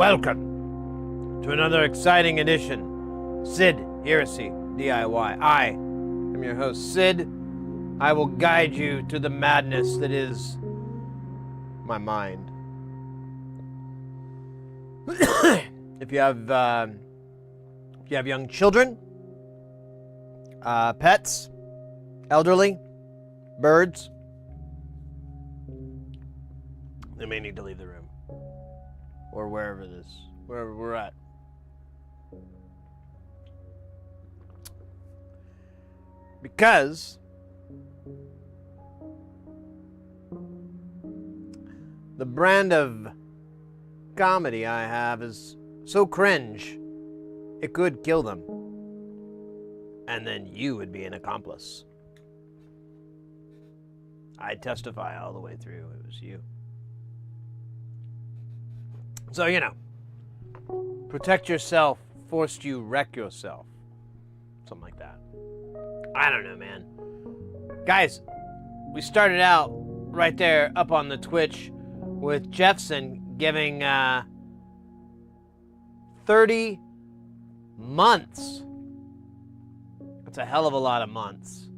Welcome to another exciting edition, Sid Heresy DIY. I am your host, Sid. I will guide you to the madness that is my mind. If you have young children, pets, elderly, birds, they may need to leave the room. Or wherever we're at. Because the brand of comedy I have is so cringe, it could kill them. And then you would be an accomplice. I testify all the way through, it was you. So, protect yourself, forced you wreck yourself. Something like that. I don't know, man. Guys, we started out right there up on the Twitch with Jeffson giving 30 months. That's a hell of a lot of months.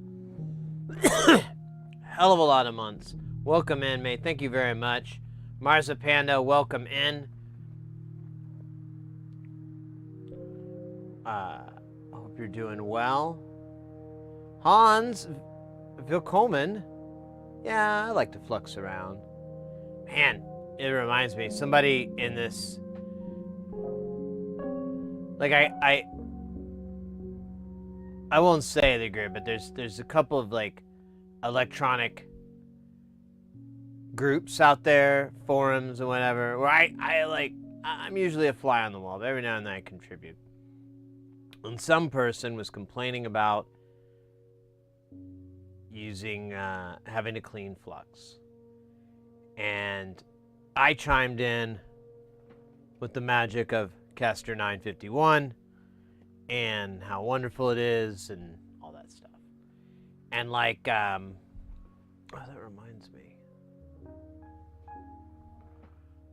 Hell of a lot of months. Welcome in, mate. Thank you very much. Marza Panda, welcome in. I hope you're doing well. Hans Vilkomen. Yeah, I like to flux around. Man, it reminds me, somebody in this, like I won't say the group, but there's a couple of like electronic groups out there, forums and whatever, where I'm usually a fly on the wall, but every now and then I contribute. And some person was complaining about using, having to clean flux. And I chimed in with the magic of Caster 951 and how wonderful it is and all that stuff. And that reminds me.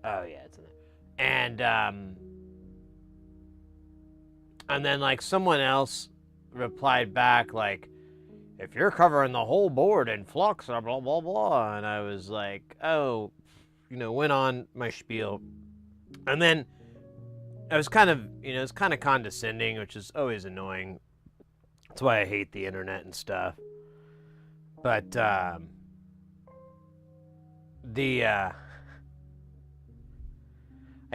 Oh yeah, it's in there. And then someone else replied back if you're covering the whole board in flux, blah blah blah, and I was like, oh, went on my spiel, and then I was kind of, it's kind of condescending, which is always annoying. That's why I hate the internet and stuff. But I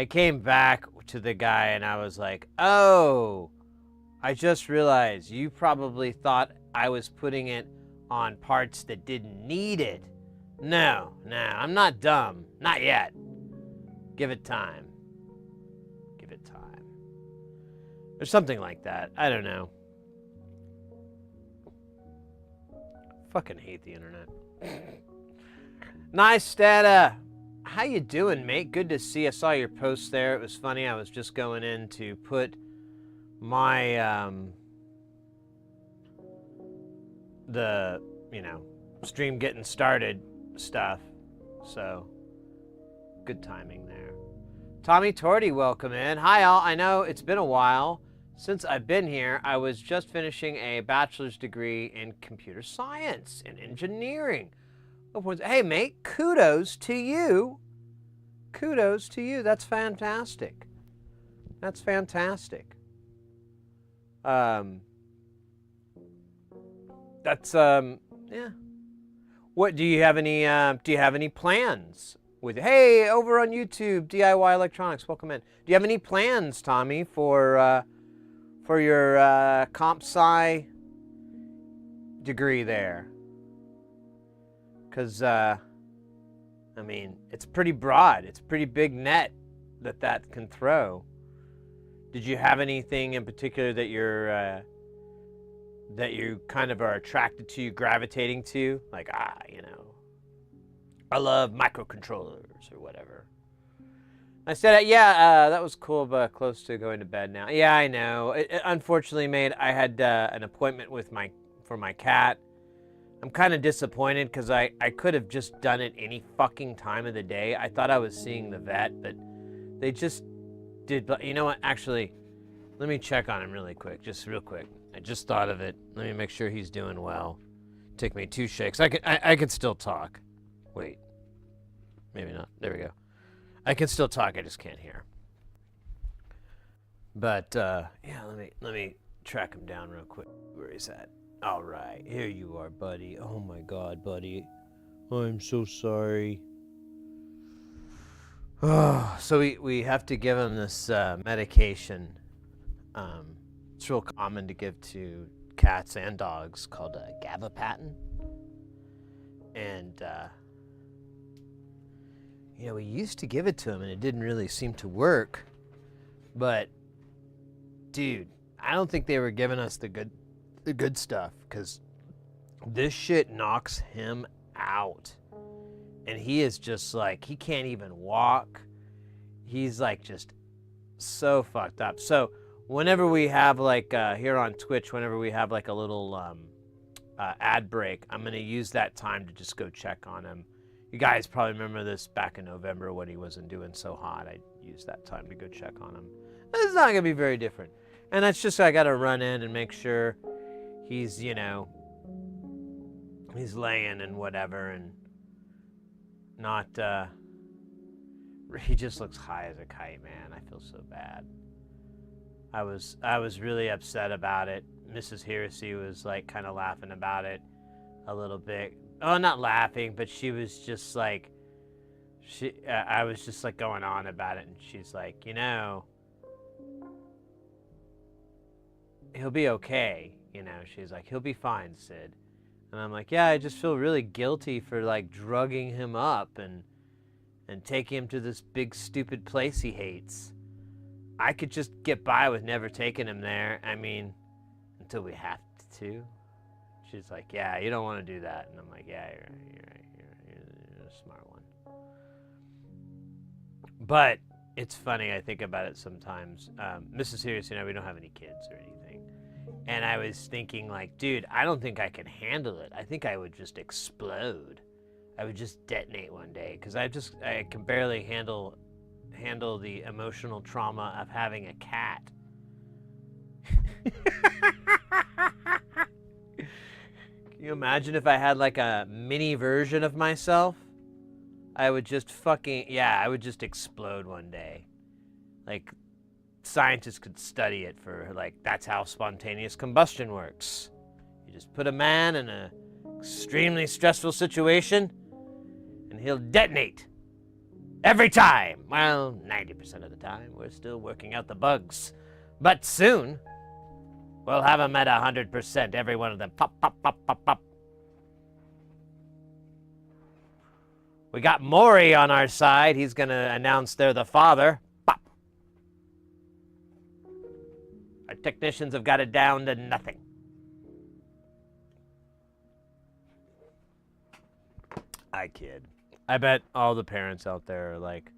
came back to the guy and I was like, oh, I just realized you probably thought I was putting it on parts that didn't need it. No, I'm not dumb. Not yet. Give it time. Give it time. Or something like that. I don't know. Fucking hate the internet. Nice, Stata. How you doing, mate? Good to see you. I saw your post there. It was funny. I was just going in to put my the stream getting started stuff. So good timing there. Tommy Torty, welcome in. Hi all. I know it's been a while since I've been here. I was just finishing a bachelor's degree in computer science and engineering. Hey, mate, kudos to you. Kudos to you. That's fantastic. That's fantastic. Yeah. What do you have any plans with, hey, over on YouTube, DIY Electronics, welcome in. Do you have any plans, Tommy, for your comp sci degree there? Because, it's pretty broad. It's a pretty big net that can throw. Did you have anything in particular that that you kind of are attracted to, gravitating to? I love microcontrollers or whatever. I said, that was cool, but close to going to bed now. Yeah, I know. Unfortunately, mate, I had an appointment for my cat. I'm kind of disappointed because I could have just done it any fucking time of the day. I thought I was seeing the vet, but they just did, but you know what? Actually, let me check on him really quick, just real quick. I just thought of it. Let me make sure he's doing well. Took me 2 shakes. I can still talk. Wait, maybe not. There we go. I can still talk. I just can't hear. But yeah, let me track him down real quick. Where he's at? All right, here you are, buddy. Oh my God, buddy. I'm so sorry. Oh, so we have to give him this medication. It's real common to give to cats and dogs called gabapentin. And, you know, we used to give it to him and it didn't really seem to work. But, dude, I don't think they were giving us the good stuff, because this shit knocks him out. And he is just like, he can't even walk. He's like just so fucked up. So whenever we have like here on Twitch, whenever we have like a little ad break, I'm going to use that time to just go check on him. You guys probably remember this back in November when he wasn't doing so hot. I used that time to go check on him. It's not going to be very different. And that's just, I got to run in and make sure he's, you know, he's laying and whatever, and not, he just looks high as a kite, man. I feel so bad. I was really upset about it. Mrs. Heresy was like kind of laughing about it a little bit. Oh, not laughing, but she was just like, I was just like going on about it, and she's like, you know, he'll be okay. You know, she's like, he'll be fine, Sid. And I'm like, yeah, I just feel really guilty for like drugging him up and taking him to this big stupid place he hates. I could just get by with never taking him there. I mean, until we have to. She's like, yeah, you don't want to do that. And I'm like, yeah, you're right. You're a smart one. But it's funny, I think about it sometimes. Mrs. Serious, you know, we don't have any kids or anything. And I was thinking like, dude, I don't think I can handle it. I think I would just explode. I would just detonate one day, because I can barely handle the emotional trauma of having a cat. Can you imagine if I had like a mini version of myself? I would just I would just explode one day. Like, scientists could study it for, like, that's how spontaneous combustion works. You just put a man in an extremely stressful situation, and he'll detonate. Every time. Well, 90% of the time. We're still working out the bugs. But soon, we'll have them at 100%. Every one of them. Pop, pop, pop, pop, pop. We got Maury on our side. He's going to announce they're the father. Pop. Our technicians have got it down to nothing. I kid. I bet all the parents out there are like,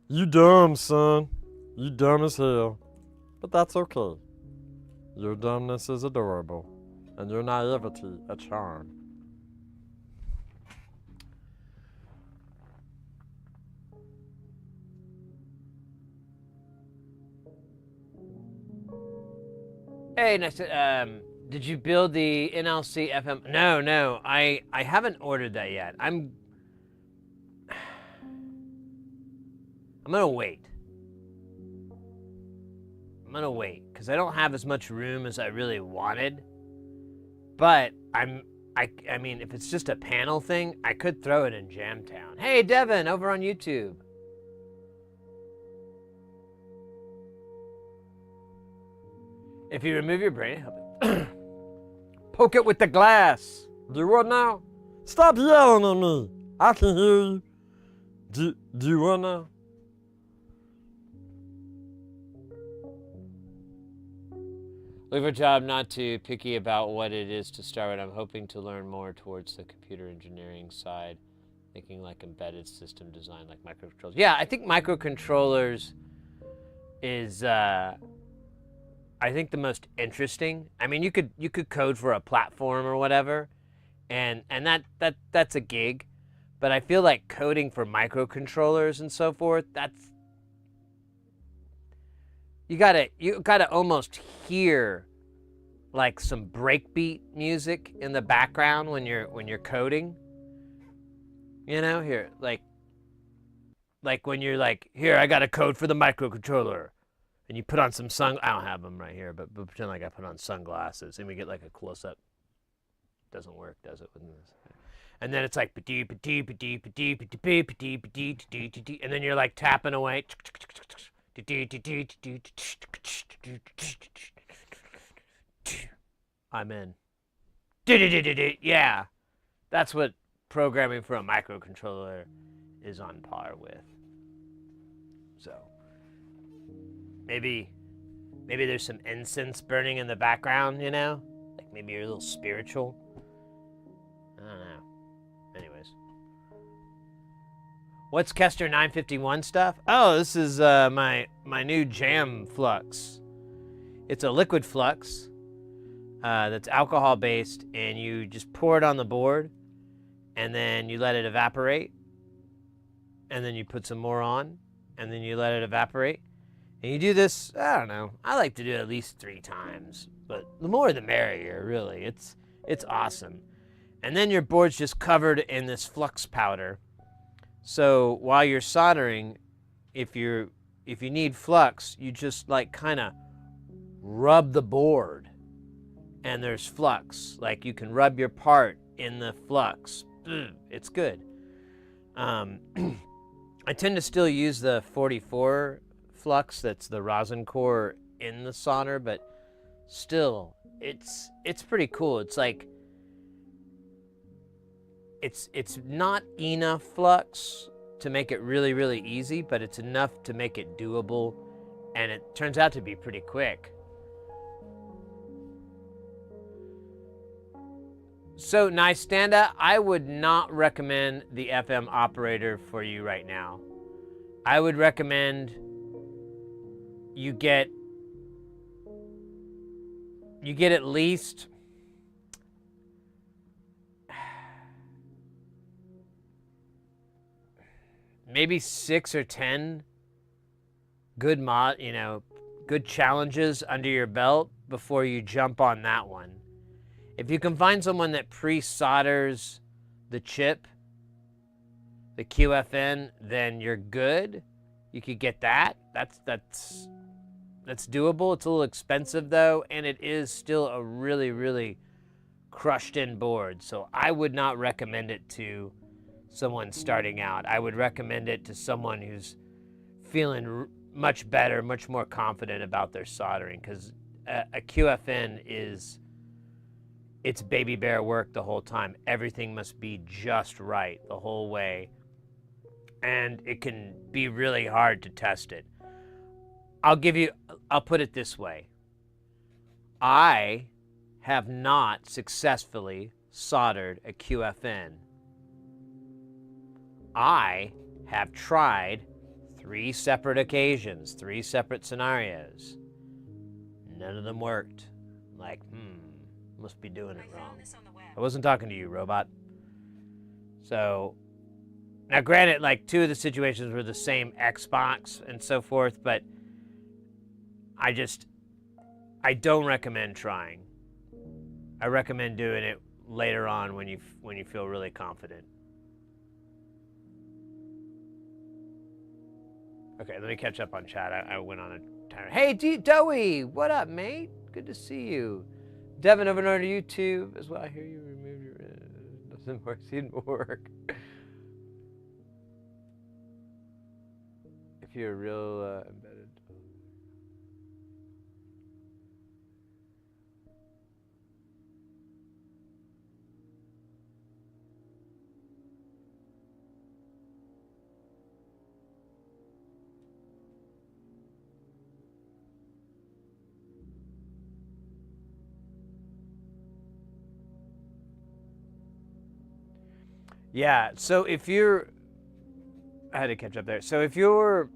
you dumb, son. You dumb as hell. But that's okay. Your dumbness is adorable. And your naivety a charm. Hey, nice to, did you build the NLC FM? No, I haven't ordered that yet. I'm gonna wait. Because I don't have as much room as I really wanted. But I mean, if it's just a panel thing, I could throw it in Jamtown. Hey, Devin, over on YouTube. If you remove your brain, poke it with the glass. Do what now? Stop yelling at me. I can hear you. Do what now? Leave a job not too picky about what it is to start with. I'm hoping to learn more towards the computer engineering side, thinking like embedded system design, like microcontrollers. Yeah, I think microcontrollers is I think the most interesting. I mean, you could code for a platform or whatever, and that's a gig, but I feel like coding for microcontrollers and so forth, you gotta almost hear like some breakbeat music in the background when you're coding. You know, here, like when you're like, here, I got a code for the microcontroller, and you put on some I don't have them right here, but pretend like I put on sunglasses, and we get like a close up. Doesn't work, does it? With this? And then it's like, and then you're like tapping away. I'm in. Yeah, that's what programming for a microcontroller is on par with. So maybe there's some incense burning in the background, you know? Like maybe you're a little spiritual. I don't know. Anyways. What's Kester 951 stuff? Oh, this is my new jam flux. It's a liquid flux that's alcohol based, and you just pour it on the board, and then you let it evaporate, and then you put some more on, and then you let it evaporate. And you do this, I don't know, I like to do it at least 3 times, but the more the merrier, really. It's awesome. And then your board's just covered in this flux powder. So while you're soldering, if you need flux, you just like kind of rub the board, and there's flux. Like you can rub your part in the flux. It's good. I tend to still use the 44 flux, that's the rosin core in the solder, but still, it's pretty cool. It's like, it's not enough flux to make it really, really easy, but it's enough to make it doable, and it turns out to be pretty quick. So, Nystanda, I would not recommend the FM operator for you right now. I would recommend you get at least maybe 6 or 10 good good challenges under your belt before you jump on that one. If you can find someone that pre-solders the chip, the QFN, then you're good. You could get that. That's doable. It's a little expensive though, and it is still a really, really crushed in board. So I would not recommend it to someone starting out. I would recommend it to someone who's feeling much better, much more confident about their soldering, because a QFN it's baby bear work the whole time. Everything must be just right the whole way, and it can be really hard to test it. I'll put it this way. I have not successfully soldered a QFN. I have tried 3 separate occasions, 3 separate scenarios. None of them worked. Like, must be doing it wrong. I wasn't talking to you, robot. So, now granted, like 2 of the situations were the same Xbox and so forth, but I don't recommend trying. I recommend doing it later on when you feel really confident. Okay, let me catch up on chat. I went on a timer. Hey, Doey, what up, mate? Good to see you. Devin, over on YouTube as well. I hear you removed your... doesn't work. Seemed to work. If you're a real embedded... Yeah, so if you're... I had to catch up there. So if you're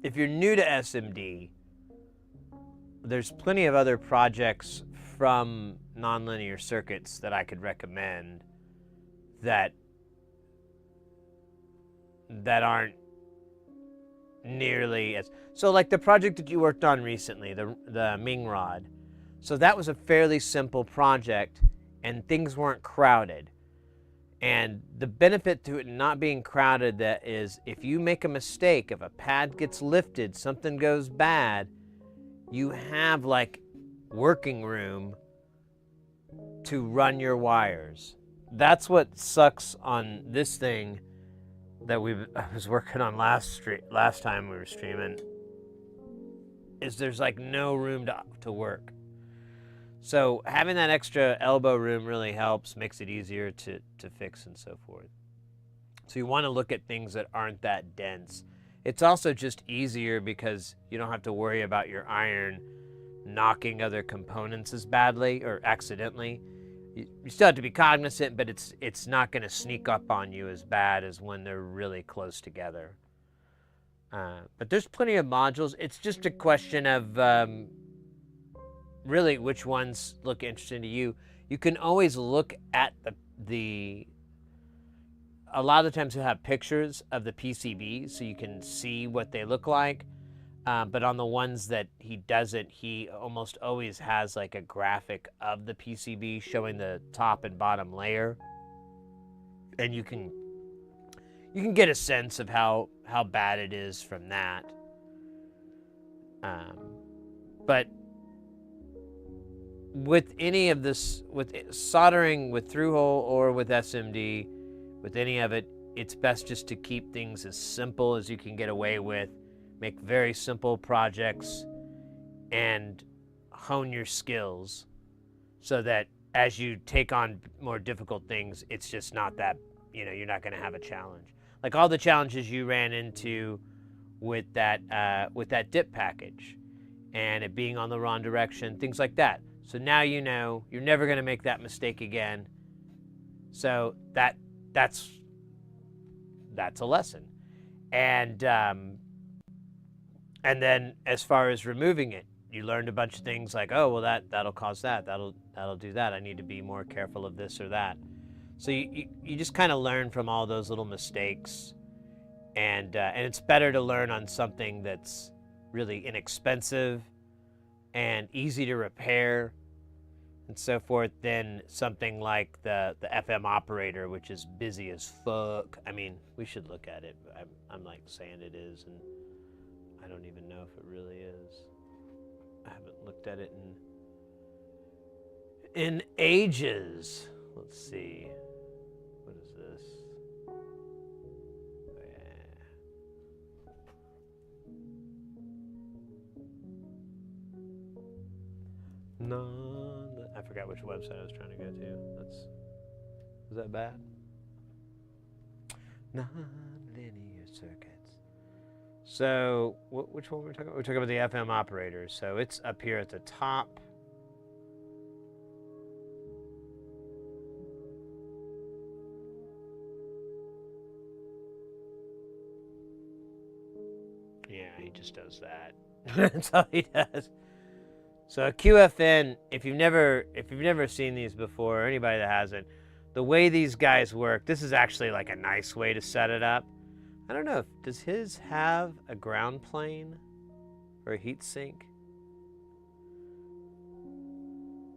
new to SMD, there's plenty of other projects from nonlinear circuits that I could recommend that aren't nearly as... So like the project that you worked on recently, the Ming rod. So that was a fairly simple project and things weren't crowded. And the benefit to it not being crowded that is if you make a mistake, if a pad gets lifted, something goes bad, you have like working room to run your wires. That's what sucks on this thing that I was working on last time we were streaming, is there's like no room to work. So having that extra elbow room really helps, makes it easier to fix and so forth. So you want to look at things that aren't that dense. It's also just easier because you don't have to worry about your iron knocking other components as badly or accidentally. You still have to be cognizant, but it's not going to sneak up on you as bad as when they're really close together. But there's plenty of modules. It's just a question of really which ones look interesting to you. You can always look at a lot of the times you'll have pictures of the PCBs so you can see what they look like. But on the ones that he doesn't, he almost always has like a graphic of the PCB showing the top and bottom layer. And you can get a sense of how bad it is from that. But with any of this, with soldering with through-hole or with SMD, with any of it, it's best just to keep things as simple as you can get away with. Make very simple projects and hone your skills so that as you take on more difficult things, it's just not that, you're not going to have a challenge. Like all the challenges you ran into with that dip package and it being on the wrong direction, things like that. So now you know you're never going to make that mistake again. So that's a lesson. And then as far as removing it, you learned a bunch of things like, oh, well, that'll cause that. That'll do that. I need to be more careful of this or that. So you just kind of learn from all those little mistakes. And it's better to learn on something that's really inexpensive and easy to repair and so forth than something like the FM operator, which is busy as fuck. I mean, we should look at it. I'm like saying it is, and I don't even know if it really is. I haven't looked at it in ages. Let's see. What is this? No, I forgot which website I was trying to go to. Is that bad? Non-linear circuits. So, which one were we talking about? We're talking about the FM operators. So it's up here at the top. Yeah, he just does that. That's all he does. So a QFN, if you've never seen these before, or anybody that hasn't, the way these guys work, this is actually like a nice way to set it up. I don't know, does his have a ground plane or a heat sink?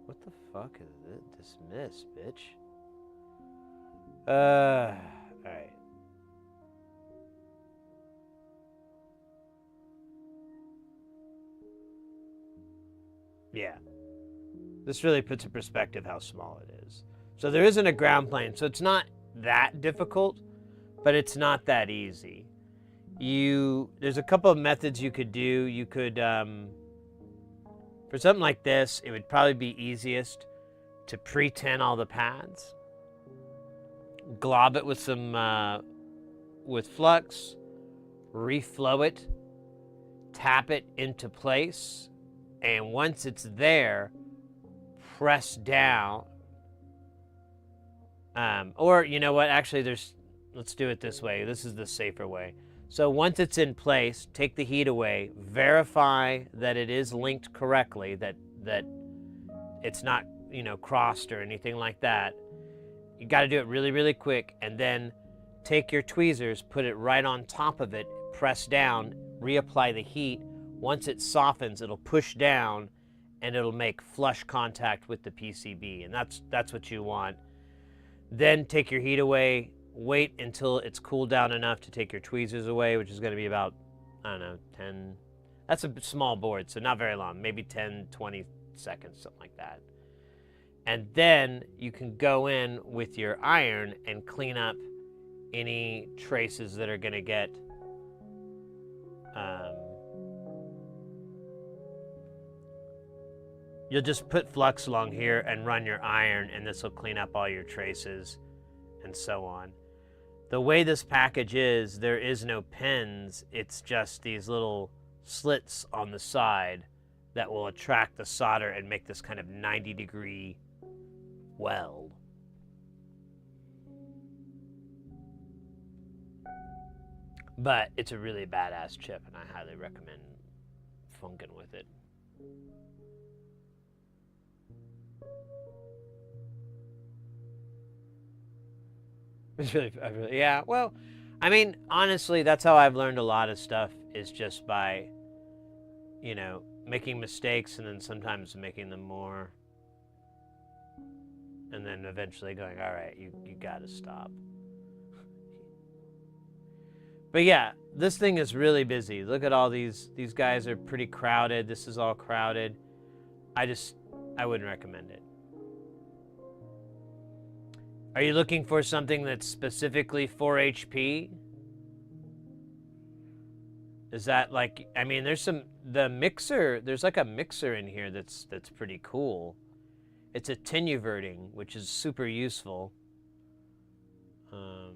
What the fuck is it? Dismiss, bitch. Alright. Yeah. This really puts in perspective how small it is. So there isn't a ground plane, so it's not that difficult, but it's not that easy. There's a couple of methods you could do. You could, for something like this, it would probably be easiest to pre-tin all the pads. Glob it with some, with flux, reflow it, tap it into place, and once it's there, press down. Or you know what, actually let's do it this way. This is the safer way. So once it's in place, take the heat away, verify that it is linked correctly, that it's not, crossed or anything like that. You got to do it really, really quick, and then take your tweezers, put it right on top of it, press down, reapply the heat. Once it softens, it'll push down and it'll make flush contact with the PCB, and that's what you want. Then take your heat away, wait until it's cooled down enough to take your tweezers away, which is going to be about, I don't know, 10, that's a small board, so not very long, maybe 10, 20 seconds, something like that. And then you can go in with your iron and clean up any traces that are going to get you'll just put flux along here and run your iron, and this will clean up all your traces and so on. The way this package is, there is no pins. It's just these little slits on the side that will attract the solder and make this kind of 90-degree weld. But it's a really badass chip, and I highly recommend funking with it. It's really, yeah, well, I mean, honestly, that's how I've learned a lot of stuff, is just by, you know, making mistakes and then sometimes making them more. And then eventually going, all right, you gotta stop. But yeah, this thing is really busy. Look at all these guys are pretty crowded. This is all crowded. I wouldn't recommend it. Are you looking for something that's specifically 4 HP? Is that like, I mean, there's like a mixer in here that's pretty cool. It's a tenuverting, which is super useful. Let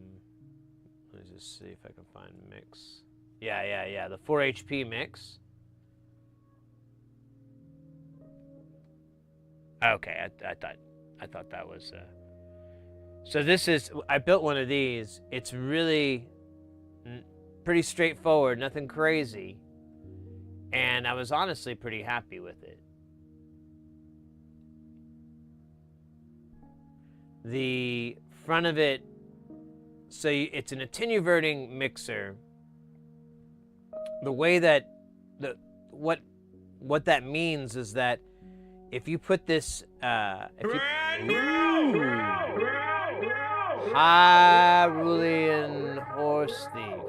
me just see if I can find mix. Yeah, the 4 HP mix. Okay, I thought that was so this is, I built one of these. It's really pretty straightforward, nothing crazy. And I was honestly pretty happy with it. The front of it, so it's an attenuverting mixer. The way that, what that means is that if you put this, Hyrulean Horse Thief.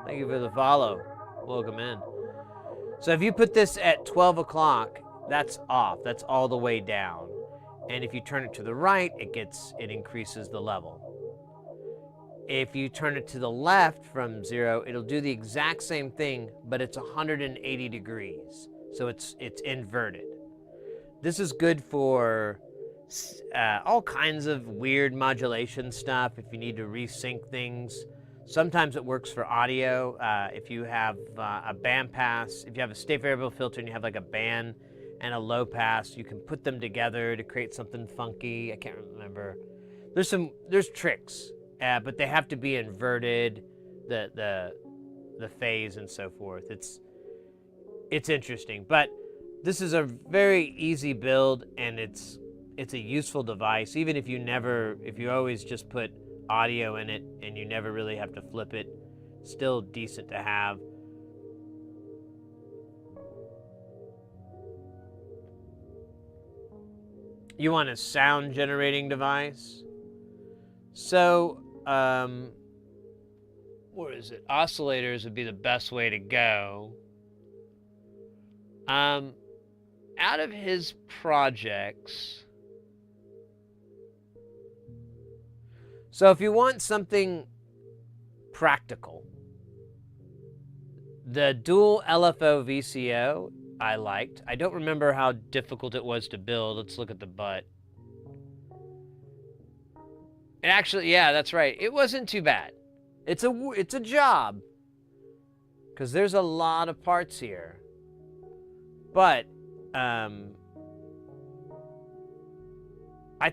Thank you for the follow. Welcome in. So if you put this at 12 o'clock, that's off. That's all the way down. And if you turn it to the right, it increases the level. If you turn it to the left from 0, it'll do the exact same thing, but it's 180 degrees. So it's inverted. This is good for all kinds of weird modulation stuff. If you need to resync things, sometimes it works for audio. If you have a band pass, if you have a state variable filter and you have like a band and a low pass, you can put them together to create something funky. I can't remember. There's tricks, but they have to be inverted, the phase and so forth. It's interesting, but this is a very easy build, and it's a useful device. Even if you always just put audio in it and you never really have to flip it, still decent to have. You want a sound generating device? So, where is it? Oscillators would be the best way to go. Out of his projects, so if you want something practical, the dual LFO VCO I liked. I don't remember how difficult it was to build. Let's look at the butt. And actually, yeah, that's right. It wasn't too bad. It's a job, because there's a lot of parts here. But I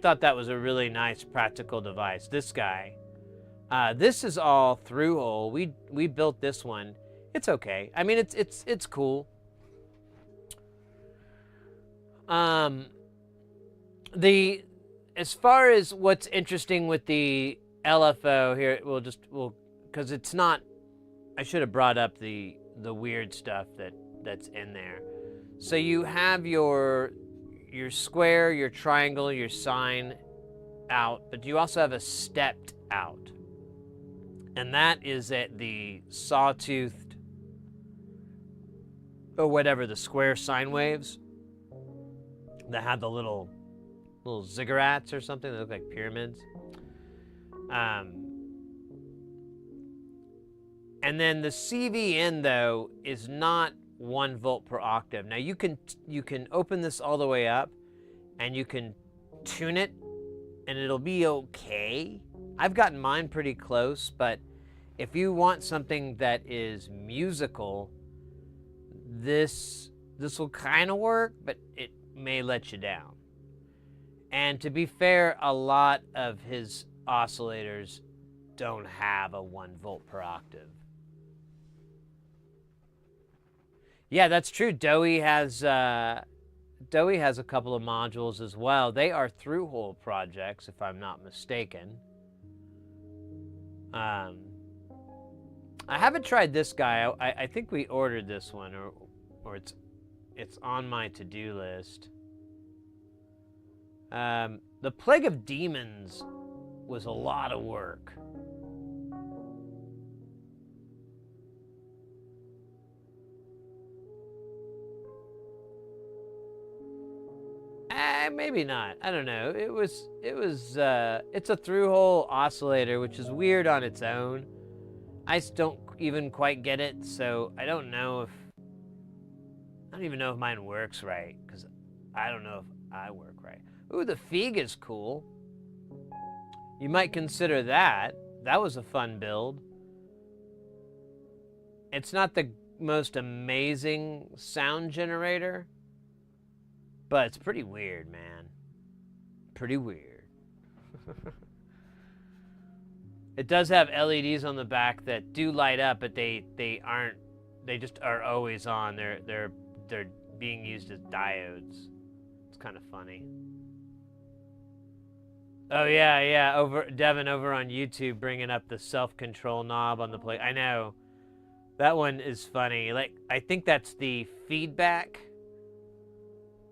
thought that was a really nice practical device. This guy, this is all through hole. We built this one. It's okay. I mean, it's cool. As far as what's interesting with the LFO here, because it's not. I should have brought up the the weird stuff that's in there. So you have your square, your triangle, your sine out, but you also have a stepped out. And that is at the sawtoothed, or whatever, the square sine waves that have the little ziggurats or something that look like pyramids. And then the CVN, though, is not 1 volt per octave. Now you can open this all the way up and you can tune it and it'll be okay. I've gotten mine pretty close, but if you want something that is musical, this will kind of work, but it may let you down. And to be fair, a lot of his oscillators don't have a 1 volt per octave. Yeah, that's true. Dowie has a couple of modules as well. They are through-hole projects, if I'm not mistaken. I haven't tried this guy. I think we ordered this one, or it's on my to-do list. The Plague of Demons was a lot of work. Maybe not. I don't know. It's a through-hole oscillator, which is weird on its own. I just don't even quite get it, so I don't even know if mine works right, because I don't know if I work right. Ooh, the Feig is cool. You might consider that. That was a fun build. It's not the most amazing sound generator, but it's pretty weird, man. Pretty weird. It does have LEDs on the back that do light up, but they just are always on. They're being used as diodes. It's kind of funny. Oh yeah. Devin over on YouTube bringing up the self-control knob on the plate. I know. That one is funny. Like, I think that's the feedback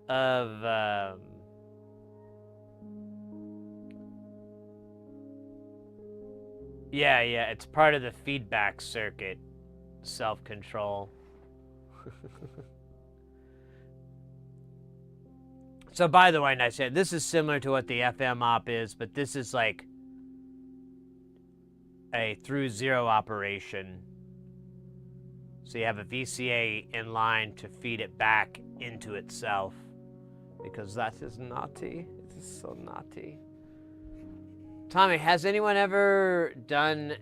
of yeah, it's part of the feedback circuit, self-control. So by the way, I said this is similar to what the FM op is, but this is like a through zero operation. So you have a VCA in line to feed it back into itself, because that is naughty. It is so naughty. Tommy, has anyone ever done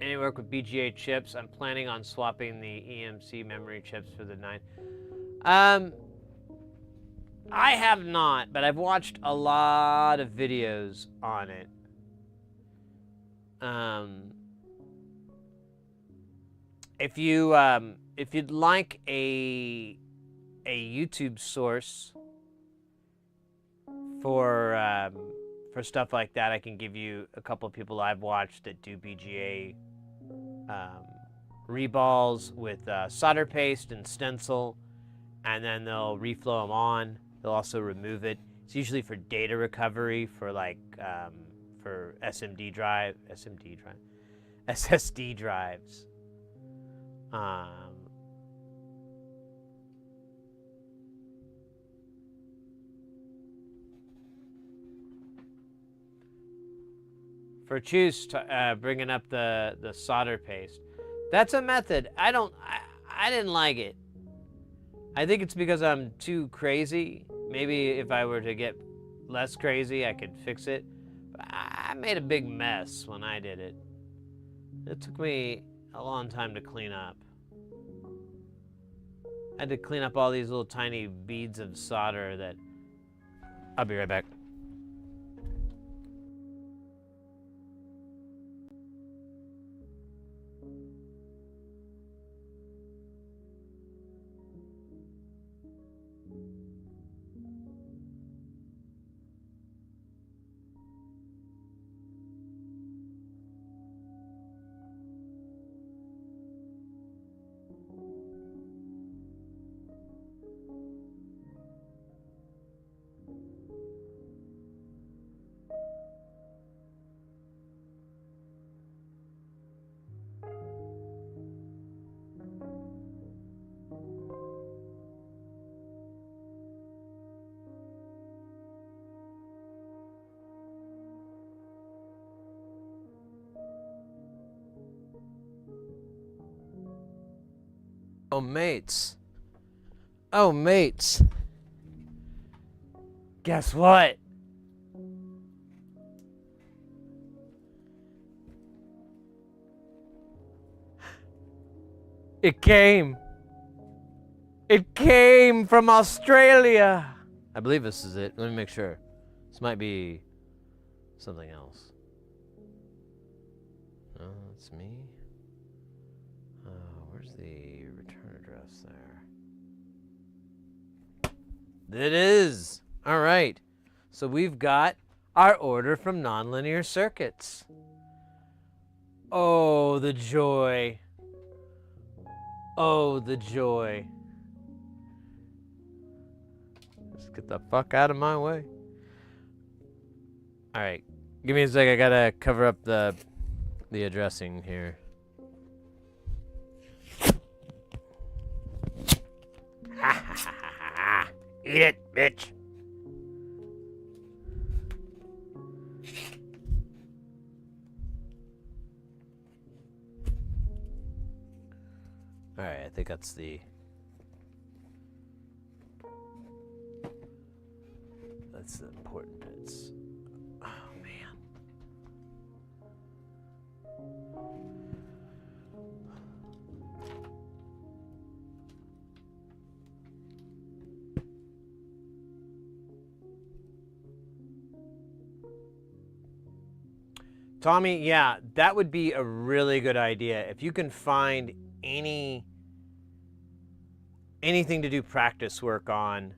any work with BGA chips? I'm planning on swapping the EMC memory chips for the 9. I have not, but I've watched a lot of videos on it. If you'd like a YouTube source for stuff like that, I can give you a couple of people I've watched that do BGA reballs with solder paste and stencil, and then they'll reflow them on. They'll also remove it. It's usually for data recovery, for like for SSD drives. For Choose bringing up the solder paste. That's a method. I didn't like it. I think it's because I'm too crazy. Maybe if I were to get less crazy, I could fix it. But I made a big mess when I did it. It took me a long time to clean up. I had to clean up all these little tiny beads of solder that... I'll be right back. Oh, mates. Oh, mates. Guess what? It came. It came from Australia. I believe this is it. Let me make sure. This might be something else. No, that's me. Where's the return address there? It is. All right. So we've got our order from Nonlinear Circuits. Oh, the joy. Oh, the joy. Just get the fuck out of my way. All right. Give me a sec. I gotta cover up the addressing here. Eat it, bitch. All right, I think that's the important bits. Oh man. Tommy, yeah, that would be a really good idea. If you can find anything to do practice work on,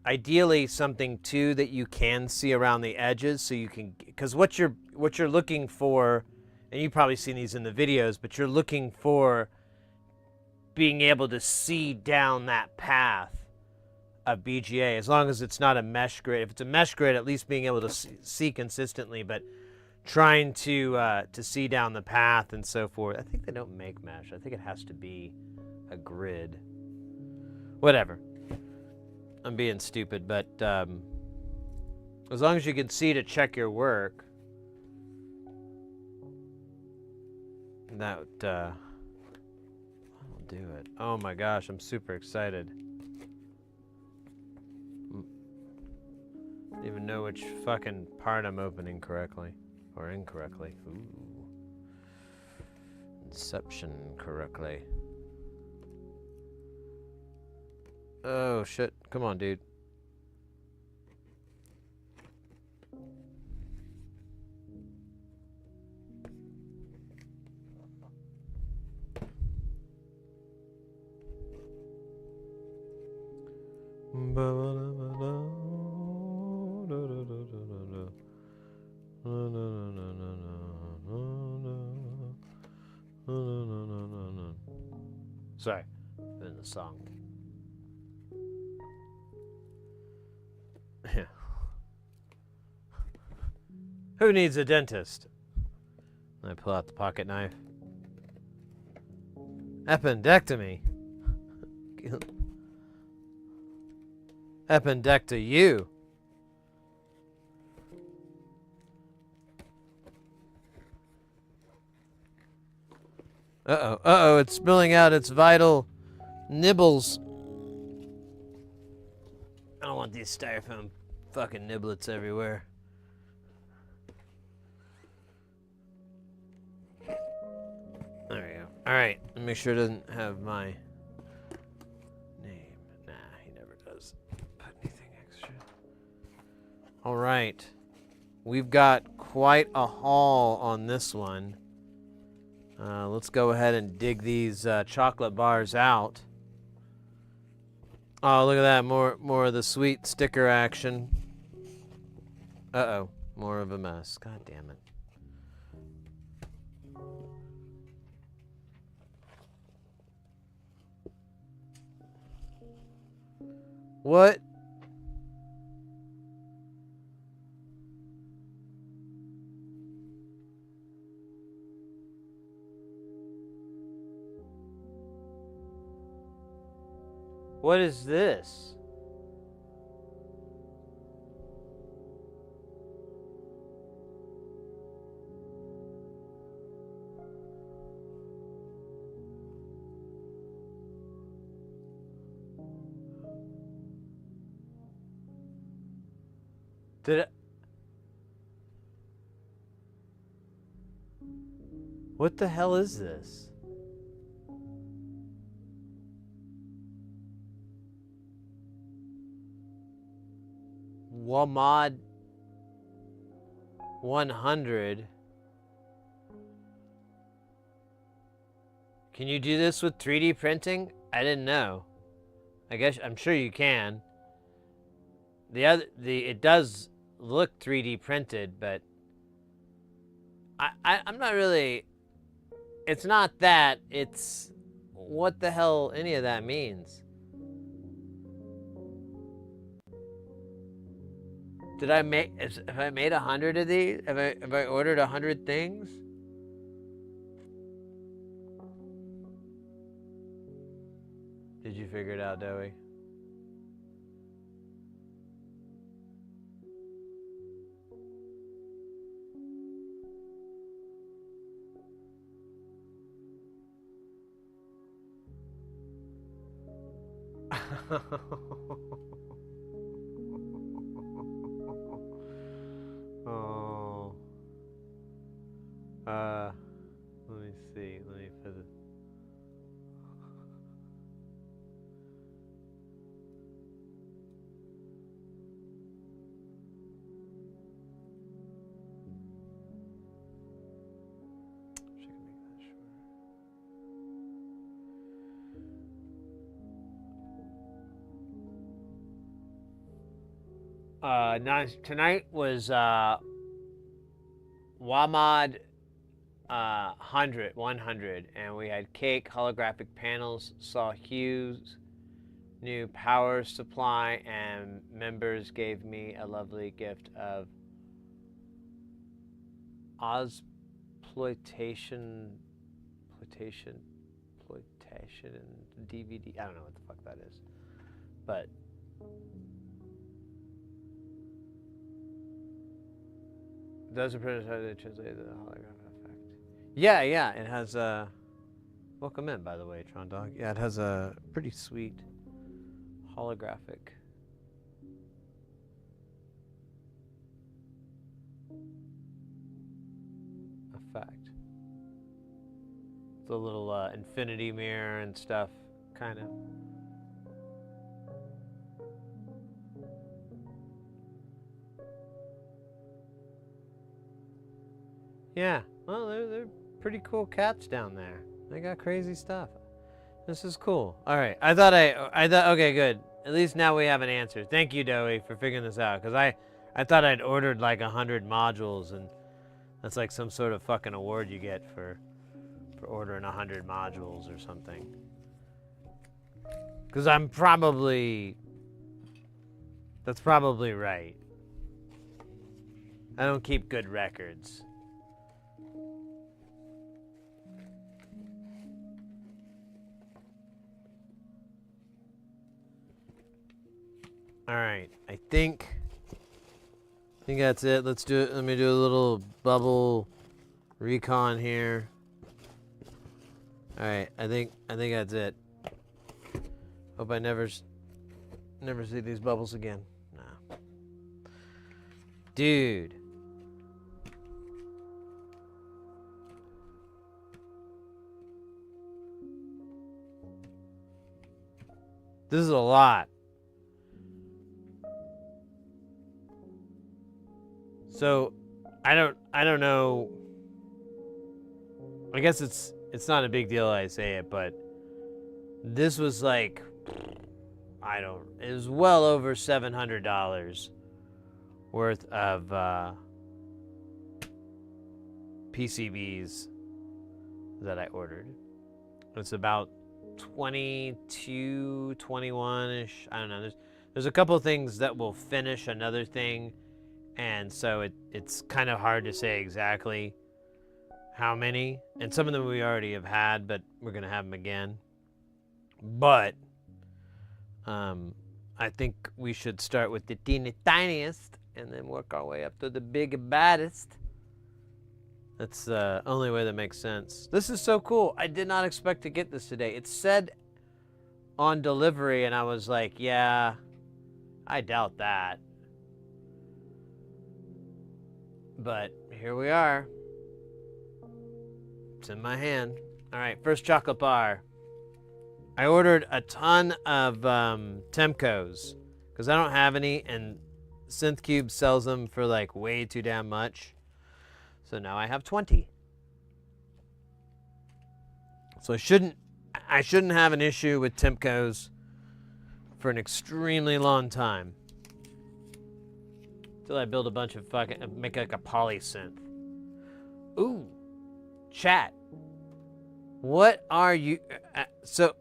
ideally something too that you can see around the edges, so you can, because what you're looking for, and you've probably seen these in the videos, but you're looking for being able to see down that path of BGA, as long as it's not a mesh grid. If it's a mesh grid, at least being able to see consistently, but trying to see down the path and so forth. I think they don't make mesh. I think it has to be a grid. Whatever. I'm being stupid, but as long as you can see to check your work, that will do it. Oh my gosh, I'm super excited. Don't even know which fucking part I'm opening correctly or incorrectly. Ooh. Inception correctly. Oh shit, come on, dude. Sorry, in the song. Yeah. Who needs a dentist? I pull out the pocket knife. Appendectomy. Appendecta you. Uh-oh, uh-oh, it's spilling out its vital nibbles. I don't want these styrofoam fucking niblets everywhere. There we go. Alright, let me make sure it doesn't have my name. Nah, he never does put anything extra. Alright. We've got quite a haul on this one. Let's go ahead and dig these chocolate bars out. Oh, look at that. More of the sweet sticker action. Uh-oh. More of a mess. God damn it. What? What is this? Did it? What the hell is this? WAMOD 100. Can you do this with 3D printing? I didn't know. I guess I'm sure you can. It does look 3D printed, but I'm not really. It's not that. It's what the hell any of that means. Did I make? Have I made 100 of these? Have I ordered 100 things? Did you figure it out, Dowie? Oh. Let me see. Let me put it. Tonight was WAMOD 100, and we had cake, holographic panels, saw Hugh's new power supply, and members gave me a lovely gift of Ozploitation DVD. I don't know what the fuck that is, but those are pretty how they translate the holographic effect. Yeah, it has a. Welcome in, by the way, Tron Dog. Yeah, it has a pretty sweet holographic effect. It's a little infinity mirror and stuff, kind of. Yeah, well, they're pretty cool cats down there. They got crazy stuff. This is cool. All right, I thought, okay, good. At least now we have an answer. Thank you, Dowie, for figuring this out, because I thought I'd ordered like 100 modules, and that's like some sort of fucking award you get for ordering 100 modules or something. Because that's probably right. I don't keep good records. All right, I think that's it. Let's do it. Let me do a little bubble recon here. All right, I think that's it. Hope I never see these bubbles again. Nah. Dude. This is a lot. So, I don't know. I guess it's not a big deal I say it, but this was like, it was well over $700 worth of PCBs that I ordered. It's about 22, 21-ish. I don't know. There's a couple of things that will finish another thing. And so it's kind of hard to say exactly how many. And some of them we already have had, but we're going to have them again. But I think we should start with the teeny tiniest and then work our way up to the big baddest. That's the only way that makes sense. This is so cool. I did not expect to get this today. It said on delivery, and I was like, yeah, I doubt that. But here we are. It's in my hand. All right, first chocolate bar. I ordered a ton of Temcos because I don't have any, and SynthCube sells them for like way too damn much. So now I have 20. So I shouldn't have an issue with Temcos for an extremely long time. Till I build a bunch of make like a polysynth. Ooh, chat. What are you? So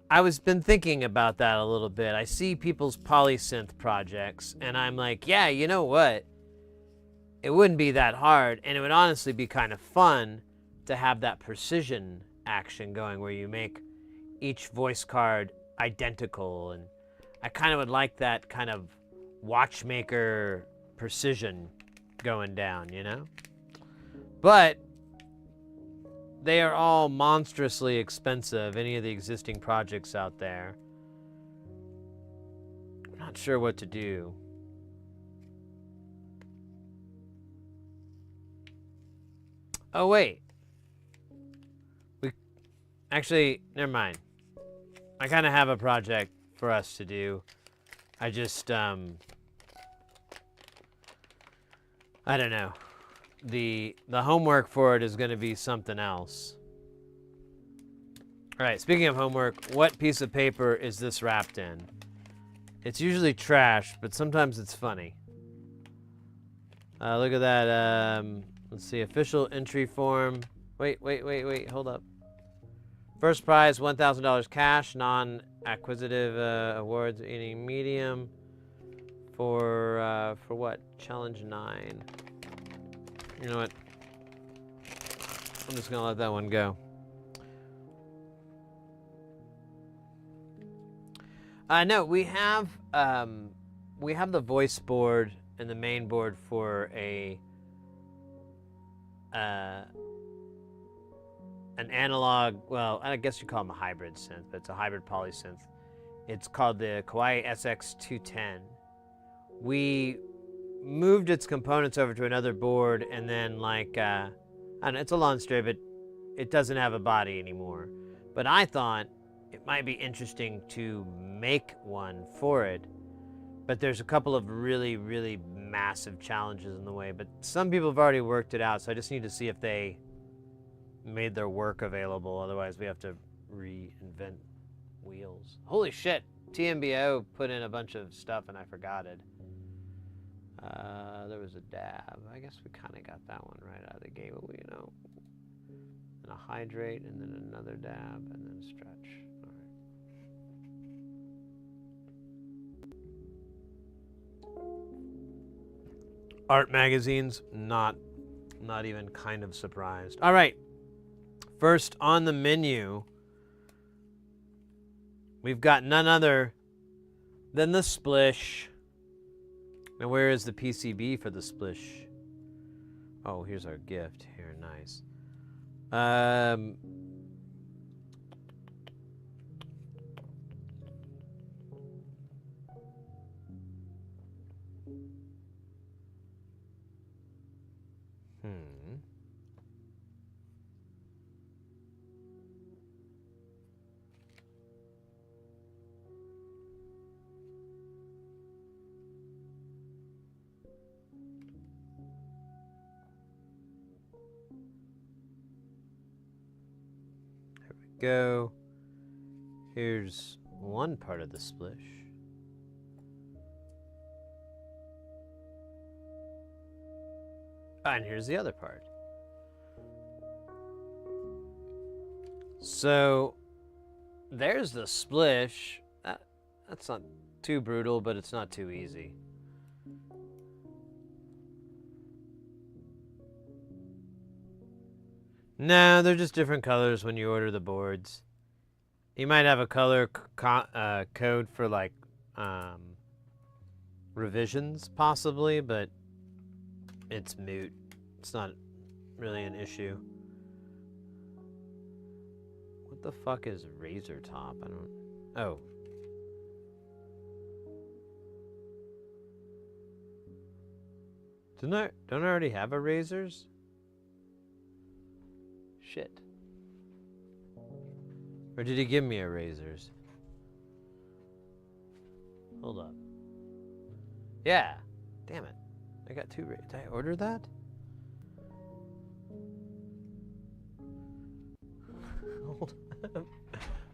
I was been thinking about that a little bit. I see people's polysynth projects, and I'm like, yeah, you know what? It wouldn't be that hard, and it would honestly be kind of fun to have that precision action going where you make each voice card identical, and I kind of would like that kind of watchmaker precision going down, you know? But they are all monstrously expensive, any of the existing projects out there. I'm not sure what to do. Oh, wait. Actually, never mind. I kind of have a project for us to do. I just, I don't know. The homework for it is going to be something else. All right, speaking of homework, what piece of paper is this wrapped in? It's usually trash, but sometimes it's funny. Look at that. Let's see, official entry form. Wait, hold up. First prize, $1,000 cash, non-acquisitive awards, any medium for what? Challenge 9. You know what? I'm just gonna let that one go. No, we have the voice board and the main board for an analog. Well, I guess you call them a hybrid synth, but it's a hybrid polysynth. It's called the Kawaii SX210. We moved its components over to another board, and then like I don't know, it's a long story, but it doesn't have a body anymore. But I thought it might be interesting to make one for it, but there's a couple of really, really massive challenges in the way. But some people have already worked it out, so I just need to see if they made their work available. Otherwise, we have to reinvent wheels. Holy shit! TMBO put in a bunch of stuff, and I forgot it. There was a dab. I guess we kind of got that one right out of the gate, you know. And a hydrate, and then another dab, and then stretch. All right. Art magazines, not even kind of surprised. All right. First on the menu, we've got none other than the Splish. Now, where is the PCB for the Splish? Oh, here's our gift. Here, nice. Go. Here's one part of the Splish. And here's the other part. So there's the Splish. That's not too brutal, but it's not too easy. No, they're just different colors when you order the boards. You might have a color code for like revisions possibly, but it's moot. It's not really an issue. What the fuck is Razor Top? I don't... Oh. Don't I already have a razors? Shit. Or did he give me a razors? Hold up. Yeah. Damn it. I got 2 razors. Did I order that? Hold on.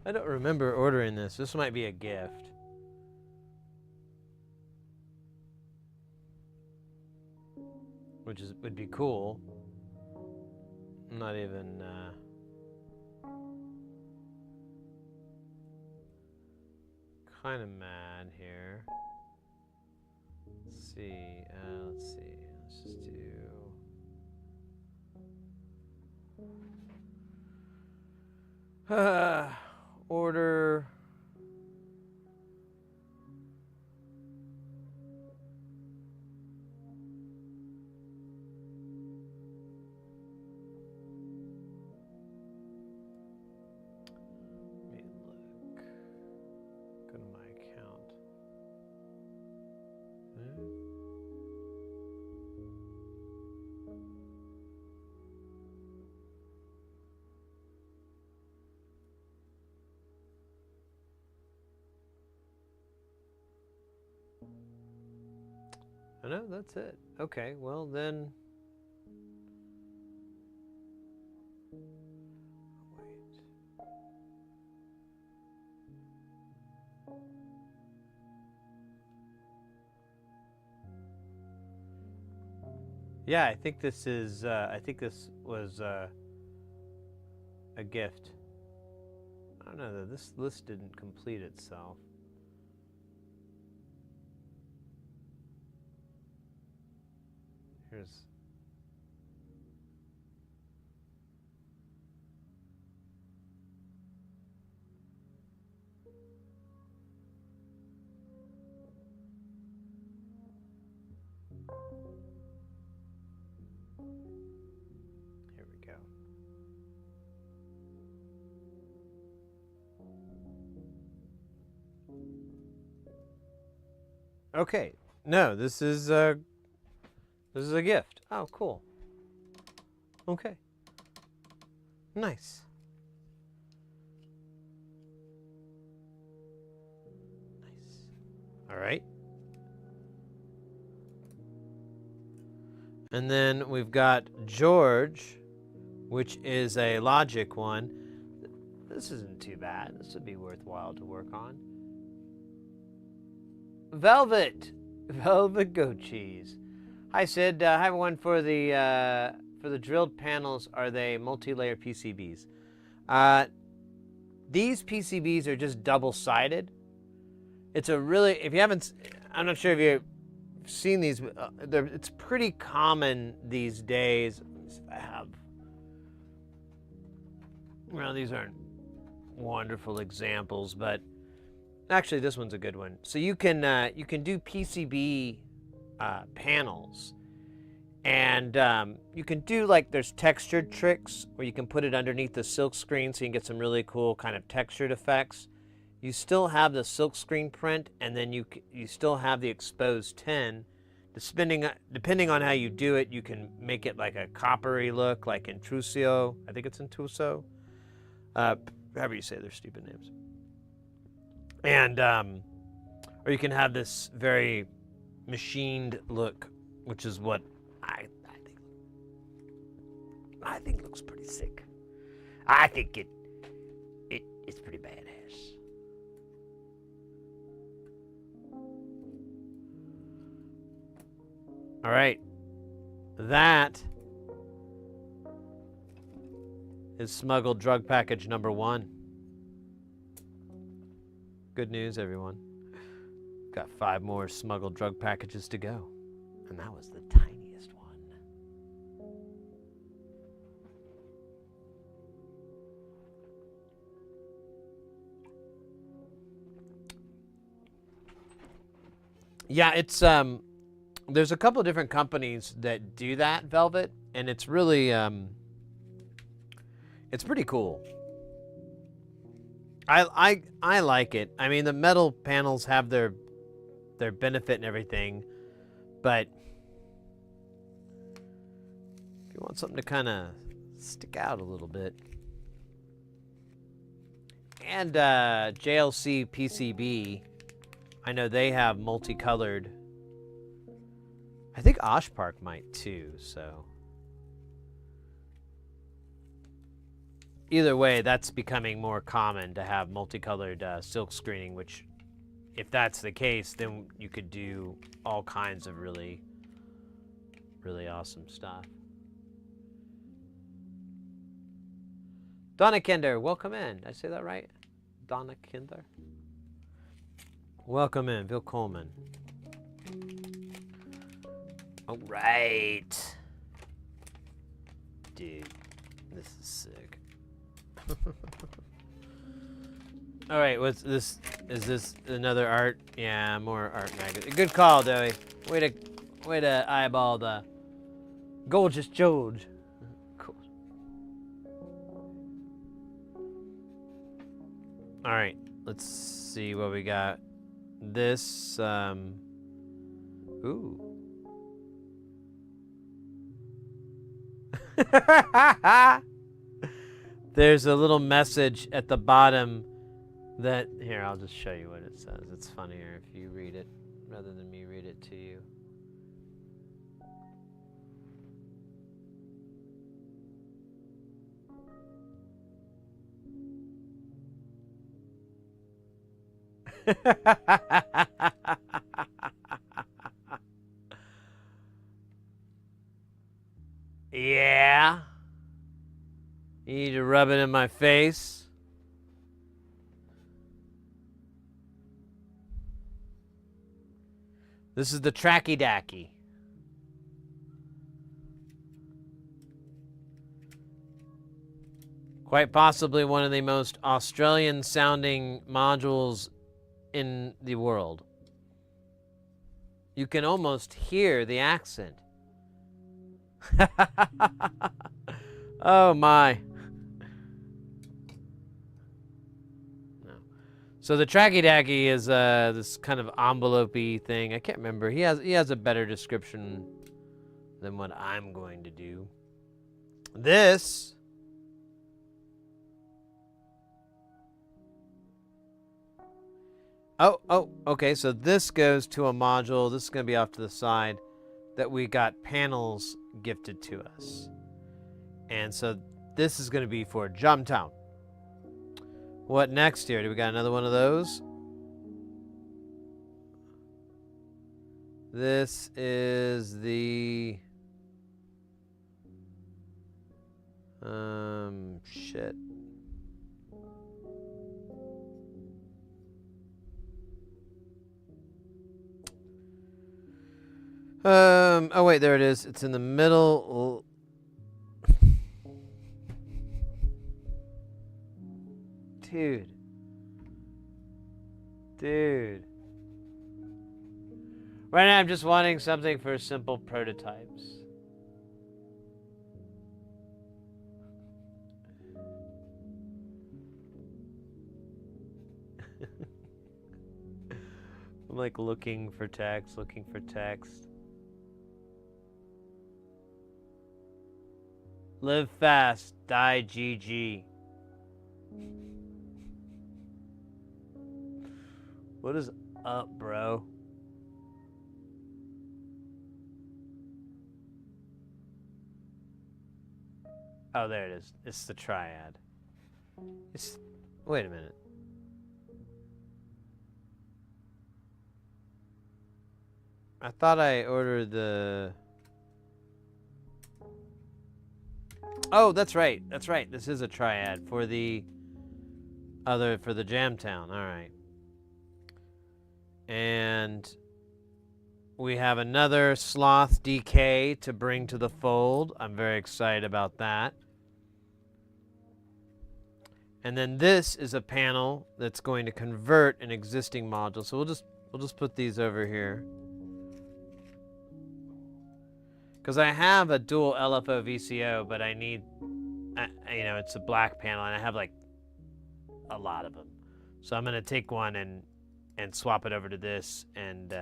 I don't remember ordering this. This might be a gift. Which would be cool. I'm not even kind of mad here. Let's see. Let's just do. Order. Let me look. Go to my account. Oh, no, that's it. Okay, well then. Wait. Yeah, I think this is. I think this was a gift. I don't know though. This list didn't complete itself. Here's. Here we go. Okay. No, this is a gift. Oh, cool. Okay. Nice. Nice. All right. And then we've got George, which is a Logic one. This isn't too bad. This would be worthwhile to work on. Velvet goat cheese. Hi Sid, I have one for the drilled panels. Are they multi-layer PCBs? These PCBs are just double-sided. It's a really, if you haven't, I'm not sure if you've seen these. It's pretty common these days. I have. Well, these aren't wonderful examples, but actually this one's a good one. So you can do PCB panels, and you can do like there's textured tricks where you can put it underneath the silk screen so you can get some really cool kind of textured effects. You still have the silk screen print, and then you still have the exposed tin. Depending on how you do it, you can make it like a coppery look, like Intruso. I think it's Intruso. However you say their stupid names. And or you can have this very machined look, which is what I think looks pretty sick. I think it's pretty badass. All right, that is smuggled drug package number 1. Good news, everyone. Got 5 more smuggled drug packages to go. And that was the tiniest one. Yeah, it's there's a couple of different companies that do that, Velvet, and it's really it's pretty cool. I like it. I mean, the metal panels have their benefit and everything, but you want something to kind of stick out a little bit. And JLC PCB, I know they have multicolored. I think Osh Park might too, so. Either way, that's becoming more common to have multicolored silk screening, which, if that's the case, then you could do all kinds of really, really awesome stuff. Donna Kinder, welcome in. Did I say that right? Donna Kinder? Welcome in, Bill Coleman. All right. Dude, this is sick. All right, what's this? Is this another art? Yeah, more art magazine. Good call, Doey. Way to eyeball the gorgeous George. Cool. All right, let's see what we got. This, ooh. There's a little message at the bottom that, here, I'll just show you what it says. It's funnier if you read it rather than me read it to you. Yeah. You need to rub it in my face. This is the Tracky Dacky. Quite possibly one of the most Australian sounding modules in the world. You can almost hear the accent. Oh my. No. So the Tracky Dacky is this kind of envelope-y thing. I can't remember. He has a better description than what I'm going to do. This Oh, okay, so this goes to a module. This is going to be off to the side that we got panels gifted to us. And so this is going to be for Jumtown. What next here? Do we got another one of those? This is the... shit. Oh wait, there it is. It's in the middle. Dude. Right now I'm just wanting something for simple prototypes. I'm like looking for text. Live fast, die GG. What is up, bro? Oh, there it is. It's the triad. Wait a minute. I thought I ordered the... Oh, that's right. This is a triad for the Jamtown. All right. And we have another Sloth DK to bring to the fold. I'm very excited about that. And then this is a panel that's going to convert an existing module. So we'll just put these over here. Because I have a dual LFO VCO, but I need, it's a black panel, and I have like a lot of them. So I'm going to take one and swap it over to this and, make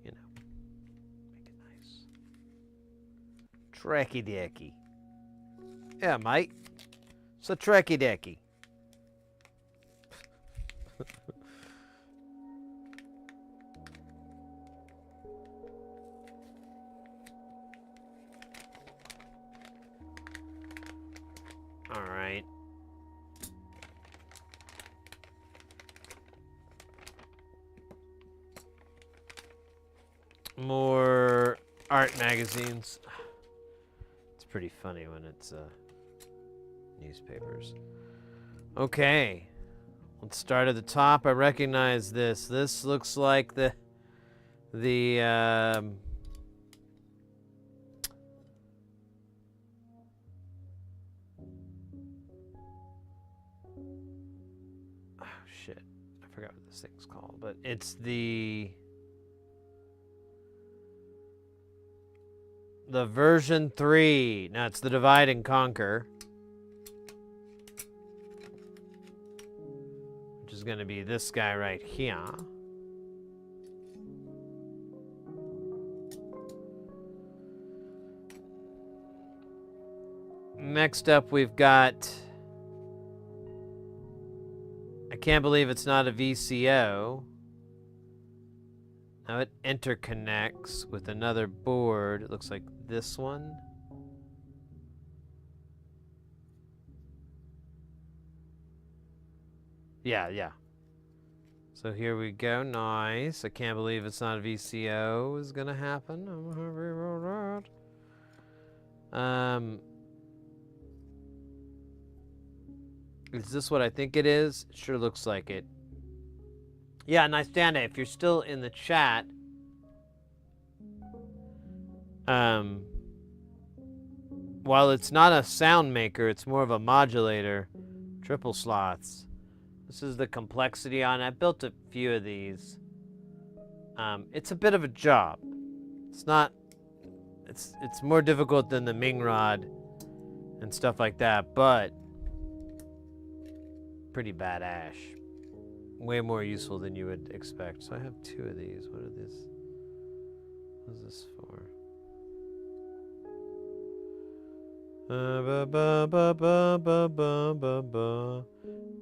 it nice. Trekkie decky. Yeah, mate. It's a trekkie decky. All right. More art magazines. It's pretty funny when it's newspapers. Okay. Let's start at the top. I recognize this. This looks like the oh shit. I forgot what this thing's called, but it's the version 3. No, it's the Divide and Conquer. Which is going to be this guy right here. Next up, we've got... I can't believe it's not a VCO. Now it interconnects with another board. It looks like this one. Yeah. So here we go. Nice. I can't believe it's not a VCO is gonna happen. I'm happy about that. Is this what I think it is? It sure looks like it. Yeah, nice Danda. If you're still in the chat, while it's not a sound maker, it's more of a modulator. Triple slots. This is the complexity on it. I built a few of these. It's a bit of a job. It's not. It's more difficult than the Ming rod and stuff like that, but pretty badass. Way more useful than you would expect. So I have 2 of these. What are these? What is this for?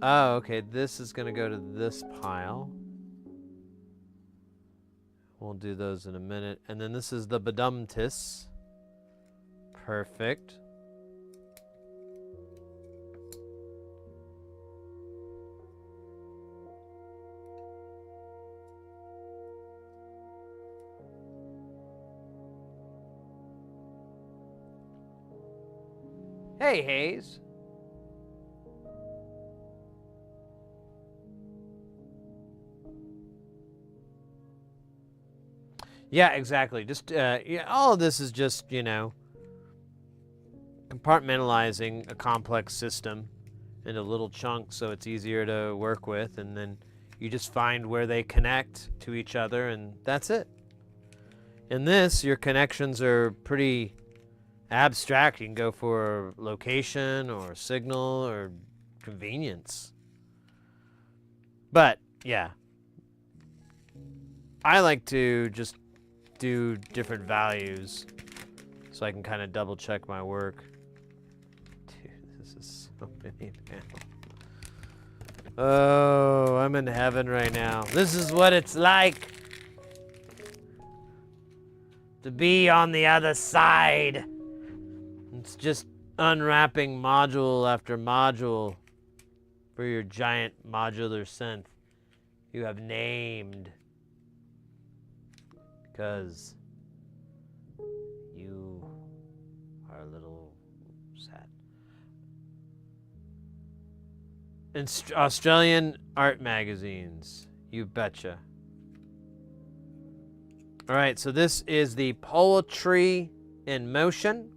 Oh, okay. This is gonna go to this pile. We'll do those in a minute. And then this is the Badumtis. Perfect. Hey, Hayes. Yeah, exactly. Just yeah, all of this is just, you know, compartmentalizing a complex system into little chunks so it's easier to work with, and then you just find where they connect to each other, and that's it. In this, your connections are pretty abstract. You can go for location or signal or convenience. But, yeah. I like to just do different values so I can kind of double check my work. Dude, this is so many now. Oh, I'm in heaven right now. This is what it's like to be on the other side. It's just unwrapping module after module for your giant modular synth you have named. Because you are a little sad. Australian art magazines. You betcha. All right, so this is the Poetry in Motion.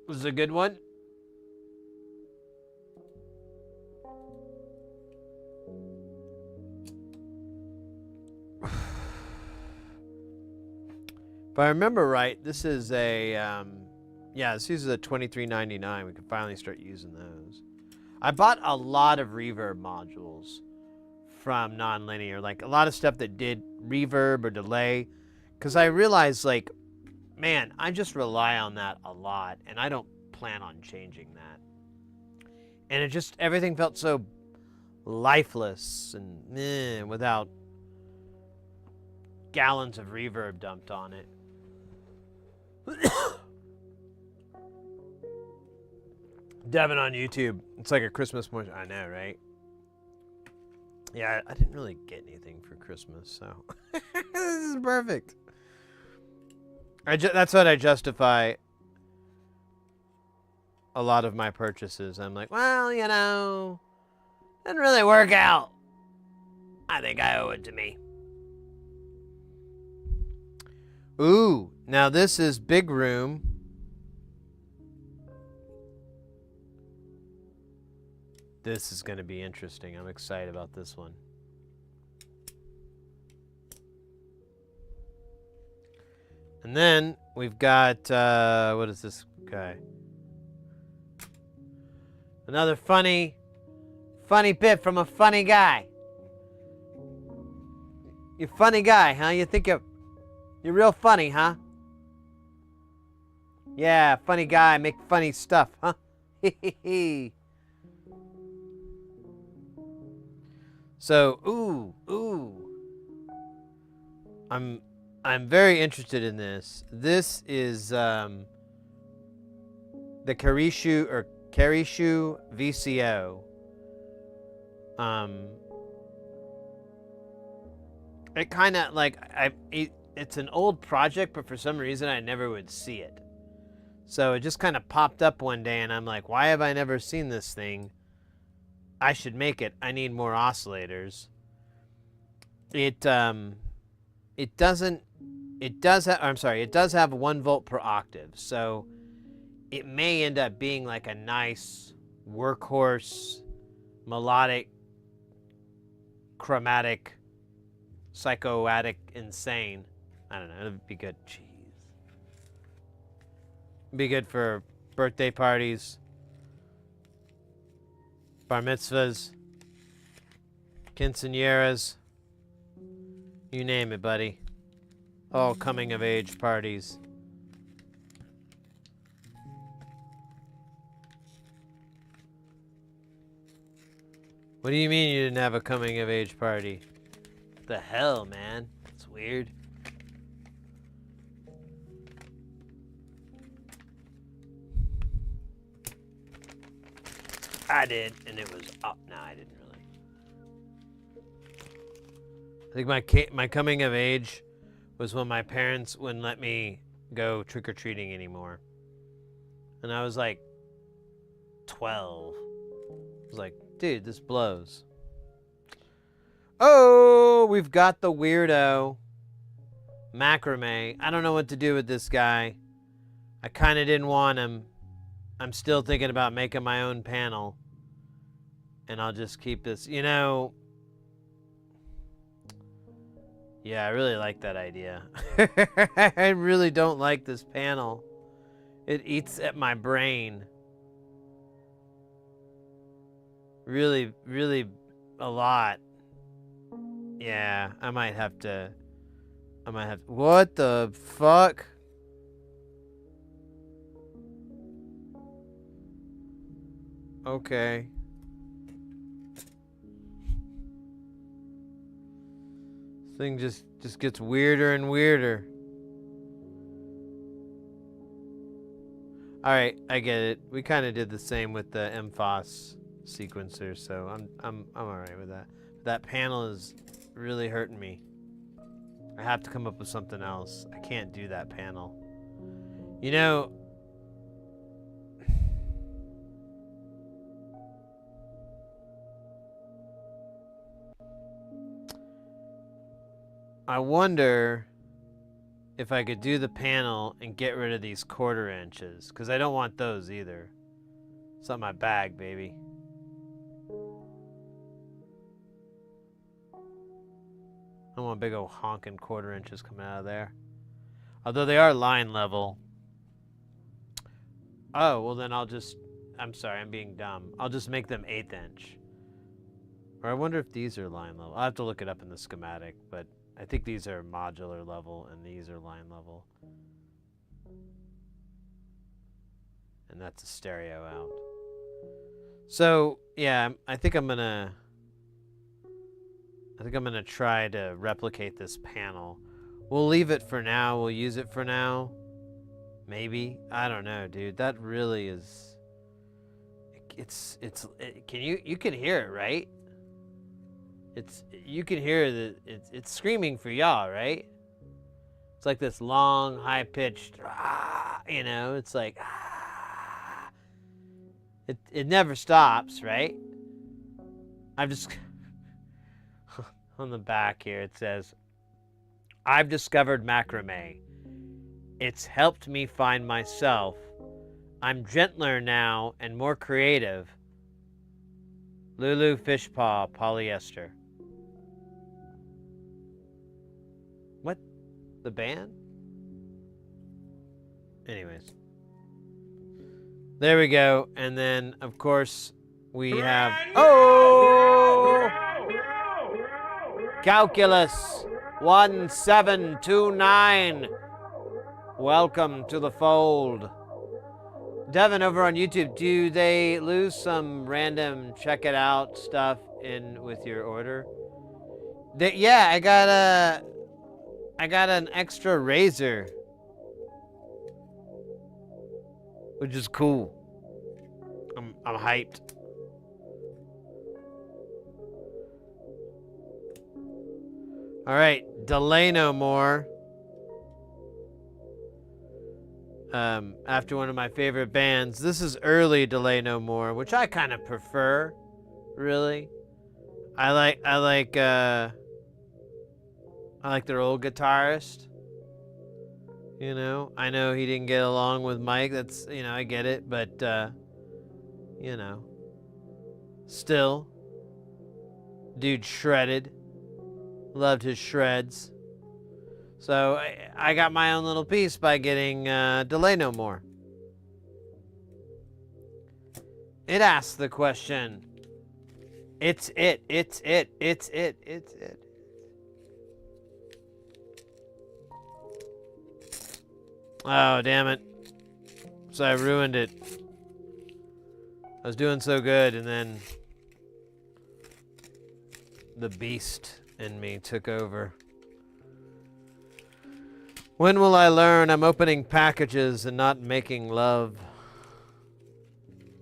This is a good one. If I remember right, this is a, yeah, this uses a $23.99. We can finally start using those. I bought a lot of reverb modules from Nonlinear, like a lot of stuff that did reverb or delay, because I realized, like, man, I just rely on that a lot, and I don't plan on changing that. And it just, everything felt so lifeless and without gallons of reverb dumped on it. Devin on YouTube, it's like a Christmas morning. I know, right? Yeah, I didn't really get anything for Christmas, so this is perfect. That's what I justify a lot of my purchases. I'm like, well, you know, didn't really work out. I think I owe it to me. Ooh, now this is big room. This is going to be interesting. I'm excited about this one. And then we've got, what is this guy? Another funny bit from a funny guy. You funny guy, huh? You think you're real funny, huh? Yeah, funny guy, make funny stuff, huh? Hee. So, ooh. I'm very interested in this. This is the Karishu VCO. It kind of like it's an old project, but for some reason I never would see it. So it just kind of popped up one day, and I'm like, why have I never seen this thing? I should make it. I need more oscillators. It does have 1 volt per octave, so it may end up being like a nice workhorse, melodic, chromatic, psychoatic, insane. I don't know, it'd be good. Jeez. It'd be good for birthday parties, bar mitzvahs, quinceañeras, you name it, buddy. All coming of age parties. What do you mean you didn't have a coming of age party? What the hell, man? That's weird. I did, and it was up. No, I didn't really. I think my coming of age was when my parents wouldn't let me go trick-or-treating anymore. And I was like 12. I was like, dude, this blows. Oh, we've got the weirdo. Macrame. I don't know what to do with this guy. I kind of didn't want him. I'm still thinking about making my own panel. And I'll just keep this, you know. Yeah, I really like that idea. I really don't like this panel. It eats at my brain. Really, really a lot. Yeah, I might have to. What the fuck? Okay. This thing just gets weirder and weirder. All right, I get it. We kind of did the same with the MFOS sequencer, so I'm all right with that. That panel is really hurting me. I have to come up with something else. I can't do that panel. You know, I wonder if I could do the panel and get rid of these 1/4 inches, because I don't want those either. It's not my bag, baby. I don't want big old honking 1/4 inches coming out of there. Although they are line level. Oh, well then I'll just I'm sorry, I'm being dumb. I'll just make them 1/8 inch. Or I wonder if these are line level. I'll have to look it up in the schematic, but I think these are modular level and these are line level. And that's a stereo out. So, yeah, I think I'm gonna try to replicate this panel. We'll leave it for now. We'll use it for now. Maybe. I don't know, dude. That really is... you can hear it, right? You can hear that it's screaming for y'all, right? It's like this long, high-pitched, you know, it's like, it never stops, right? I've just, on the back here it says, I've discovered macrame. It's helped me find myself. I'm gentler now and more creative. Lulu Fishpaw Polyester. What? The band? Anyways. There we go. And then, of course, we have... Oh! Calculus 1729. Welcome to the fold. Devin over on YouTube, do they lose some random check it out stuff in with your order? Yeah, I got an extra razor, which is cool. I'm hyped. All right, delay no more. After one of my favorite bands. This is early Delay No More, which I kind of prefer, really. I like their old guitarist. You know, I know he didn't get along with Mike. That's, you know, I get it, but you know, still, dude shredded. Loved his shreds. So I got my own little piece by getting Delay No More. It asks the question. It's it. Oh, damn it. So I ruined it. I was doing so good, and then the beast in me took over. When will I learn I'm opening packages and not making love?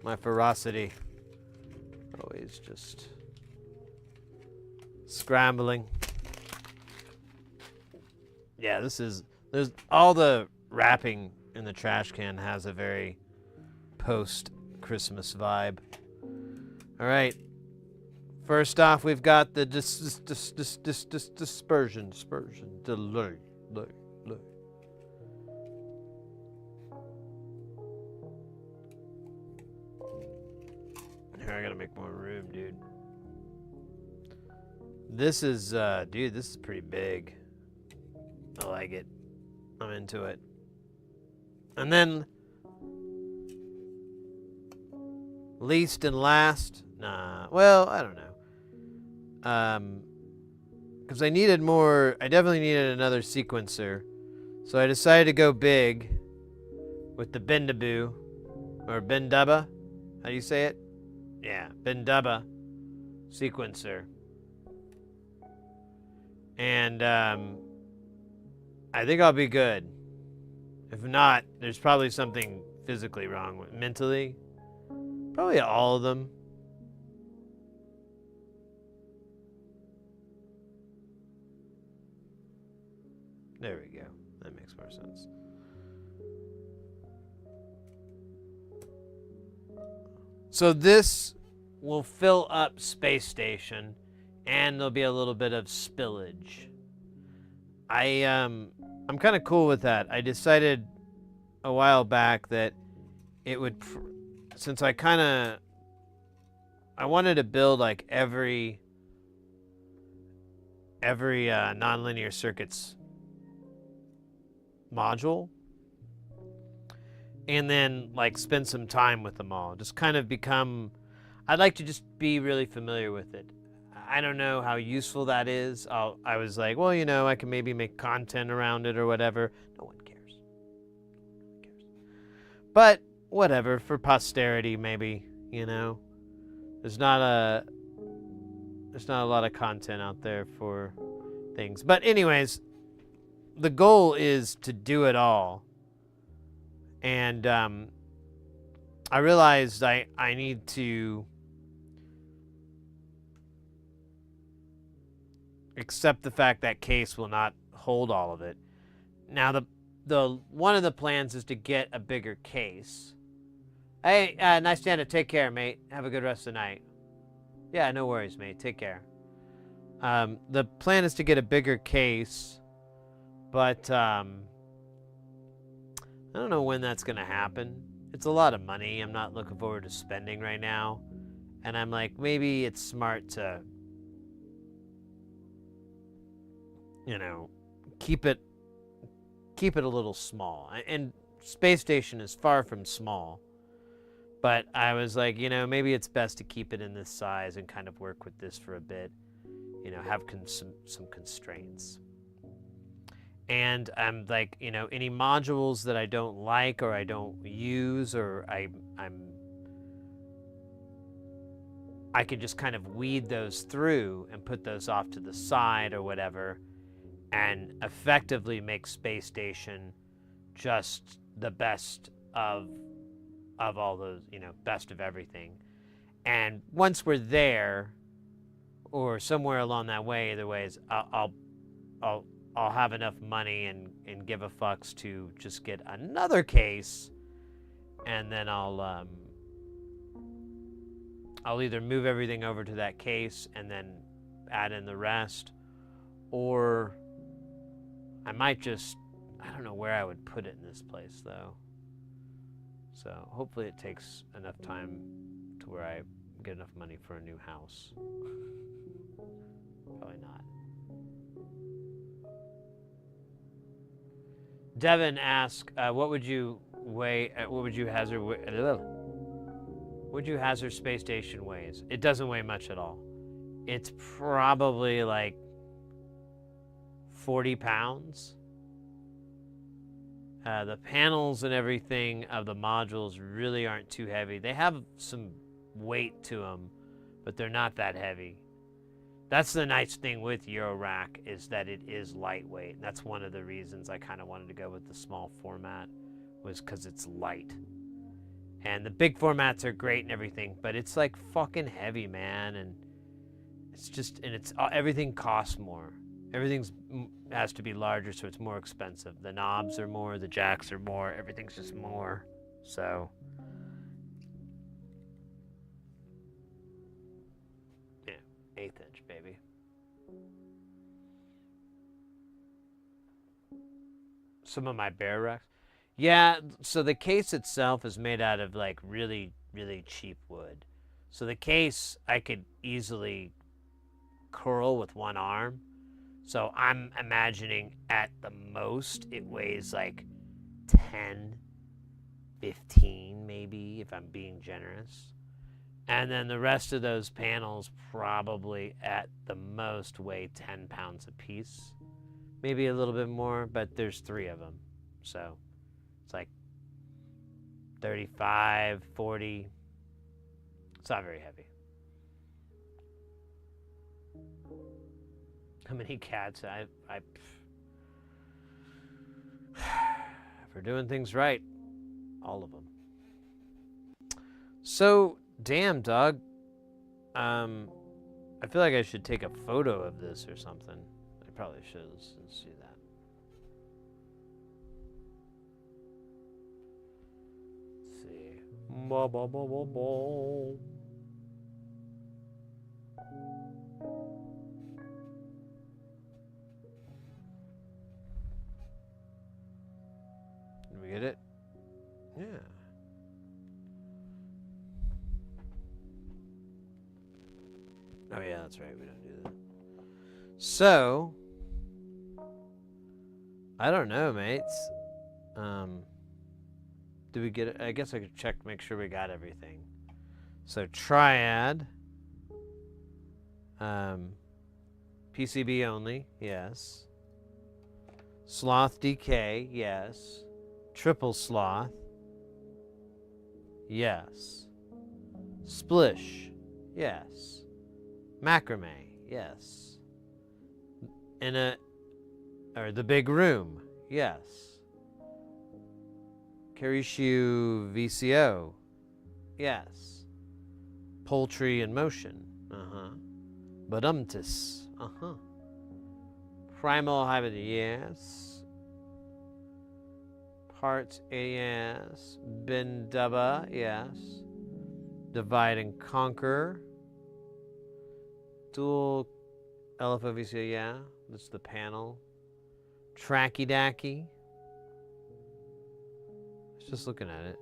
My ferocity. Always just scrambling. Yeah, there's all the wrapping in the trash can has a very post-Christmas vibe. All right. First off, we've got the dispersion, delay. Here, I gotta make more room, dude. This is, dude, this is pretty big. I like it. I'm into it. And then, least and last, nah, well, I don't know. Because I definitely needed another sequencer. So I decided to go big with the Bendaboo, or Bendaba, how do you say it? Yeah, Bendaba sequencer. And I think I'll be good. If not, there's probably something physically wrong with mentally. Probably all of them. There we go. That makes more sense. So this will fill up Space Station, and there'll be a little bit of spillage. I'm kind of cool with that. I decided a while back that it would, since I wanted to build like every nonlinear circuits module, and then like spend some time with them all. Just kind of become. I'd like to just be really familiar with it. I don't know how useful that is. I was like, well, you know, I can maybe make content around it or whatever. No one cares. No one cares. But whatever, for posterity, maybe. You know, there's not a lot of content out there for things. But anyways, the goal is to do it all. And I realized I need to accept the fact that case will not hold all of it. Now the one of the plans is to get a bigger case. Hey, nice to take care, mate. Have a good rest of the night. Yeah, no worries, mate. Take care. The plan is to get a bigger case, but I don't know when that's gonna happen. It's a lot of money. I'm not looking forward to spending right now, and I'm like, maybe it's smart to, you know, keep it a little small. And Space Station is far from small, but I was like, you know, maybe it's best to keep it in this size and kind of work with this for a bit, you know, have some constraints. And I'm like, you know, any modules that I don't like or I don't use or I could just kind of weed those through and put those off to the side or whatever, and effectively make Space Station just the best of all those, you know, best of everything. And once we're there, or somewhere along that way, either ways, I'll have enough money and give a fucks to just get another case, and then I'll either move everything over to that case and then add in the rest, or I might just, I don't know where I would put it in this place though. So hopefully it takes enough time to where I get enough money for a new house. Probably not. Devin asked, what would you hazard Space Station weighs? It doesn't weigh much at all. It's probably like 40 pounds. The panels and everything of the modules really aren't too heavy. They have some weight to them, but they're not that heavy. That's the nice thing with Eurorack, is that it is lightweight. And that's one of the reasons I kind of wanted to go with the small format, was because it's light. And the big formats are great and everything, but it's like fucking heavy, man. And it's just, and it's everything costs more. Everything has to be larger, so it's more expensive. The knobs are more, the jacks are more, everything's just more. So yeah, 1/8 inch, baby. Some of my bear racks. Yeah, so the case itself is made out of like really, really cheap wood. So the case I could easily curl with one arm. So I'm imagining at the most it weighs like 10, 15 maybe, if I'm being generous. And then the rest of those panels probably at the most weigh 10 pounds a piece. Maybe a little bit more, but there's 3 of them. So it's like 35, 40. It's not very heavy. How many cats? For doing things right, all of them. So, damn, dog. I feel like I should take a photo of this or something. I probably should. Let's do that. Let's see. Ba, ba, ba, ba, ba. Did we get it? Yeah. Oh yeah, that's right. We don't do that. So, I don't know, mates. Do we get it? I guess I could check, make sure we got everything. So triad. PCB only, yes. Sloth DK, yes. Triple sloth, yes. Splish, yes. Macrame, yes. The big room, yes. Kirishu VCO, yes. Poultry in motion, Badumtis, Primal hybrid, yes. Parts, yes. Bindaba, yes. Divide and conquer. Dual LFO VCO, yeah. That's the panel. Tracky Dacky. Just looking at it.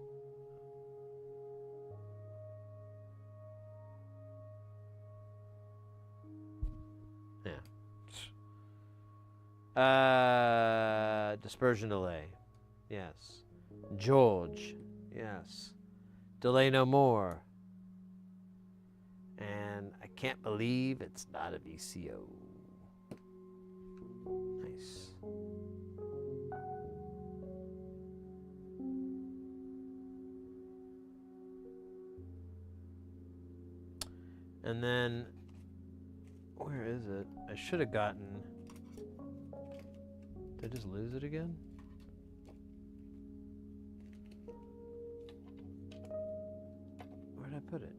Yeah. Dispersion delay. Yes. George. Yes. Delay no more. And I can't believe it's not a VCO. Nice. And then, where is it? I should have gotten... Did I just lose it again? Where did I put it?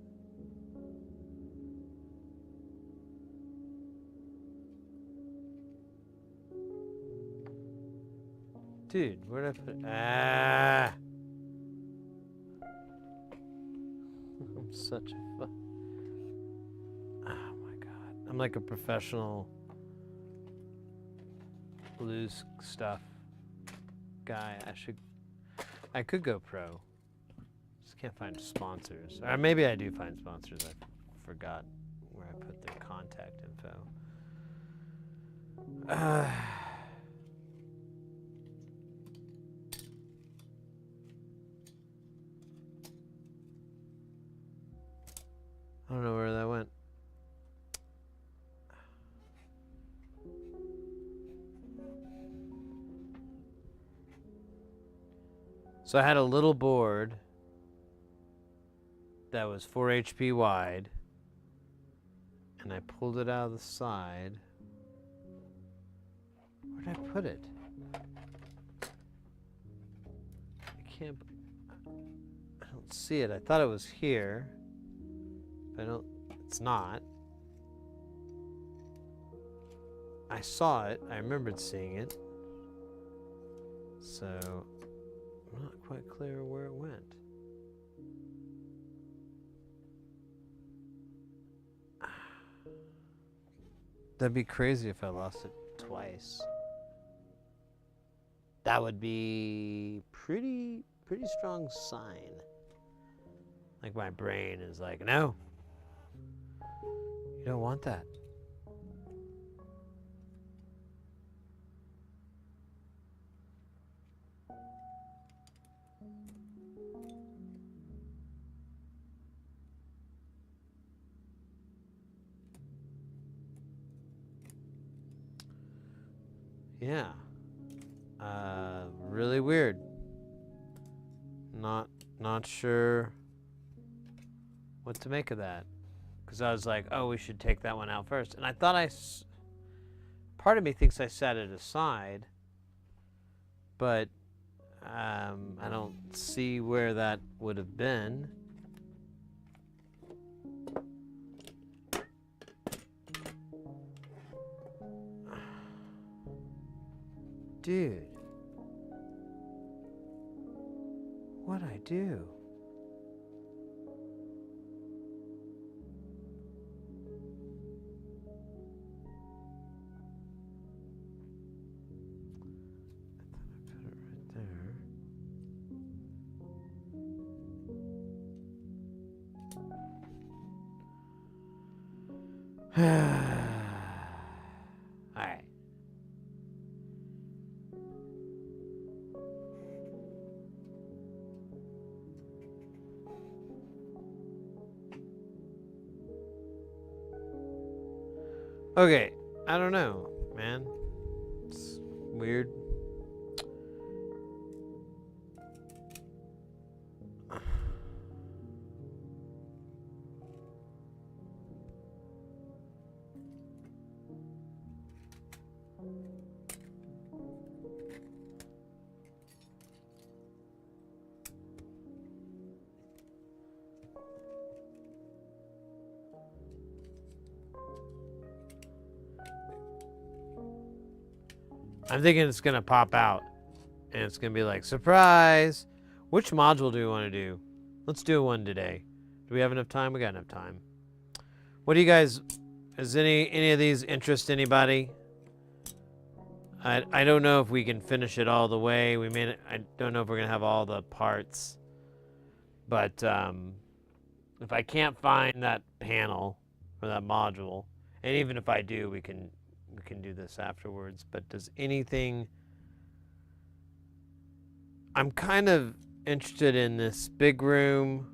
Dude, where did I put it? Ah! I'm such a Oh my god. I'm like a professional lose stuff guy. I could go pro. Just can't find sponsors. Or maybe I do find sponsors. I forgot where I put their contact info. I don't know where that went. So I had a little board that was 4 HP wide, and I pulled it out of the side. Where did I put it? I don't see it. I thought it was here. It's not. I saw it. I remembered seeing it. So, I'm not quite clear where it went. That'd be crazy if I lost it twice. That would be pretty strong sign. Like my brain is like, no, you don't want that. Yeah. Really weird. Not sure what to make of that. Because I was like, oh, we should take that one out first. And I thought part of me thinks I set it aside, but I don't see where that would have been. Dude. What'd I do? All right. Okay, I don't know, man. It's weird. I'm thinking it's gonna pop out and it's gonna be like, surprise! Which module do we want to do? Let's do one today. Do we have enough time? We got enough time. What do you guys, does any of these interest anybody? I don't know if we can finish it all the way. I don't know if we're gonna have all the parts. But if I can't find that panel or that module, and even if I do, we can do this afterwards. But does anything? I'm kind of interested in this big room.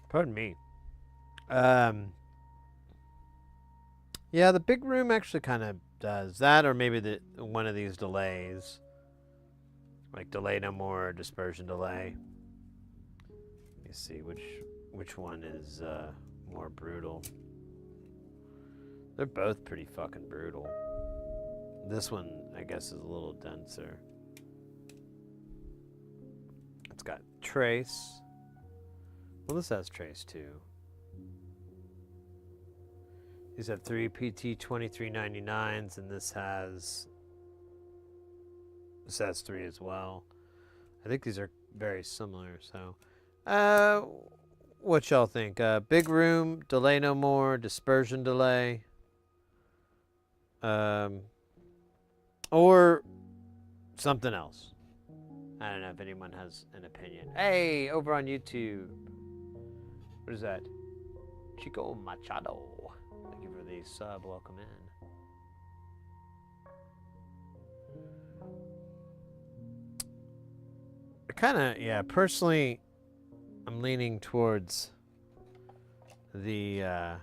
Pardon me. Yeah, the big room actually kind of does that, or maybe one of these delays, like delay no more, or dispersion delay. Let me see which one is more brutal. They're both pretty fucking brutal. This one, I guess, is a little denser. It's got trace. Well, this has trace too. These have 3 PT 2399s, and this has 3 as well. I think these are very similar. So, what y'all think? Big room, delay no more, dispersion delay, or something else. I don't know if anyone has an opinion. Hey, over on YouTube. What is that? Chico Machado. Thank you for the sub. Welcome in. Yeah, personally, I'm leaning towards the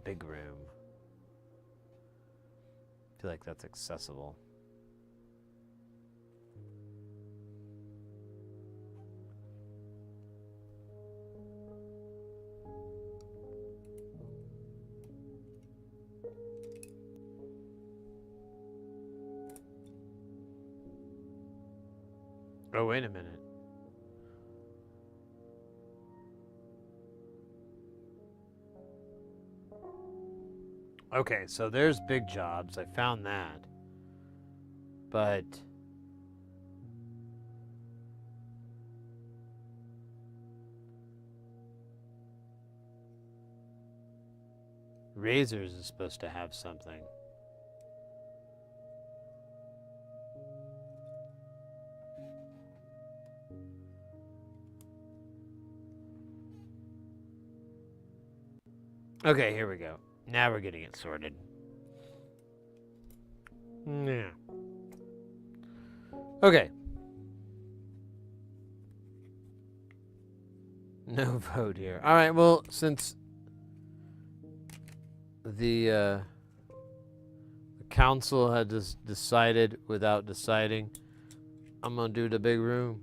big room. I feel like that's accessible. Oh, wait a minute. Okay, so there's big jobs. I found that. But Razors is supposed to have something. Okay, here we go. Now we're getting it sorted. Yeah. Okay. No vote here. All right, well, since the council had just decided without deciding, I'm going to do the big room.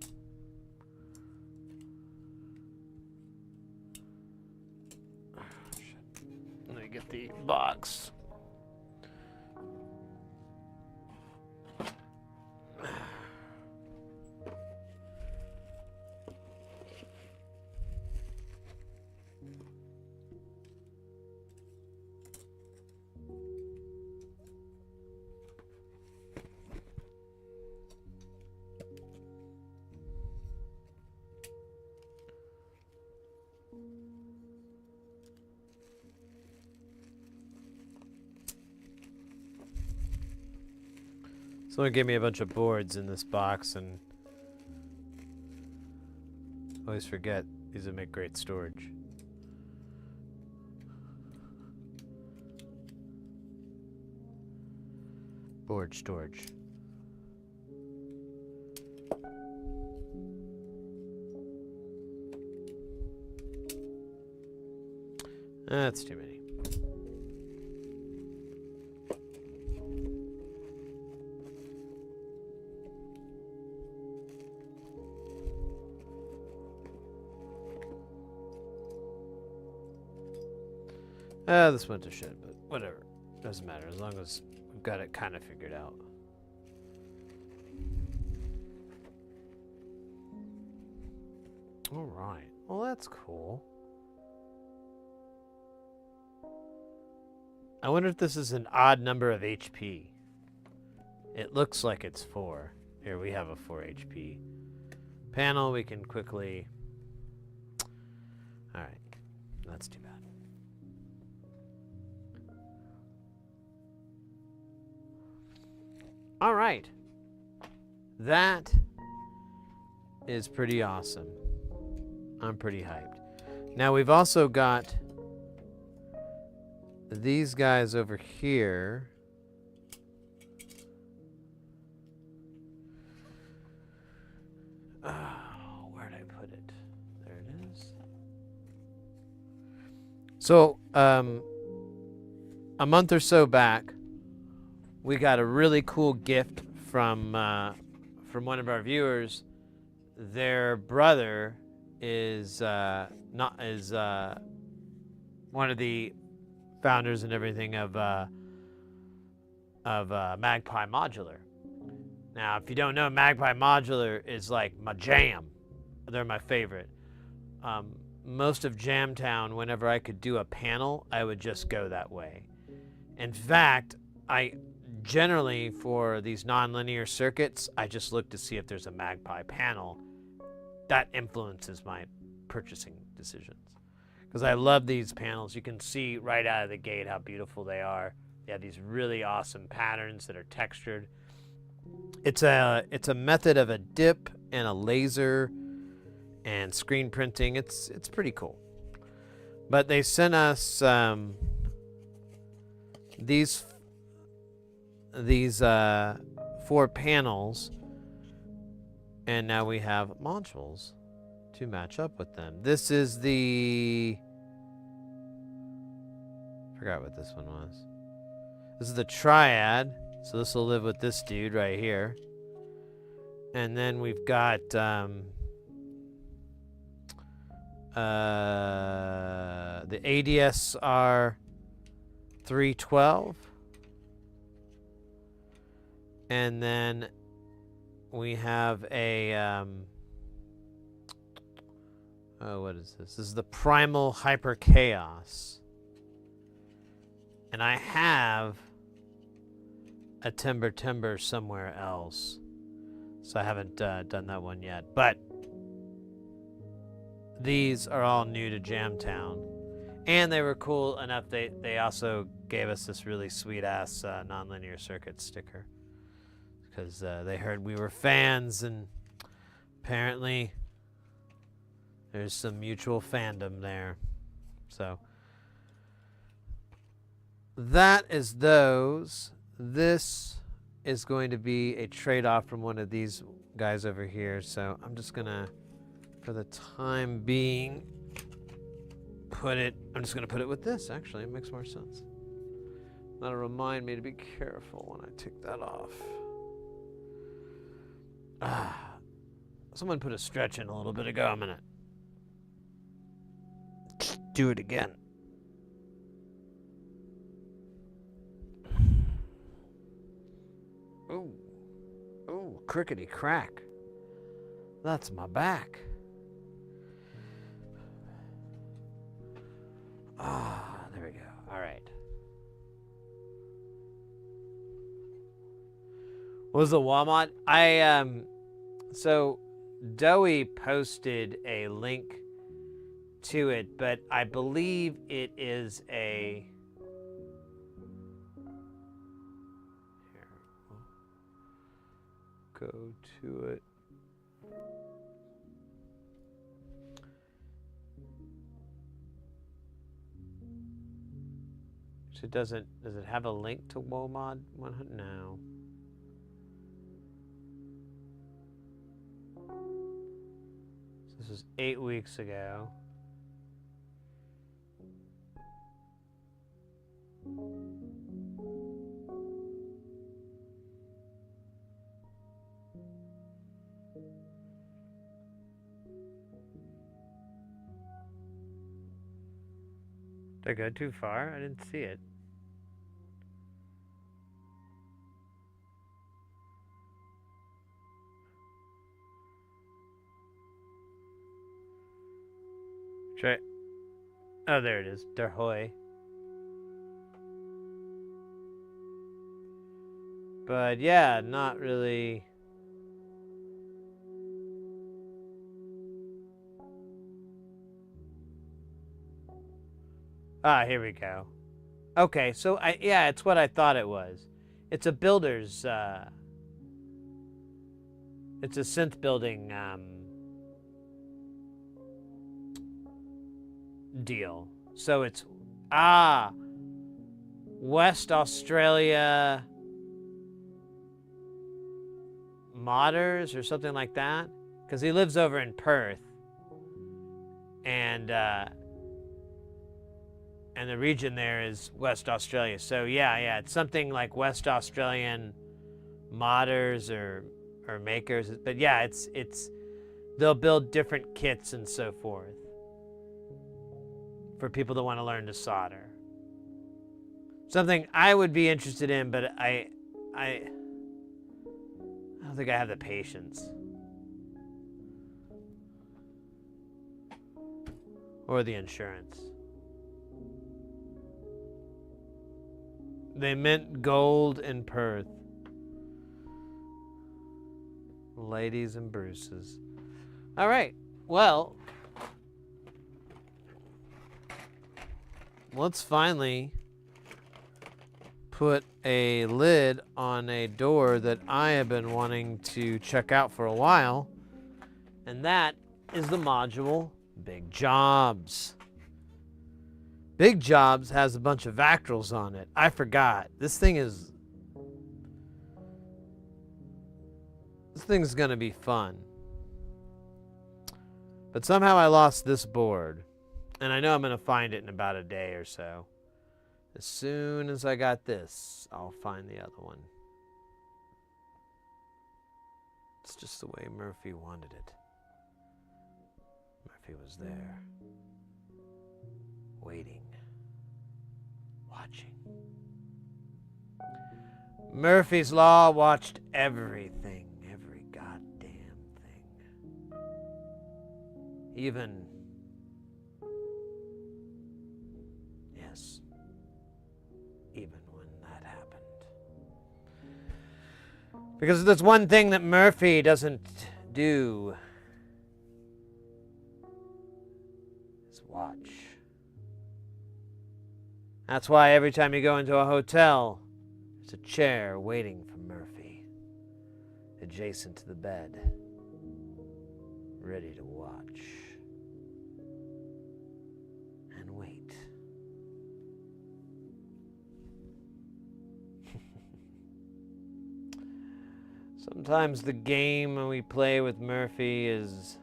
Let me get the box. Someone gave me a bunch of boards in this box, and Always forget these would make great storage. Board storage. That's too many. This went to shit, but whatever. Doesn't matter as long as we've got it kind of figured out. All right. Well, that's cool. I wonder if this is an odd number of HP. It looks like it's 4. Here we have a 4 HP panel. We can quickly. All right. That's too bad. All right. That is pretty awesome. I'm pretty hyped. Now we've also got these guys over here. Oh, where did I put it? There it is. So, a month or so back, we got a really cool gift from one of our viewers. Their brother is one of the founders and everything of Magpie Modular. Now, if you don't know, Magpie Modular is like my jam. They're my favorite. Most of Jamtown, whenever I could do a panel, I would just go that way. In fact, I generally, for these nonlinear circuits, I just look to see if there's a Magpie panel. That influences my purchasing decisions. Because I love these panels. You can see right out of the gate how beautiful they are. They have these really awesome patterns that are textured. It's a method of a dip and a laser and screen printing. It's pretty cool. But they sent us these 4 panels, and now we have modules to match up with them. This is the, forgot what this one was. This is the Triad, so this will live with this dude right here. And then we've got the ADSR 312. And then we have a, oh, what is this? This is the Primal Hyper Chaos. And I have a Timber somewhere else. So I haven't done that one yet. But these are all new to Jamtown. And they were cool enough. They also gave us this really sweet-ass nonlinear circuit sticker. Because they heard we were fans, and apparently there's some mutual fandom there. So that is those. This is going to be a trade-off from one of these guys over here. So I'm just going to, for the time being, I'm just going to put it with this, actually. It makes more sense. That'll remind me to be careful when I take that off. Someone put a stretch in a little bit ago. I'm gonna do it again. Ooh, ooh, crickety crack. That's my back. There we go. All right. What was the Walmart? So Dowie posted a link to it, but I believe it is a, here, we'll go to it. So does it have a link to WOMOD 100? No. So this was 8 weeks ago. Did I go too far? I didn't see it. Try. Oh, there it is. Derhoy. But yeah, not really. Ah, here we go. Okay, so yeah, it's what I thought it was. It's a builder's. It's a synth building deal. So it's West Australia modders or something like that, because he lives over in Perth, and the region there is West Australia. So yeah, it's something like West Australian modders or makers. But yeah, it's they'll build different kits and so forth for people that want to learn to solder. Something I would be interested in, but I don't think I have the patience or the insurance. They mint gold in Perth. Ladies and Bruces. All right. Well, let's finally put a lid on a door that I have been wanting to check out for a while, and that is the module Big Jobs. Big Jobs has a bunch of Vactrals on it. I forgot. This thing's gonna be fun. But somehow I lost this board, and I know I'm gonna find it in about a day or so. As soon as I got this, I'll find the other one. It's just the way Murphy wanted it. Murphy was there, waiting, watching. Murphy's Law watched everything, every goddamn thing. Even, yes, even when that happened. Because there's one thing that Murphy doesn't do, is watch. That's why every time you go into a hotel, there's a chair waiting for Murphy, adjacent to the bed, ready to watch and wait. Sometimes the game we play with Murphy is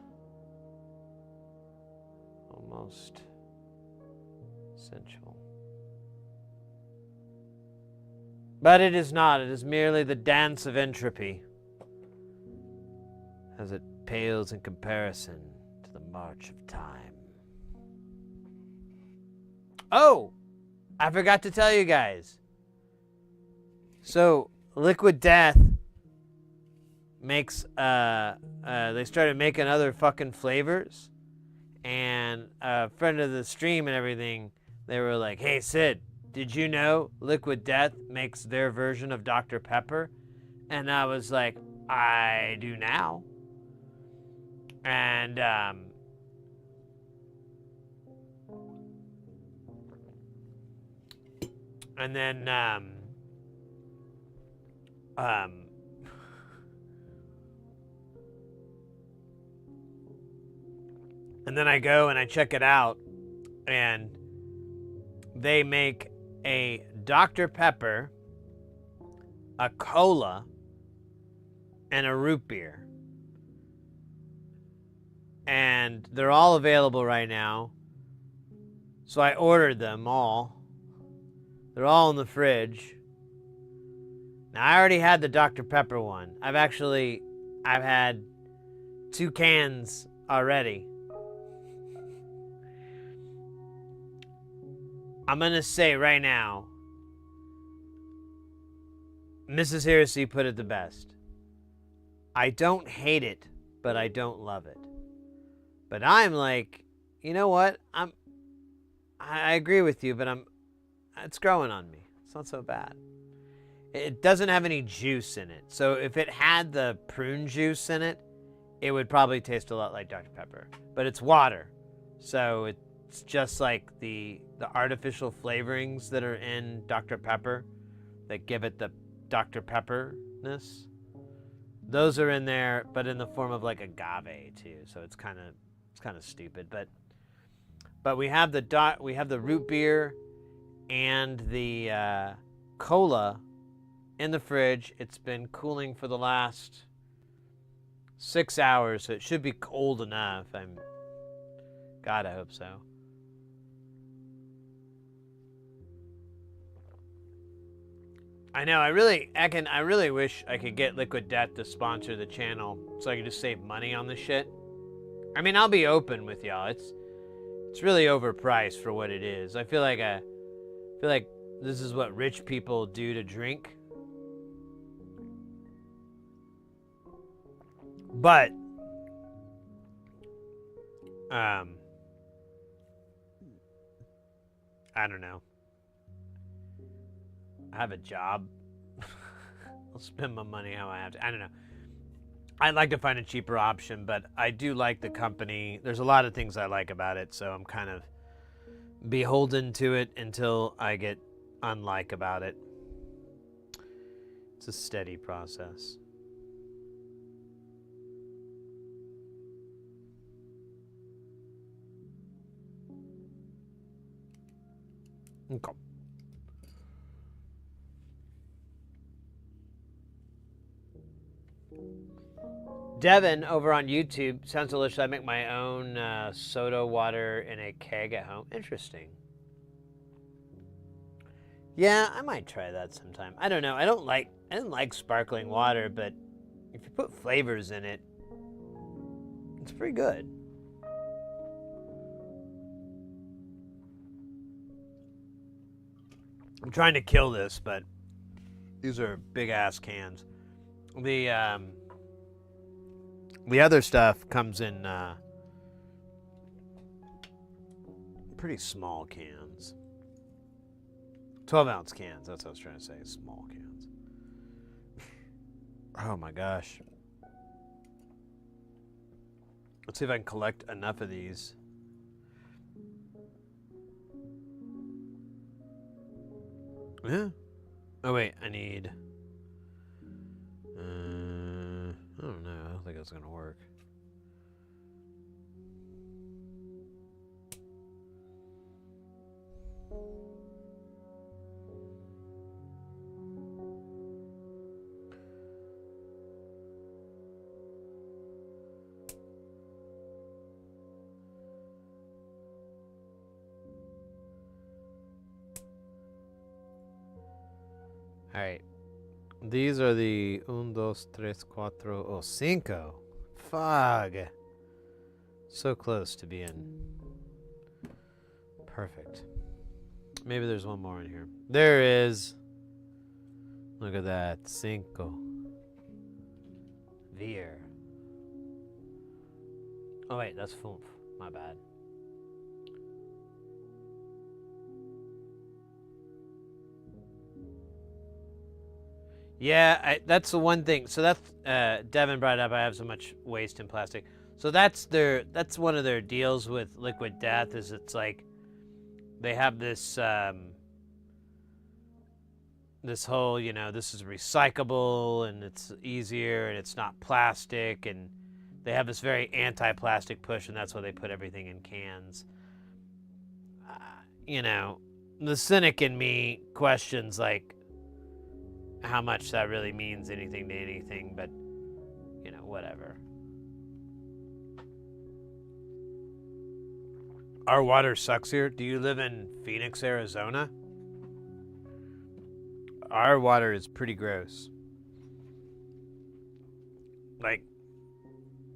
almost sensual. But it is not. It is merely the dance of entropy, as it pales in comparison to the march of time. Oh! I forgot to tell you guys. So, Liquid Death makes, they started making other fucking flavors. And a friend of the stream and everything, they were like, hey, Sid, did you know Liquid Death makes their version of Dr. Pepper? And I was like, I do now. And then and then I go and I check it out, and they make a Dr. Pepper, a cola, and a root beer. And they're all available right now. So I ordered them all. They're all in the fridge. Now, I already had the Dr. Pepper one. I've had 2 cans already. I'm going to say right now, Mrs. Heresy put it the best. I don't hate it, but I don't love it. But I'm like, you know what? I agree with you, but it's growing on me. It's not so bad. It doesn't have any juice in it. So if it had the prune juice in it, it would probably taste a lot like Dr. Pepper. But it's water. So it's just like the artificial flavorings that are in Dr. Pepper that give it the Dr. Pepper-ness. Those are in there, but in the form of like agave too. So it's kind of stupid. But we have the root beer and the cola in the fridge. It's been cooling for the last 6 hours, so it should be cold enough. God, I hope so. I know. I really wish I could get Liquid Death to sponsor the channel so I could just save money on this shit. I mean, I'll be open with y'all. It's really overpriced for what it is. I feel like this is what rich people do to drink. But I don't know. I have a job. I'll spend my money how I have to. I don't know. I'd like to find a cheaper option, but I do like the company. There's a lot of things I like about it, so I'm kind of beholden to it until I get unlike about it. It's a steady process. Okay. Devin over on YouTube, sounds delicious. I make my own soda water in a keg at home. Interesting. Yeah, I might try that sometime. I don't know. I didn't like sparkling water, but if you put flavors in it, it's pretty good. I'm trying to kill this, but these are big ass cans. The other stuff comes in pretty small cans. 12-ounce cans, that's what I was trying to say, small cans. Oh my gosh. Let's see if I can collect enough of these. Yeah. Oh wait, I need... I don't know. I don't think that's gonna work. All right. These are the 1, 2, 3, 4, oh, 5. Fug. So close to being perfect. Maybe there's one more in here. There is. Look at that. 5. Veer. Oh, wait. That's 5. My bad. Yeah, that's the one thing. So that's Devin brought up. I have so much waste in plastic. So that's one of their deals with Liquid Death. Is it's like they have this this whole, you know, this is recyclable and it's easier and it's not plastic, and they have this very anti-plastic push, and that's why they put everything in cans. You know, the cynic in me questions like how much that really means anything to anything, but you know, whatever. Our water sucks here. Do you live in Phoenix, Arizona? Our water is pretty gross. Like,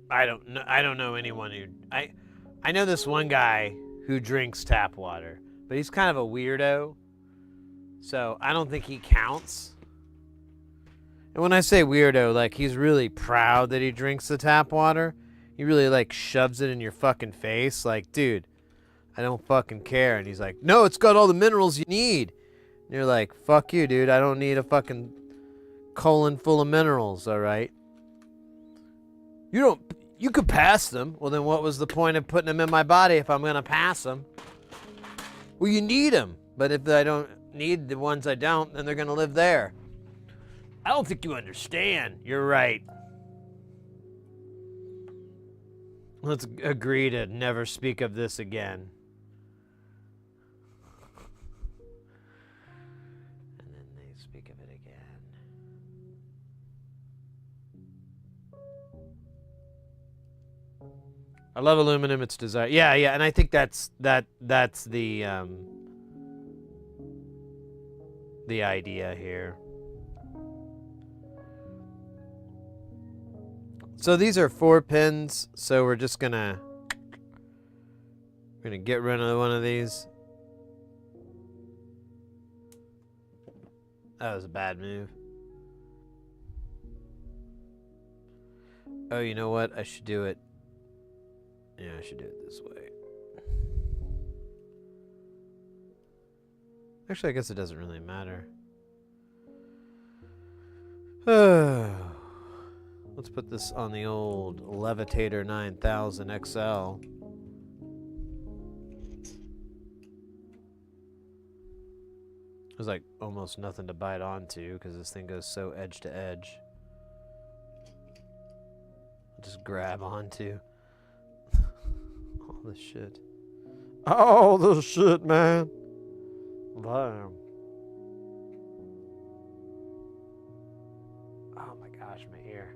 I don't know anyone who I know this one guy who drinks tap water, but he's kind of a weirdo. So, I don't think he counts. And when I say weirdo, like, he's really proud that he drinks the tap water. He really, like, shoves it in your fucking face. Like, dude, I don't fucking care. And he's like, no, it's got all the minerals you need. And you're like, fuck you, dude. I don't need a fucking colon full of minerals, all right? You could pass them. Well, then what was the point of putting them in my body if I'm going to pass them? Well, you need them. But if I don't need the ones I don't, then they're going to live there. I don't think you understand. You're right. Let's agree to never speak of this again. And then they speak of it again. I love aluminum. It's desire. Yeah, and I think that's the idea here. So these are 4 pins. So we're just gonna get rid of one of these. That was a bad move. Oh, you know what? I should do it. Yeah, I should do it this way. Actually, I guess it doesn't really matter. Let's put this on the old Levitator 9000 XL. There's like almost nothing to bite onto because this thing goes so edge to edge. Just grab onto. All this shit. All this shit, man. Damn. Oh my gosh, my ear.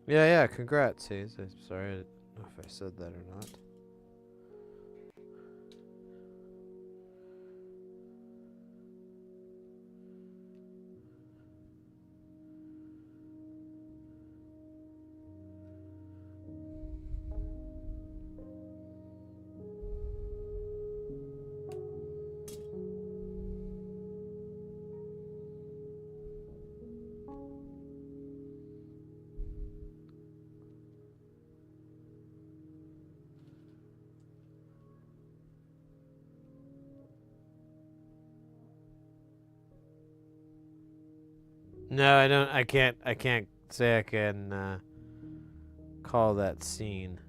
Yeah, congrats, Hayes. I'm sorry, I don't know if I said that or not. No, I don't. I can't say I can call that scene.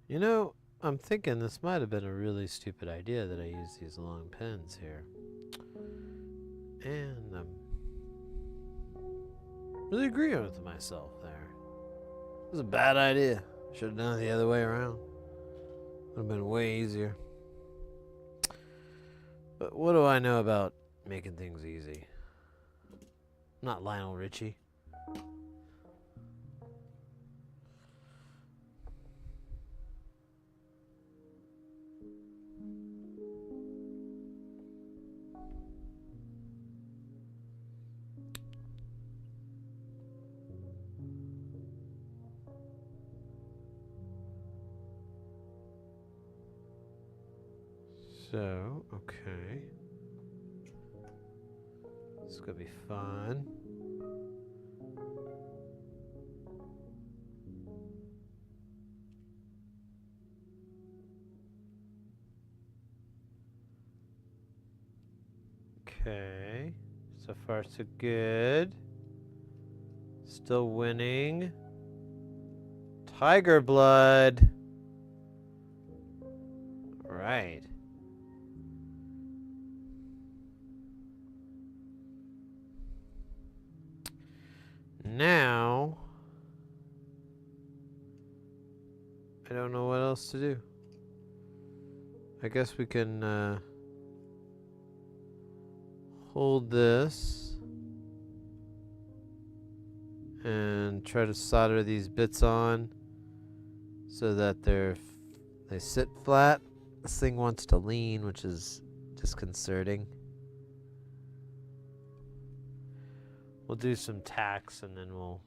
You know, I'm thinking this might have been a really stupid idea that I use these long pins here. And I'm really agreeing with myself there. It was a bad idea. Should have done it the other way around. Would have been way easier. But what do I know about making things easy? I'm not Lionel Richie. So, okay. This is gonna be fun. Okay. So far, so good. Still winning. Tiger blood. Right. Now, I don't know what else to do. I guess we can hold this and try to solder these bits on so that they sit flat. This thing wants to lean, which is disconcerting. We'll do some tacks and then we'll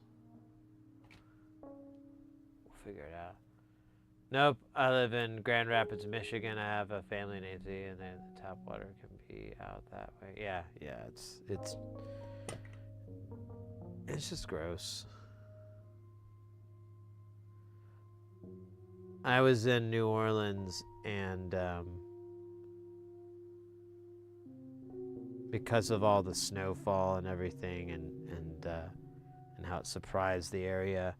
figure it out. Nope, I live in Grand Rapids, Michigan. I have a family in AZ, and then the tap water can be out that way. Yeah, it's just gross. I was in New Orleans, and because of all the snowfall and everything, and how it surprised the area,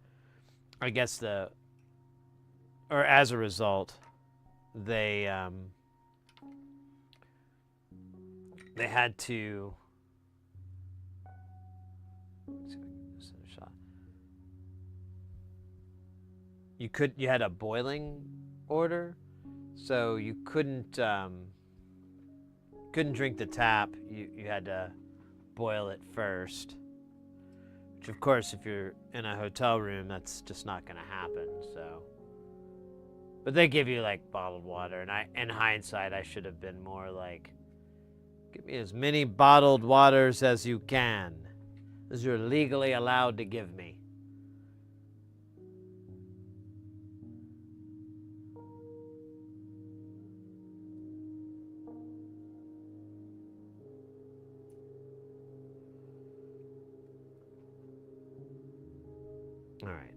I guess as a result, they had to. Let's see if I can get this in a shot. You had a boiling order, so you couldn't drink the tap. You had to boil it first, which of course, if you're in a hotel room, that's just not going to happen. So, but they give you like bottled water, and in hindsight, I should have been more like, give me as many bottled waters as you can, as you're legally allowed to give me. All right.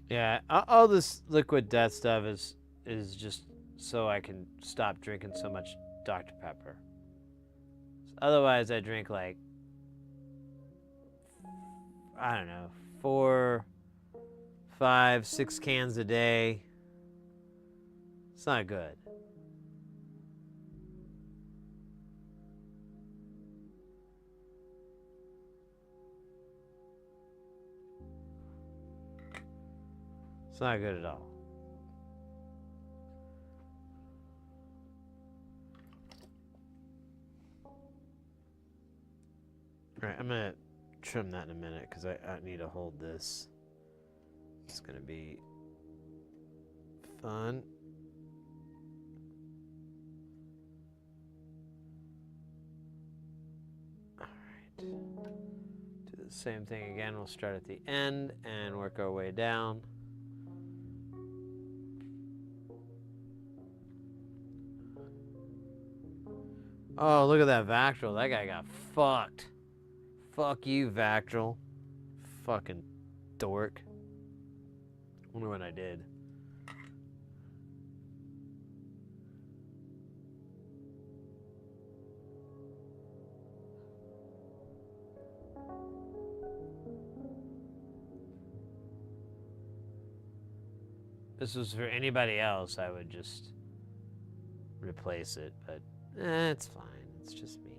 Yeah, all this liquid death stuff is just so I can stop drinking so much Dr. Pepper. Otherwise, I drink like, I don't know, 4, 5, 6 cans a day. It's not good. It's not good at all. All right, I'm going to trim that in a minute because I need to hold this. It's going to be fun. All right. Do the same thing again. We'll start at the end and work our way down. Oh, look at that Vactril. That guy got fucked. Fuck you, Vactril. Fucking dork. Wonder what I did. If this was for anybody else, I would just replace it, but it's fine. It's just me.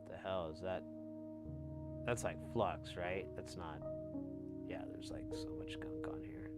What the hell is that? That's like flux, right? That's not. Yeah, there's like so much gunk on here.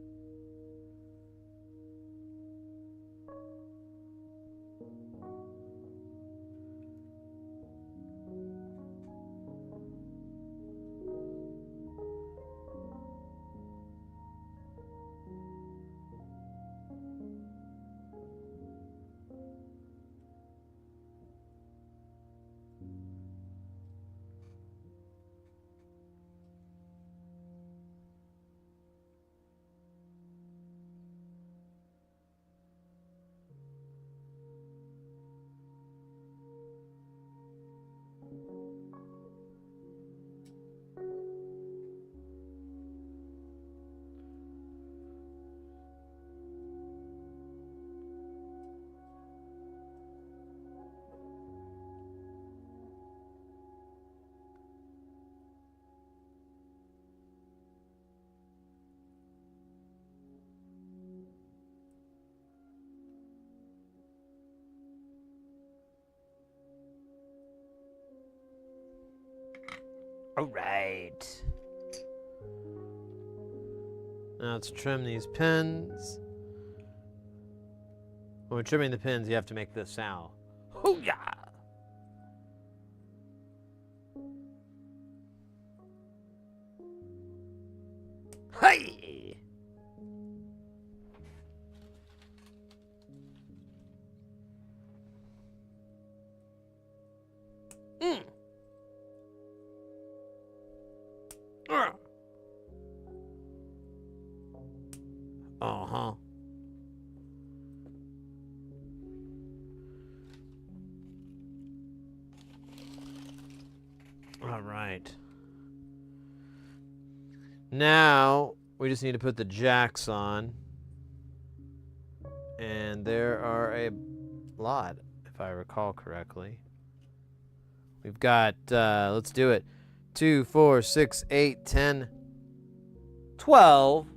All right. Now let's trim these pins. When we're trimming the pins, you have to make this sound. Hoo-yah! Hey! Uh-huh. All right. Now, we just need to put the jacks on. And there are a lot, if I recall correctly. We've got, let's do it. 2, 4, 6, 8, 10, 12.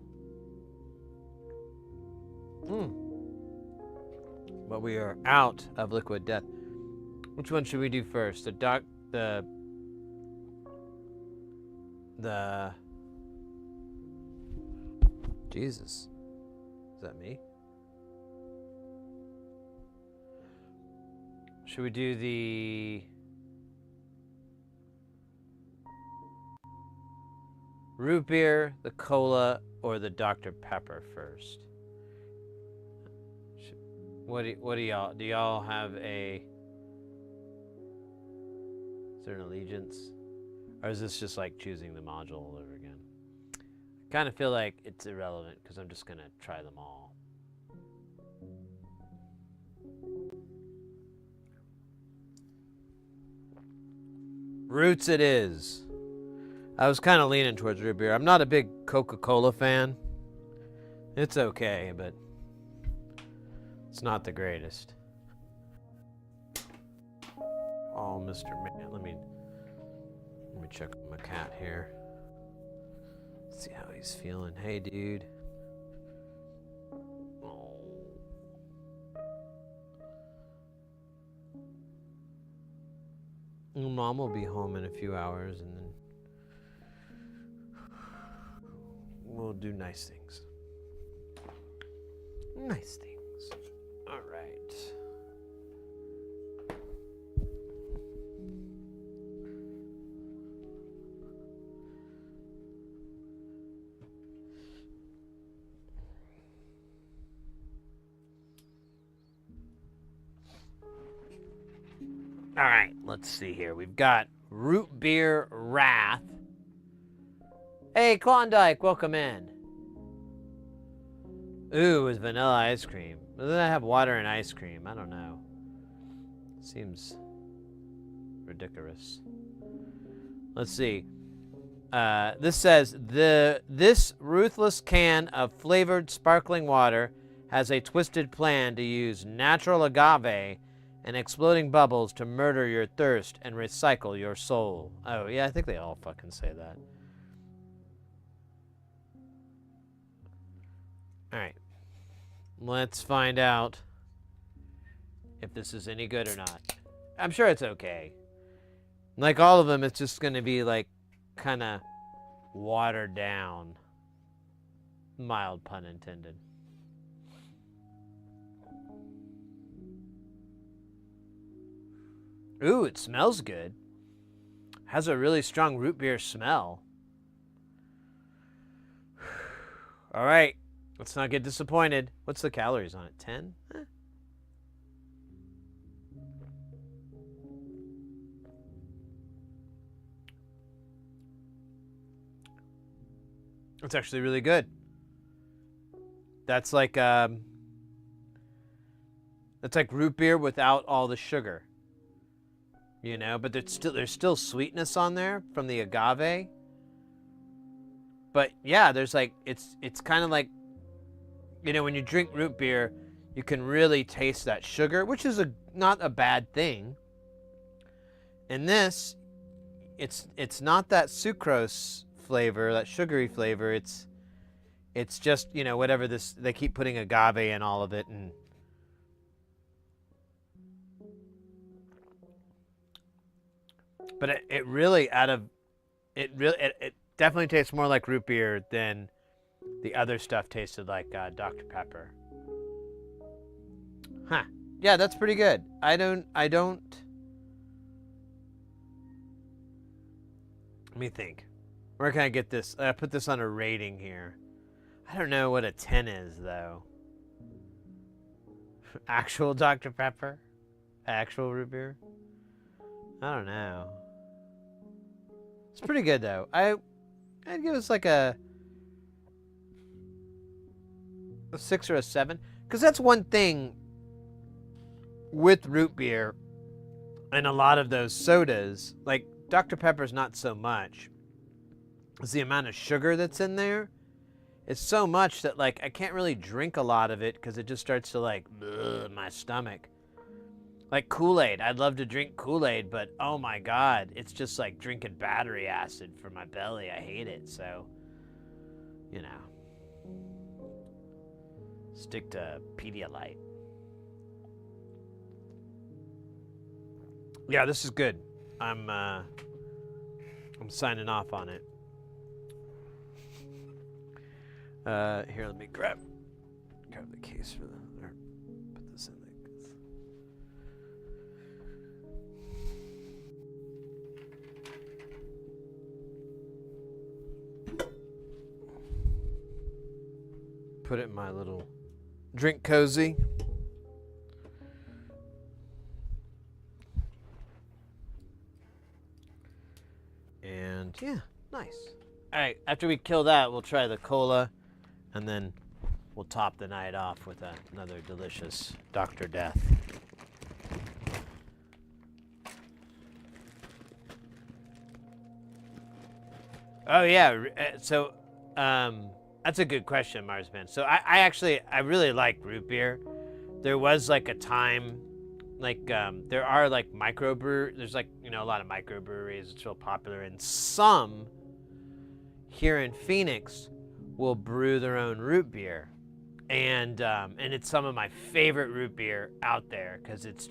But we are out of liquid death. Which one should we do first? The Jesus. Is that me? Should we do the root beer, the cola, or the Dr. Pepper first? What do y'all have a... Is there an allegiance? Or is this just like choosing the module all over again? I kind of feel like it's irrelevant because I'm just going to try them all. Roots it is. I was kind of leaning towards root beer. I'm not a big Coca-Cola fan. It's okay, but it's not the greatest. Oh, Mr. Man, let me check on my cat here. See how he's feeling. Hey, dude. Oh. Mom will be home in a few hours, and then we'll do nice things. Nice things. All right. All right, let's see here. We've got root beer wrath. Hey, Klondike, welcome in. Ooh, with vanilla ice cream. Doesn't that have water and ice cream? I don't know. Seems ridiculous. Let's see. This says, this ruthless can of flavored sparkling water has a twisted plan to use natural agave and exploding bubbles to murder your thirst and recycle your soul. Oh, yeah, I think they all fucking say that. All right. Let's find out if this is any good or not. I'm sure it's okay. Like all of them, it's just going to be like kind of watered down. Mild pun intended. Ooh, it smells good. Has a really strong root beer smell. All right, let's not get disappointed. What's the calories on it? 10? It's actually really good. That's like root beer without all the sugar. You know, but there's still sweetness on there from the agave. But yeah, there's like it's kind of like, you know, when you drink root beer, you can really taste that sugar, which is not a bad thing. And this, it's not that sucrose flavor, that sugary flavor. It's just, you know, whatever this, they keep putting agave in all of it, and but it really, out of it definitely tastes more like root beer than the other stuff tasted like Dr. Pepper. Huh. Yeah, that's pretty good. I don't. Let me think. Where can I get this? Put this on a rating here. I don't know what a 10 is, though. Actual Dr. Pepper? Actual root beer? I don't know. It's pretty good, though. I'd give this like a 6 or a 7. Because that's one thing with root beer and a lot of those sodas. Like, Dr. Pepper's not so much. It's the amount of sugar that's in there. It's so much that, like, I can't really drink a lot of it because it just starts to, like, my stomach. Like Kool-Aid. I'd love to drink Kool-Aid, but, oh, my God. It's just like drinking battery acid for my belly. I hate it. So, you know. Stick to Pedialyte. Yeah, this is good. I'm signing off on it. Here, let me grab the case for or put this in there. Put it in my little drink cozy. And yeah, nice. All right, after we kill that, we'll try the cola, and then we'll top the night off with another delicious Dr. Death. Oh yeah, so that's a good question, Marsman. So I really like root beer. There was like a time, like there are like there's like, you know, a lot of microbreweries. It's real popular, and some here in Phoenix will brew their own root beer, and it's some of my favorite root beer out there because it's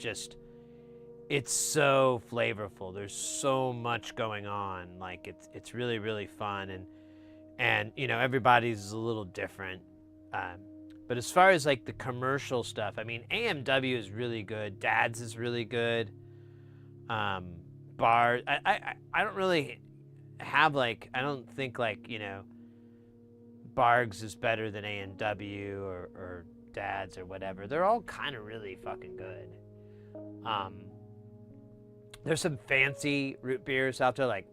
so flavorful. There's so much going on. Like it's really, really fun, and you know, everybody's a little different. But as far as like the commercial stuff, I mean, AMW is really good. Dad's is really good. Bar, I don't really have like, I don't think like, you know, Barg's is better than A&W or Dad's or whatever. They're all kind of really fucking good. There's some fancy root beers out there like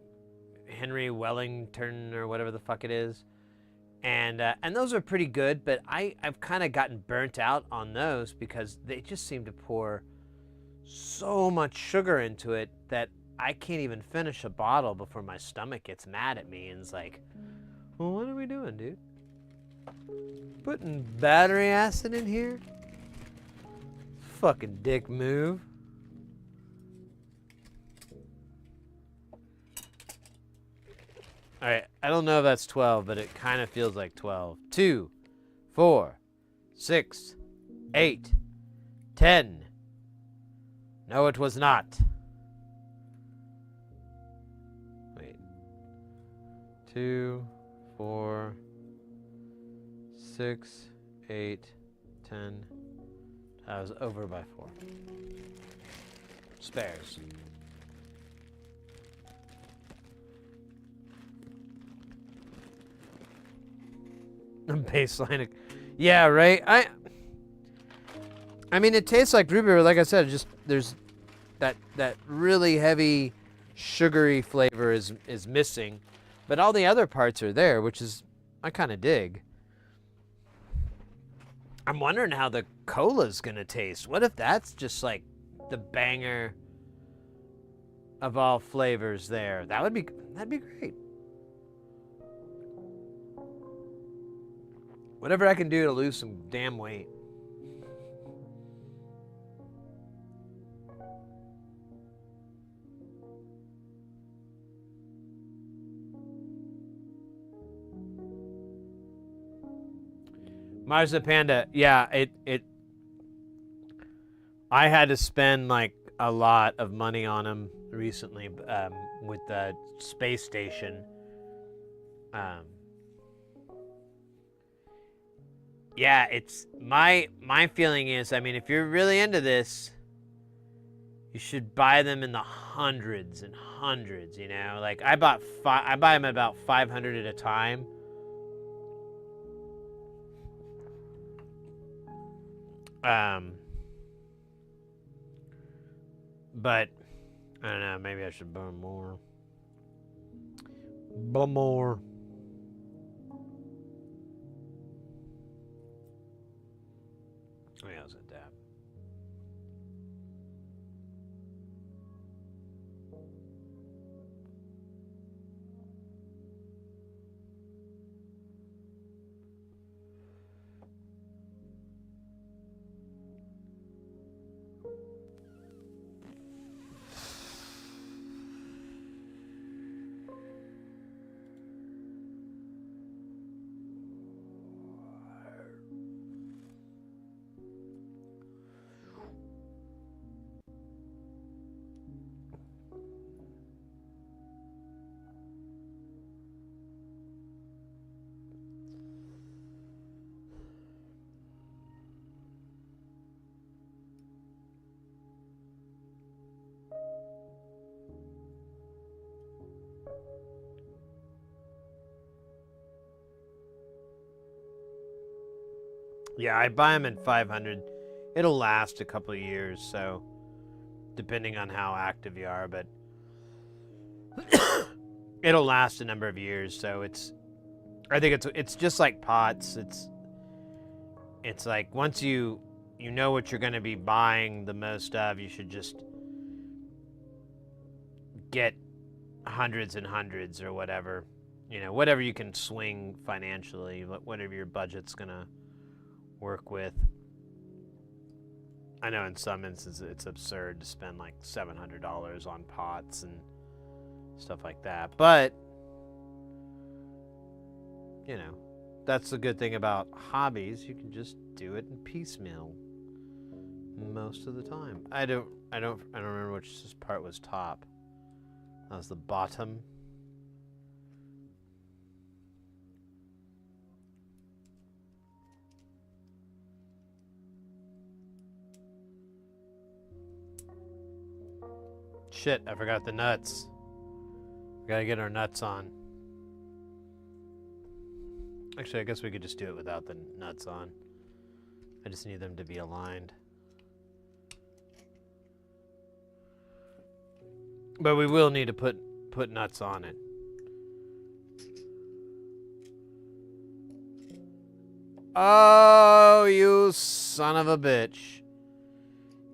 Henry Wellington or whatever the fuck it is. And those are pretty good, but I've kind of gotten burnt out on those because they just seem to pour so much sugar into it that I can't even finish a bottle before my stomach gets mad at me and is like, well, what are we doing, dude? Putting battery acid in here? Fucking dick move. All right, I don't know if that's 12, but it kind of feels like 12. 2, 4, 6, 8, 10. No, it was not. Wait. 2, 4, 6, 8, 10. I was over by 4. Spares. Baseline. Yeah, right. I mean, it tastes like root beer. Like I said, just there's that really heavy, sugary flavor is missing, but all the other parts are there, which is I kind of dig. I'm wondering how the cola's gonna taste. What if that's just like the banger of all flavors there? That'd be great. Whatever I can do to lose some damn weight. Marza Panda, yeah, I had to spend like a lot of money on them recently, with the space station. Yeah, it's my feeling is, I mean, if you're really into this, you should buy them in the hundreds and hundreds, you know? Like I buy them about 500 at a time. But I don't know, maybe I should buy more. Buy more. Oh yeah, I was at that. Yeah, I buy them in 500. It'll last a couple of years, so depending on how active you are, but it'll last a number of years. So I think it's just like pots. It's like once you know what you're going to be buying the most of, you should just get hundreds and hundreds or whatever, you know, whatever you can swing financially, whatever your budget's going to work with. I know in some instances it's absurd to spend like $700 on pots and stuff like that, but you know, that's the good thing about hobbies. You can just do it in piecemeal most of the time. I don't remember which part was top. That was the bottom. Shit, I forgot the nuts. We gotta get our nuts on. Actually, I guess we could just do it without the nuts on. I just need them to be aligned. But we will need to put nuts on it. Oh, you son of a bitch.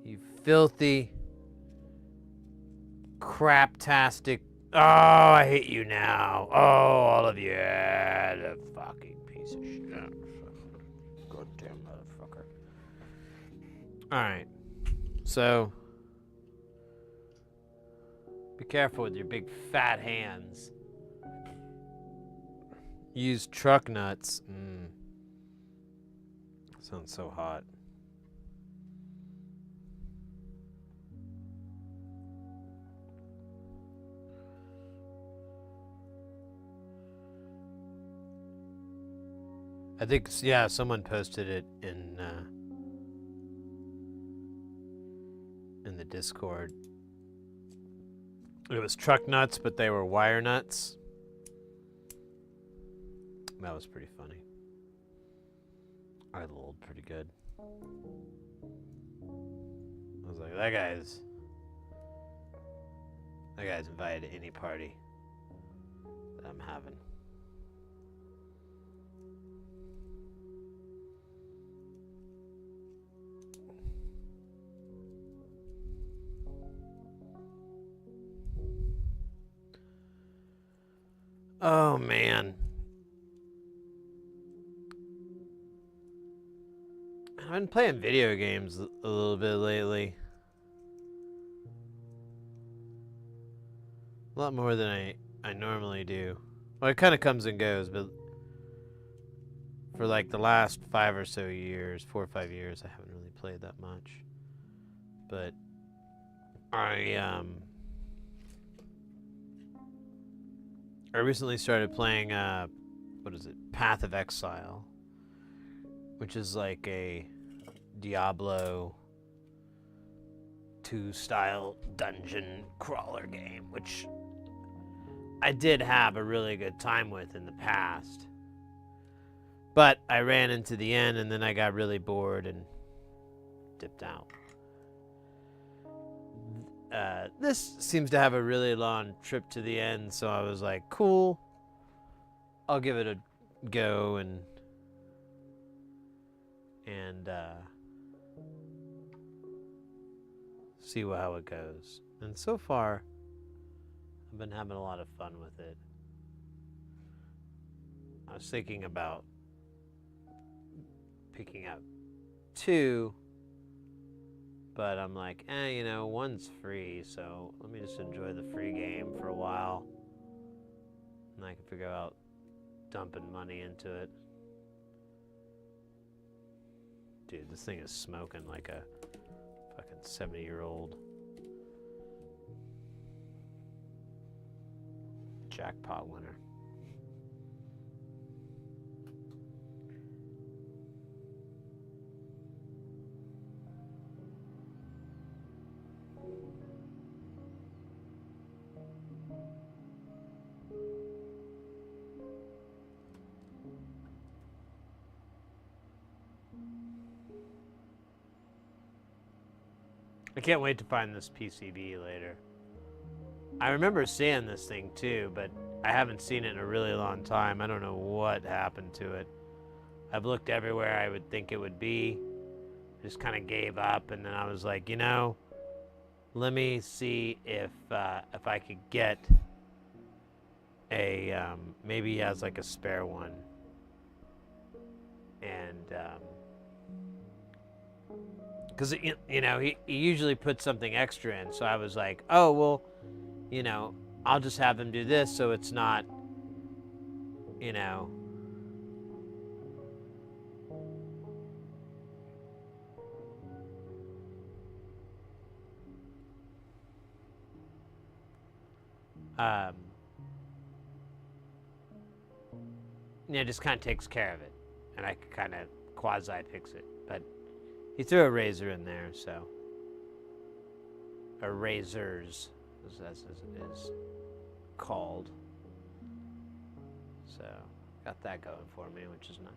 You filthy, craptastic. Oh, I hate you now. Oh, all of you. The fucking piece of shit. Goddamn motherfucker. Alright. So, be careful with your big fat hands. Use truck nuts. Sounds so hot. I think, yeah, someone posted it in the Discord. It was truck nuts, but they were wire nuts. That was pretty funny. I lolled pretty good. I was like, that guy's invited to any party that I'm having. Oh, man. I've been playing video games a little bit lately. A lot more than I normally do. Well, it kind of comes and goes, but for like the last 5 or so years, 4 or 5 years, I haven't really played that much. But I recently started playing, what is it? Path of Exile, which is like a Diablo 2 style dungeon crawler game, which I did have a really good time with in the past. But I ran into the end and then I got really bored and dipped out. This seems to have a really long trip to the end, so I was like, cool, I'll give it a go and see how it goes. And so far, I've been having a lot of fun with it. I was thinking about picking up 2, but I'm like, you know, 1's free, so let me just enjoy the free game for a while, and I can figure out dumping money into it. Dude, this thing is smoking like a fucking 70-year-old. Jackpot winner. I can't wait to find this PCB later. I remember seeing this thing too, but I haven't seen it in a really long time. I don't know what happened to it. I've looked everywhere I would think it would be. Just kind of gave up, and then I was like, you know, let me see if I could get a maybe he has like a spare one, and because you know he usually puts something extra in, so I was like, oh well, you know, I'll just have him do this so it's not, you know, just kind of takes care of it, and I could kind of quasi fix it. But he threw a razor in there, so or razors, as it is called. So got that going for me, which is nice.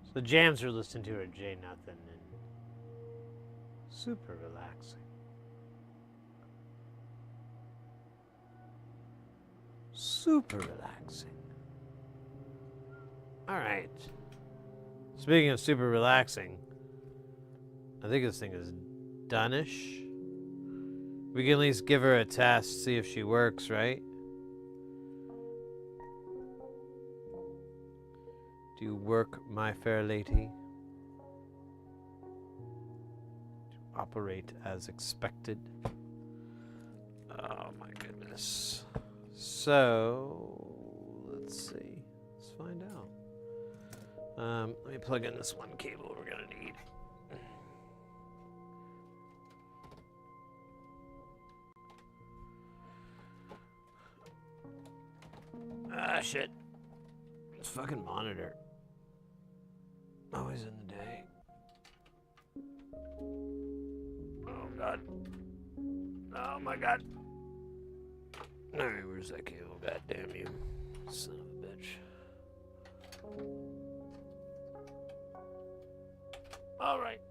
So the jams we're listening to are J Nothing and super relaxing. Super relaxing. All right. Speaking of super relaxing, I think this thing is done-ish. We can at least give her a test, see if she works, right? Do you work, my fair lady? To operate as expected. Oh my goodness. So, let's see. Let's find out. Let me plug in this one cable we're gonna need. Ah, shit. This fucking monitor. Always in the day. Oh, God. Oh, my God. Alright, where's that cable? God damn you. Son of a bitch. Alright.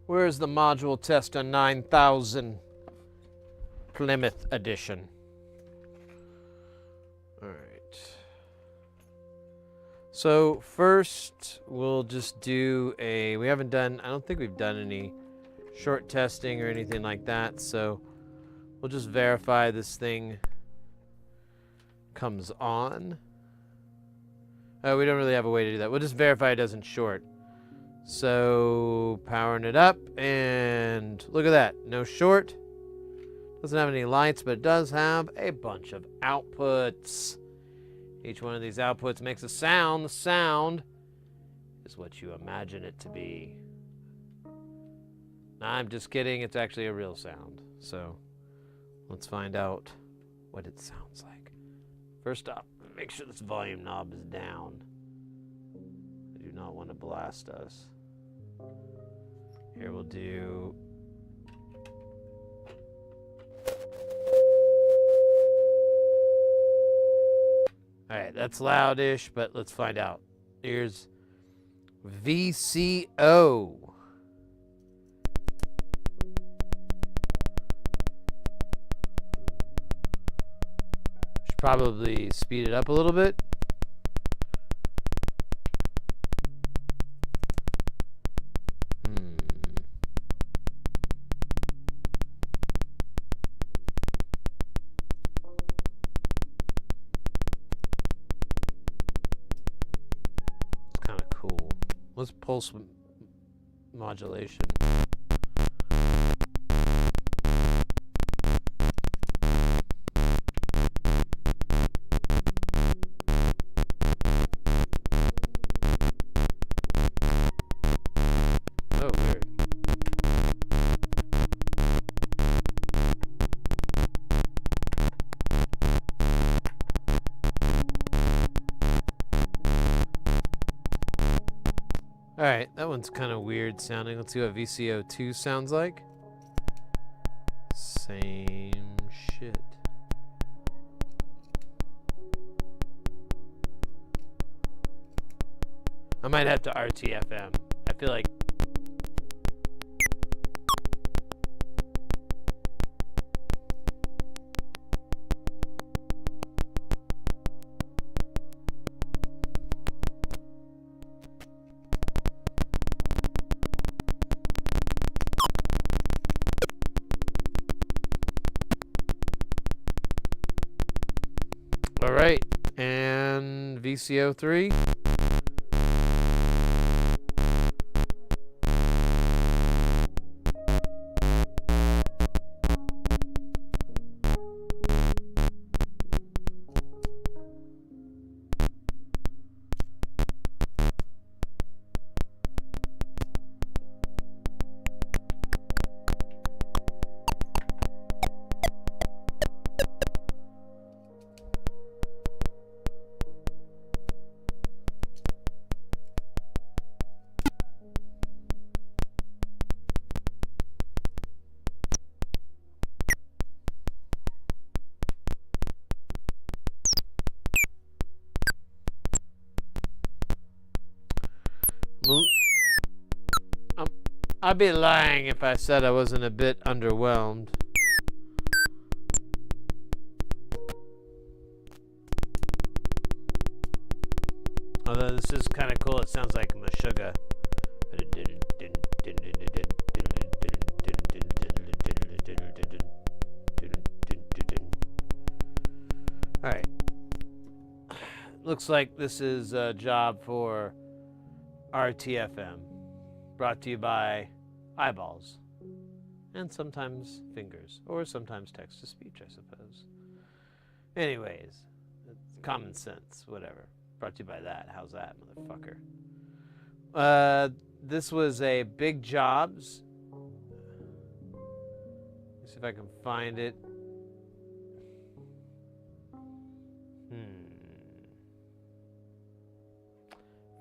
Where's the module test on 9000 Plymouth edition? All right. So first we'll just do a, we haven't done, I don't think we've done any short testing or anything like that. So we'll just verify this thing comes on. Oh, we don't really have a way to do that. We'll just verify it doesn't short. So powering it up, and look at that, no short. Doesn't have any lights, but it does have a bunch of outputs. Each one of these outputs makes a sound. The sound is what you imagine it to be. I'm just kidding, it's actually a real sound. So let's find out what it sounds like. First up, make sure this volume knob is down. I do not want to blast us. Here we'll do... Alright, that's loudish, but let's find out. Here's VCO. Should probably speed it up a little bit. Let's pulse modulation. Oh, weird. Alright, that one's kind of weird sounding. Let's see what VCO2 sounds like. Same shit. I might have to RTFM. I feel like... Alright, and VCO3. I'd be lying if I said I wasn't a bit underwhelmed. Although this is kind of cool, it sounds like Meshuggah. Alright. Looks like this is a job for RTFM. Brought to you by eyeballs. And sometimes fingers. Or sometimes text-to-speech, I suppose. Anyways, it's common sense, whatever. Brought to you by that. How's that, motherfucker? This was a Big Jobs. Let's see if I can find it.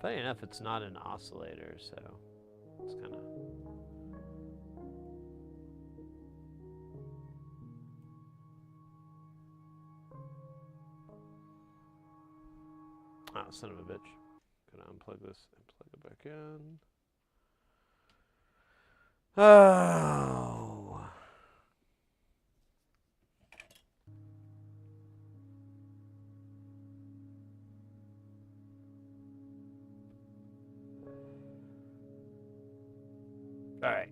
Funny enough, it's not an oscillator, so it's kind of... Oh, son of a bitch. Gonna unplug this and plug it back in. Oh. All right.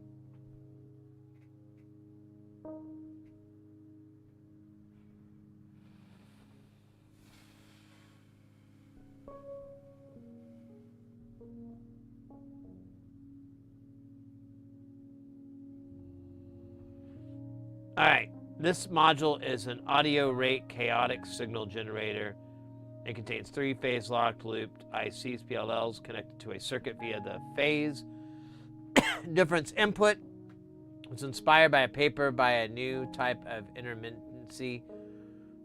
All right. This module is an audio rate chaotic signal generator. It contains 3 phase-locked looped ICs, PLLs, connected to a circuit via the phase difference input. It's inspired by a paper by a new type of intermittency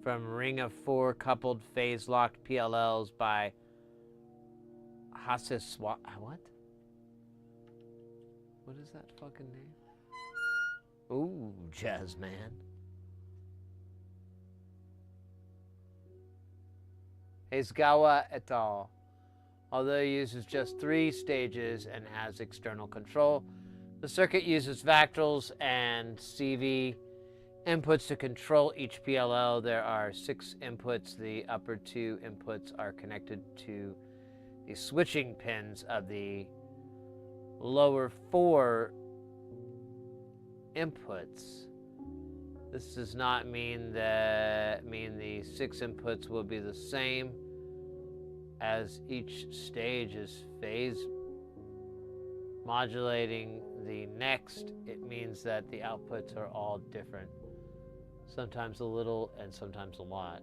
from Ring of 4 coupled phase-locked PLLs by Hassis. What? What is that fucking name? Ooh, jazz man. Heisgawa et al. Although it uses just 3 stages and has external control, the circuit uses Vactrals and CV inputs to control each PLL. There are 6 inputs. The upper 2 inputs are connected to the switching pins of the lower 4 inputs. This does not mean the 6 inputs will be the same, as each stage is phase modulating the next. It means that the outputs are all different. Sometimes a little and sometimes a lot.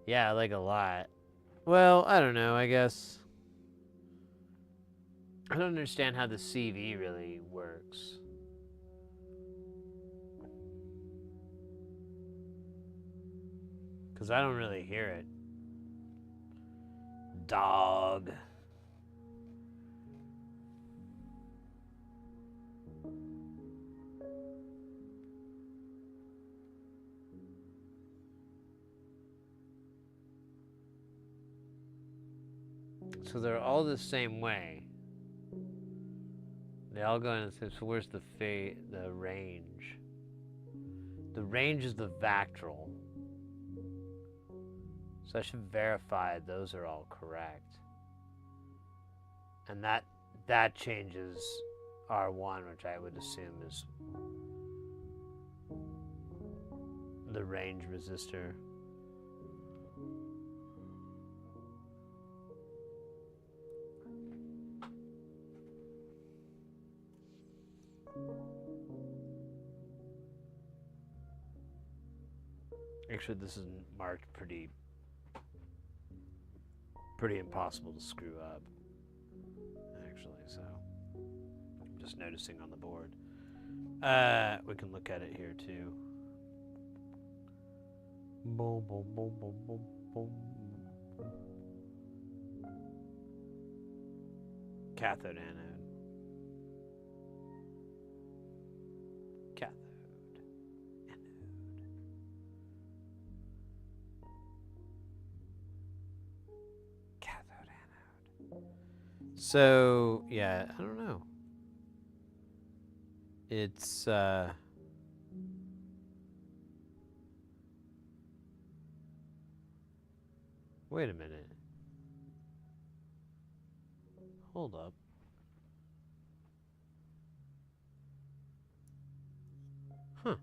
Yeah, like a lot. Well, I don't know, I guess. I don't understand how the CV really works. Because I don't really hear it. Dog. So they're all the same way. They all go in. So where's the range? The range is the Vactral. So I should verify those are all correct. And that changes R1, which I would assume is the range resistor. Actually, this is marked pretty impossible to screw up, actually, so I'm just noticing on the board. We can look at it here too. Boom, boom, boom, boom, boom, boom. Cathode, anode. Cathode, anode. Cathode, anode. So, yeah, I don't know. it's wait a minute. Hold up. Huh.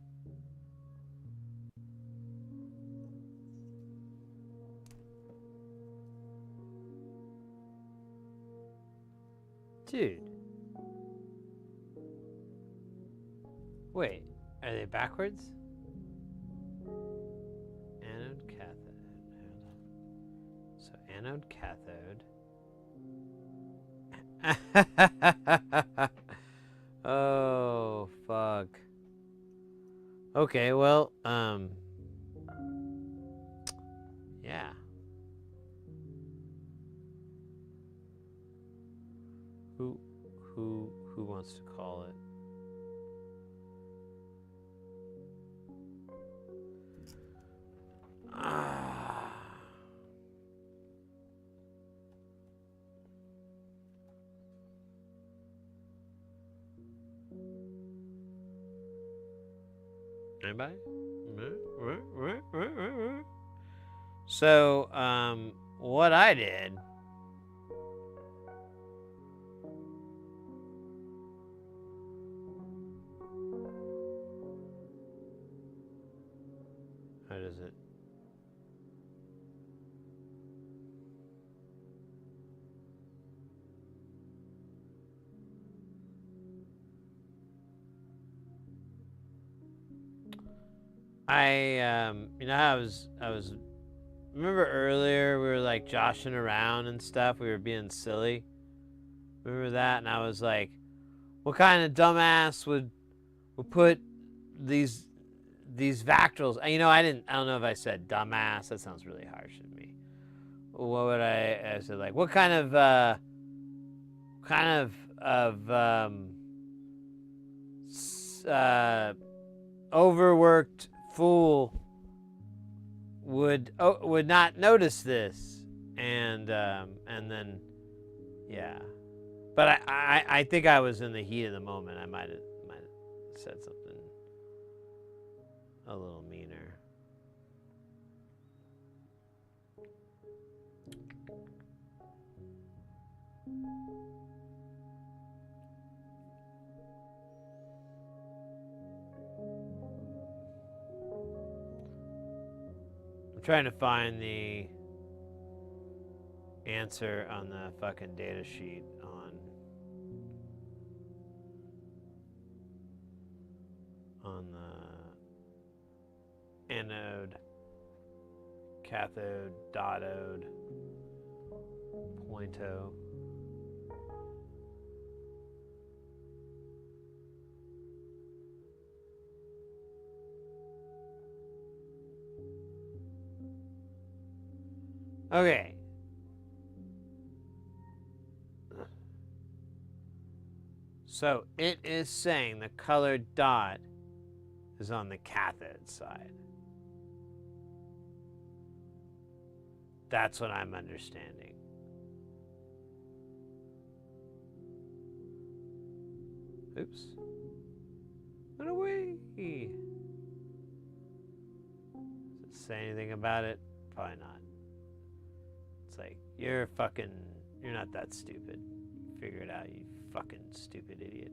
Dude. Wait, are they backwards? Anode, cathode. So anode, cathode. Oh, fuck. Okay, well, yeah. Who wants to call it? Anybody? So, what I did. How does it? You know, I was. Remember earlier we were like joshing around and stuff. We were being silly. Remember that? And I was like, "What kind of dumbass would put these Vactrals?" You know, I don't know if I said dumbass. That sounds really harsh of me. What would I said? Like, what kind of overworked fool would not notice this, and then yeah, but I think I was in the heat of the moment. I might have said something a little meaner. I'm trying to find the answer on the fucking data sheet on the anode, cathode, diode, pointo. Okay. So it is saying the colored dot is on the cathode side. That's what I'm understanding. Oops. Run away. Does it say anything about it? Probably not. It's like, you're not that stupid. Figure it out, you fucking stupid idiot.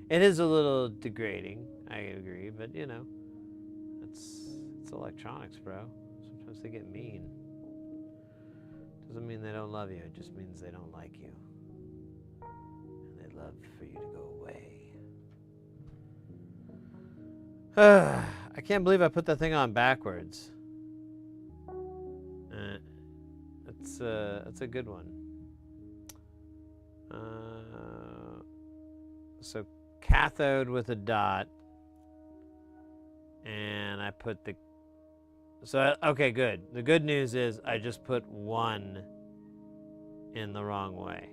It is a little degrading, I agree, but you know, it's electronics, bro. Sometimes they get mean. Doesn't mean they don't love you, it just means they don't like you. And they'd love for you to go away. I can't believe I put that thing on backwards. That's a good one. So cathode with a dot, and I put the. So okay, good. The good news is I just put 1 in the wrong way,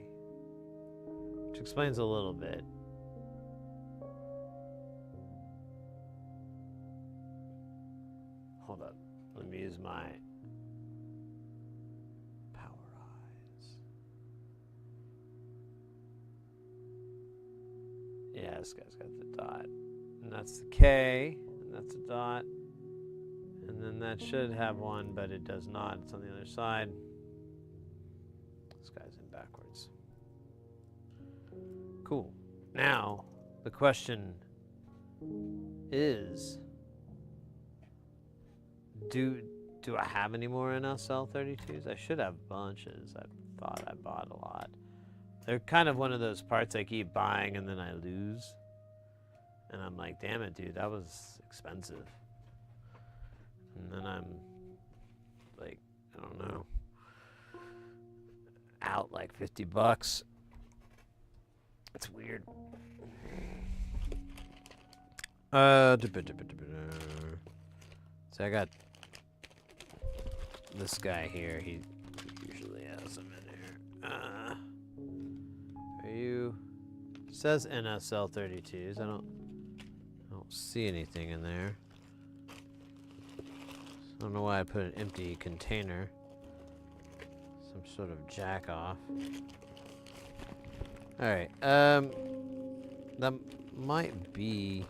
which explains a little bit. Hold up. Let me use my power eyes. Yeah, this guy's got the dot. And that's the K, and that's a dot. And then that should have one, but it does not. It's on the other side. This guy's in backwards. Cool. Now, the question is, do I have any more NSL32s? I should have bunches. I thought I bought a lot. They're kind of one of those parts I keep buying and then I lose. And I'm like, damn it, dude, that was expensive. And then I'm like, I don't know, out like $50. It's weird. So I got this guy here. He usually has them in here. Are you? It says NSL32s. I don't see anything in there. I don't know why I put an empty container. Some sort of jack off. All right. That might be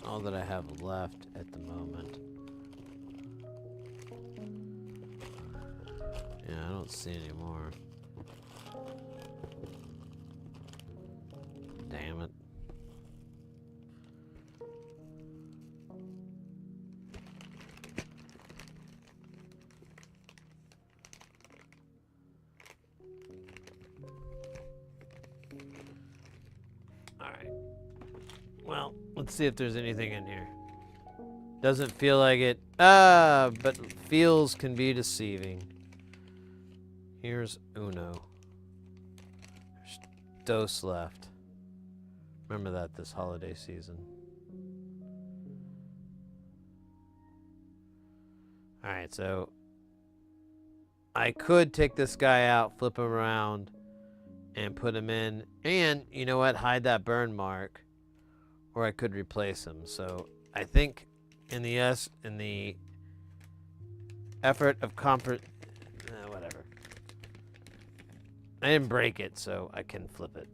all that I have left at the moment. Yeah, I don't see any more. Damn it. All right. Well, let's see if there's anything in here. Doesn't feel like it. But feels can be deceiving. Here's uno. There's dos left. Remember that this holiday season. All right, so I could take this guy out, flip him around, and put him in. And you know what? Hide that burn mark. Or I could replace him. So I think in the effort of comfort, whatever. I didn't break it, so I can flip it.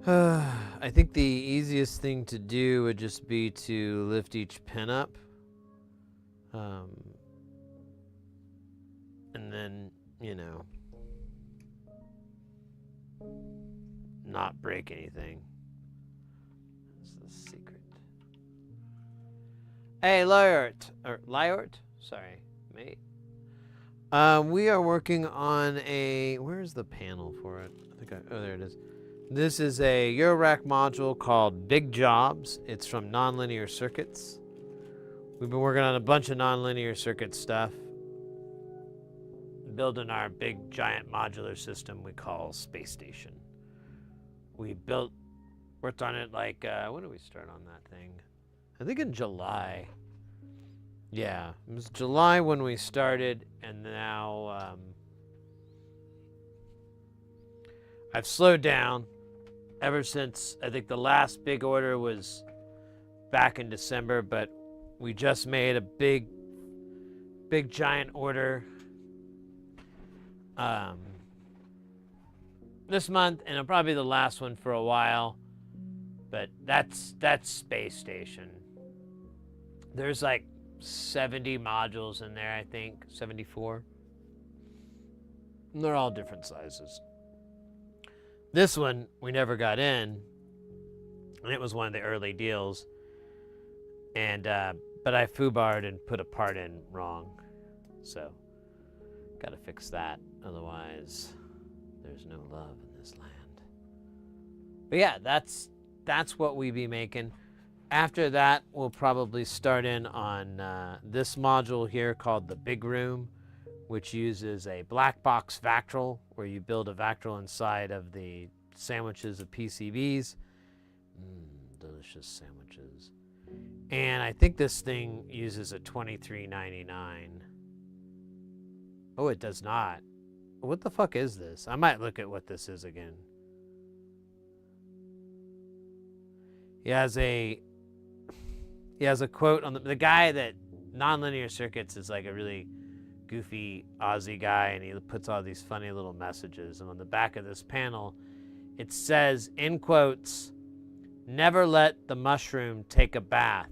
I think the easiest thing to do would just be to lift each pin up. And then, you know, not break anything. That's the secret. Hey, Lyort, sorry, mate. We are working on a, where's the panel for it? Oh, there it is. This is a Eurorack module called Big Jobs. It's from Nonlinear Circuits. We've been working on a bunch of nonlinear circuit stuff, building our big giant modular system we call Space Station. We worked on it like, when did we start on that thing? I think in July. Yeah, it was July when we started, and now I've slowed down ever since. I think the last big order was back in December, but we just made a big giant order this month, and it'll probably be the last one for a while. But that's Space Station. There's like 70 modules in there, I think, 74. And they're all different sizes. This one we never got in, and it was one of the early deals. And but I foobarred and put a part in wrong, so gotta fix that. Otherwise, there's no love in this land. But yeah, that's what we be making. After that, we'll probably start in on this module here called the Big Room, which uses a black box Vactrol, where you build a Vactrol inside of the sandwiches of PCBs. Delicious sandwiches. And I think this thing uses a 2399. Oh, it does not. What the fuck is this? I might look at what this is again. He has a quote on the guy that Nonlinear Circuits is like a really goofy Aussie guy, and he puts all these funny little messages. And on the back of this panel, it says, in quotes, "Never let the mushroom take a bath,"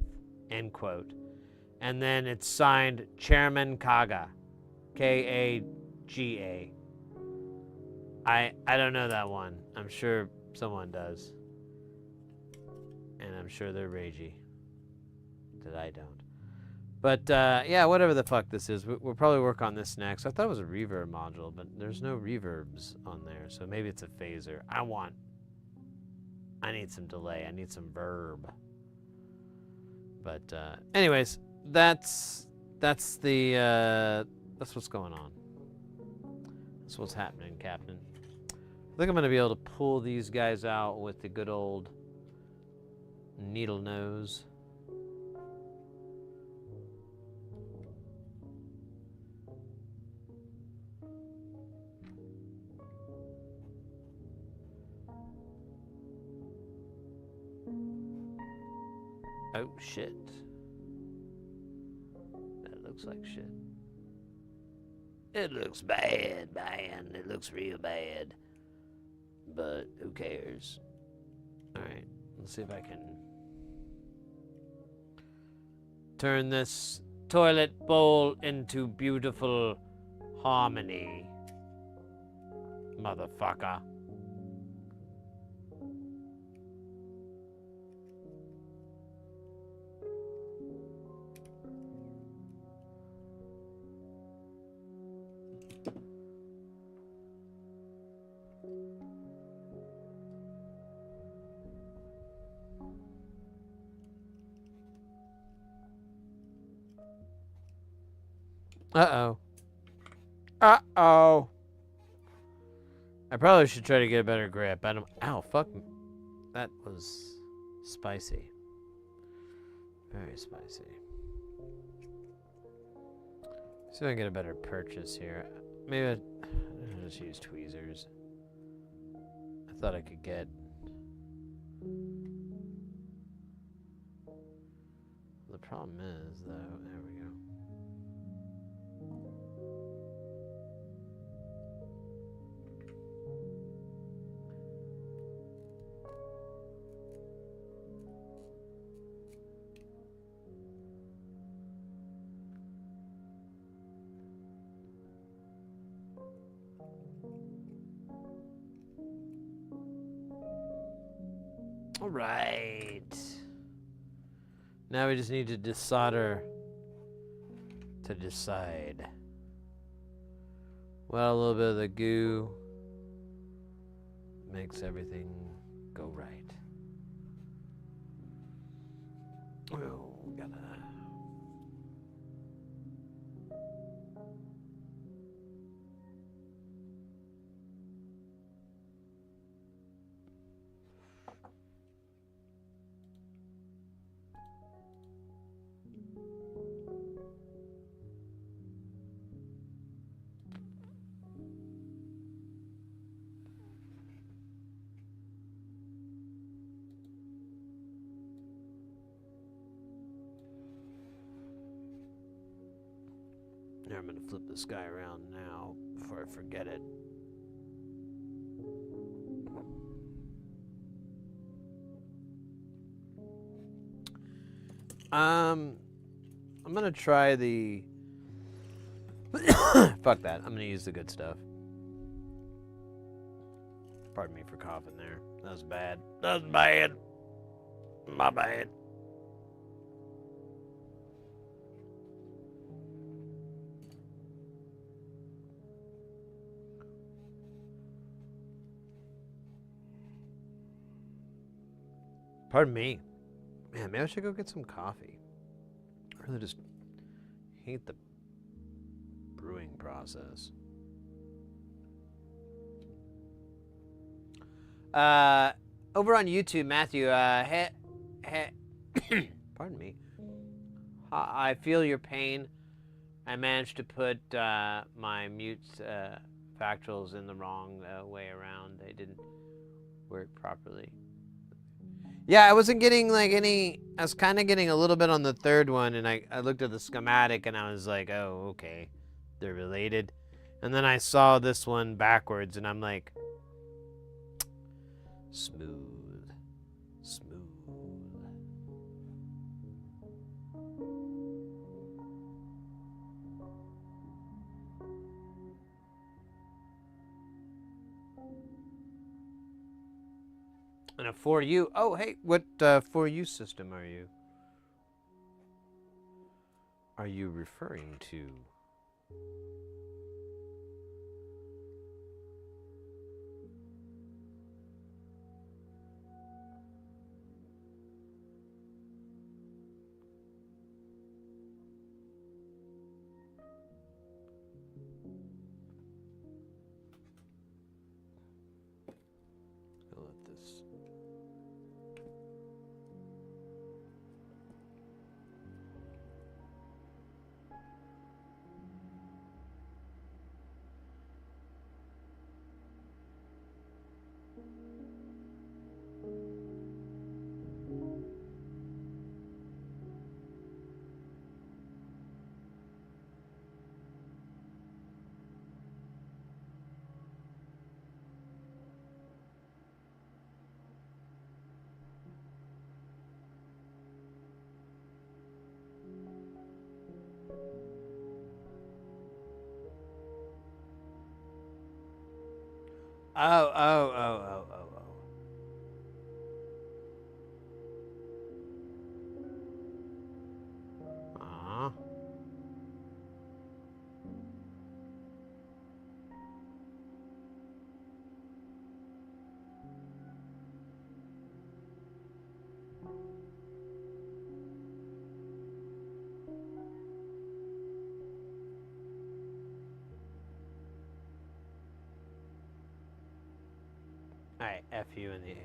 end quote. And then it's signed Chairman Kaga, Kaga. I don't know that one. I'm sure someone does. And I'm sure they're ragey that I don't. But yeah, whatever the fuck this is, we'll probably work on this next. I thought it was a reverb module, but there's no reverbs on there, so maybe it's a phaser. I need some delay. I need some verb. But anyways, that's what's going on. That's what's happening, Captain. I think I'm gonna be able to pull these guys out with the good old needle nose. Oh shit. That looks like shit. It looks bad, man. It looks real bad. But who cares? Alright, let's see if I can turn this toilet bowl into beautiful harmony. Motherfucker. Uh-oh. Uh-oh. I probably should try to get a better grip. I don't... Ow, fuck. That was spicy. Very spicy. See if I can get a better purchase here. Maybe I'll just use tweezers. I thought I could get... The problem is, though... There we go. All right. Now we just need to desolder to decide. Well, a little bit of the goo makes everything go right. Oh, gotta... Here, I'm gonna flip this guy around now before I forget it. I'm gonna try the... Fuck that. I'm gonna use the good stuff. Pardon me for coughing there. That was bad. That was bad. My bad. Pardon me. Man, maybe I should go get some coffee. I really just hate the brewing process. Over on YouTube, Matthew, pardon me. I feel your pain. I managed to put my mute factuals in the wrong way around. They didn't work properly. Yeah, I wasn't getting like any... I was kind of getting a little bit on the third one, and I looked at the schematic, and I was like, oh, okay. they're related. And then I saw this one backwards, and I'm like, smooth, smooth. And a 4U. Oh, hey, what 4U system are you? Are you referring to? I'll let this. Oh. Aw. Alright, F you and the A.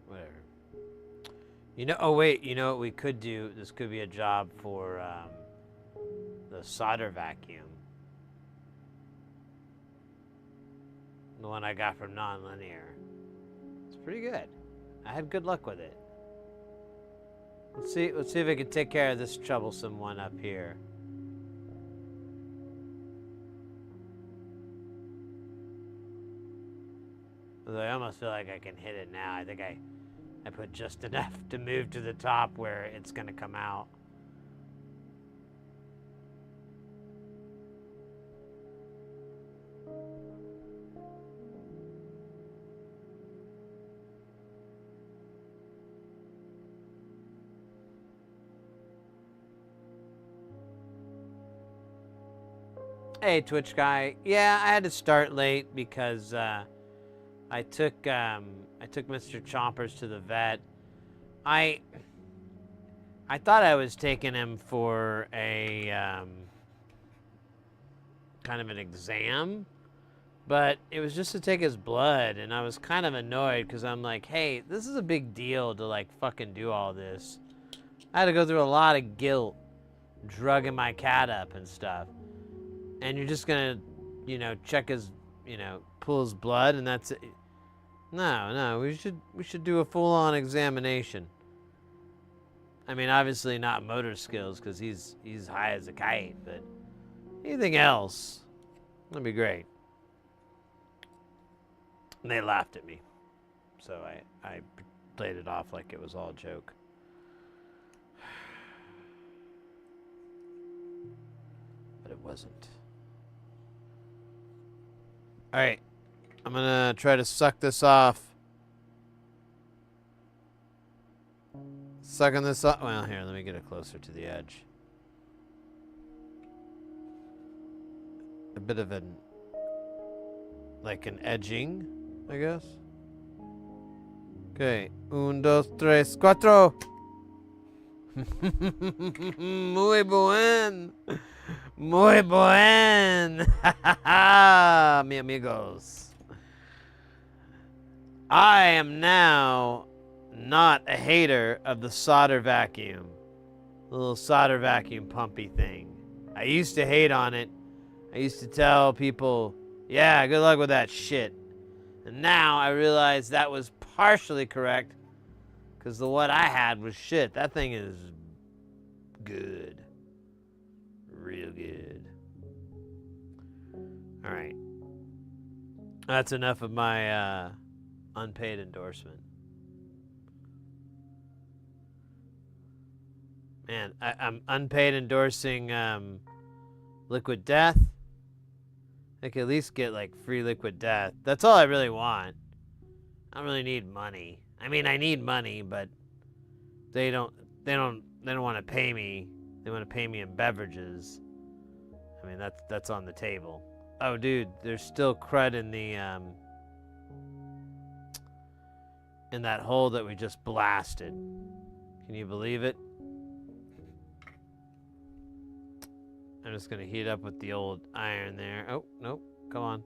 Whatever. You know, oh wait, you know what we could do? This could be a job for the solder vacuum. The one I got from Nonlinear. It's pretty good. I had good luck with it. Let's see if I can take care of this troublesome one up here. Although I almost feel like I can hit it now. I think I put just enough to move to the top where it's gonna come out. Hey, Twitch guy. Yeah, I had to start late because I took Mr. Chompers to the vet. I thought I was taking him for a kind of an exam, but it was just to take his blood, and I was kind of annoyed because I'm like, hey, this is a big deal to like fucking do all this. I had to go through a lot of guilt, drugging my cat up and stuff, and you're just gonna, check his, pull his blood, and that's it. No, we should do a full-on examination. I mean, obviously not motor skills because he's high as a kite, but anything else, that'd be great. And they laughed at me, so I played it off like it was all a joke. But it wasn't. All right. I'm gonna try to suck this off. Sucking this up. Well, here, let me get it closer to the edge. A bit of an edging, I guess. Okay. 1, 2, 3, 4. Muy buen. Muy buen. Mi amigos. I am now not a hater of the solder vacuum. The little solder vacuum pumpy thing. I used to hate on it. I used to tell people, yeah, good luck with that shit. And now I realize that was partially correct because the one I had was shit. That thing is Good. Real good. All right. That's enough of my unpaid endorsement. Man, I'm unpaid endorsing Liquid Death. I could at least get like free Liquid Death. That's all I really want. I don't really need money. I mean, I need money, but they don't want to pay me. They want to pay me in beverages. I mean, that's on the table. Oh, dude, there's still crud in the in that hole that we just blasted. Can you believe it? I'm just gonna heat up with the old iron there. Oh, nope, come on.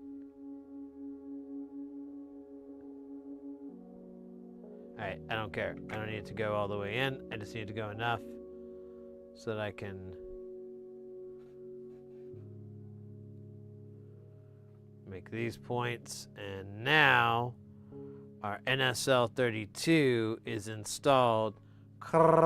All right, I don't care. I don't need it to go all the way in. I just need it to go enough so that I can make these points. And now our NSL32 is installed correctly.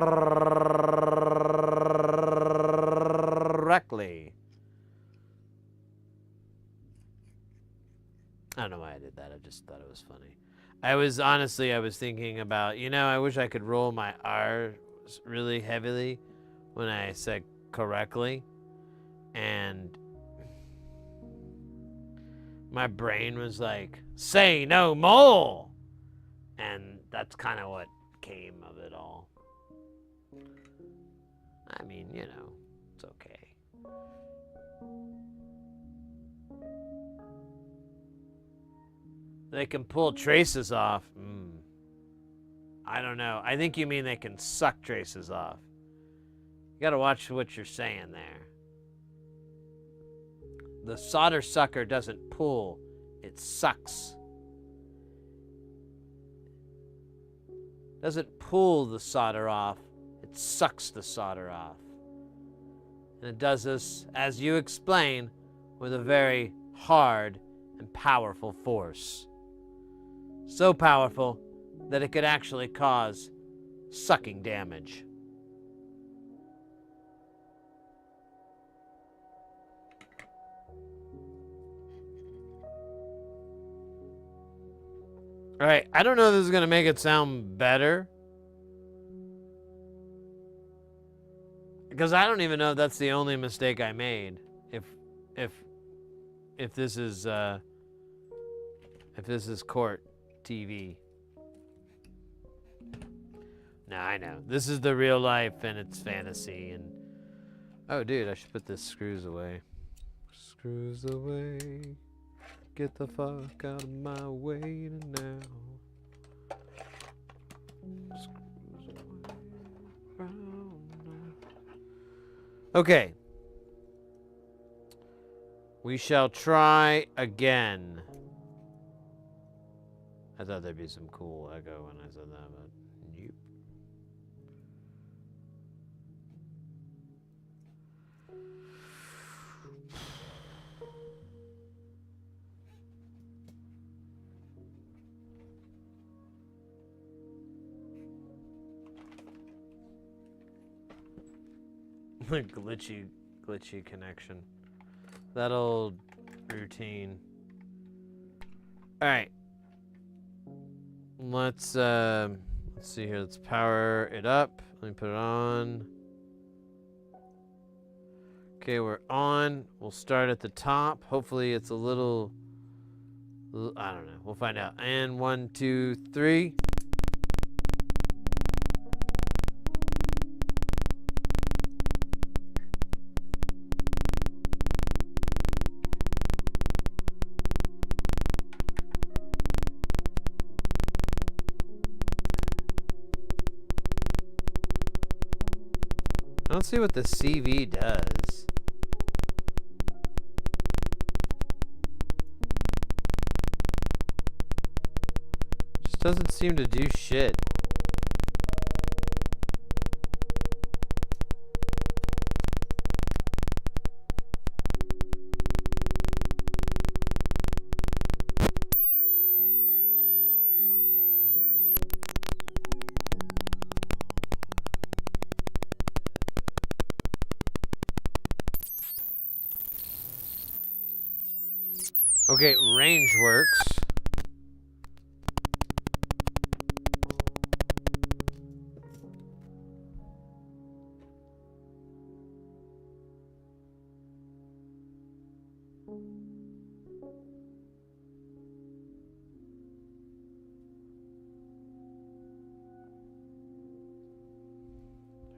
I don't know why I did that. I just thought it was funny. I was thinking about, I wish I could roll my R's really heavily when I said correctly. And my brain was like, say no more. And that's kind of what came of it all. I mean, it's okay. They can pull traces off. I don't know. I think you mean they can suck traces off. You gotta watch what you're saying there. The solder sucker doesn't pull, it sucks. Doesn't pull the solder off, it sucks the solder off. And it does this, as you explain, with a very hard and powerful force. So powerful that it could actually cause sucking damage. All right, I don't know if this is going to make it sound better. Because I don't even know if that's the only mistake I made. If this is court TV. No, I know. This is the real life and it's fantasy and oh dude, I should put this screws away. Screws away. Get the fuck out of my way now. Screws away. Okay. We shall try again. I thought there'd be some cool echo when I said that, but nope. glitchy connection. That old routine. All right. Let's see here. Let's power it up. Let me put it on. Okay, we're on. We'll start at the top. Hopefully it's a little I don't know. We'll find out. And 1, 2, 3. I don't see what the CV does. Just doesn't seem to do shit. Okay, range works.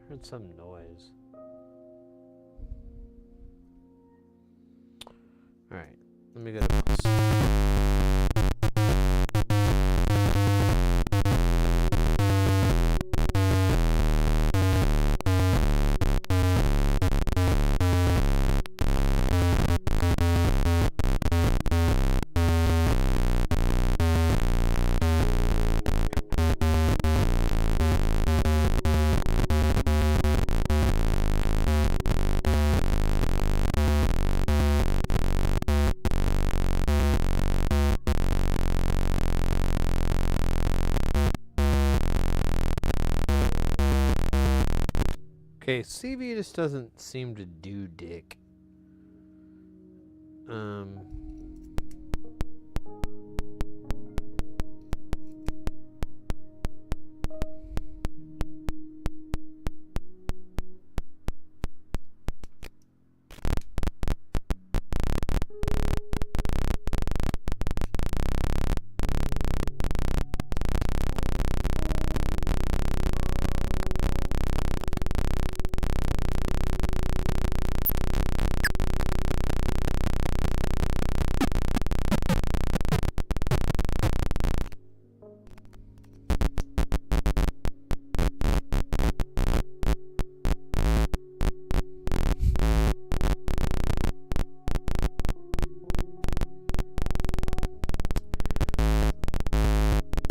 Heard some noise. All right, let me go to plus. Okay, CV just doesn't seem to do dick.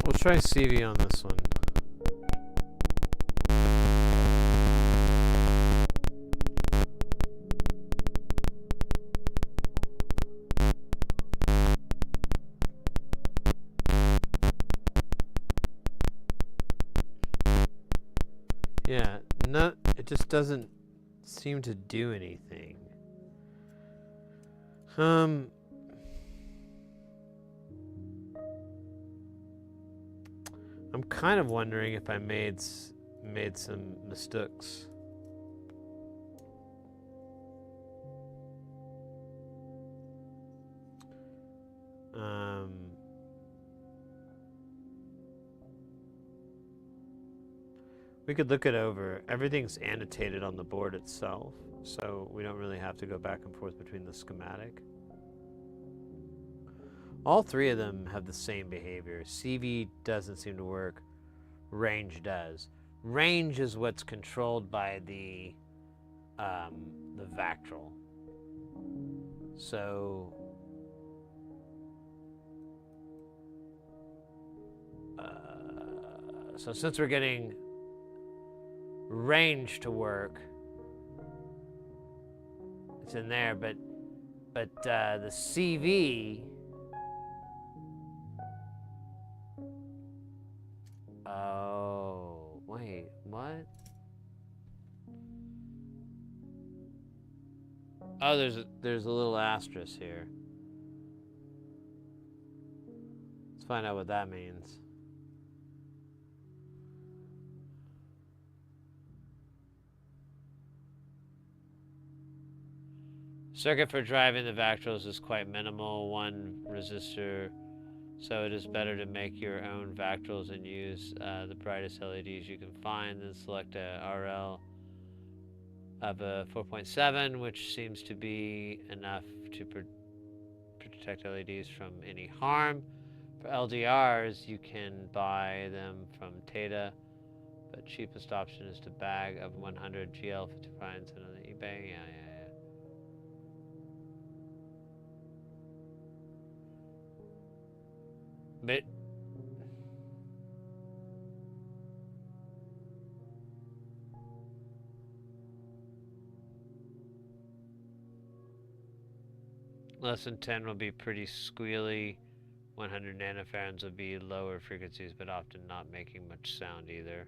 We'll try CV on this one. Yeah, it just doesn't seem to do anything. I'm kind of wondering if I made some mistakes. We could look it over. Everything's annotated on the board itself, so we don't really have to go back and forth between the schematic. All three of them have the same behavior. CV doesn't seem to work. Range does. Range is what's controlled by the Vactral. So since we're getting range to work, it's in there, but the CV. Oh, wait, what? Oh, there's a little asterisk here. Let's find out what that means. Circuit for driving the Vactrals is quite minimal, 1 resistor, so it is better to make your own Vactrals and use the brightest LEDs you can find. Then select a RL of a 4.7, which seems to be enough to protect LEDs from any harm. For LDRs, you can buy them from Tata, but cheapest option is to bag of 100 GL 55 cents on eBay. Yeah. But less than 10 will be pretty squealy. 100 nanofarads will be lower frequencies, but often not making much sound either.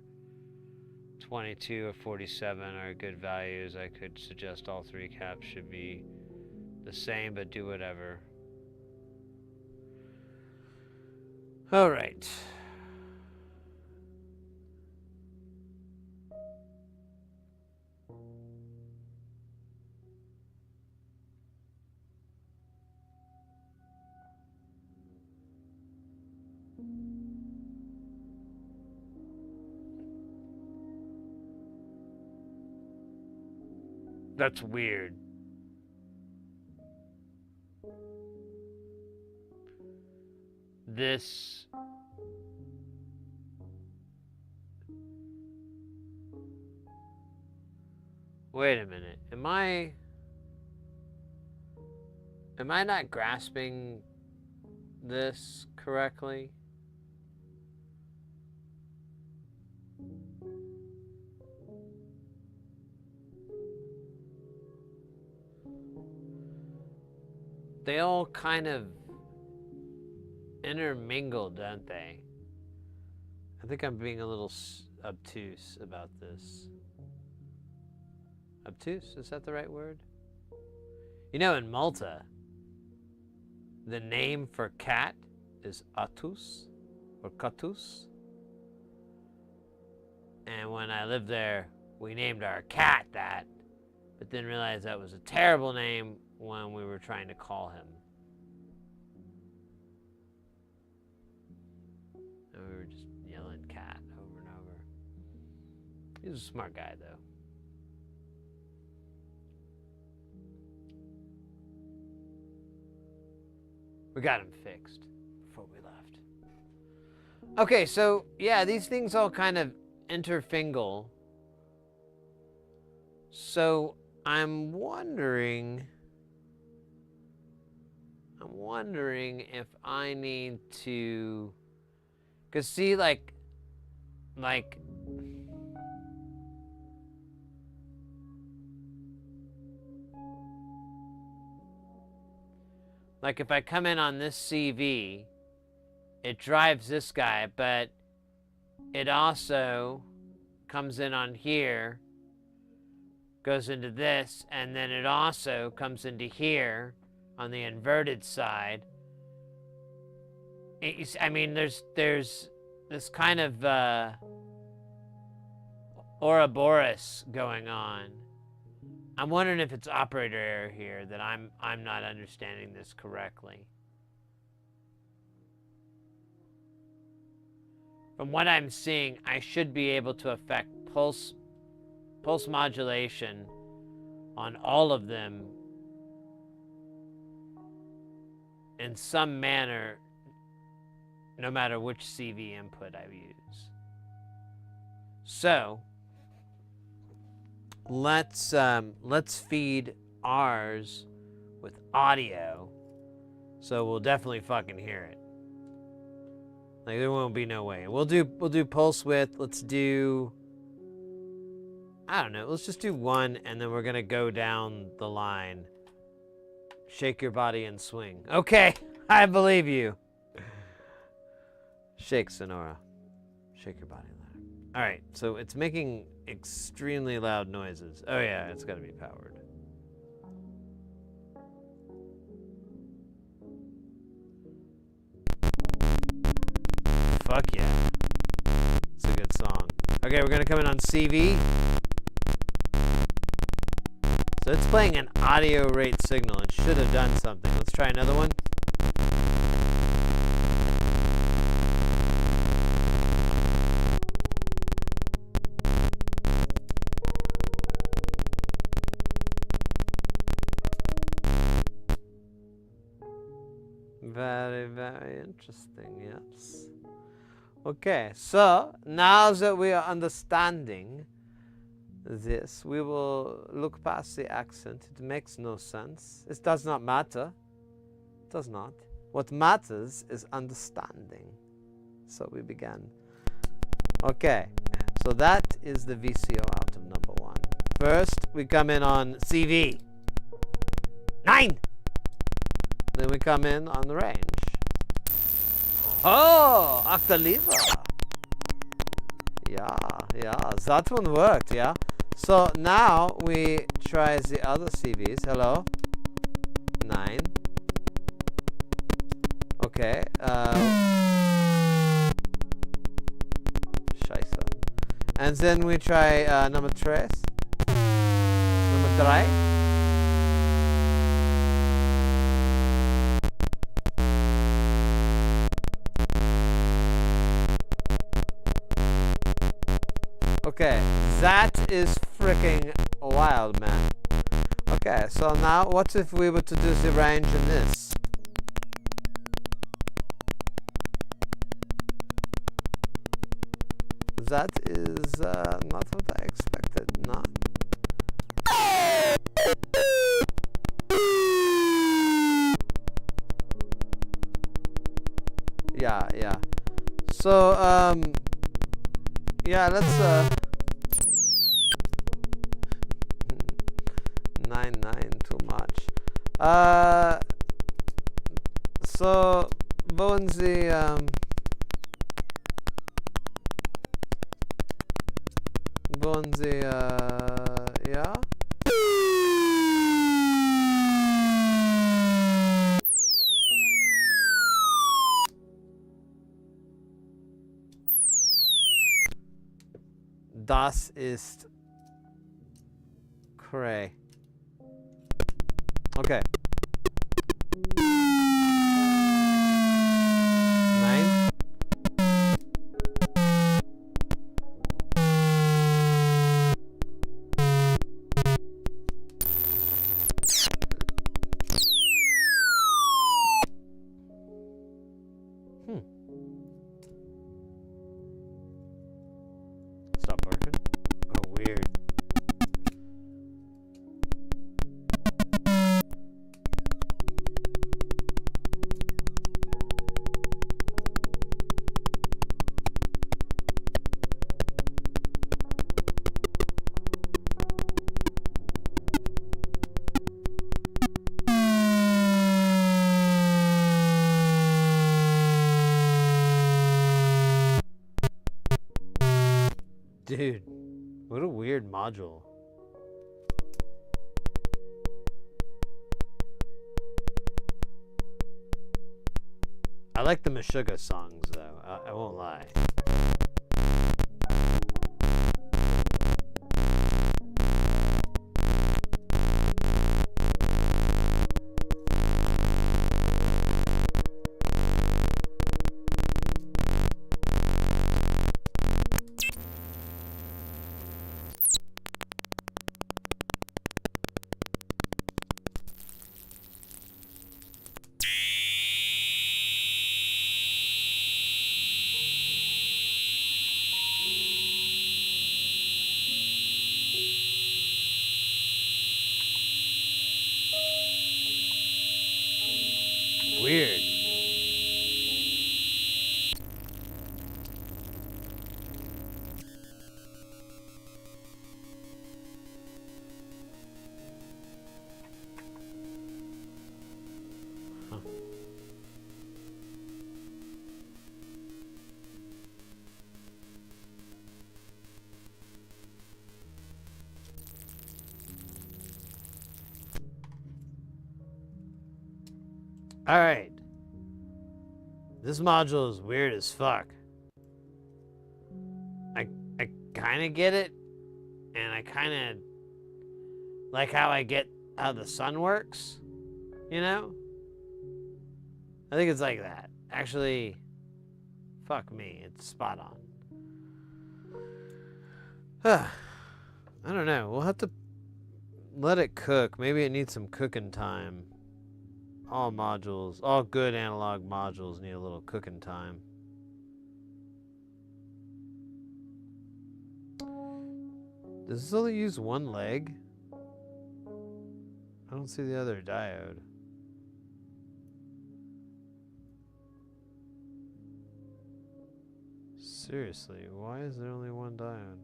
22 or 47 are good values. I could suggest all 3 caps should be the same, but do whatever. All right. That's weird. This... Wait a minute. Am I not grasping this correctly? They all kind of intermingle, don't they? I think I'm being a little obtuse about this. Obtuse? Is that the right word? You know, in Malta, the name for cat is atus or catus. And when I lived there, we named our cat that, but then realized that was a terrible name when we were trying to call him. And we were just yelling cat over and over. He was a smart guy, though. We got him fixed before we left. Okay, so yeah, these things all kind of interfingle. So I'm wondering if I need to, cause see, like if I come in on this CV, it drives this guy, but it also comes in on here, goes into this, and then it also comes into here on the inverted side. I mean, there's this kind of Ouroboros going on. I'm wondering if it's operator error here, that I'm not understanding this correctly. From what I'm seeing, I should be able to affect pulse modulation on all of them in some manner, no matter which CV input I use. So let's feed ours with audio, so we'll definitely fucking hear it. Like, there won't be no way. We'll do pulse width. Let's do, I don't know, let's just do 1, and then we're gonna go down the line. Shake your body and swing. Okay, I believe you. Shake, Sonora. Shake your body louder. All right, so it's making extremely loud noises. Oh yeah, it's gotta be powered. Fuck yeah. It's a good song. Okay, we're gonna come in on CV. So it's playing an audio rate signal. It should have done something. Let's try another one. Very, very interesting, yes. Okay, so now that we are understanding this, we will look past the accent. It makes no sense. It does not matter. It does not. What matters is understanding. So we began. Okay, so that is the VCO out of number 1. First, we come in on CV. 9! Then we come in on the range. Oh, octaliva. Yeah, that one worked, yeah. So now we try the other CVs. Hello. 9. Okay. And then we try number tres. Number drei. Okay, that is freaking wild, man. Okay, so now what if we were to do the range in this? That is not what I expected, no. Yeah. So, yeah, let's, 9 too much. So, wollen Sie, yeah? Das ist cray. Okay. 9. Stop working. Oh, weird. Dude, what a weird module. I like the Meshuggah songs, though. I won't lie. Weird. Huh. All right. This module is weird as fuck. I kind of get it, and I kind of like how the sun works, you know? I think it's like that. Actually, fuck me, it's spot on. I don't know. We'll have to let it cook. Maybe it needs some cooking time. All modules, all good analog modules need a little cooking time. Does this only use one leg? I don't see the other diode. Seriously, why is there only one diode?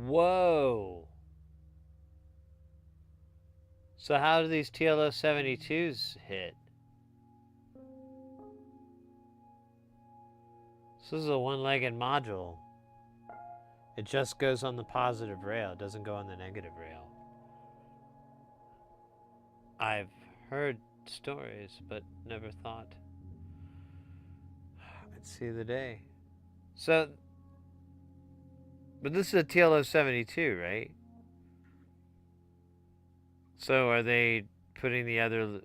Whoa. So how do these TLO 72s hit? So this is a one-legged module. It just goes on the positive rail. It doesn't go on the negative rail. I've heard stories, but never thought I'd see the day. So, but this is a TLO 72, right? So are they putting the other...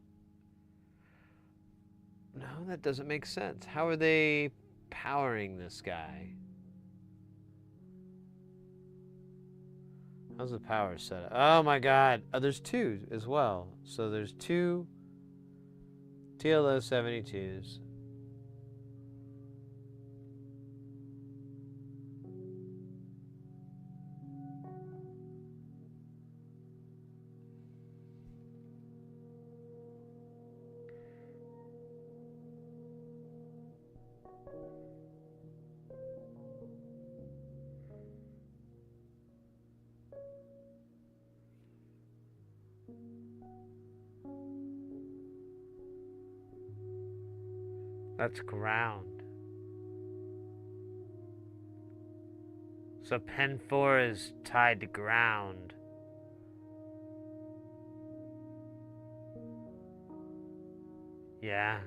No, that doesn't make sense. How are they powering this guy? How's the power set up? Oh my god. Oh, there's two as well. So there's two TLO 72s. That's ground. So pin 4 is tied to ground. Yeah.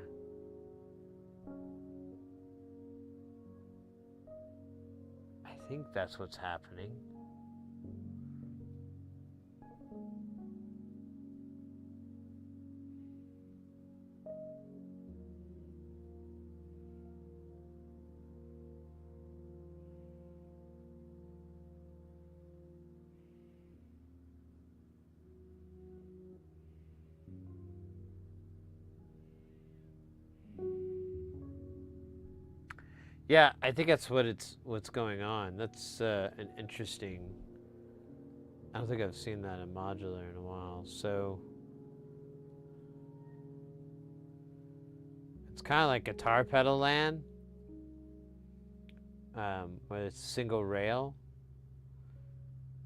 I think that's what's happening. Yeah, I think that's what's going on. That's an interesting... I don't think I've seen that in modular in a while. So it's kind of like guitar pedal land, where it's single rail.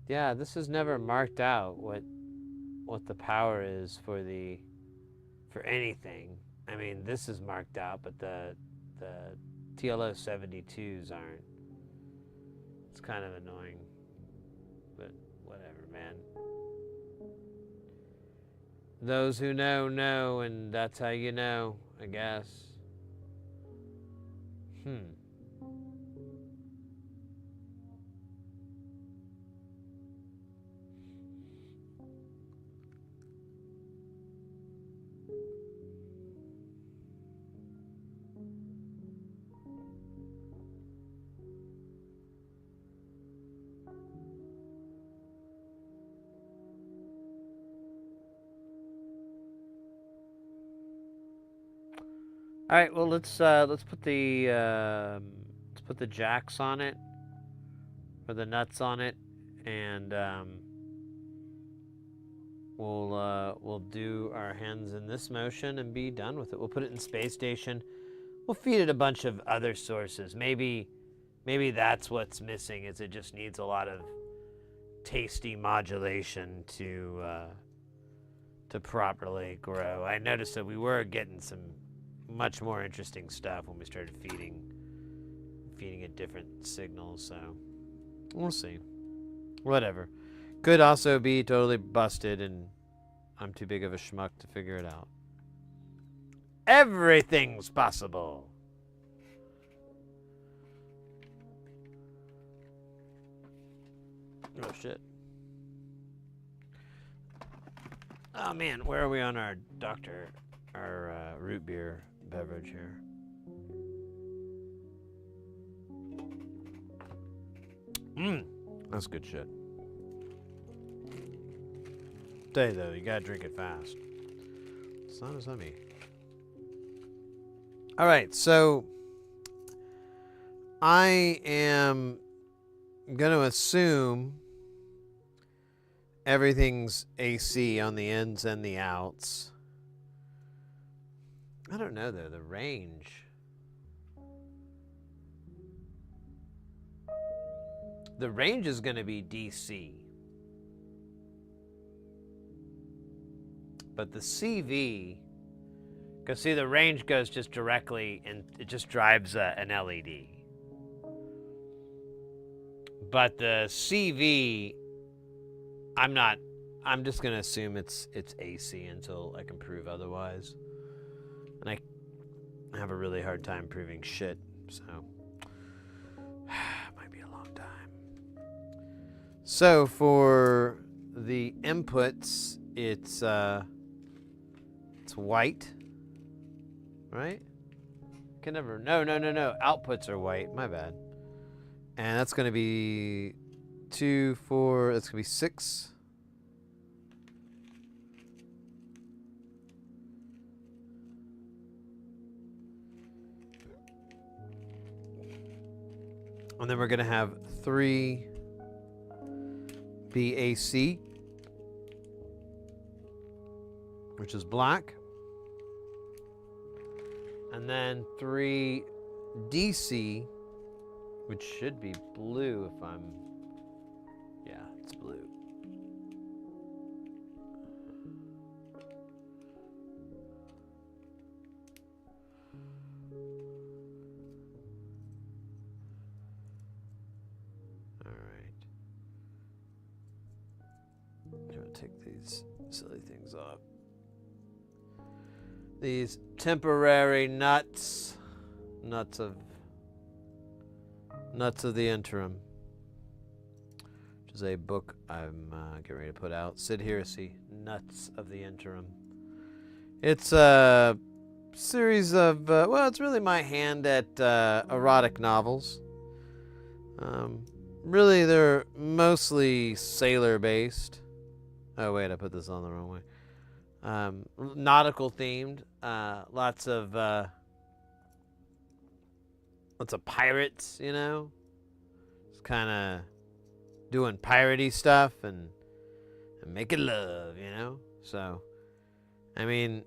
Yeah, this is never marked out what the power is for anything. I mean, this is marked out, but the TLO 72s aren't. It's kind of annoying, but whatever, man. Those who know, know, and that's how you know, I guess. All right, well let's put the jacks on it, or the nuts on it, and we'll do our hands in this motion and be done with it. We'll put it in space station. We'll feed it a bunch of other sources. Maybe that's what's missing, is it just needs a lot of tasty modulation to properly grow. I noticed that we were getting some much more interesting stuff when we started feeding it different signals, so we'll see. Whatever. Could also be totally busted and I'm too big of a schmuck to figure it out. Everything's possible. Oh shit. Oh man, where are we on our root beer beverage here? That's good shit. Tell you though, you gotta drink it fast. It's not as yummy. All right, so I am gonna assume everything's AC on the ins and the outs. I don't know though, the range. the range is going to be DC. But the CV, because see, the range goes just directly and it just drives an LED. But the CV, I'm just going to assume it's AC until I can prove otherwise. And I have a really hard time proving shit, so might be a long time. So for the inputs, it's white, right? Can never. No. Outputs are white. My bad. And that's going to be 2, 4. That's going to be 6. And then we're going to have 3 BAC, which is black. And then 3 DC, which should be blue if I'm... Yeah, it's blue. Take these silly things off. These temporary nuts of the interim, which is a book I'm getting ready to put out. Sid Heresy, Nuts of the Interim. It's a series of well, it's really my hand at erotic novels. Really, they're mostly sailor based. Oh wait, I put this on the wrong way. Nautical themed. Lots of pirates, you know. Just kind of doing piratey stuff and making love, you know. So, I mean,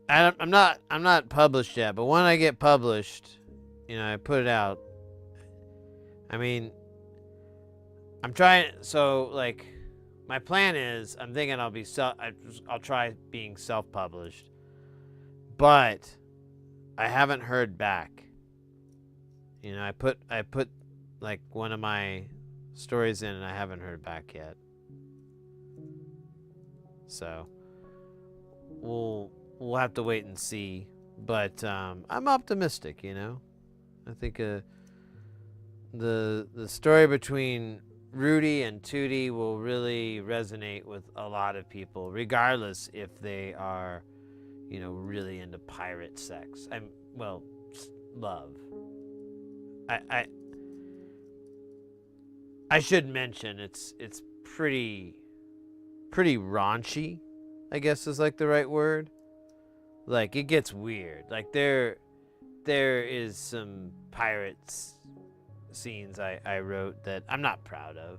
I'm not published yet, but when I get published, you know, I put it out. I mean, I'm trying. So like. My plan is, I'm thinking I'll try being self-published, but I haven't heard back. You know, I put like one of my stories in, and I haven't heard back yet. So we'll have to wait and see. But I'm optimistic. You know, I think the story between Rudy and Tootie will really resonate with a lot of people, regardless if they are, you know, really into pirate sex. Love. I should mention it's pretty raunchy, I guess is like the right word. Like it gets weird. Like there is some pirates scenes I wrote that I'm not proud of,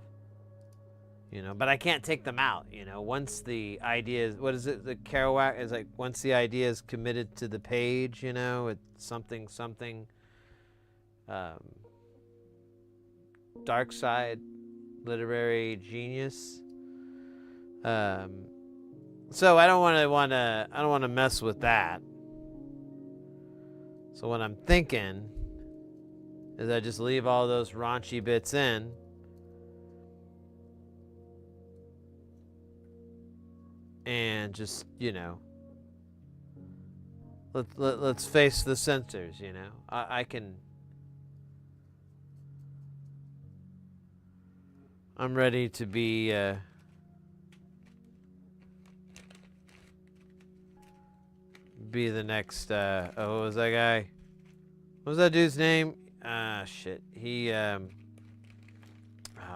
you know, but I can't take them out, you know. Once the idea is, what is it, the Kerouac is like, once the idea is committed to the page, you know, it's something dark side literary genius. So I don't want to mess with that. So what I'm thinking is I just leave all those raunchy bits in. And just, you know, let's face the censors, you know. I'm ready to be the next what was that guy? What was that dude's name? Shit. He oh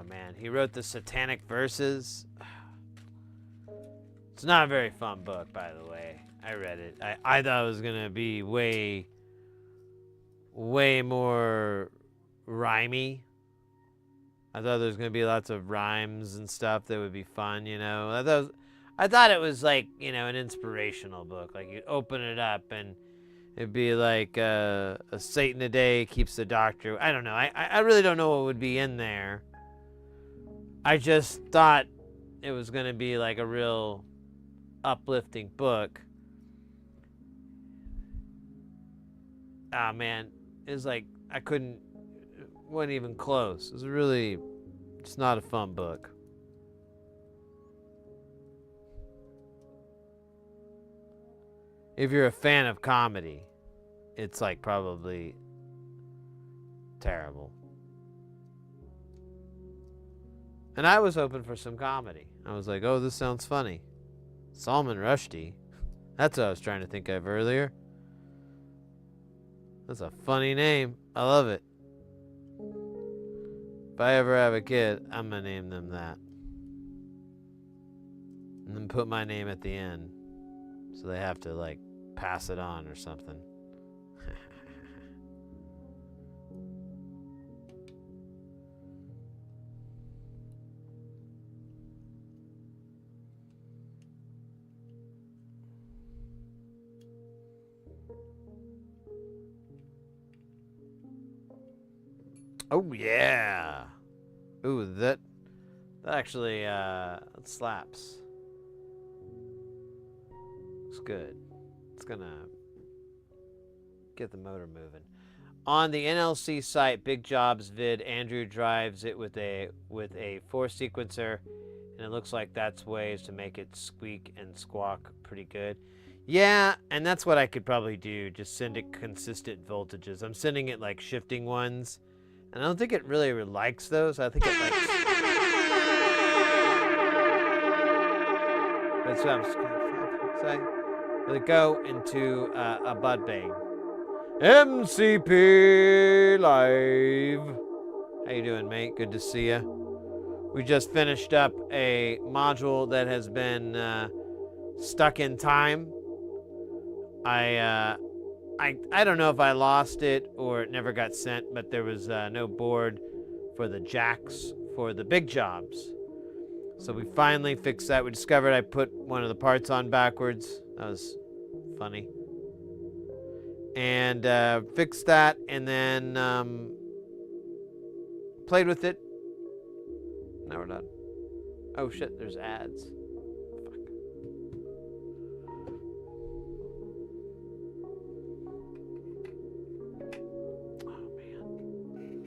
man, he wrote the Satanic Verses. It's not a very fun book, by the way. I read it. I thought it was gonna be way more rhymey. I thought there was gonna be lots of rhymes and stuff that would be fun, you know. I thought it was like, you know, an inspirational book. Like you'd open it up and it'd be like a Satan a day keeps the doctor. I don't know. I really don't know what would be in there. I just thought it was going to be like a real uplifting book. Ah, man, it was like wasn't even close. It was really, it's not a fun book. If you're a fan of comedy, it's like probably terrible. And I was hoping for some comedy. I was like, oh, this sounds funny. Salman Rushdie. That's what I was trying to think of earlier. That's a funny name. I love it. If I ever have a kid, I'm going to name them that. And then put my name at the end. So they have to, like, pass it on or something. Oh, yeah. Ooh, that actually slaps. It's good. It's gonna get the motor moving. On the NLC site, Big Jobs vid, Andrew drives it with a 4 sequencer, and it looks like that's ways to make it squeak and squawk pretty good. Yeah, and that's what I could probably do. Just send it consistent voltages. I'm sending it like shifting ones, and I don't think it really likes those. I think it likes. That's what I'm saying. Really go into a bud bang. MCP Live. How you doing, mate? Good to see you. We just finished up a module that has been stuck in time. I don't know if I lost it or it never got sent, but there was no board for the jacks for the Big Jobs. So we finally fixed that. We discovered I put one of the parts on backwards. That was funny. And fixed that, and then played with it. Now we're done. Oh shit, there's ads. Fuck. Oh man.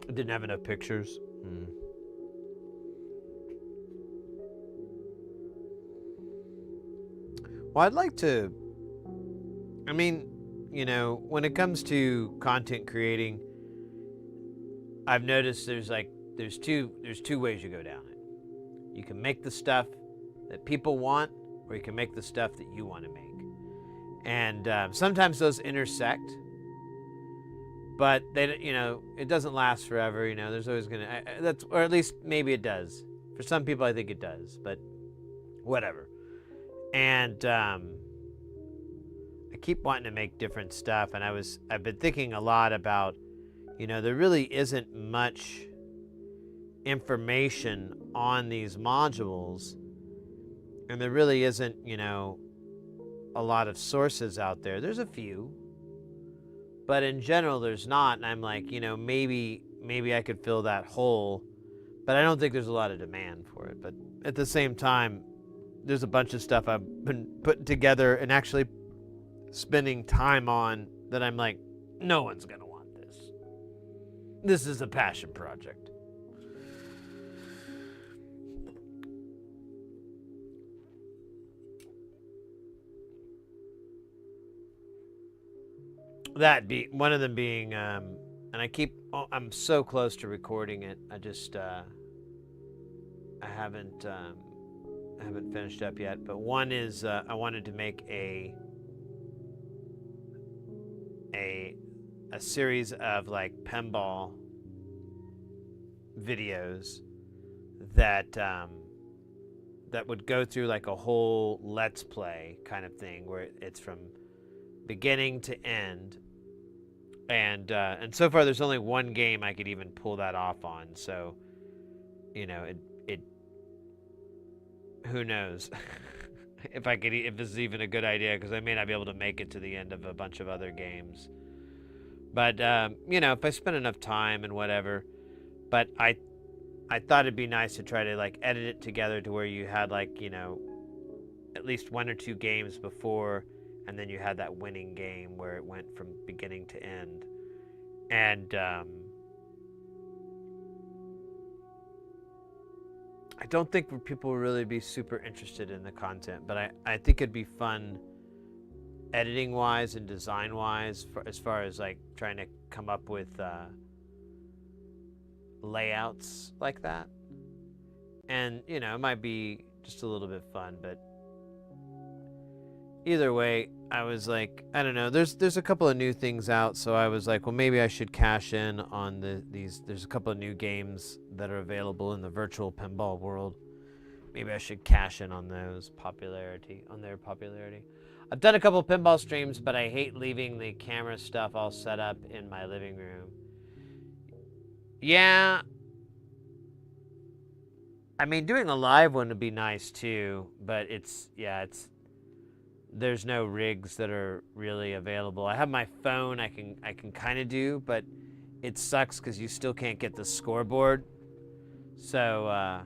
I didn't have enough pictures. Well, I'd like to, I mean, you know, when it comes to content creating, I've noticed there's two ways you go down it. You can make the stuff that people want, or you can make the stuff that you want to make. And sometimes those intersect, but they, you know, it doesn't last forever. You know, there's always gonna or at least maybe it does. For some people, I think it does, but whatever. And I keep wanting to make different stuff, and I've been thinking a lot about, you know, there really isn't much information on these modules, and there really isn't, you know, a lot of sources out there. There's a few, but in general there's not, and I'm like, you know, maybe I could fill that hole, but I don't think there's a lot of demand for it. But at the same time, there's a bunch of stuff I've been putting together and actually spending time on that I'm like, no one's gonna want this. This is a passion project. That be one of them being, and I'm so close to recording it. I just, I haven't finished up yet. But one is, I wanted to make a series of like pinball videos that would go through like a whole let's play kind of thing, where it's from beginning to end. And so far there's only one game I could even pull that off on. So, you know, it who knows? if this is even a good idea, because I may not be able to make it to the end of a bunch of other games. But you know, if I spend enough time and whatever. But I thought it'd be nice to try to like edit it together to where you had like, you know, at least 1 or 2 games before, and then you had that winning game where it went from beginning to end. And I don't think people will really be super interested in the content, but I think it'd be fun editing wise and design wise, as far as like trying to come up with layouts like that. And you know, it might be just a little bit fun, but either way, I was like, I don't know, there's a couple of new things out, so I was like, well, maybe I should cash in on there's a couple of new games that are available in the virtual pinball world. Maybe I should cash in on their popularity. I've done a couple of pinball streams, but I hate leaving the camera stuff all set up in my living room. Yeah. I mean, doing a live one would be nice too, but there's no rigs that are really available. I have my phone I can kind of do, but it sucks because you still can't get the scoreboard. So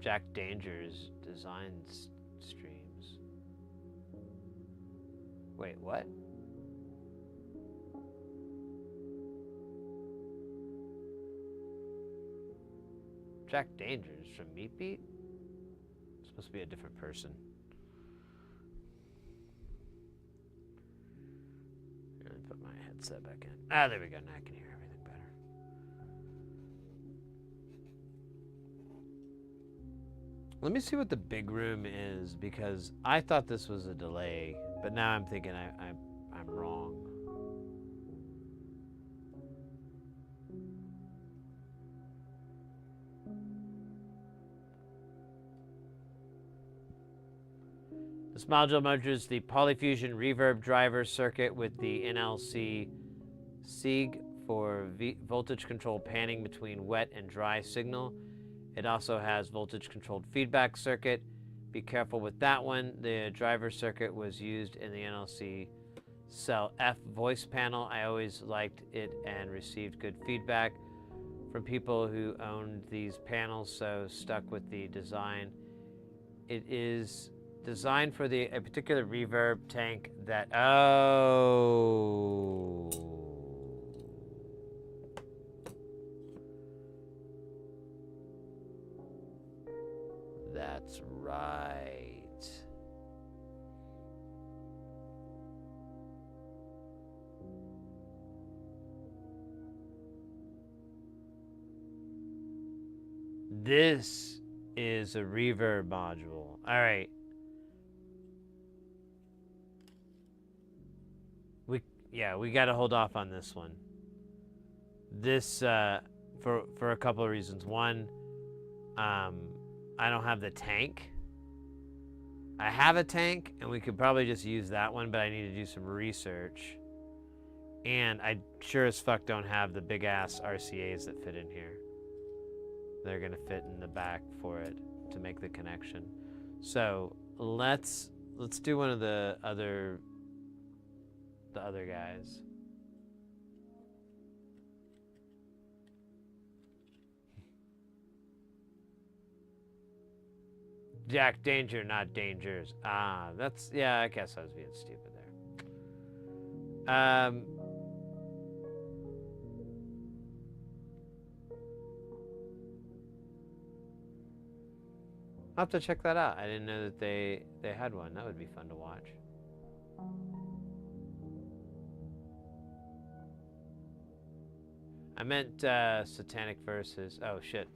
Jack Danger's designs streams. Wait, what? Jack Dangers from Meatbeat? It's supposed to be a different person. Let me put my headset back in. Ah, there we go. Now I can hear everything better. Let me see what the big room is, because I thought this was a delay, but now I'm thinking I'm wrong. This module merges the Polyfusion reverb driver circuit with the NLC SIG for voltage control panning between wet and dry signal. It also has voltage controlled feedback circuit. Be careful with that one. The driver circuit was used in the NLC Cell F voice panel. I always liked it and received good feedback from people who owned these panels, so stuck with the design. It is designed for a particular reverb tank that, oh. That's right. This is a reverb module. All right. We got to hold off on this one. This for a couple of reasons. One, I don't have the tank. I have a tank, and we could probably just use that one, but I need to do some research. And I sure as fuck don't have the big ass RCAs that fit in here. They're gonna fit in the back for it to make the connection. So let's do one of the other guys. Jack Danger, not Dangers. Ah, that's, yeah, I guess I was being stupid there. I'll have to check that out. I didn't know that they had one. That would be fun to watch. I meant Satanic Verses. Oh, shit.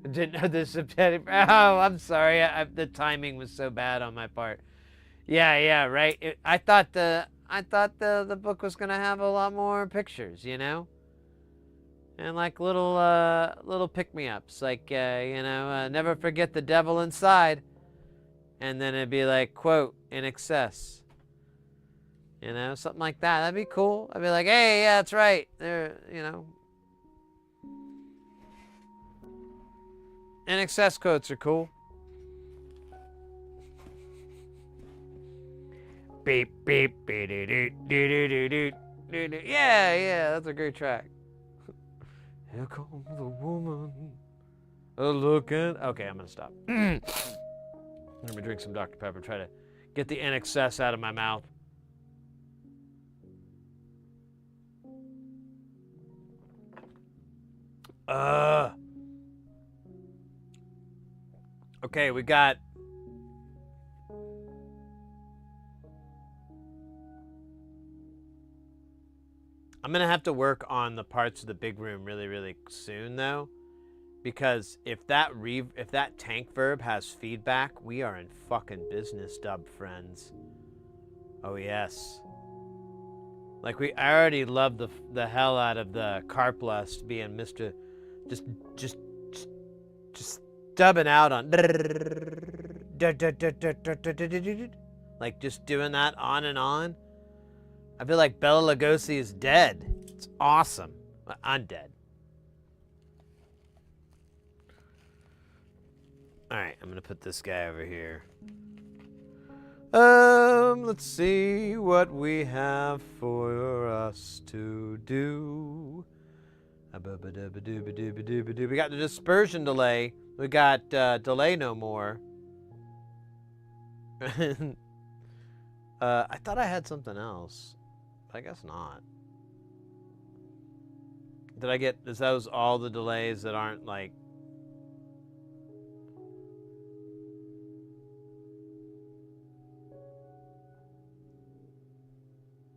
I didn't know the Satanic... Oh, I'm sorry. The timing was so bad on my part. Yeah, right. I thought the book was going to have a lot more pictures, you know? And like little pick-me-ups. Like, never forget the devil inside. And then it'd be like, quote, in excess. You know, something like that. That'd be cool. I'd be like, hey, yeah, that's right. There, you know, NXS quotes are cool. Beep, beep, beep, doo, doo, doo, doo, doo, doo, doo, doo. Yeah, that's a great track. Here comes the woman looking. Okay, I'm gonna stop. Let me drink some Dr. Pepper. Try to get the NXS out of my mouth. Okay, we got. I'm gonna have to work on the parts of the big room really, really soon, though, because if that tank verb has feedback, we are in fucking business, dub friends. Oh yes. Like I already love the hell out of the Carplust being Mr. just dubbing out on like just doing that on and on. I feel like Bela Lugosi is dead. It's awesome. I'm dead. All right, I'm gonna put this guy over here. Let's see what we have for us to do. We got the dispersion delay. We got delay no more. I thought I had something else. I guess not. Did I get, is those all the delays that aren't like...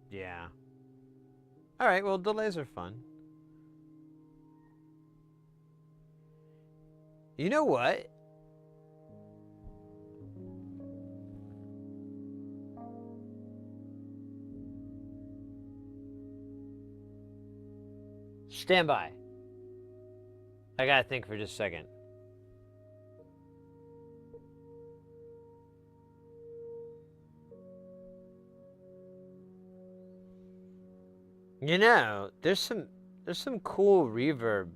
Yeah. All right, well, delays are fun. You know what? Stand by. I gotta think for just a second. You know, there's some cool reverb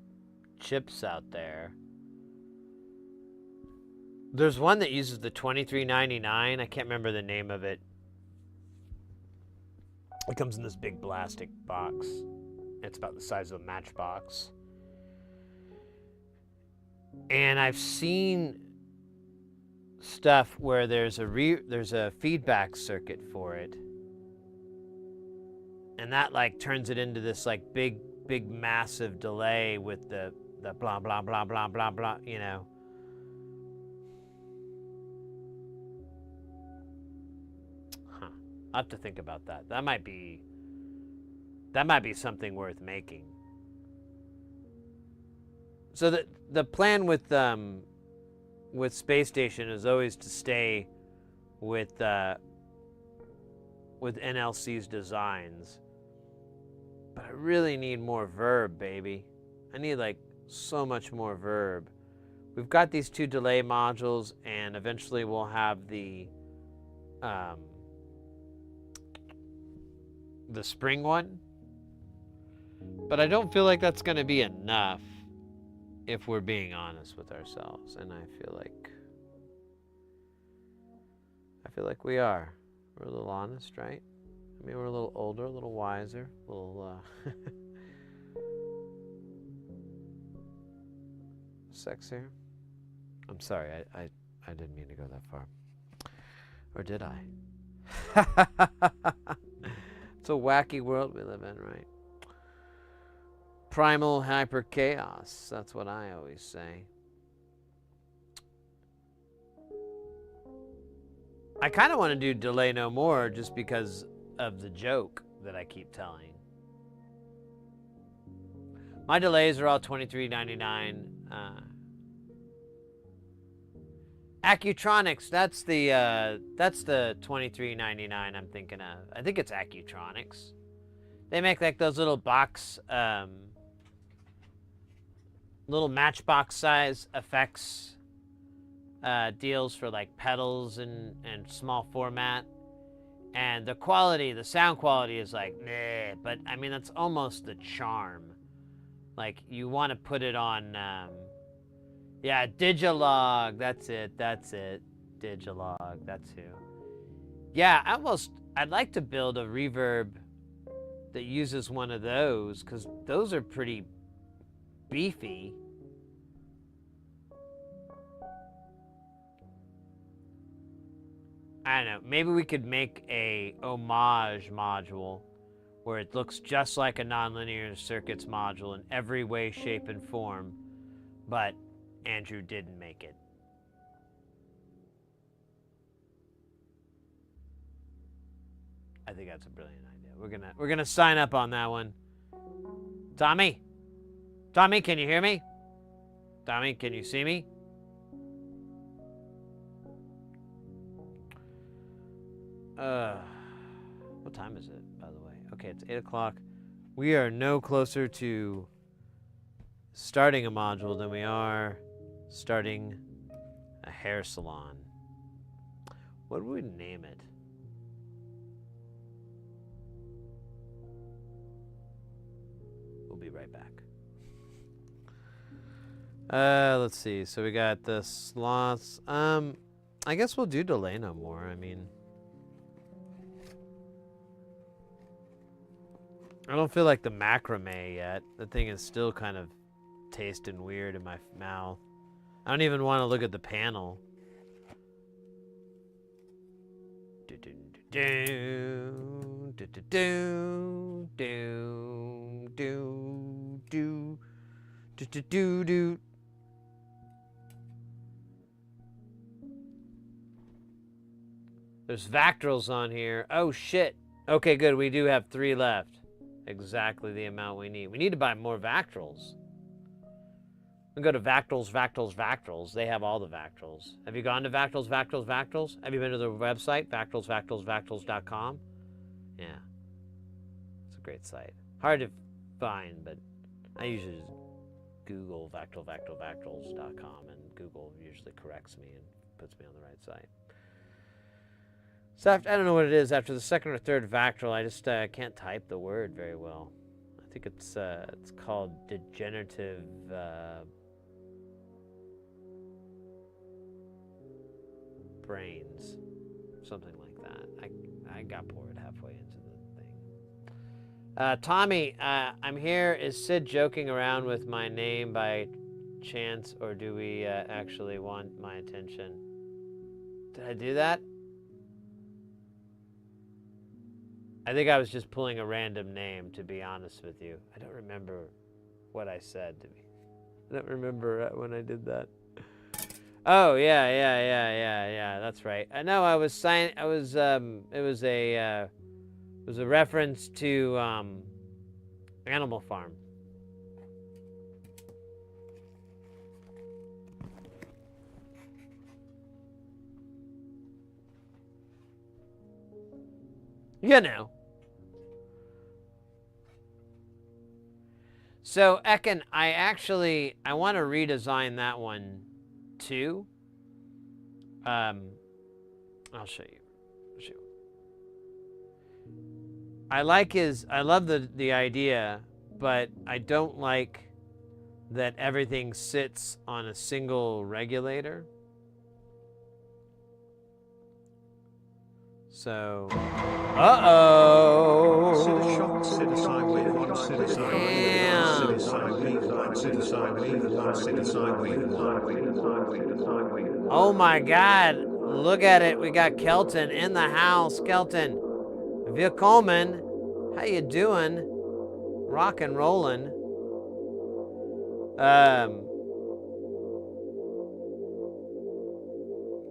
chips out there. There's one that uses the 2399. I can't remember the name of it. It comes in this big plastic box. It's about the size of a matchbox. And I've seen stuff where there's a feedback circuit for it. And that like turns it into this like big massive delay with the blah blah blah blah blah blah, you know. Huh. I'll have to think about that. That might be something worth making. So the plan with Space Station is always to stay with NLC's designs. But I really need more verb, baby. I need like so much more verb. We've got these two delay modules, and eventually we'll have the spring one. But I don't feel like that's going to be enough if we're being honest with ourselves. And I feel like we are. We're a little honest, right? I mean, we're a little older, a little wiser, a little sexier. I'm sorry, I didn't mean to go that far. Or did I? It's a wacky world we live in, right? Primal hyper chaos. That's what I always say. I kind of want to do delay no more just because of the joke that I keep telling. My delays are all $23.99. Accutronics, that's the $23.99 I'm thinking of. I think it's Accutronics. They make like those little box, little matchbox size effects deals for like pedals and small format. And the quality, the sound quality is like, meh, but I mean, that's almost the charm. Like, you want to put it on, Yeah, Digilog. That's it. That's it. Digilog. That's who. Yeah, I'd like to build a reverb that uses one of those, because those are pretty beefy. I don't know. Maybe we could make a homage module where it looks just like a nonlinear circuits module in every way, shape, and form, but Andrew didn't make it. I think that's a brilliant idea. We're gonna sign up on that one. Tommy, can you hear me? Tommy, can you see me? What time is it, by the way? Okay, it's 8 o'clock. We are no closer to starting a module than we are starting a hair salon. What would we name it? We'll be right back. Let's see. So we got the slots. I guess we'll do delay no more. I mean, I don't feel like the macrame yet. The thing is still kind of tasting weird in my mouth. I don't even want to look at the panel. There's Vactrals on here. Oh shit. Okay, good. We do have 3 left. Exactly the amount we need. We need to buy more Vactrals. We go to Vactrals. They have all the Vactrals. Have you gone to Vactrals? Have you been to the website? Vactrals.com? Yeah. It's a great site. Hard to find, but I usually just Google Vactrals.com, and Google usually corrects me and puts me on the right site. So after, I don't know what it is. After the second or third Vactral, I just can't type the word very well. I think it's called degenerative brains, something like that. I got bored halfway into the thing. Tommy, I'm here. Is Sid joking around with my name by chance, or do we actually want my attention? Did I do that? I think I was just pulling a random name, to be honest with you. I don't remember what I said. I don't remember when I did that. Oh yeah. That's right. I know. It was a reference to Animal Farm. You know. So, Ekin, I want to redesign that one, too. I'll show you. I love the idea, but I don't like that everything sits on a single regulator. So, oh my God, look at it. We got Kelton in the house. Kelton, willkommen. How you doing? Rock and rolling.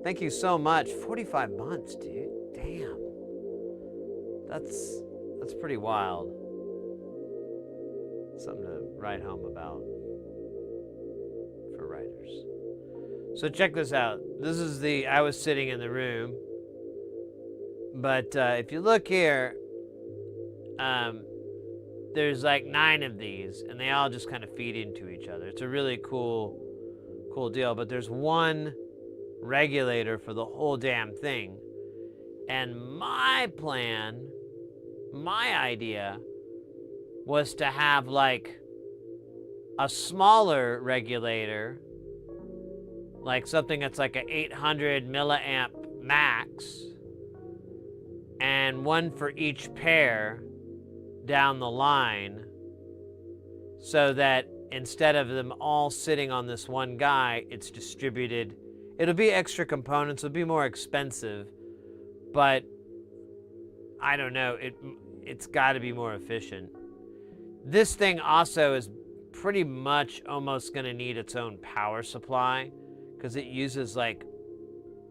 Thank you so much. 45 months, dude. Damn. That's pretty wild. Something to write home about for writers. So check this out. This is I was sitting in the room, but if you look here, there's like 9 of these, and they all just kind of feed into each other. It's a really cool deal, but there's one regulator for the whole damn thing. And my idea was to have like a smaller regulator like something that's like an 800 milliamp max, and one for each pair down the line, so that instead of them all sitting on this one guy, it's distributed. It'll be extra components, it'll be more expensive, but I don't know, it's got to be more efficient. This thing also is pretty much almost going to need its own power supply, because it uses like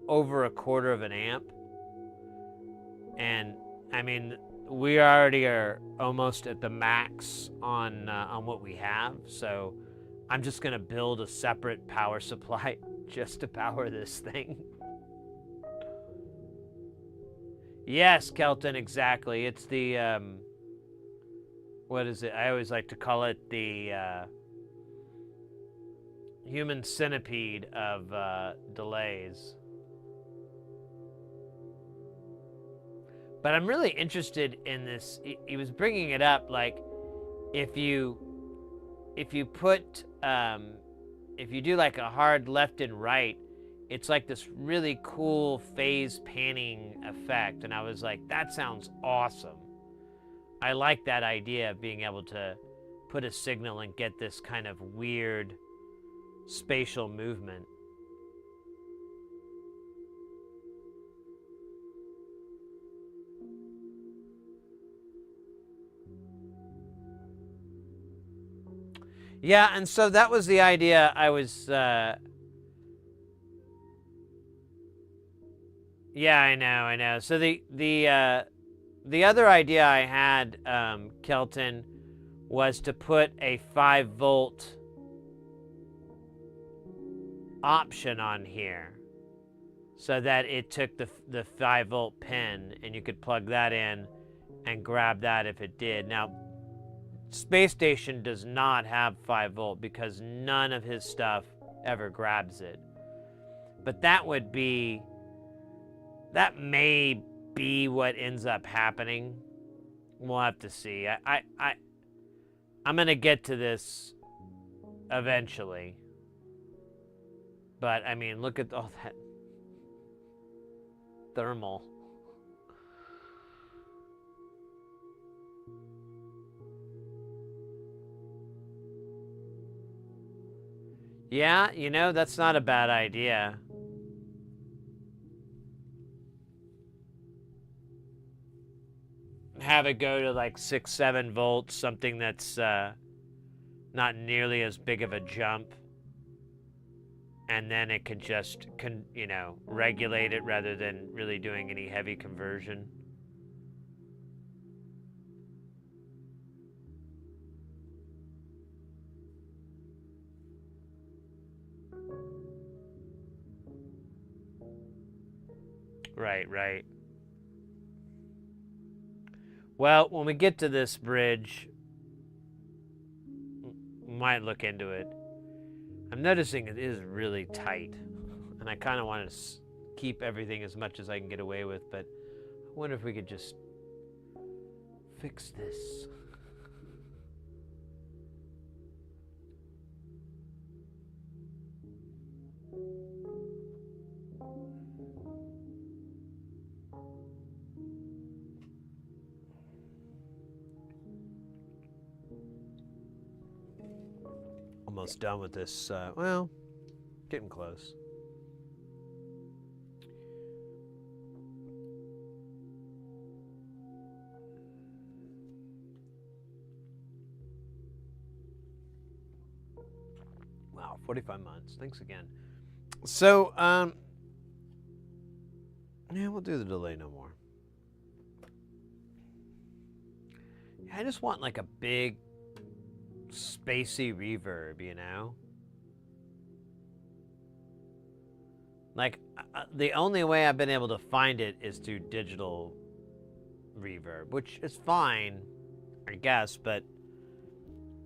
over 1/4 of an amp. And I mean, we already are almost at the max on what we have, so I'm just going to build a separate power supply just to power this thing. Yes, Kelton, exactly. It's the, what is it? I always like to call it the human centipede of delays. But I'm really interested in this. He was bringing it up, like, if you put, if you do like a hard left and right, it's like this really cool phase panning effect. And I was like, that sounds awesome. I like that idea of being able to put a signal and get this kind of weird spatial movement. Yeah, and so that was the idea I was, yeah, I know. So the other idea I had, Kelton, was to put a 5-volt option on here, so that it took the 5-volt pin, and you could plug that in and grab that if it did. Now, Space Station does not have 5-volt because none of his stuff ever grabs it. But that may be what ends up happening. We'll have to see. I'm gonna get to this eventually. But I mean, look at all that thermal. Yeah, you know, that's not a bad idea. Have it go to like 6-7 volts, something that's not nearly as big of a jump. And then it could just, you know, regulate it rather than really doing any heavy conversion. Right. Well, when we get to this bridge, we might look into it. I'm noticing it is really tight, and I kind of want to keep everything as much as I can get away with, but I wonder if we could just fix this. Almost done with this, well, getting close. Wow, 45 months. Thanks again. So, yeah, we'll do the delay no more. I just want like a big spacey reverb, you know? Like, the only way I've been able to find it is through digital reverb, which is fine, I guess, but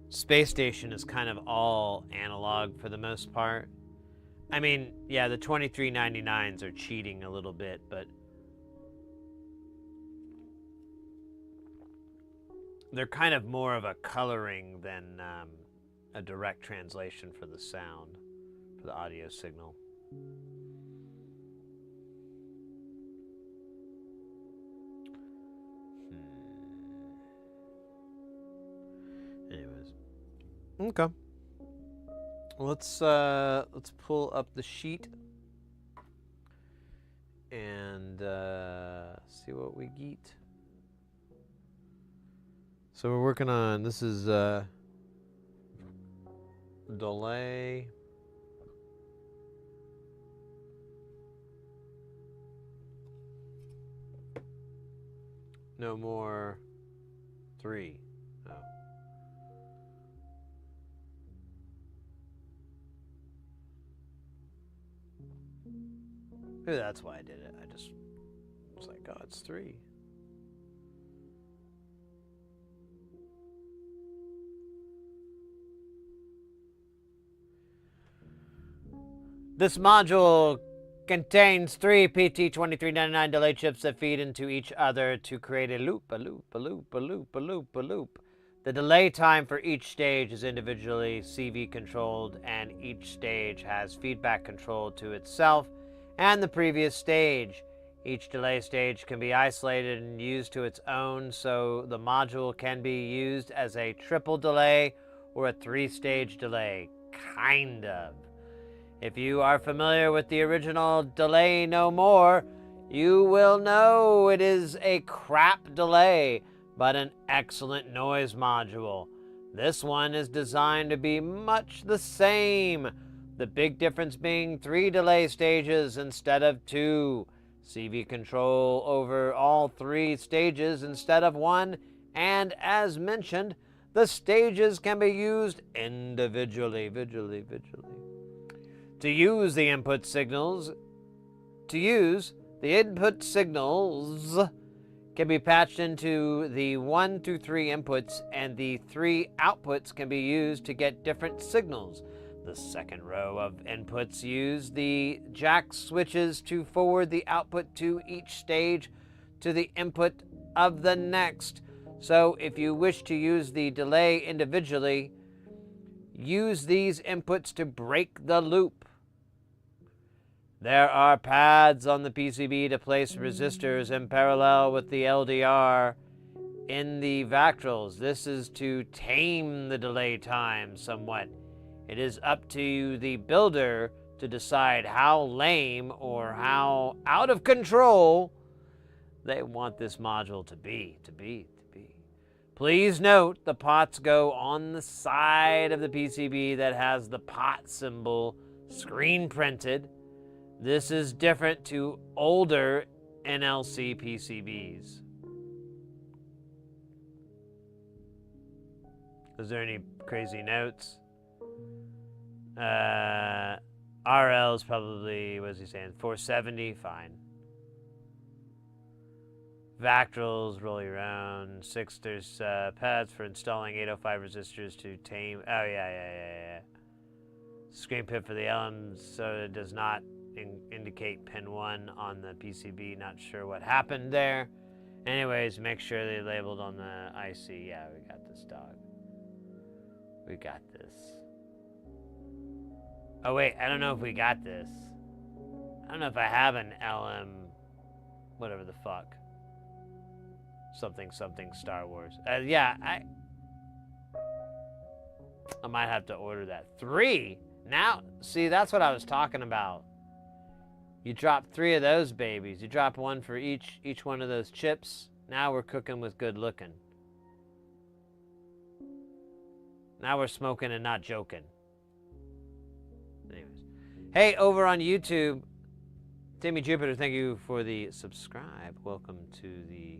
Space Station is kind of all analog for the most part. I mean, yeah, the 2399s are cheating a little bit, but they're kind of more of a coloring than a direct translation for the sound, for the audio signal. Anyways. Okay. Let's pull up the sheet and see what we get. So we're working on, this is delay. No more 3. Oh. Maybe that's why I did it. I just was like, oh, it's 3. This module contains 3 PT2399 delay chips that feed into each other to create a loop, a loop, a loop, a loop, a loop, a loop. The delay time for each stage is individually CV controlled, and each stage has feedback control to itself and the previous stage. Each delay stage can be isolated and used to its own, so the module can be used as a triple delay or a 3-stage delay, kind of. If you are familiar with the original Delay No More, you will know it is a crap delay, but an excellent noise module. This one is designed to be much the same, the big difference being 3 delay stages instead of 2, CV control over all 3 stages instead of 1, and as mentioned, the stages can be used individually, visually. To use the input signals can be patched into the 1 through 3 inputs, and the 3 outputs can be used to get different signals. The second row of inputs use the jack switches to forward the output to each stage to the input of the next. So if you wish to use the delay individually, use these inputs to break the loop. There are pads on the PCB to place resistors in parallel with the LDR in the Vactrals. This is to tame the delay time somewhat. It is up to the builder to decide how lame or how out of control they want this module to be. Please note the pots go on the side of the PCB that has the pot symbol screen printed. This is different to older NLC PCBs. Is there any crazy notes? RL is probably, what is he saying, 470? Fine. Vactrals, roll you around. 6, there's pads for installing 805 resistors to tame. Oh, yeah. Screen pit for the LMs, so it does not indicate pin 1 on the PCB. Not sure what happened there. Anyways, make sure they labeled on the IC. Yeah, we got this, dog. We got this. Oh, wait, I don't know if we got this. I don't know if I have an LM, whatever the fuck. Something Star Wars. Yeah, I might have to order that. 3? Now, see, that's what I was talking about. You drop 3 of those babies. You drop 1 for each one of those chips. Now we're cooking with good looking. Now we're smoking and not joking. Anyways. Hey, over on YouTube, Timmy Jupiter, thank you for the subscribe. Welcome to the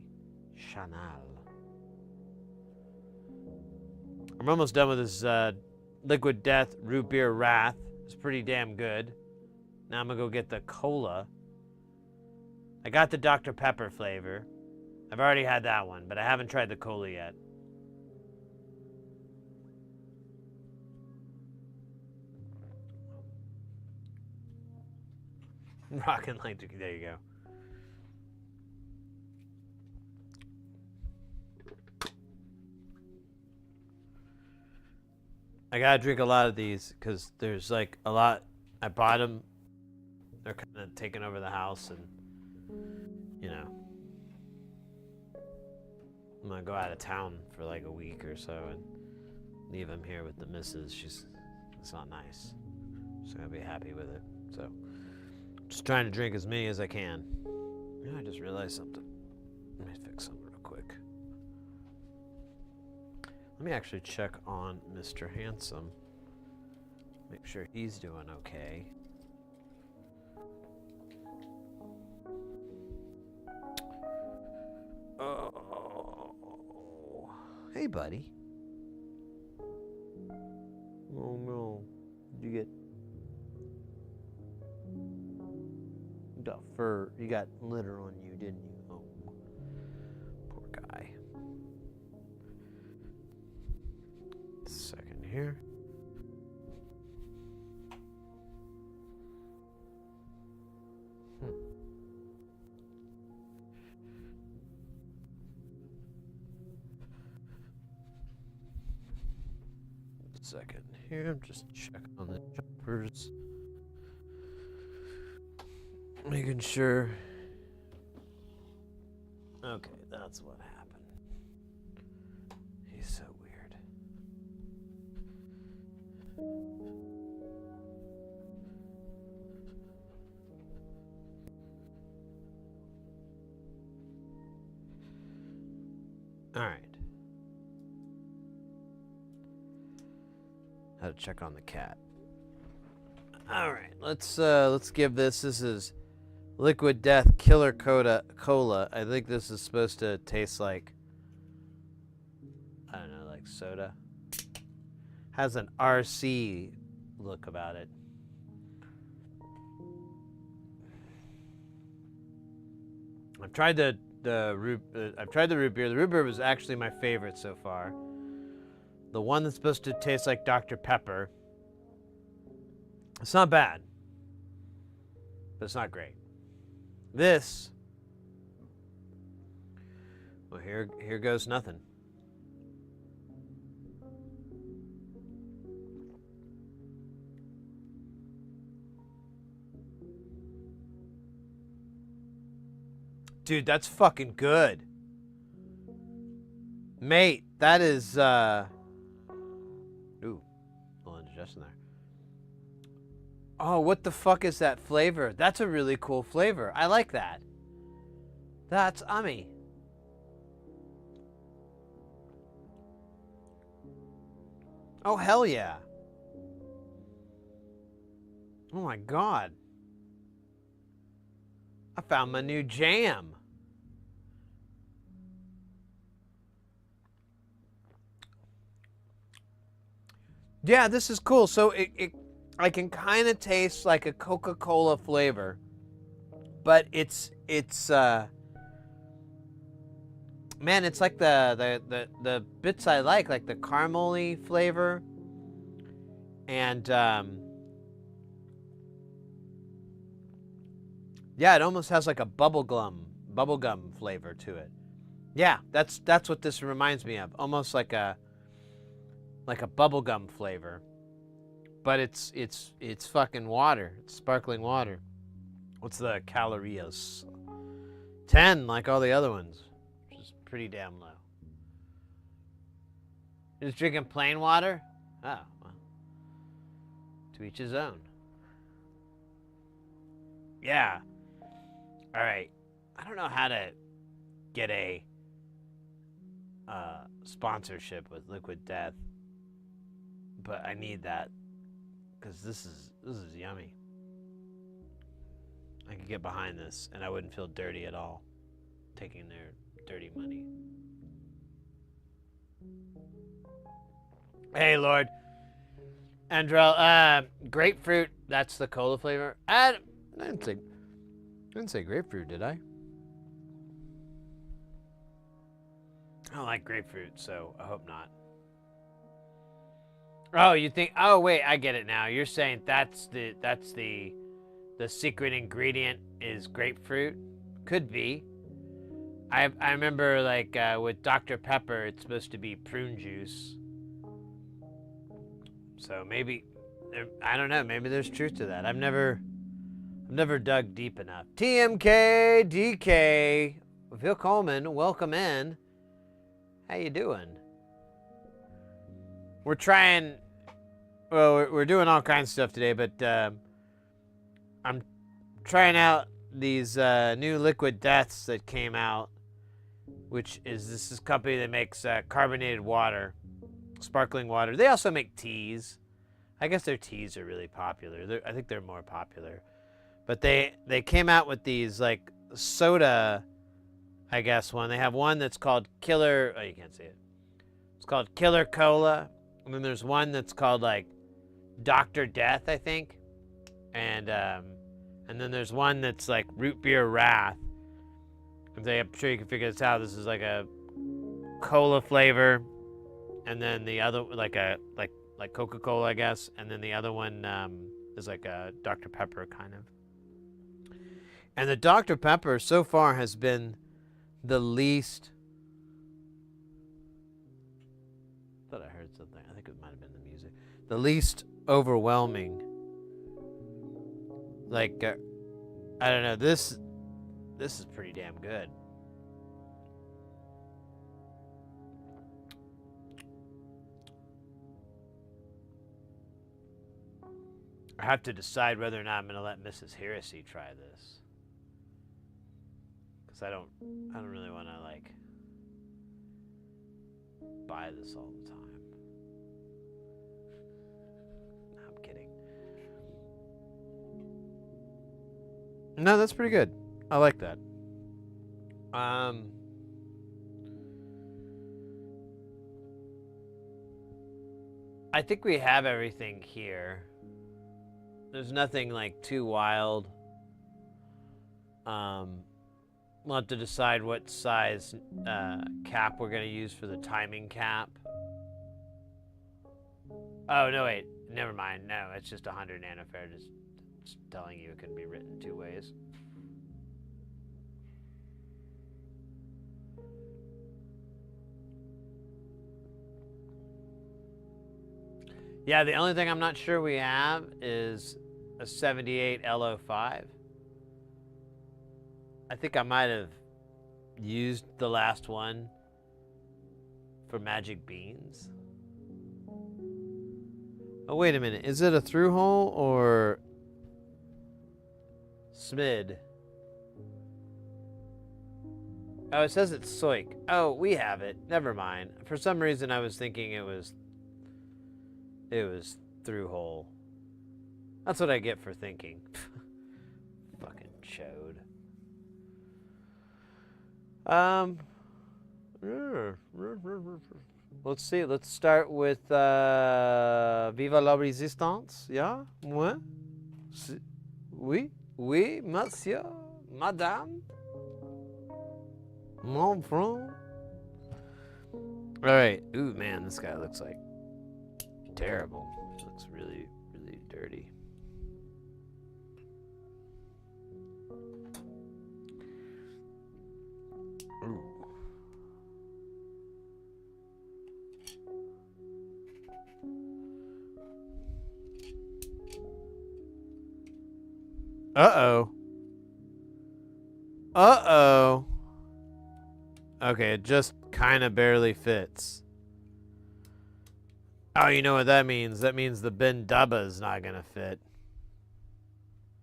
channel. I'm almost done with this Liquid Death Root Beer Wrath. It's pretty damn good. Now I'm going to go get the cola. I got the Dr. Pepper flavor. I've already had that one, but I haven't tried the cola yet. Rockin' like, there you go. I gotta drink a lot of these because there's like a lot. I bought them they're kind of taking over the house, and you know, I'm gonna go out of town for like a week or so and leave him here with the missus. It's not nice. She's gonna be happy with it. So, just trying to drink as many as I can. Yeah, I just realized something. Let me fix something real quick. Let me actually check on Mr. Handsome. Make sure he's doing okay. Oh, hey, buddy. Oh no, did you got fur? You got litter on you, didn't you? Oh, poor guy. Second here. Second here, just check on the jumpers, making sure. Okay, that's what happened. He's so weird. All right. How to check on the cat. All right, let's give this. This is Liquid Death Killer Cola. I think this is supposed to taste like, I don't know, like soda. Has an RC look about it. I've tried the root beer. The root beer was actually my favorite so far. The one that's supposed to taste like Dr. Pepper. It's not bad, but it's not great. This, well, here goes nothing. Dude, that's fucking good. Mate, that is, ooh, a little indigestion there. Oh, what the fuck is that flavor? That's a really cool flavor. I like that. That's ummy. Oh, hell yeah. Oh my God. I found my new jam. Yeah, this is cool. So I can kind of taste like a Coca-Cola flavor, but it's man, it's like the bits I like the caramel-y flavor, and yeah, it almost has like a bubblegum flavor to it. Yeah, that's what this reminds me of. Almost like a bubblegum flavor. But it's fucking water. It's sparkling water. What's the calories? 10, like all the other ones, which is pretty damn low. You're just drinking plain water? Oh, well. To each his own. Yeah. All right. I don't know how to get a sponsorship with Liquid Death, but I need that. Because this is yummy. I could get behind this, and I wouldn't feel dirty at all, taking their dirty money. Hey, Lord. Andrel, grapefruit, that's the cola flavor. I didn't say grapefruit, did I? I don't like grapefruit, so I hope not. Oh, you think? Oh, wait, I get it now. You're saying that's the secret ingredient is grapefruit? Could be. I remember like with Dr. Pepper, it's supposed to be prune juice. So maybe I don't know. Maybe there's truth to that. I've never I've never dug deep enough. TMK, DK, Phil Coleman, welcome in. How you doing? We're trying, well, we're doing all kinds of stuff today, but I'm trying out these new liquid deaths that came out, which is, this is a company that makes carbonated water, sparkling water. They also make teas. I guess their teas are really popular. I think they're more popular. But they came out with these like soda, I guess one. They have one that's called Killer, oh, you can't see it. It's called Killer Cola. And then there's one that's called like Dr. Death, I think. And then there's one that's like Root Beer Wrath. I'm sure you can figure this out. This is like a cola flavor. And then the other, like Coca-Cola, I guess. And then the other one is like a Dr. Pepper kind of. And the Dr. Pepper so far has been the least. I thought I heard something. I think it might have been the music. The least overwhelming. Like, I don't know. This is pretty damn good. I have to decide whether or not I'm going to let Mrs. Heresy try this. Because I don't really want to, like, buy this all the time. No, I'm kidding. No, that's pretty good. I like that. I think we have everything here. There's nothing like too wild. We'll have to decide what size cap we're going to use for the timing cap. Oh, no, wait. Never mind. No, it's just 100 nanofarad. Just telling you it can be written two ways. Yeah, the only thing I'm not sure we have is a 78 LO5. I think I might have used the last one for Magic Beans. Oh, wait a minute. Is it a through hole or SMID? Oh, it says it's Soik. Oh, we have it. Never mind. For some reason, I was thinking it was through hole. That's what I get for thinking. Fucking chode. Let's see. Let's start with Viva la Résistance. Yeah? Moi? Oui? Oui, monsieur? Madame? Mon front? Alright. Ooh, man, this guy looks like terrible. He looks really, really dirty. Ooh. Uh-oh. Uh-oh. Okay, it just kind of barely fits. Oh, you know what that means? That means the Ben Dubba is not going to fit.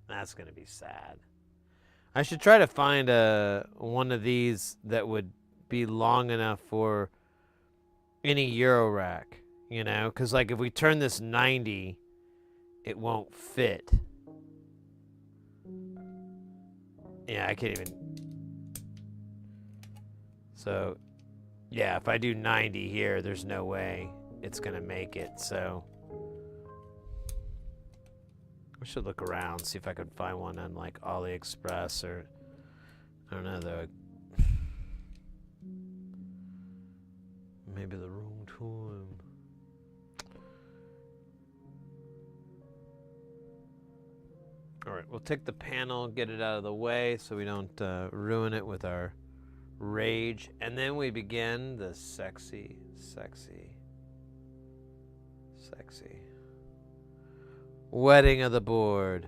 That's going to be sad. I should try to find one of these that would be long enough for any Euro rack, you know? Because, like, if we turn this 90, it won't fit. Yeah, I can't even. So, yeah, if I do 90 here, there's no way it's going to make it, so. I should look around, see if I could find one on, like, AliExpress or. I don't know, though. Maybe the wrong time. All right, we'll take the panel, get it out of the way so we don't ruin it with our rage. And then we begin the sexy, sexy, sexy wedding of the board.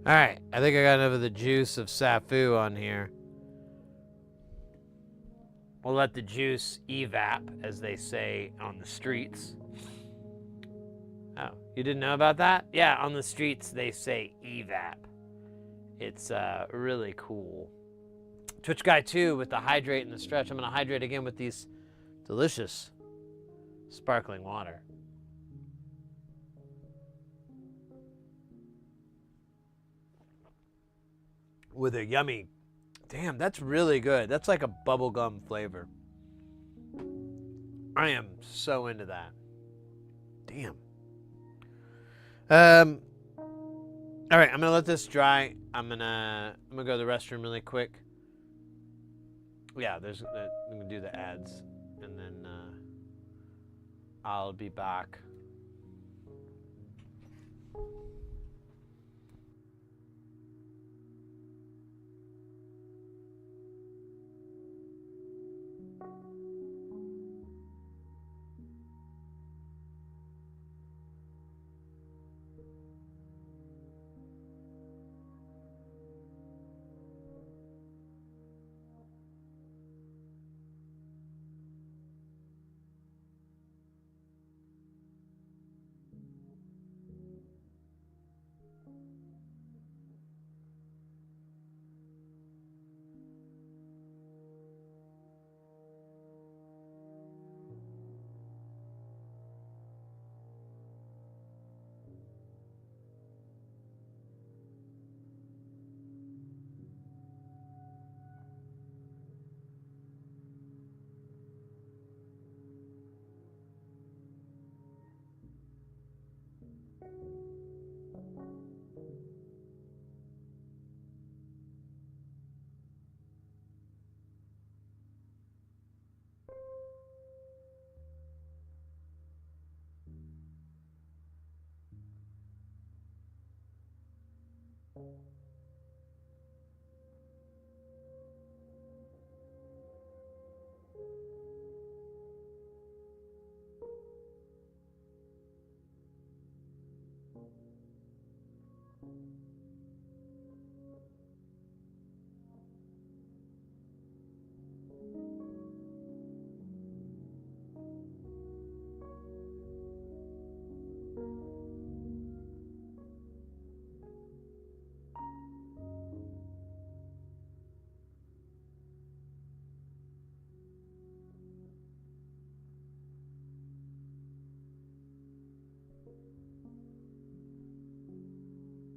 All right, I think I got enough of the juice of Safu on here. We'll let the juice evap, as they say on the streets. Oh, you didn't know about that? Yeah, on the streets they say evap. It's really cool. Twitch Guy 2 with the hydrate and the stretch. I'm going to hydrate again with these delicious sparkling water. With a yummy, damn, that's really good. That's like a bubblegum flavor. I am so into that. Damn. All right, I'm gonna let this dry. I'm gonna go to the restroom really quick. Yeah, I'm gonna do the ads, and then I'll be back.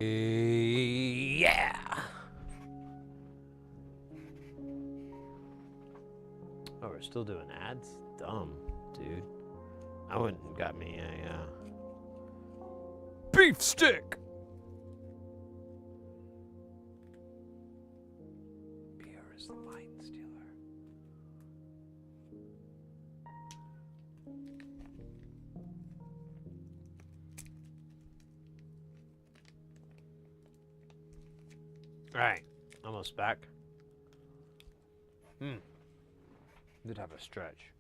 Yeah. Oh, we're still doing ads? Dumb, dude. I wouldn't have got me a beef stick. Beer is the mind stealer. All right, almost back. Did have a stretch.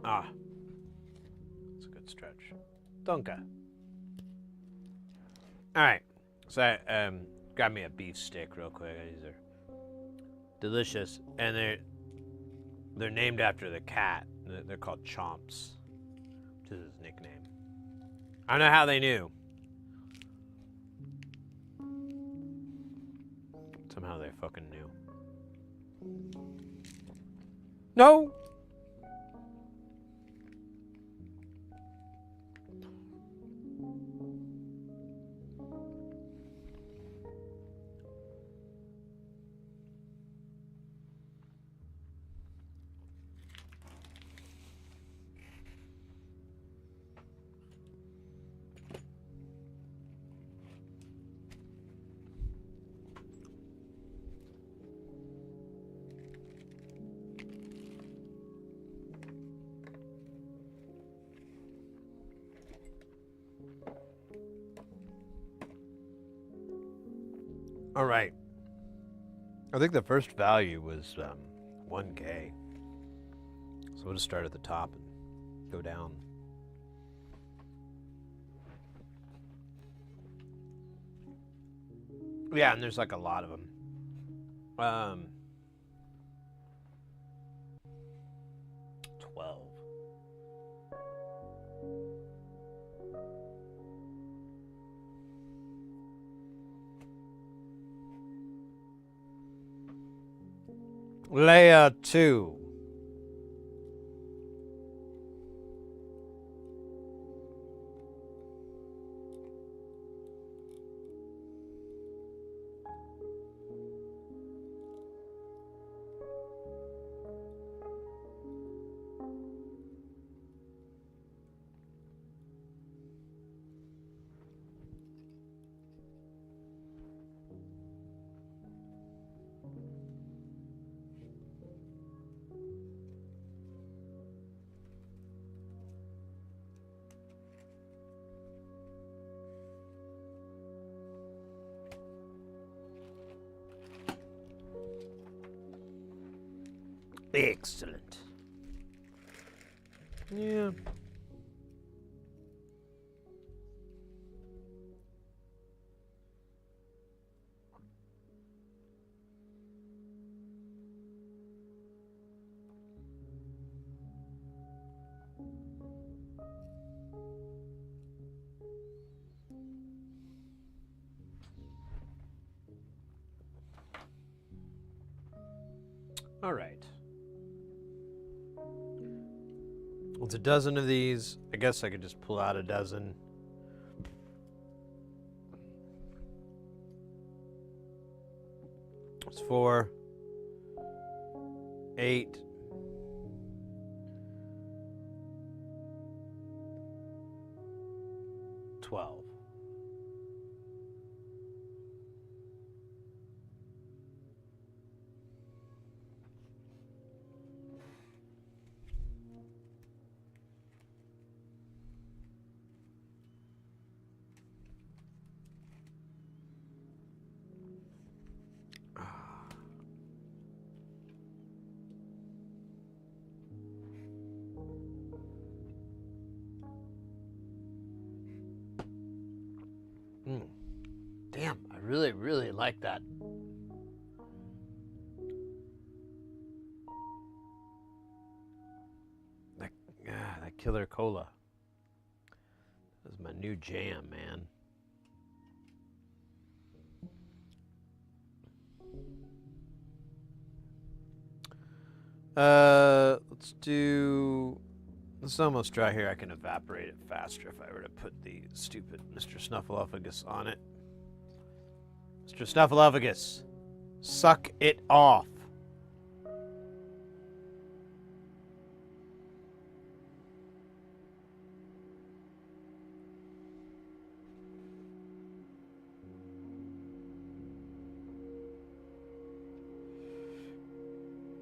Ah, it's a good stretch. Donka. All right, so I got me a beef stick real quick. These are delicious, and they're named after the cat. They're called Chomps, which is his nickname. I don't know how they knew. Somehow they fucking knew. No. All right. I think the first value was 1K. So we'll just start at the top and go down. Yeah, and there's like a lot of them. 12. Leia 2. Excellent. Yeah. All right. It's a dozen of these. I guess I could just pull out a dozen. It's 4, 8, 12. Damn, I really, really like that. That Killer Cola. This is my new jam, man. Let's almost dry here. I can evaporate it faster if I were to put the stupid Mr. Snuffleupagus on it. Mr. Snuffleupagus, suck it off.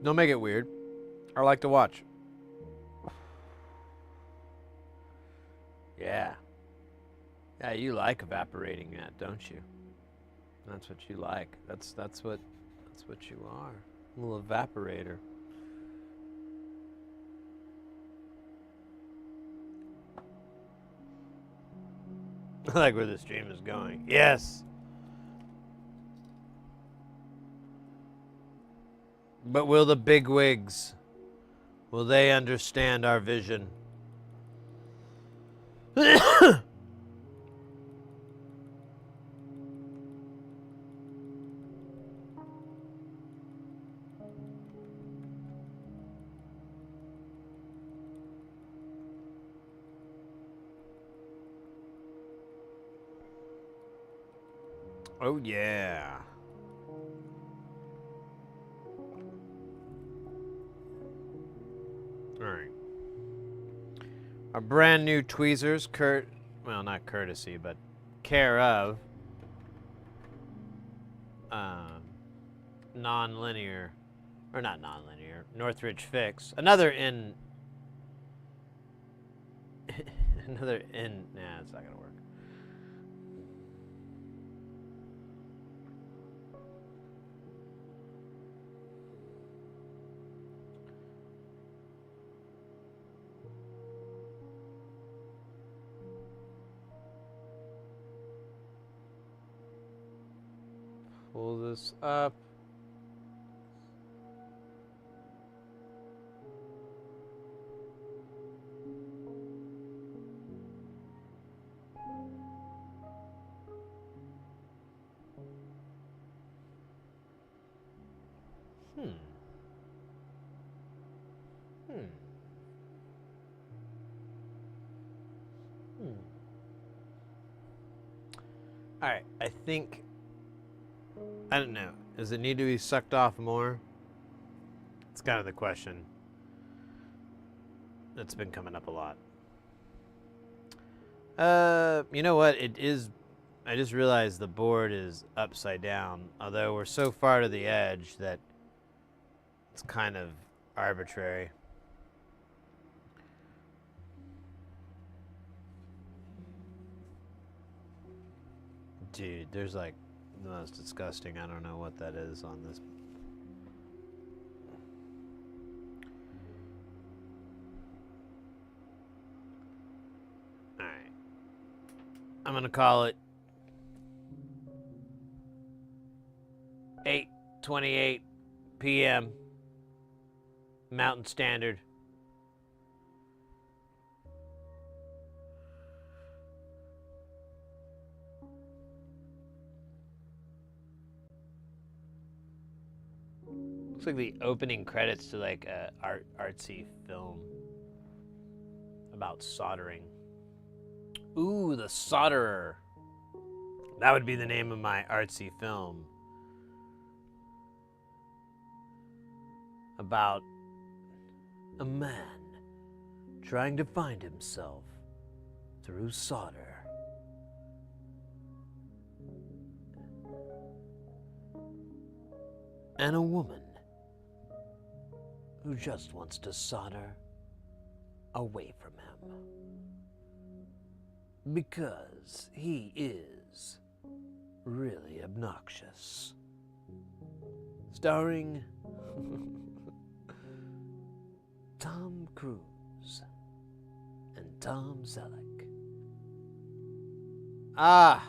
Don't make it weird. I like to watch. Yeah. Yeah, you like evaporating that, don't you? That's what you like. That's what you are. A little evaporator. I like where the stream is going. Yes. But will the bigwigs, will they understand our vision? Oh, yeah. All right. Our brand new tweezers, well, not courtesy, but care of non-linear, or not non-linear, NorthridgeFix. Another in, nah, it's not gonna work. goes up. Alright, I think... I don't know. Does it need to be sucked off more? It's kind of the question that's been coming up a lot. You know what? It is... I just realized the board is upside down. Although we're so far to the edge that it's kind of arbitrary. Dude, there's like the most disgusting, I don't know what that is on this. Alright. I'm gonna call it 8:28 p.m. Mountain Standard. Looks like the opening credits to like a artsy film about soldering. Ooh, The Solderer. That would be the name of my artsy film. About a man trying to find himself through solder. And a woman who just wants to solder away from him. Because he is really obnoxious. Starring Tom Cruise and Tom Selleck. Ah.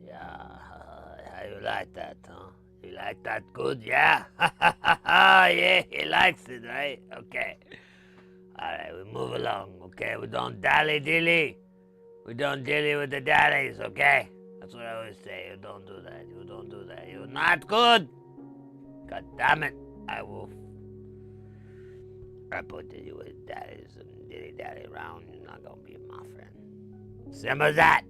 Yeah, how you like that, huh? You like that good, yeah? Yeah, he likes it, right? Okay. Alright, we move along, okay? We don't dally-dilly. We don't dilly with the daddies, okay? That's what I always say. You don't do that. You don't do that. You're not good. God damn it. I put you with daddies and dilly-dally around. You're not gonna be my friend. Simmer that.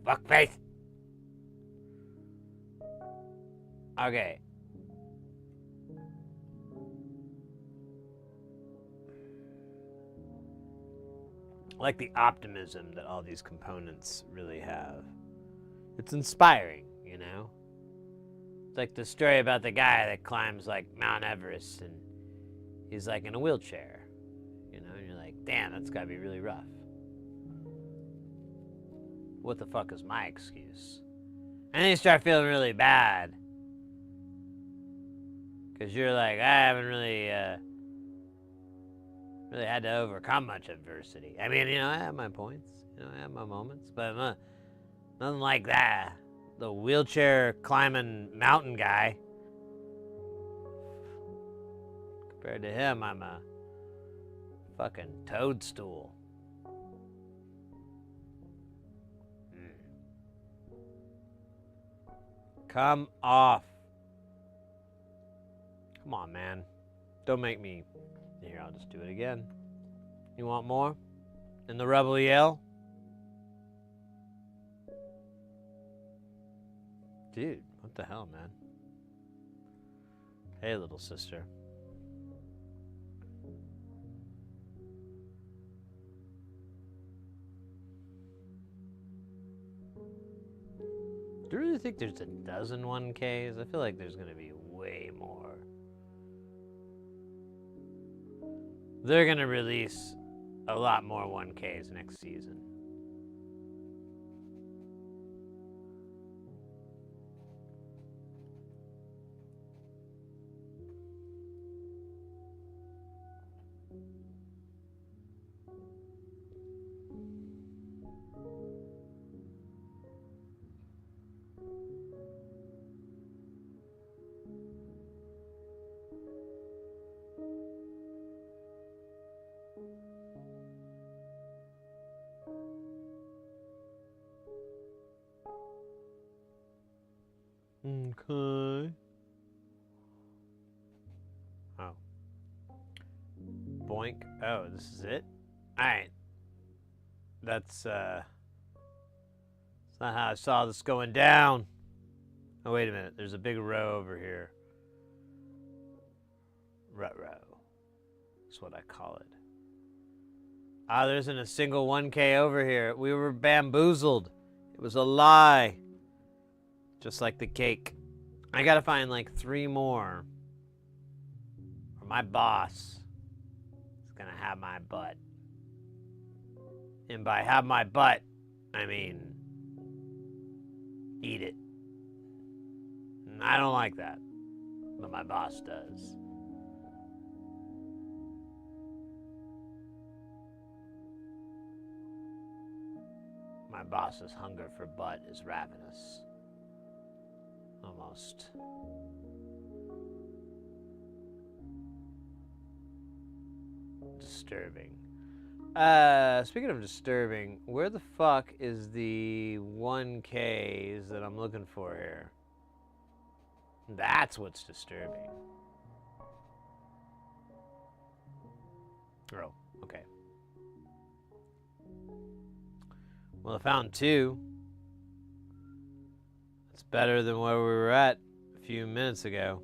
Fuckface. Okay. I like the optimism that all these components really have. It's inspiring, you know? It's like the story about the guy that climbs like Mount Everest and he's like in a wheelchair, you know? And you're like, damn, that's gotta be really rough. What the fuck is my excuse? And then you start feeling really bad. Because you're like, I haven't really had to overcome much adversity. I mean, you know, I have my points. You know, I have my moments. But nothing like that. The wheelchair climbing mountain guy. Compared to him, I'm a fucking toadstool. Come off. Come on, man. Don't make me... Here, I'll just do it again. You want more? In the Rebel Yell? Dude, what the hell, man? Hey, little sister. Do you really think there's a dozen 1Ks? I feel like there's gonna be way more. They're gonna release a lot more 1Ks next season. Okay. Oh. Boink. Oh, this is it? Alright. That's not how I saw this going down. Oh, wait a minute. There's a big row over here. Ruh-roh. That's what I call it. Ah, there isn't a single 1K over here. We were bamboozled. It was a lie. Just like the cake. I gotta find like 3 more. Or my boss is gonna have my butt. And by have my butt, I mean eat it. And I don't like that. But my boss does. My boss's hunger for butt is ravenous. Almost. Disturbing. Speaking of disturbing, where the fuck is the 1Ks that I'm looking for here? That's what's disturbing. Oh, okay. Well, I found 2. It's better than where we were at a few minutes ago.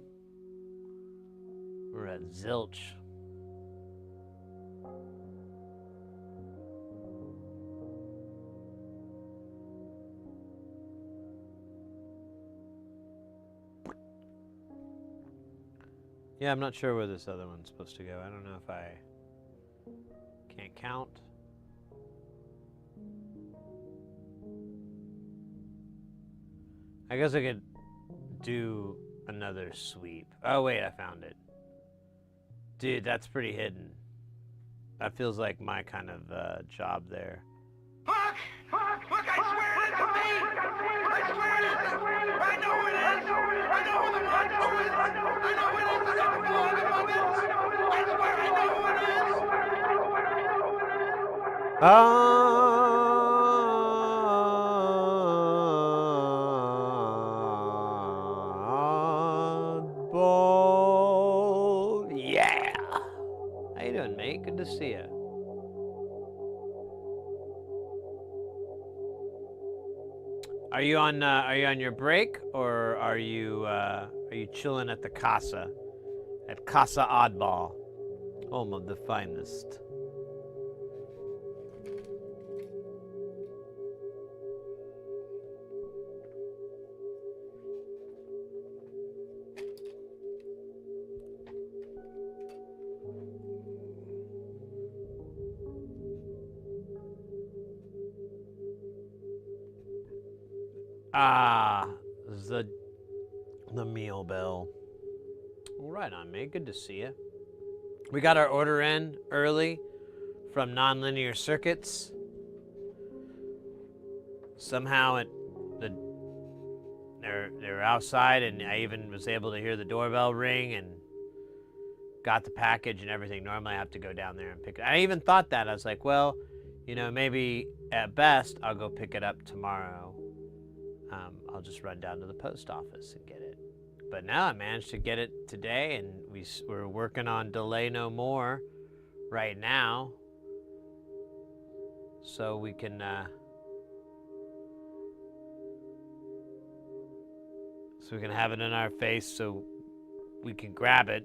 We're at zilch. Yeah, I'm not sure where this other one's supposed to go. I don't know if I can't count. I guess I could do another sweep. Oh, wait, I found it. Dude, that's pretty hidden. That feels like my kind of job there. Look, I swear it isn't me! I swear it isn't! I know it is! I know who the monster is! I know it is! It's on the floor of the puppets! I swear I know who it is! Oddball. Yeah. How you doing, mate? Good to see you. Are you on your break, or are you chilling at the casa, at Casa Oddball, home of the finest? Ah, the meal bell. Well, right on, mate. Good to see you. We got our order in early from Nonlinear Circuits. Somehow they're outside, and I even was able to hear the doorbell ring and got the package and everything. Normally I have to go down there and pick it. I even thought that. I was like, well, maybe at best I'll go pick it up tomorrow. I'll just run down to the post office and get it. But now I managed to get it today, and we're working on Delay No More right now, so we can have it in our face, so we can grab it.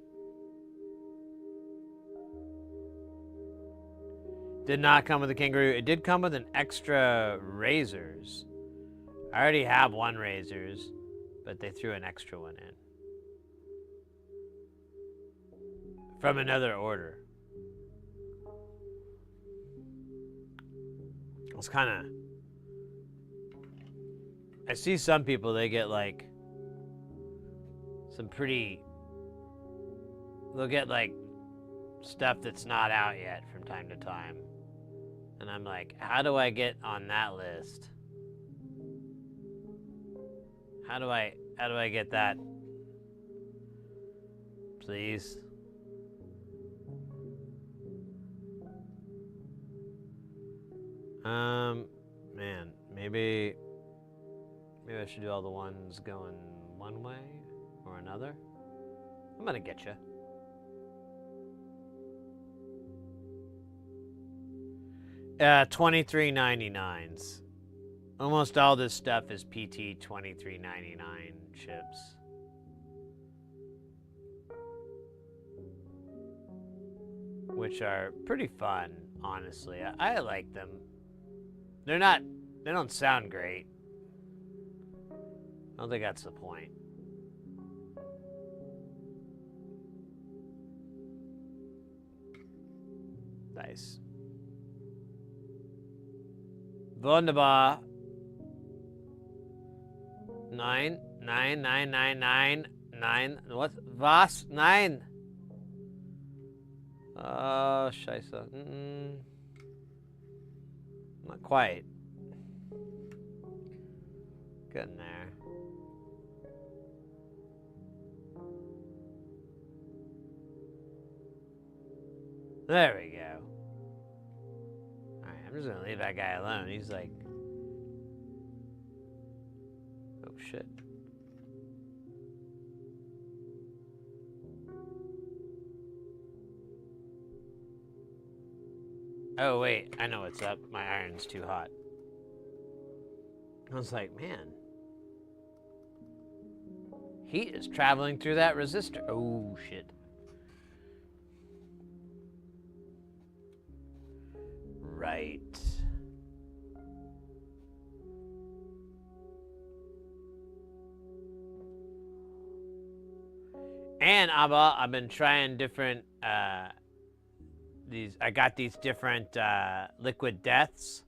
Did not come with a kangaroo. It did come with an extra razors. I already have 1 razors, but they threw an extra one in. From another order. It's kind of... I see some people, they get like... some pretty... They'll get like stuff that's not out yet from time to time. And I'm like, how do I get on that list? How do I get that? Please. Man, maybe I should do all the ones going one way or another. I'm gonna get you. $23.99s. Almost all this stuff is PT $23.99 chips. Which are pretty fun, honestly. I like them. They don't sound great. I don't think that's the point. Nice. Wunderbar. 9. What? Was? Nein. Oh, scheiße. Not quite. Getting there. There we go. Alright, I'm just gonna leave that guy alone. He's like... Oh, shit. Oh, wait. I know what's up. My iron's too hot. I was like, man. Heat is traveling through that resistor. Oh, shit. Right. And I've been trying different, I got these different liquid deaths,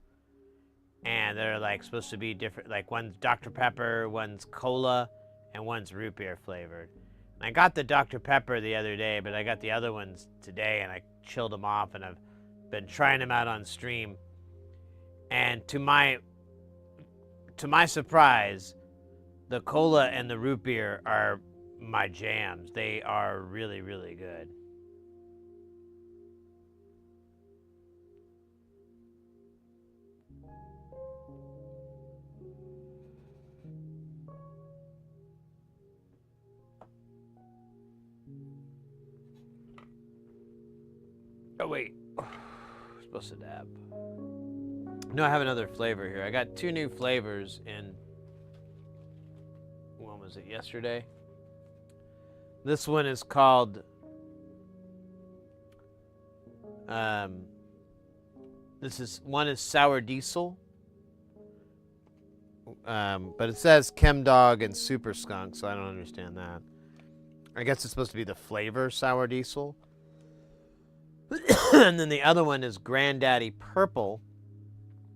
and they're like supposed to be different. Like one's Dr. Pepper, one's cola, and one's root beer flavored. And I got the Dr. Pepper the other day, but I got the other ones today, and I chilled them off, and I've been trying them out on stream. And to my surprise, the cola and the root beer are my jams. They are really, really good. Oh, wait. Supposed to dab. No, I have another flavor here. I got 2 new flavors in... When was it? Yesterday? This one is called... One is Sour Diesel. But it says Chem Dog and Super Skunk, so I don't understand that. I guess it's supposed to be the flavor Sour Diesel. And then the other one is Granddaddy Purple,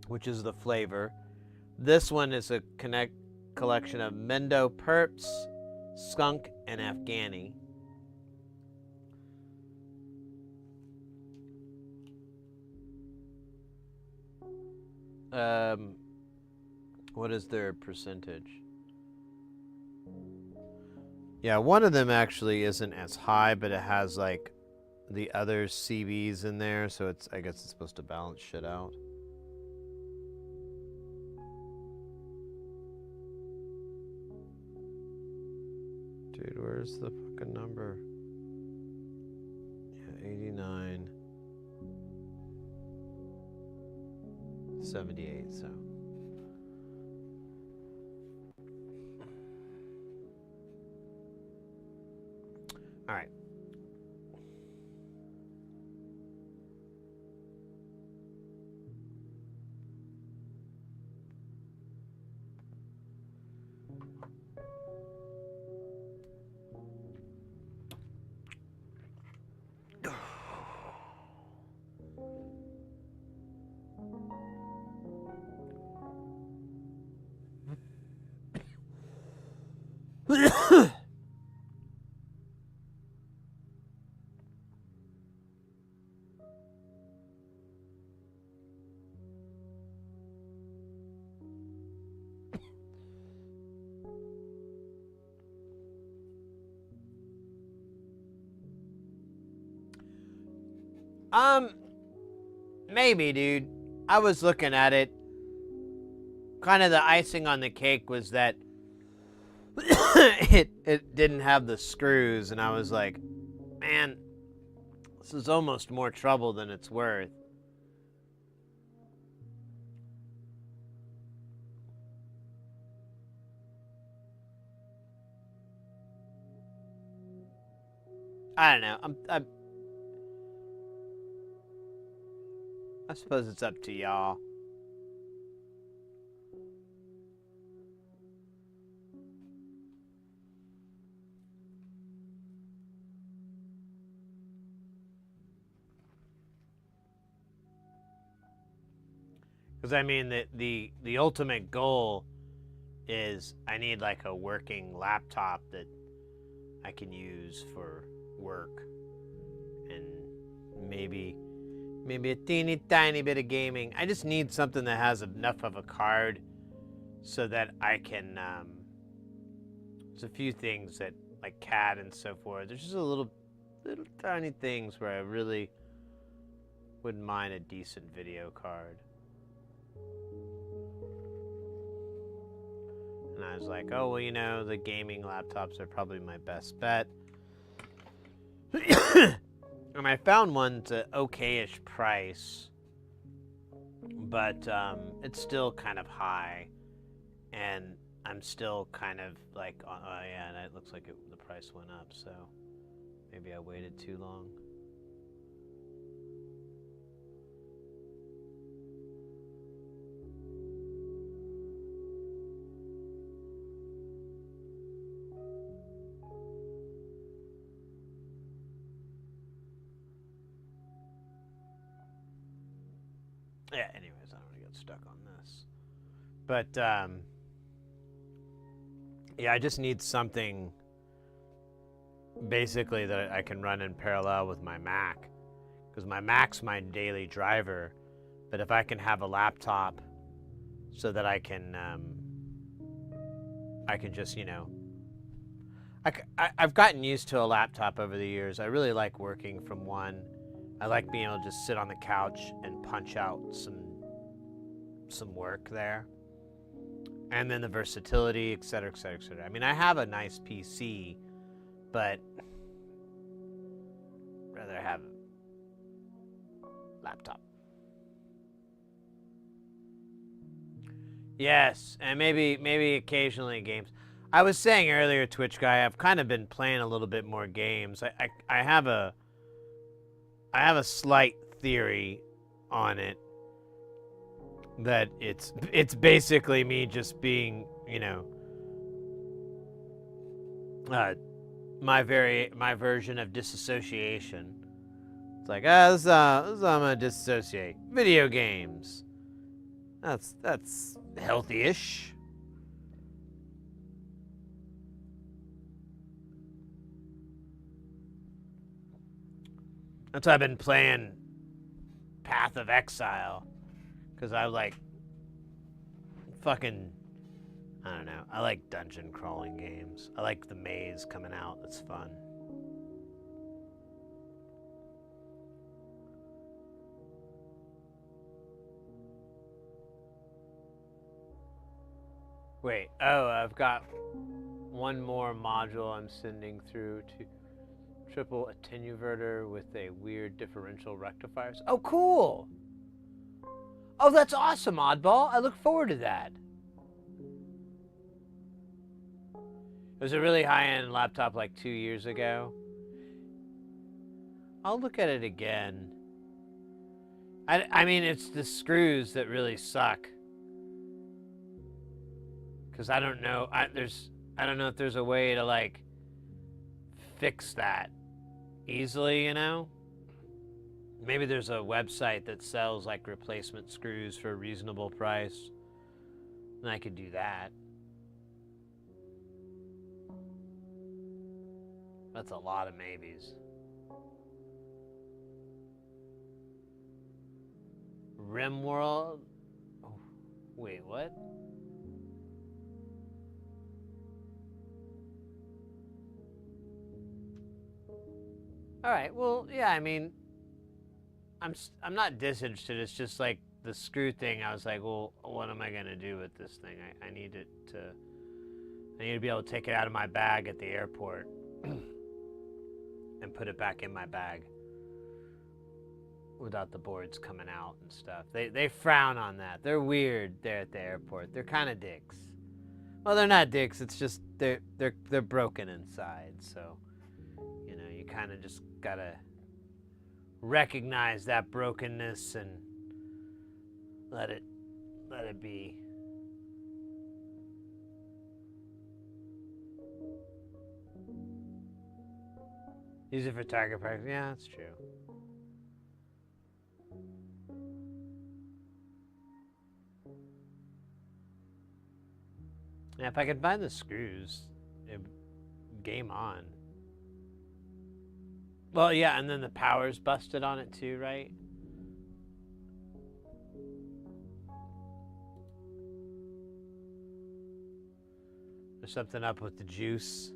which is the flavor. This one is a collection of Mendo Perps, Skunk, and Afghani. What is their percentage? Yeah, one of them actually isn't as high, but it has like the other CBs in there, so it's, I guess it's supposed to balance shit out. Dude, where's the fucking number? Yeah, 89. 78, so. All right. Maybe, dude. I was looking at it. Kind of the icing on the cake was that it didn't have the screws, and I was like, man, this is almost more trouble than it's worth. I don't know. I suppose it's up to y'all. Because I mean, the ultimate goal is I need like a working laptop that I can use for work, and maybe a teeny tiny bit of gaming. I just need something that has enough of a card so that I can. There's a few things that, like CAD and so forth. There's just a little tiny things where I really wouldn't mind a decent video card. And I was like, oh, well, you know, the gaming laptops are probably my best bet. And I found one to okayish price, but it's still kind of high. And I'm still kind of like, oh yeah, and it looks like the price went up, so maybe I waited too long. Yeah, anyways, I don't want to get stuck on this. But, yeah, I just need something basically that I can run in parallel with my Mac. Because my Mac's my daily driver. But if I can have a laptop so that I can just, you know... I've gotten used to a laptop over the years. I really like working from one. I like being able to just sit on the couch and punch out some work there. And then the versatility, et cetera, et cetera, et cetera. I mean, I have a nice PC, but I'd rather have a laptop. Yes, and maybe occasionally games. I was saying earlier, Twitch guy, I've kind of been playing a little bit more games. I have a slight theory on it that it's basically me just being, you know, my version of disassociation. It's like, this is how I'm gonna disassociate. Video games. That's healthy-ish. That's why I've been playing Path of Exile. Because I like fucking, I don't know. I like dungeon crawling games. I like the maze coming out. That's fun. Wait, oh, I've got one more module I'm sending through to triple attenuverter with a weird differential rectifiers. Oh, cool! Oh, that's awesome, Oddball. I look forward to that. It was a really high-end laptop like 2 years ago. I'll look at it again. I mean, it's the screws that really suck. Because I don't know. I don't know if there's a way to like fix that easily, you know? Maybe there's a website that sells like replacement screws for a reasonable price. And I could do that. That's a lot of maybes. RimWorld? Oh, wait, what? All right, well, yeah, I mean, I'm not disinterested. It's just like the screw thing. I was like, well, what am I gonna do with this thing? I I need to be able to take it out of my bag at the airport and put it back in my bag without the boards coming out and stuff. They frown on that. They're weird there at the airport. They're kind of dicks. Well, they're not dicks. It's just they're broken inside. So, you know, you kind of just gotta recognize that brokenness and let it be. Use it for target practice. Yeah, that's true. Yeah, if I could find the screws, game on. Well, yeah, and then the power's busted on it too, right? There's something up with the juice.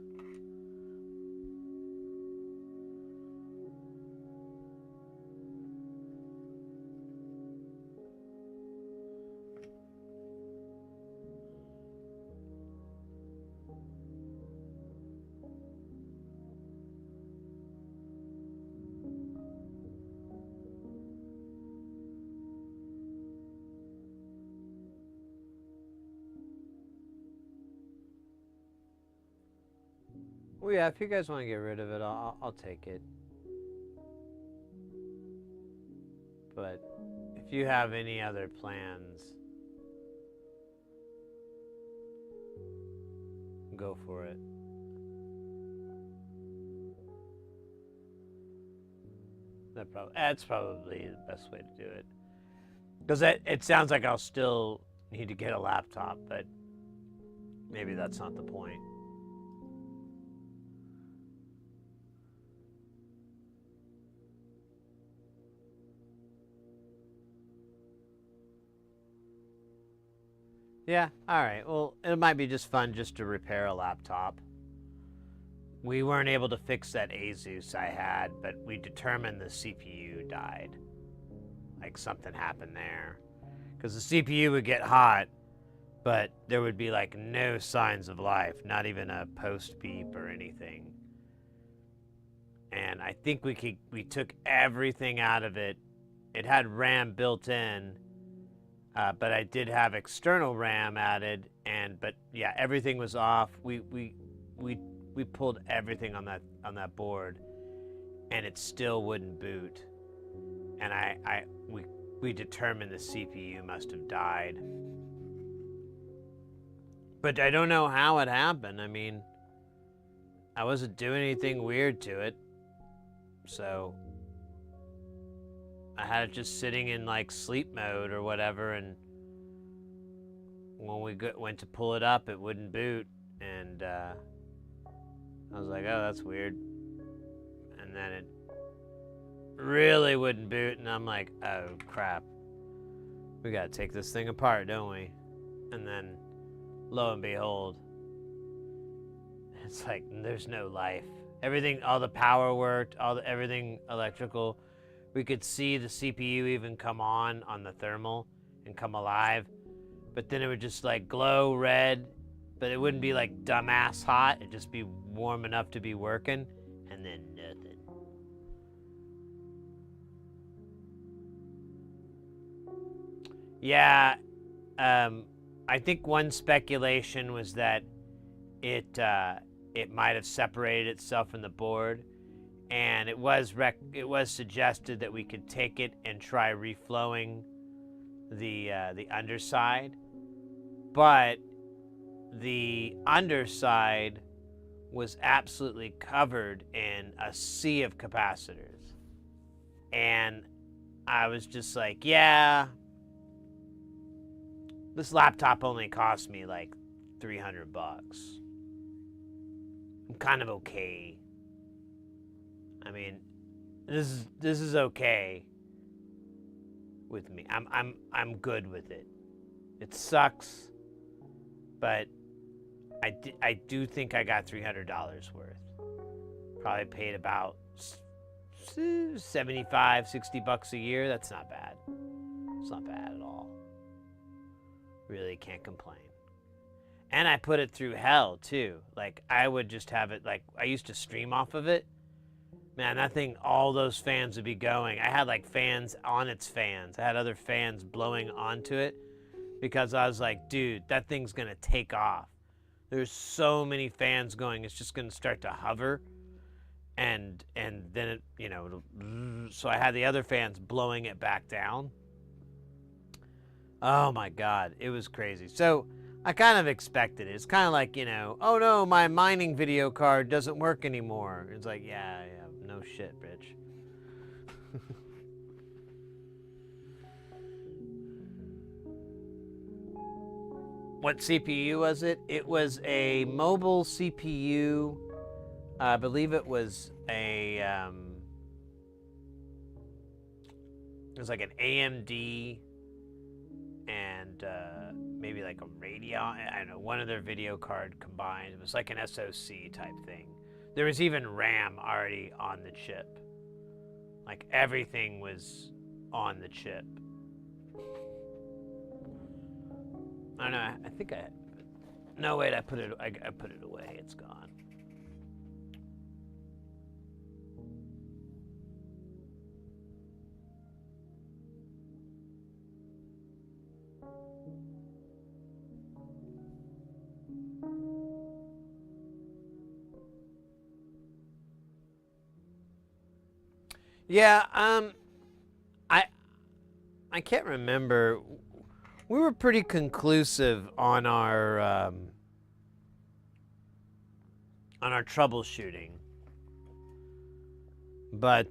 Well, yeah, if you guys want to get rid of it, I'll take it. But if you have any other plans, go for it. That's probably the best way to do it. Because it sounds like I'll still need to get a laptop, but maybe that's not the point. Yeah, alright. Well, it might be just fun just to repair a laptop. We weren't able to fix that Asus I had, but we determined the CPU died. Like something happened there. Because the CPU would get hot, but there would be like no signs of life, not even a post beep or anything. And I think we took everything out of it. It had RAM built in. But I did have external RAM added, but yeah, everything was off. We pulled everything on that board, and it still wouldn't boot. And we determined the CPU must have died. But I don't know how it happened. I mean, I wasn't doing anything weird to it, so I had it just sitting in like sleep mode or whatever, and when we went to pull it up, it wouldn't boot, and I was like, oh, that's weird. And then it really wouldn't boot, and I'm like, oh crap, we gotta take this thing apart, don't we? And then lo and behold, it's like there's no life. Everything, all the power worked, everything electrical. We could see the CPU even come on the thermal and come alive, but then it would just like glow red, but it wouldn't be like dumbass hot. It'd just be warm enough to be working, and then nothing. Yeah, I think one speculation was that it might have separated itself from the board. And it was suggested that we could take it and try reflowing the underside, but the underside was absolutely covered in a sea of capacitors, and I was just like, yeah, this laptop only cost me like $300. I'm kind of okay. I mean, this is okay with me. I'm good with it. It sucks, but I do think I got $300 worth. Probably paid about $75, $60 a year. That's not bad. It's not bad at all. Really can't complain. And I put it through hell too. Like I would just have it, like I used to stream off of it. Man, that thing, all those fans would be going. I had like fans on its fans. I had other fans blowing onto it because I was like, dude, that thing's gonna take off. There's so many fans going, it's just gonna start to hover, and then it, you know, it'll, so I had the other fans blowing it back down. Oh my God, it was crazy. So I kind of expected it. It's kind of like, you know, oh no, my mining video card doesn't work anymore. It's like, yeah, no shit, bitch. What CPU was it? It was a mobile CPU. I believe it was a, it was like an AMD and maybe like a Radeon, I don't know, one of their video card combined. It was like an SoC type thing. There was even RAM already on the chip. Like everything was on the chip. I don't know, I think I, no wait, I put it away, it's gone. Yeah, I can't remember. We were pretty conclusive on our troubleshooting, but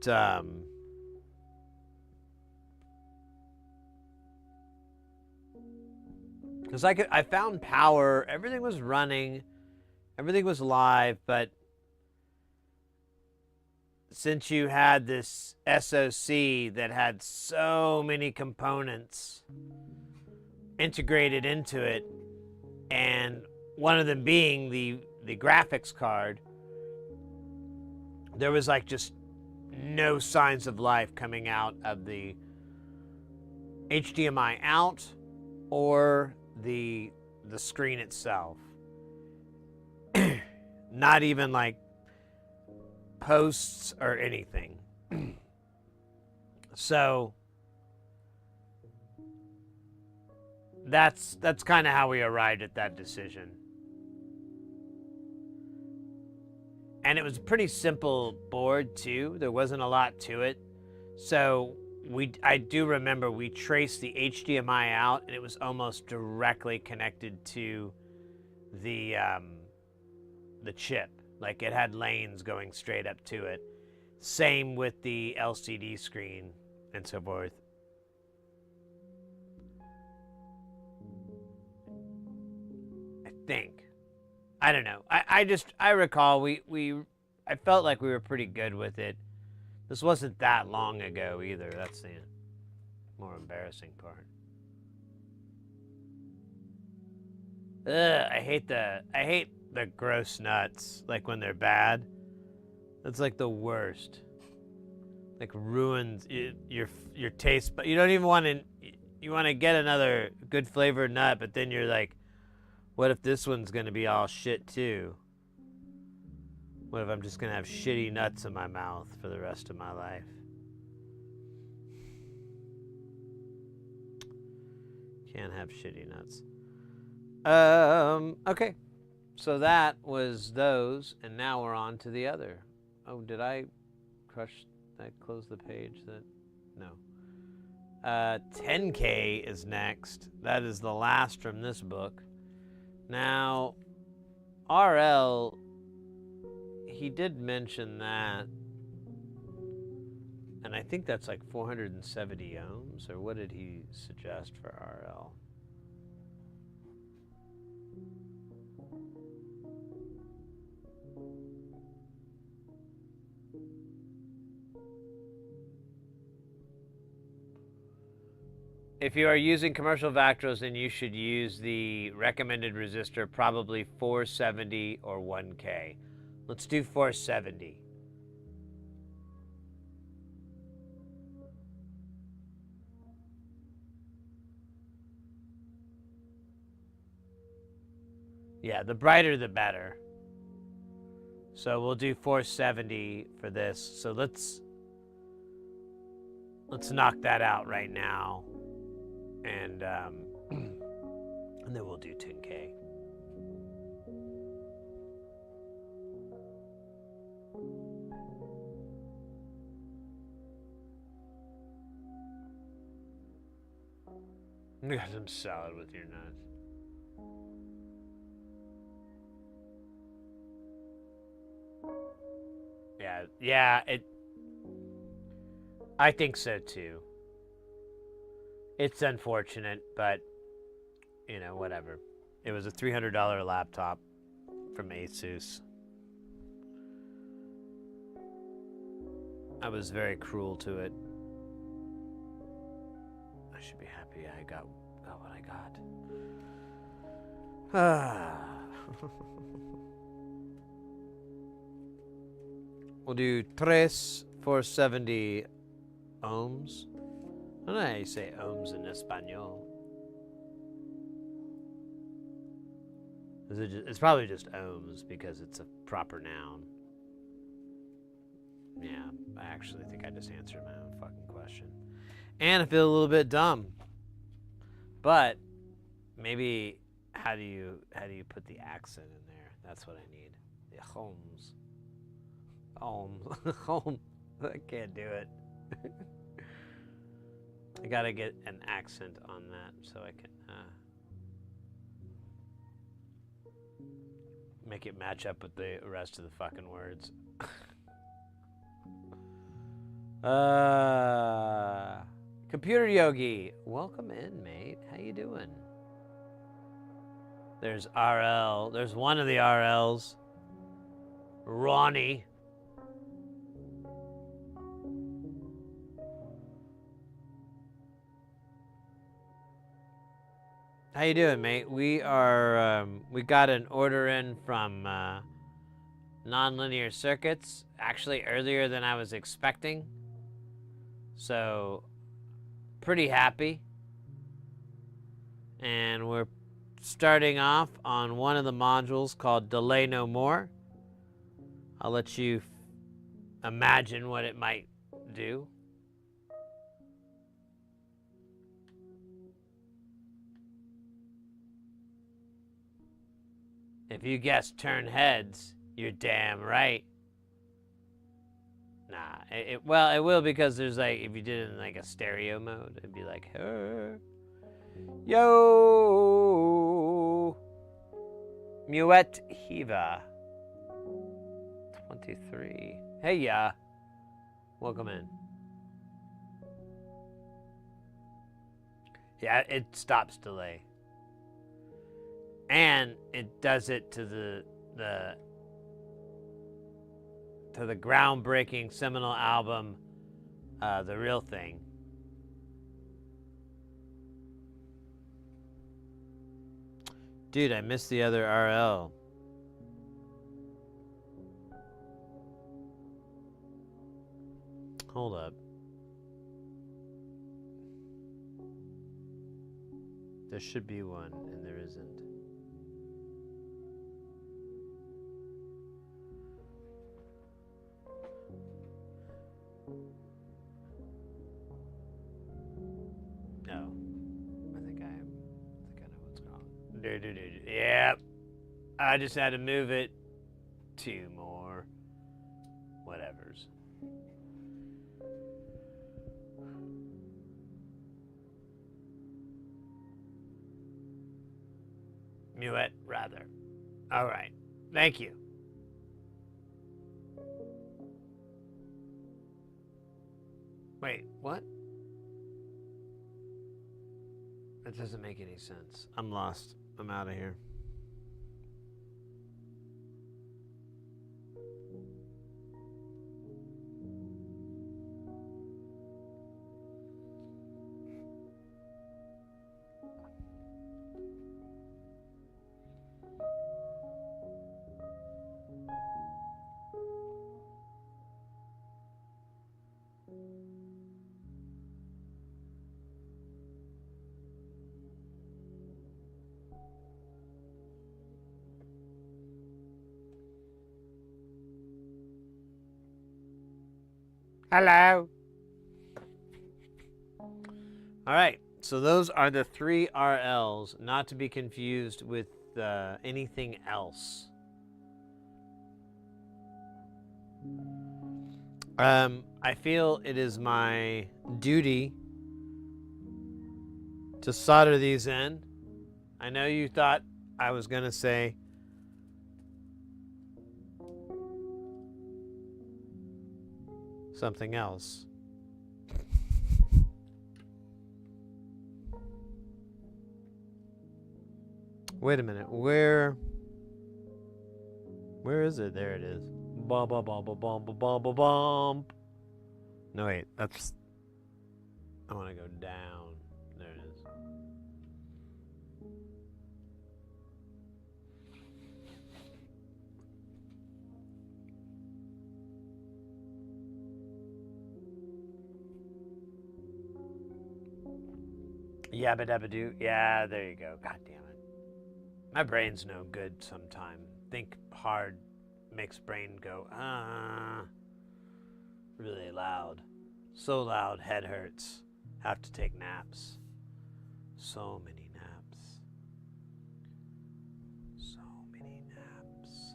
because I found power, everything was running, everything was live, but since you had this SoC that had so many components integrated into it, and one of them being the graphics card, there was like just no signs of life coming out of the HDMI out or the screen itself. Not even like posts or anything. So that's kind of how we arrived at that decision. And it was a pretty simple board too. There wasn't a lot to it. So I do remember we traced the HDMI out, and it was almost directly connected to the chip. Like it had lanes going straight up to it. Same with the LCD screen and so forth. I think. I don't know. I recall I felt like we were pretty good with it. This wasn't that long ago either. That's the more embarrassing part. Ugh, I hate the gross nuts, like when they're bad. That's like the worst. Like ruins your taste, but you don't even want to. You want to get another good flavored nut, but then you're like, what if this one's gonna be all shit too? What if I'm just gonna have shitty nuts in my mouth for the rest of my life? Can't have shitty nuts. Okay. So that was those, and now we're on to the other. Oh, did I close the page? No. 10K is next. That is the last from this book. Now, RL, he did mention that, and I think that's like 470 ohms, or what did he suggest for RL? If you are using commercial Vactros, then you should use the recommended resistor, probably 470 or 1K. Let's do 470. Yeah, the brighter the better. So we'll do 470 for this. So let's knock that out right now, and and then we'll do 10K. You got some salad with your nuts. Yeah, I think so too. It's unfortunate, but you know, whatever. It was a $300 laptop from Asus. I was very cruel to it. I should be happy I got what I got. We'll do 470 ohms. I don't know how you say ohms in Espanol. It's probably just ohms because it's a proper noun. Yeah, I actually think I just answered my own fucking question. And I feel a little bit dumb. But maybe how do you put the accent in there? That's what I need. The ohms. Home. I can't do it. I gotta get an accent on that so I can make it match up with the rest of the fucking words. Computer Yogi, welcome in, mate. How you doing? There's RL. There's one of the RLs. Ronnie. How you doing, mate? We are we got an order in from Nonlinear Circuits, actually earlier than I was expecting. So pretty happy. And we're starting off on one of the modules called Delay No More. I'll let you imagine what it might do. If you guess turn heads, you're damn right. Nah, well, it will because there's like, if you did it in like a stereo mode, it'd be like, yo, Muet Hiva, 23. Hey, yeah, welcome in. Yeah, it stops delay. And it does it to the groundbreaking seminal album, The Real Thing. Dude, I missed the other RL. Hold up. There should be one, and there isn't. No. I think I know what's wrong. Yep. I just had to move it 2 more. Whatevers. Muet, rather. All right. Thank you. Wait, what? That doesn't make any sense. I'm lost. I'm out of here. Hello. All right. So those are the 3 RLs, not to be confused with anything else. I feel it is my duty to solder these in. I know you thought I was going to say something else. Wait a minute. Where is it? There it is. Bum bum bum bum bum bum bum bum bum. No wait, that's. I want to go down. There it is. Yabba dabba doo. Yeah, there you go. God damn it. My brain's no good sometime. Think hard makes brain go, really loud. So loud, head hurts. Have to take naps. So many naps. So many naps.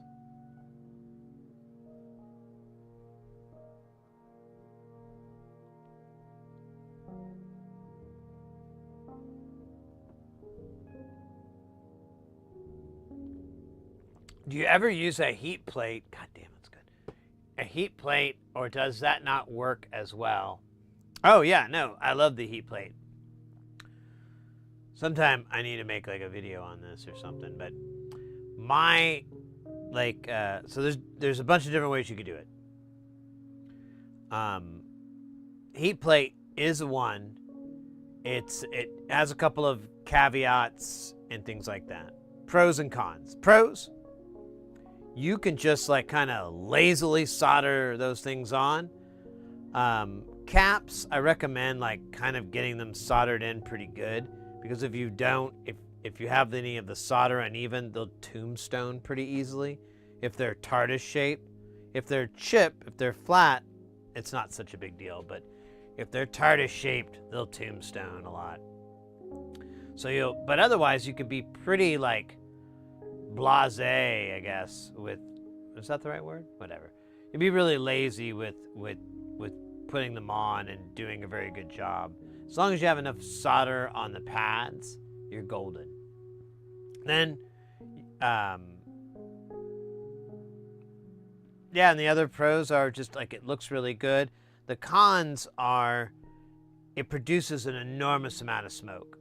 Do you ever use a heat plate? God damn, it's good. A heat plate, or does that not work as well? Oh yeah, no, I love the heat plate. Sometime I need to make like a video on this or something, but my so there's a bunch of different ways you could do it. Heat plate is one. It has a couple of caveats and things like that. Pros and cons. Pros, you can just like kind of lazily solder those things on. Caps, I recommend like kind of getting them soldered in pretty good, because if you don't, if you have any of the solder uneven, they'll tombstone pretty easily. If they're TARDIS shaped, if they're chip, if they're flat, it's not such a big deal, but if they're TARDIS shaped, they'll tombstone a lot. So but otherwise you can be pretty like blasé, I guess, with, is that the right word? Whatever. You'd be really lazy with putting them on and doing a very good job. As long as you have enough solder on the pads, you're golden. Then, yeah, and the other pros are just like it looks really good. The cons are it produces an enormous amount of smoke.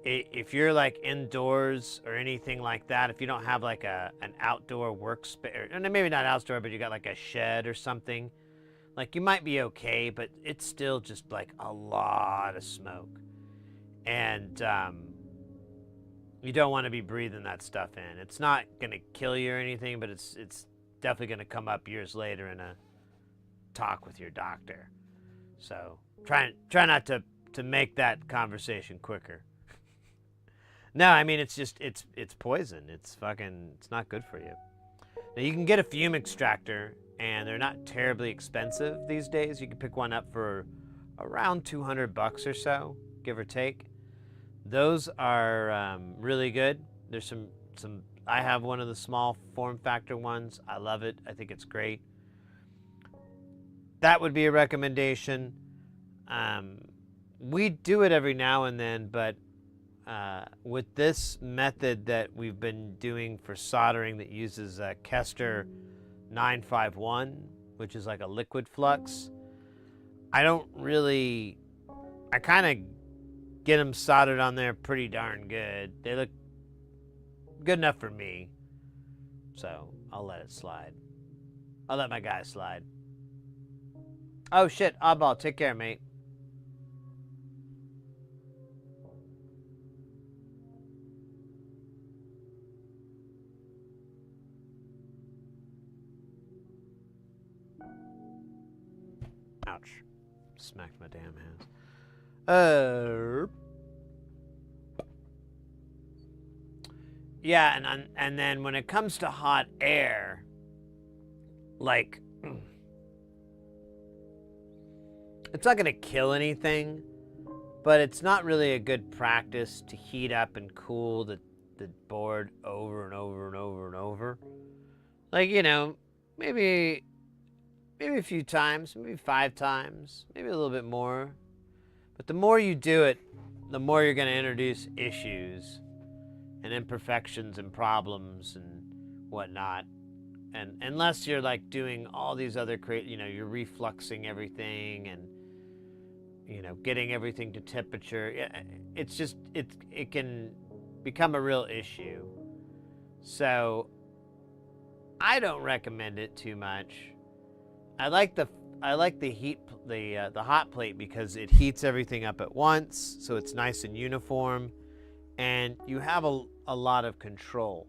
If you're like indoors or anything like that, if you don't have like an outdoor workspace, and maybe not outdoor, but you got like a shed or something, like you might be okay, but it's still just like a lot of smoke. And you don't want to be breathing that stuff in. It's not going to kill you or anything, but it's definitely going to come up years later in a talk with your doctor. So try not to make that conversation quicker. No, I mean, it's just, it's poison. It's not good for you. Now you can get a fume extractor, and they're not terribly expensive these days. You can pick one up for around $200 or so, give or take. Those are really good. There's some, I have one of the small form factor ones. I love it. I think it's great. That would be a recommendation. We do it every now and then, but with this method that we've been doing for soldering that uses Kester 951, which is like a liquid flux, I kind of get them soldered on there pretty darn good. They look good enough for me, so I'll let it slide. I'll let my guy slide. Oh shit, Oddball, take care, mate. Ouch. Smacked my damn hands. Yeah, and then when it comes to hot air, like It's not going to kill anything, but it's not really a good practice to heat up and cool the board over and over and over and over. Like, you know, maybe a few times, maybe 5 times, maybe a little bit more. But the more you do it, the more you're going to introduce issues and imperfections and problems and whatnot. And unless you're like doing all these other you're refluxing everything and, you know, getting everything to temperature. It's just, it can become a real issue. So I don't recommend it too much. I like the hot plate because it heats everything up at once, so it's nice and uniform, and you have a lot of control.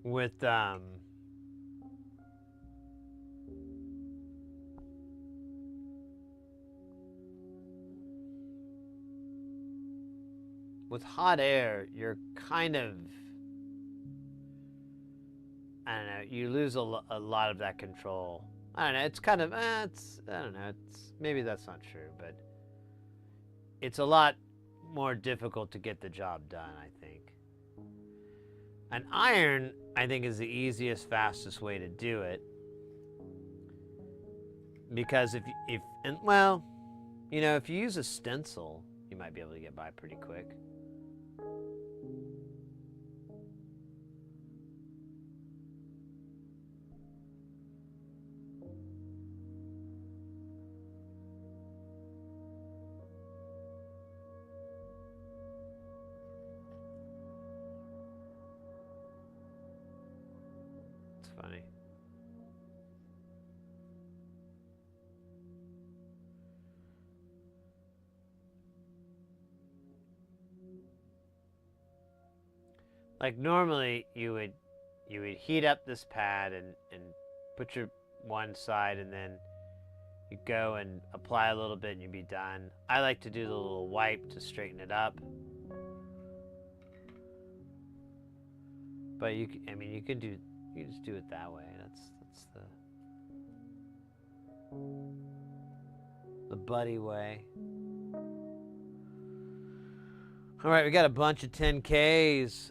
With hot air, you're kind of, I don't know, you lose a lot of that control. I don't know, it's kind of, I don't know, maybe that's not true, but it's a lot more difficult to get the job done, I think. An iron, I think, is the easiest, fastest way to do it. Because if you use a stencil, you might be able to get by pretty quick. It's funny. Like normally you would heat up this pad and put your one side, and then you go and apply a little bit and you'd be done. I like to do the little wipe to straighten it up. But you can just do it that way. That's the buddy way. All right, we got a bunch of 10Ks.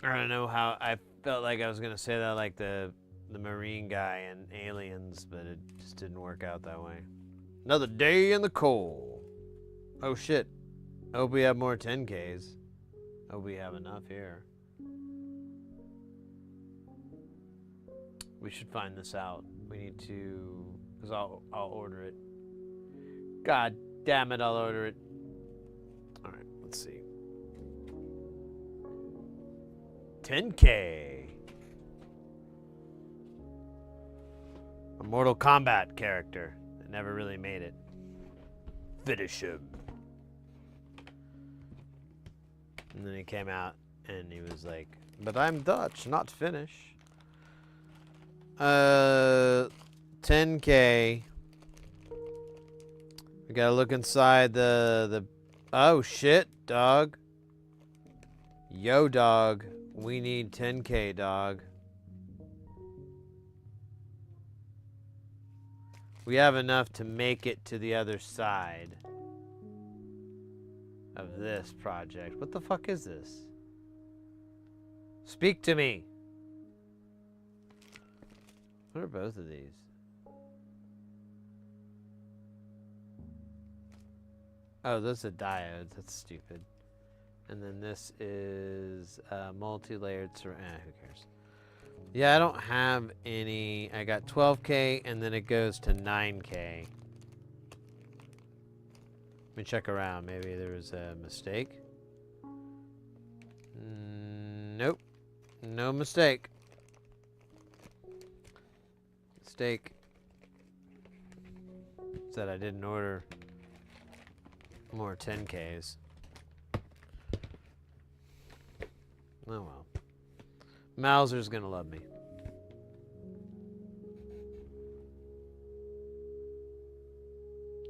I don't know how I felt like I was gonna say that like the Marine guy in Aliens, but it just didn't work out that way. Another day in the coal. Oh shit. I hope we have more 10Ks. I hope we have enough here. We should find this out. We need to, because I'll order it. God damn it, I'll order it. All right, let's see. 10K. A Mortal Kombat character that never really made it. Finish him. And then he came out and he was like, but I'm Dutch, not Finnish. 10K. We gotta look inside the oh shit, dog. Yo, dog. We need 10K, dog. We have enough to make it to the other side of this project. What the fuck is this? Speak to me. What are both of these? Oh, those are diodes. That's stupid. And then this is multi-layered who cares? Yeah, I don't have any. I got 12K and then it goes to 9K. Let me check around. Maybe there was a mistake. Nope. No mistake. Mistake. Said I didn't order more 10Ks. Oh well. Mauser's gonna love me.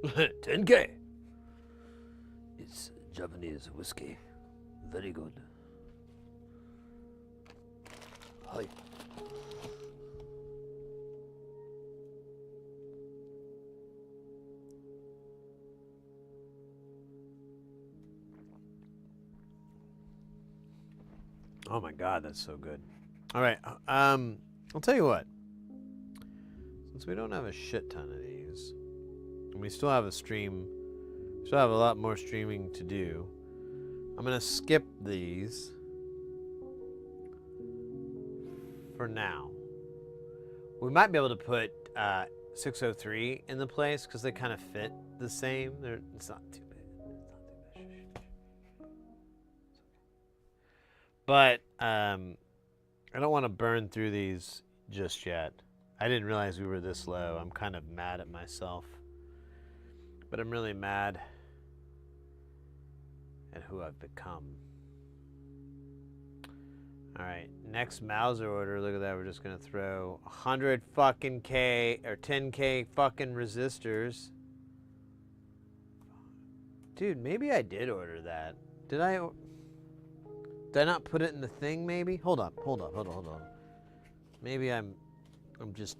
$10K. It's Japanese whiskey. Very good. Hi. Oh my God, that's so good. All right, I'll tell you what. Since we don't have a shit ton of these, and we still have a stream, still have a lot more streaming to do, I'm gonna skip these for now. We might be able to put 603 in the place because they kind of fit the same. It's not too bad. It's not too bad. But I don't want to burn through these just yet. I didn't realize we were this low. I'm kind of mad at myself. But I'm really mad at who I've become. All right, next Mauser order. Look at that. We're just gonna throw 100 fucking K or 10K fucking resistors. Dude, maybe I did order that. Did I not put it in the thing? Maybe. Hold on. Maybe I'm just.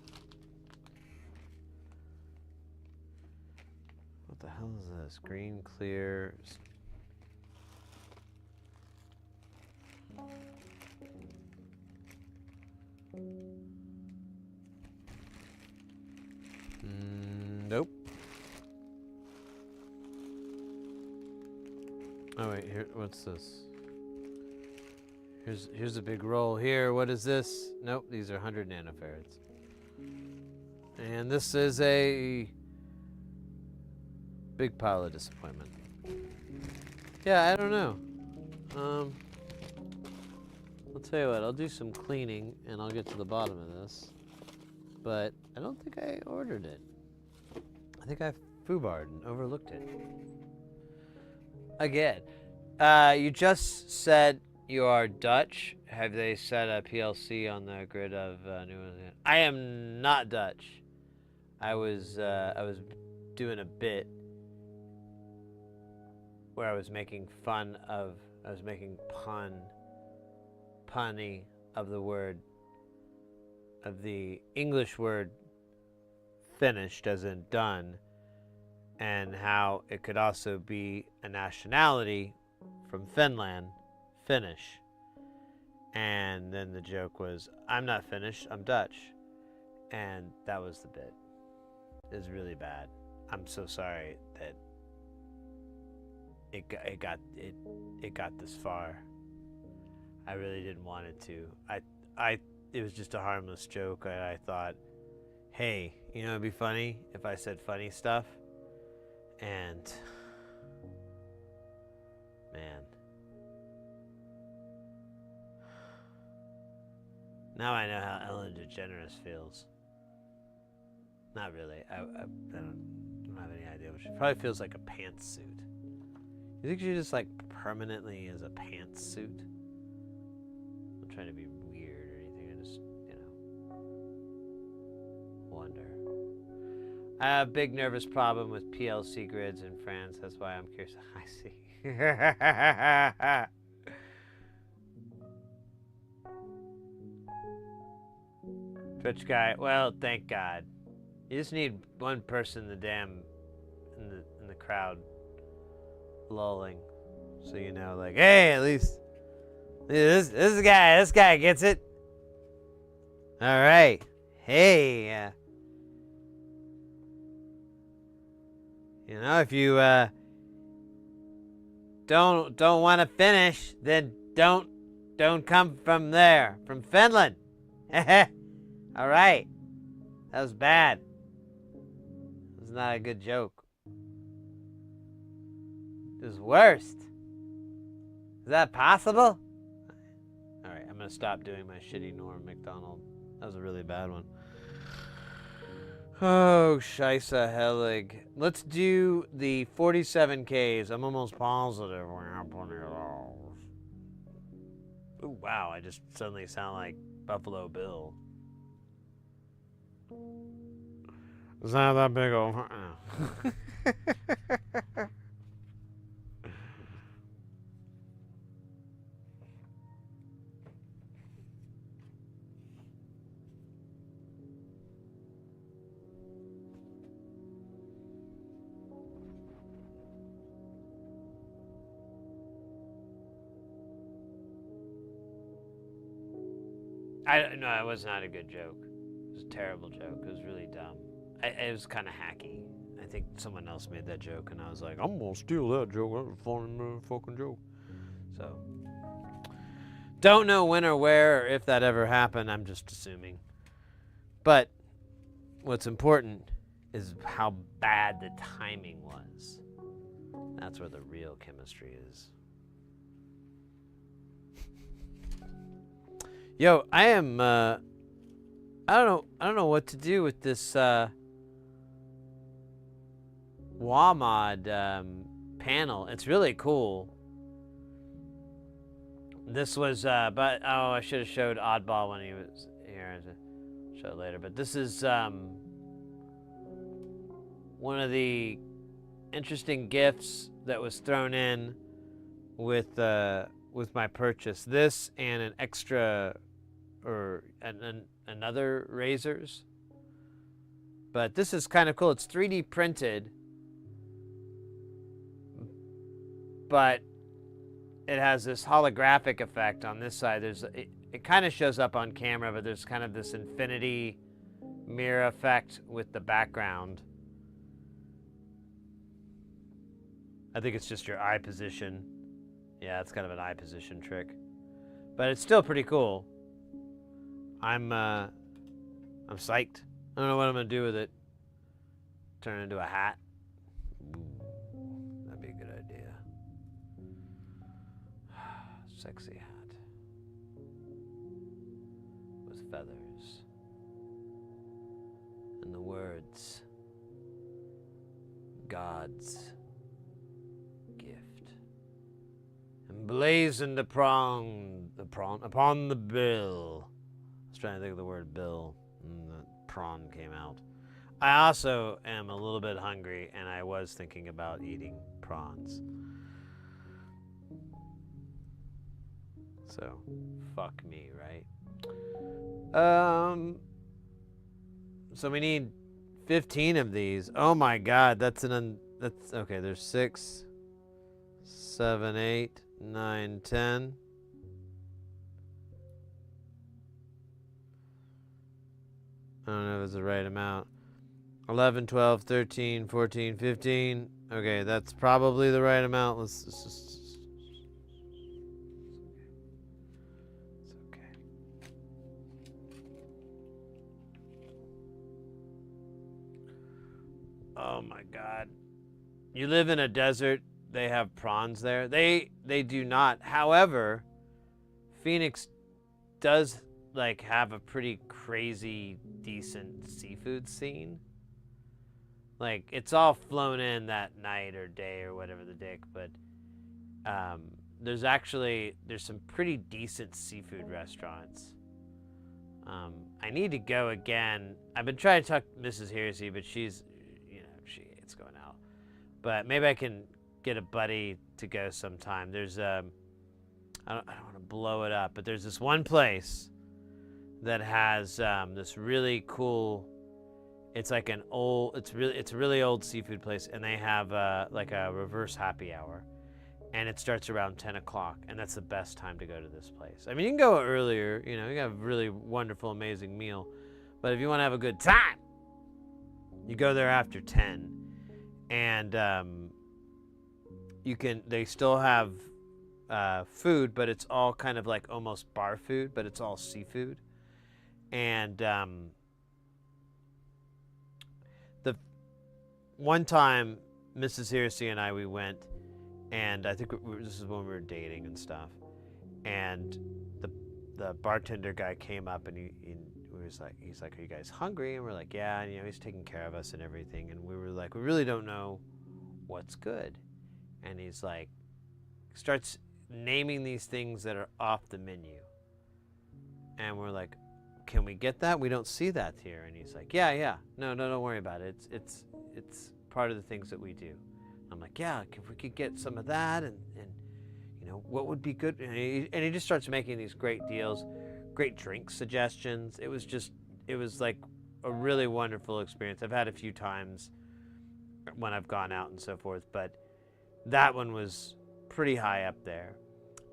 What the hell is this? Green, clear. Nope. Oh wait, here. What's this? Here's a big roll here. What is this? Nope, these are 100 nanofarads. And this is a big pile of disappointment. Yeah, I don't know. I'll tell you what. I'll do some cleaning and I'll get to the bottom of this. But I don't think I ordered it. I think I foobarred and overlooked it. Again, you just said you are Dutch. Have they set a PLC on the grid of New Zealand? I am not Dutch. I was doing a bit where I was making punny of the word, of the English word finished, as in done, and how it could also be a nationality from Finland, Finnish. And then the joke was, I'm not Finnish, I'm Dutch. And that was the bit. It was really bad. I'm so sorry that it got this far. I really didn't want it to. It was just a harmless joke. I thought, hey, you know, it'd be funny if I said funny stuff. And man, now I know how Ellen DeGeneres feels. Not really. I don't have any idea. She probably feels like a pantsuit. You think she just like permanently is a pantsuit? I'm trying to be weird or anything. I just, wonder. I have a big nervous problem with PLC grids in France. That's why I'm curious. I see. Twitch guy. Well, thank God. You just need one person in the crowd lulling, so you know, like, hey, at least this guy gets it. All right, hey, you know, if you don't want to finish, then don't come from there, from Finland. All right, that was bad. It was not a good joke. It was worst. Is that possible? All right, I'm gonna stop doing my shitty Norm McDonald. That was a really bad one. Oh, Scheisse Helig. Let's do the 47Ks. I'm almost positive we have plenty of those. Oh, wow, I just suddenly sound like Buffalo Bill. It's not that big of No, it was not a good joke. It was a terrible joke. It was really dumb. It was kind of hacky. I think someone else made that joke, and I was like, I'm gonna steal that joke. That's a funny fucking joke. So, don't know when or where or if that ever happened. I'm just assuming. But what's important is how bad the timing was. That's where the real chemistry is. Yo, I am. I don't know what to do with this WAMOD panel. It's really cool. This was, but I should have showed Oddball when he was here. I'll show it later. But this is one of the interesting gifts that was thrown in with my purchase. This and an extra, or another razors. But this is kind of cool. It's 3D printed, but it has this holographic effect on this side. It kind of shows up on camera, but there's kind of this infinity mirror effect with the background. I think it's just your eye position. Yeah, it's kind of an eye position trick, but it's still pretty cool. I'm psyched. I don't know what I'm gonna do with it. Turn it into a hat. Ooh, that'd be a good idea. Sexy hat with feathers and the words God's gift emblazoned upon the bill. I was trying to think of the word bill, and the prawn came out. I also am a little bit hungry, and I was thinking about eating prawns. So, fuck me, right? So we need 15 of these. Oh my god, that's okay, there's 6, 7, 8, 9, 10. I don't know if it's the right amount. 11, 12, 13, 14, 15. Okay, that's probably the right amount. Let's just... It's okay. Oh my god. You live in a desert, they have prawns there. They do not. However, Phoenix does like have a pretty crazy decent seafood scene. Like, it's all flown in that night or day or whatever the dick, but there's some pretty decent seafood restaurants. I need to go again. I've been trying to talk to Mrs. Hersey, but she's, she hates going out. But maybe I can get a buddy to go sometime. There's I don't want to blow it up, but there's this one place that has this really cool. It's like it's a really old seafood place, and they have like a reverse happy hour, and it starts around 10 o'clock, and that's the best time to go to this place. I mean, you can go earlier, you can have a really wonderful, amazing meal, but if you want to have a good time, you go there after 10, and they still have food, but it's all kind of like almost bar food, but it's all seafood, and the one time Mrs. Hersey and we went, and I think this is when we were dating and stuff, and the bartender guy came up, and he's like, are you guys hungry? And we're like, yeah, and he's taking care of us and everything, and we were like, we really don't know what's good. And he's like, starts naming these things that are off the menu, and we're like, can we get that? We don't see that here. And he's like, yeah, no, don't worry about it. It's part of the things that we do. I'm like, yeah, if we could get some of that, and what would be good? And he just starts making these great deals, great drink suggestions. It was like a really wonderful experience. I've had a few times when I've gone out and so forth, but that one was pretty high up there.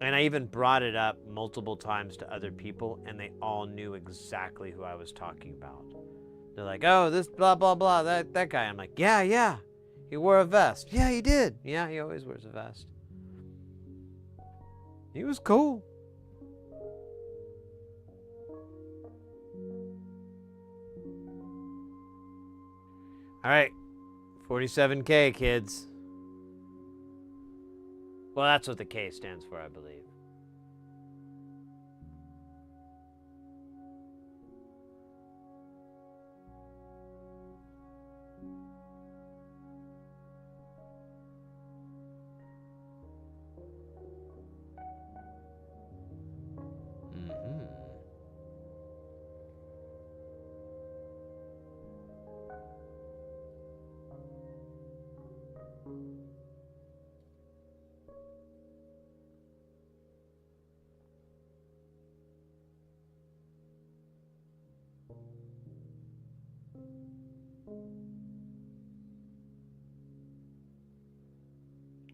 And I even brought it up multiple times to other people, and they all knew exactly who I was talking about. They're like, oh, this blah, blah, blah, that guy. I'm like, yeah. He wore a vest. Yeah, he did. Yeah, he always wears a vest. He was cool. All right, 47K, kids. Well, that's what the K stands for, I believe.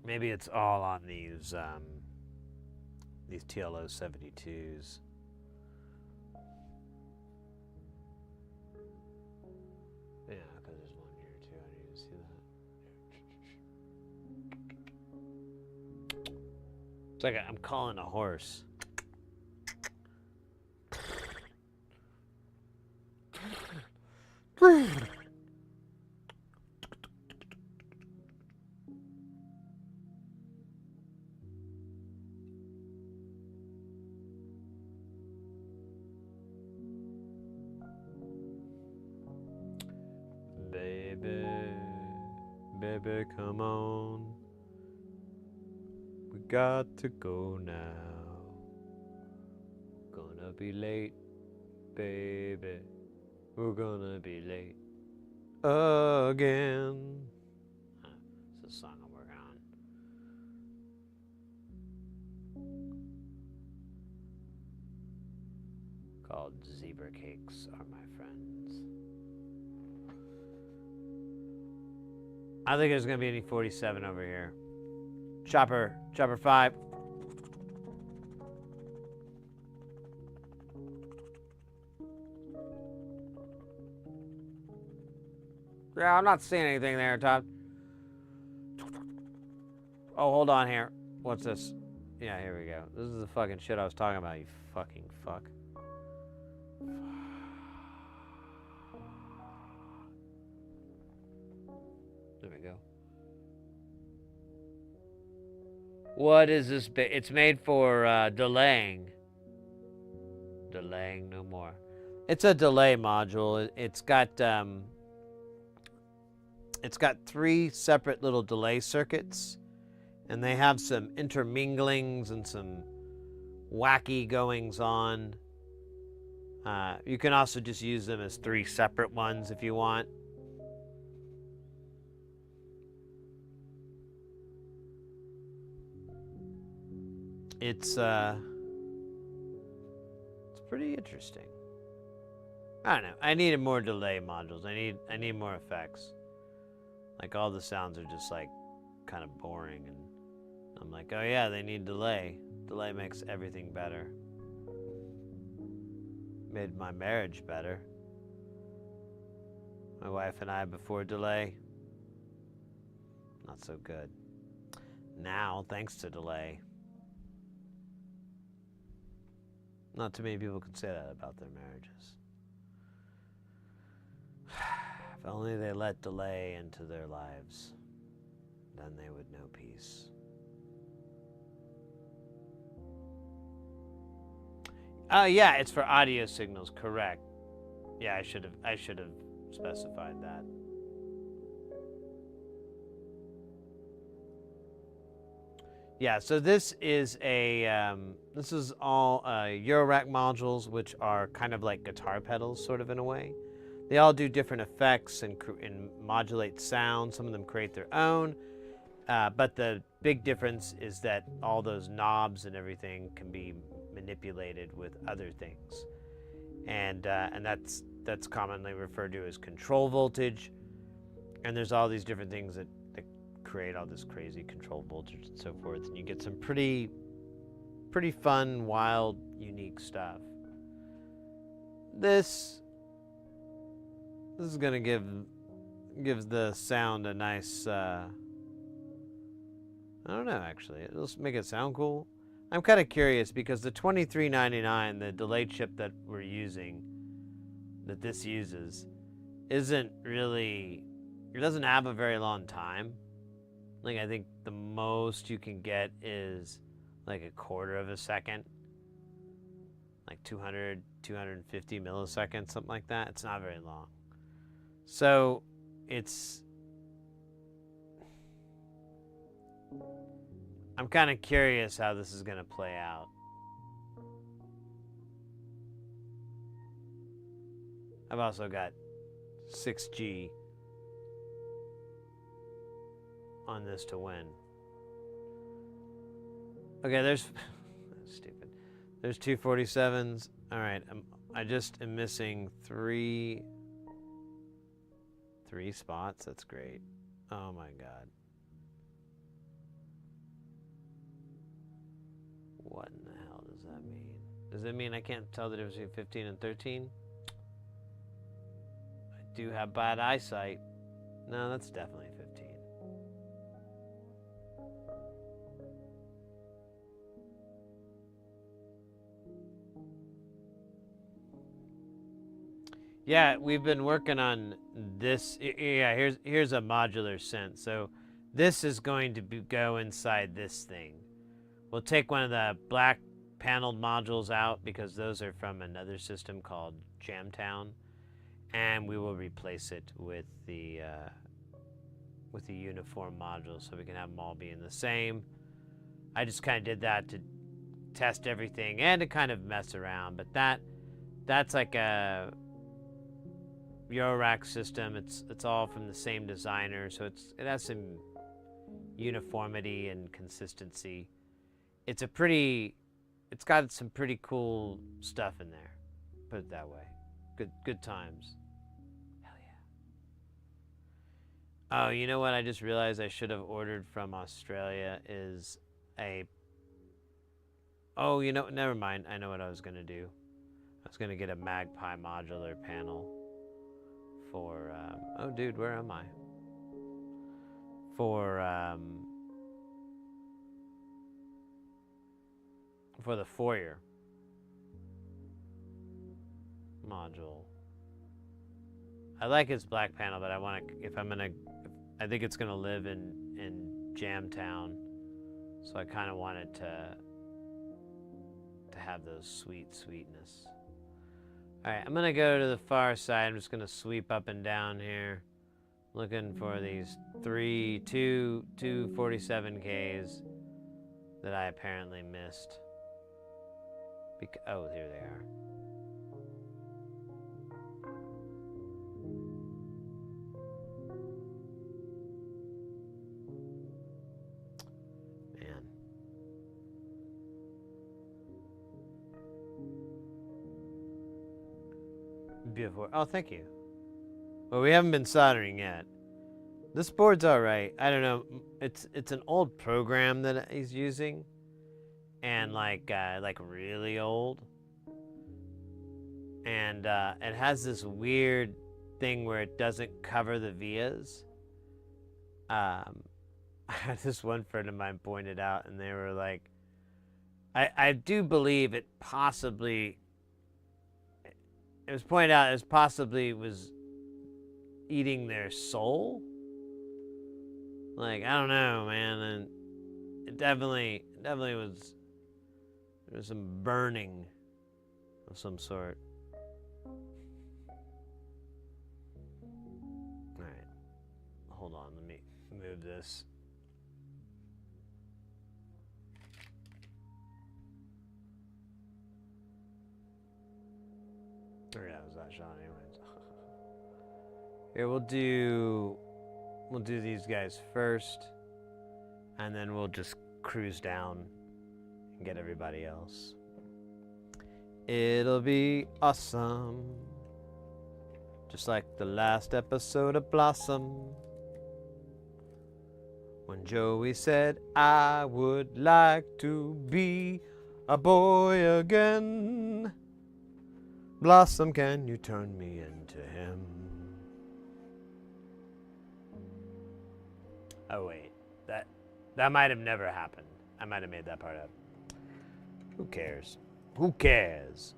Maybe it's all on these TLO 72s. Yeah, because there's one here too. I didn't even see that. It's like I'm calling a horse. Baby, come on. We got to go now. Gonna be late, baby. We're gonna be late again. It's a song I'm working on. Called Zebra Cakes Are My Friends. I don't think there's gonna be any 47 over here. Chopper 5. Yeah, I'm not seeing anything there, Todd. Oh, hold on here. What's this? Yeah, here we go. This is the fucking shit I was talking about, you fucking fuck. There we go. What is this? It's made for delaying. Delaying no more. It's a delay module. It's got 3 separate little delay circuits, and they have some interminglings and some wacky goings on. You can also just use them as 3 separate ones if you want. It's pretty interesting. I don't know. I needed more delay modules. I need more effects. Like, all the sounds are just like kind of boring, and I'm like, oh yeah, they need delay. Delay makes everything better. Made my marriage better. My wife and I before delay, not so good. Now, thanks to delay. Not too many people can say that about their marriages. If only they let delay into their lives, then they would know peace. Yeah, it's for audio signals, correct. Yeah, I should have specified that. Yeah, so this is all Eurorack modules, which are kind of like guitar pedals, sort of in a way. They all do different effects and modulate sound. Some of them create their own, but the big difference is that all those knobs and everything can be manipulated with other things, and that's commonly referred to as control voltage. And there's all these different things that create all this crazy control voltage and so forth, and you get some pretty pretty fun, wild, unique stuff. This is gonna gives the sound a nice. I don't know, actually. It'll make it sound cool. I'm kind of curious because the 2399, the delayed chip that we're using, that this uses, isn't really. It doesn't have a very long time. Like, I think the most you can get is like a quarter of a second. Like 200, 250 milliseconds, something like that. It's not very long. So, I'm kind of curious how this is going to play out. I've also got 6G on this to win. Okay, there's stupid. There's 247s. All right, I just am missing three spots. That's great. Oh my god. What in the hell does that mean? Does it mean I can't tell the difference between 15 and 13? I do have bad eyesight. No, that's definitely 15. Yeah, we've been working on this. Yeah, here's a modular synth. So this is going to go inside this thing. We'll take one of the black paneled modules out because those are from another system called Jamtown, and we will replace it with the uniform module so we can have them all being the same. I just kind of did that to test everything and to kind of mess around, but that's like a Eurorack system. It's all from the same designer, so it has some uniformity and consistency. It's got some pretty cool stuff in there. Put it that way. Good times. Hell yeah. Oh, you know what? I just realized I should have ordered from Australia is oh, you know, never mind. I know what I was gonna do. I was gonna get a Magpie modular panel for oh dude, where am I? For the foyer module. I like its black panel, but I want to, I think it's gonna live in Jamtown, so I kind of want it to have those sweetness. All right, I'm gonna go to the far side. I'm just gonna sweep up and down here, looking for these 247Ks that I apparently missed. Oh, here they are. Man. Beautiful. Oh, thank you. Well, we haven't been soldering yet. This board's all right. I don't know. It's an old program that he's using. And like really old, and it has this weird thing where it doesn't cover the vias. This one friend of mine pointed out, and they were like, I do believe it possibly. It was pointed out as possibly was eating their soul. Like, I don't know, man, and it definitely was. There was some burning of some sort. All right, hold on. Let me move this. Oh yeah, it was that shot anyways. Here, we'll do these guys first, and then we'll just cruise down and get everybody else. It'll be awesome. Just like the last episode of Blossom, when Joey said, I would like to be a boy again. Blossom, can you turn me into him? Oh wait, that might have never happened. I might have made that part up. Who cares? Who cares?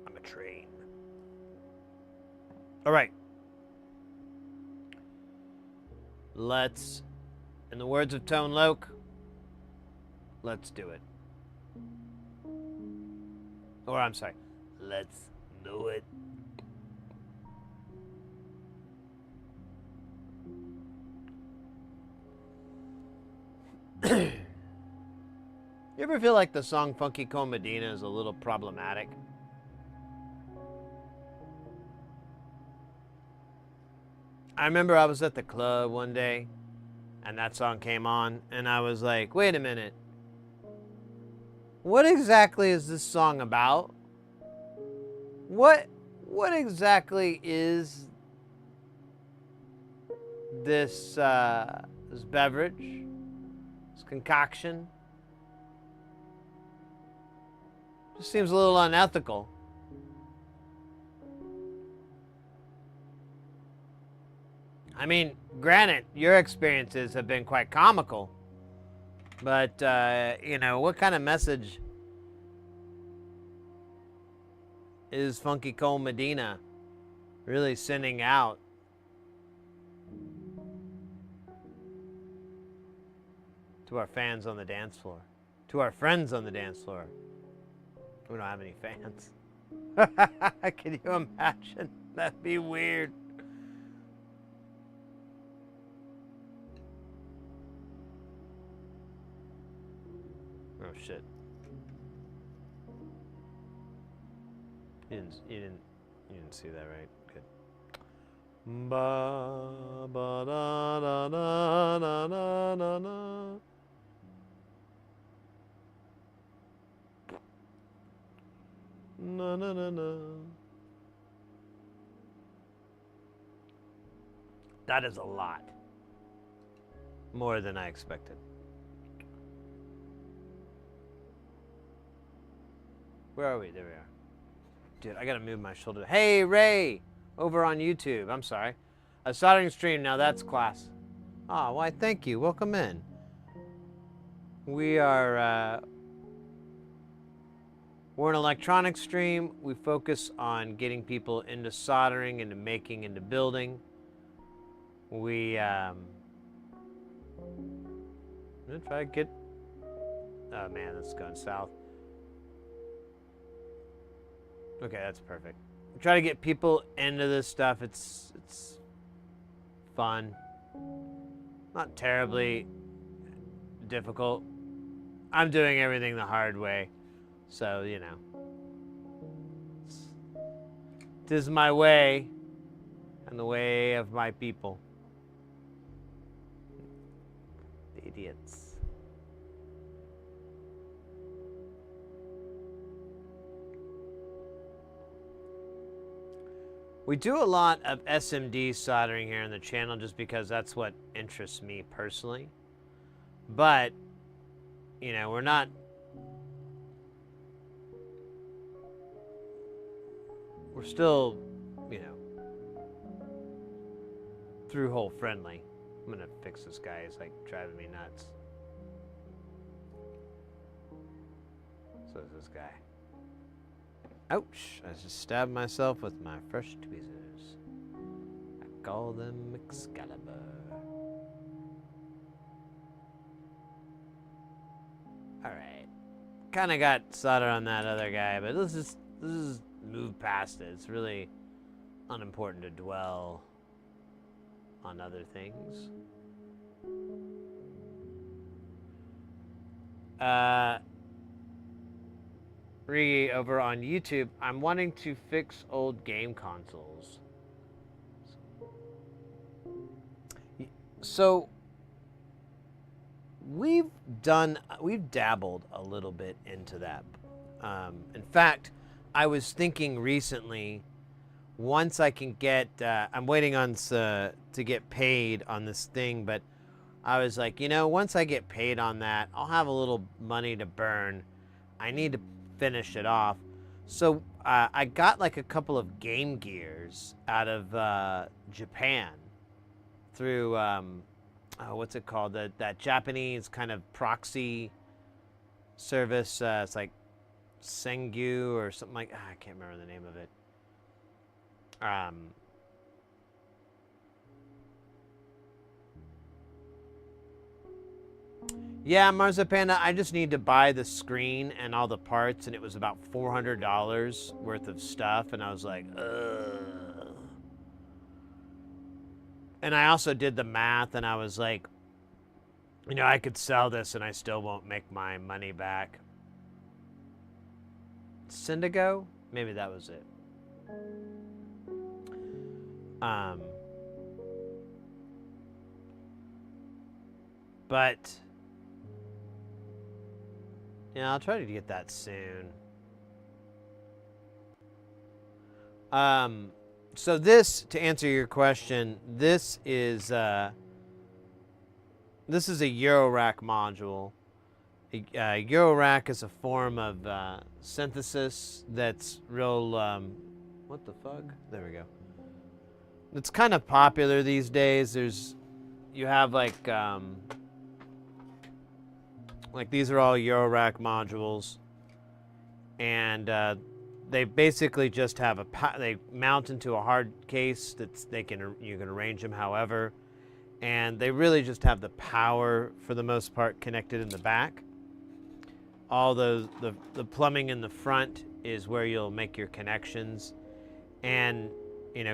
I'm a train. All right. Let's, in the words of Tone Loc, let's do it. Or I'm sorry, let's do it. You ever feel like the song Funky Cole Medina is a little problematic? I remember I was at the club one day and that song came on and I was like, wait a minute. What exactly is this song about? What exactly is this this beverage? This concoction? Just seems a little unethical. I mean, granted, your experiences have been quite comical, but, you know, what kind of message is Funky Cole Medina really sending out to our fans on the dance floor, to our friends on the dance floor? We don't have any fans. Can you imagine? That'd be weird. Oh shit. You didn't see that, right? Good. Ba ba da da da da da da da. Na na na na. That is a lot. More than I expected. Where are we? There we are. Dude, I gotta move my shoulder. Hey, Ray! Over on YouTube. I'm sorry. A soldering stream. Now that's class. Ah, why, thank you. Welcome in. We are, we're an electronics stream. We focus on getting people into soldering, into making, into building. We, I'm gonna try to get, oh man, that's going south. Okay, that's perfect. Try to get people into this stuff. It's fun. Not terribly difficult. I'm doing everything the hard way. So, you know. Tis my way and the way of my people. The idiots. We do a lot of SMD soldering here on the channel just because that's what interests me personally. But, you know, we're not... We're still, you know, through-hole friendly. I'm gonna fix this guy. He's, like, driving me nuts. So is this guy. Ouch, I just stabbed myself with my fresh tweezers. I call them Excalibur. Alright. Kinda got solder on that other guy, but let's just move past it. It's really unimportant to dwell on other things. Ree over on YouTube, I'm wanting to fix old game consoles. So we've dabbled a little bit into that. In fact, I was thinking recently, once I can get, I'm waiting on to get paid on this thing, but I was like, once I get paid on that, I'll have a little money to burn. I need to finish it off. So I got like a couple of Game Gears out of Japan through, what's it called? That Japanese kind of proxy service. It's like Sengyu or something like, I can't remember the name of it. Yeah, Marzipanda, I just need to buy the screen and all the parts, and it was about $400 worth of stuff, and I was like, ugh. And I also did the math, and I was like, I could sell this and I still won't make my money back. Syndigo? Maybe that was it. But yeah, I'll try to get that soon. So this, to answer your question, this is a Eurorack module. Eurorack is a form of synthesis that's real. What the fuck? There we go. It's kind of popular these days. You have like these are all Eurorack modules, and they basically just have they mount into a hard case you can arrange them however, and they really just have the power for the most part connected in the back. All the plumbing in the front is where you'll make your connections, and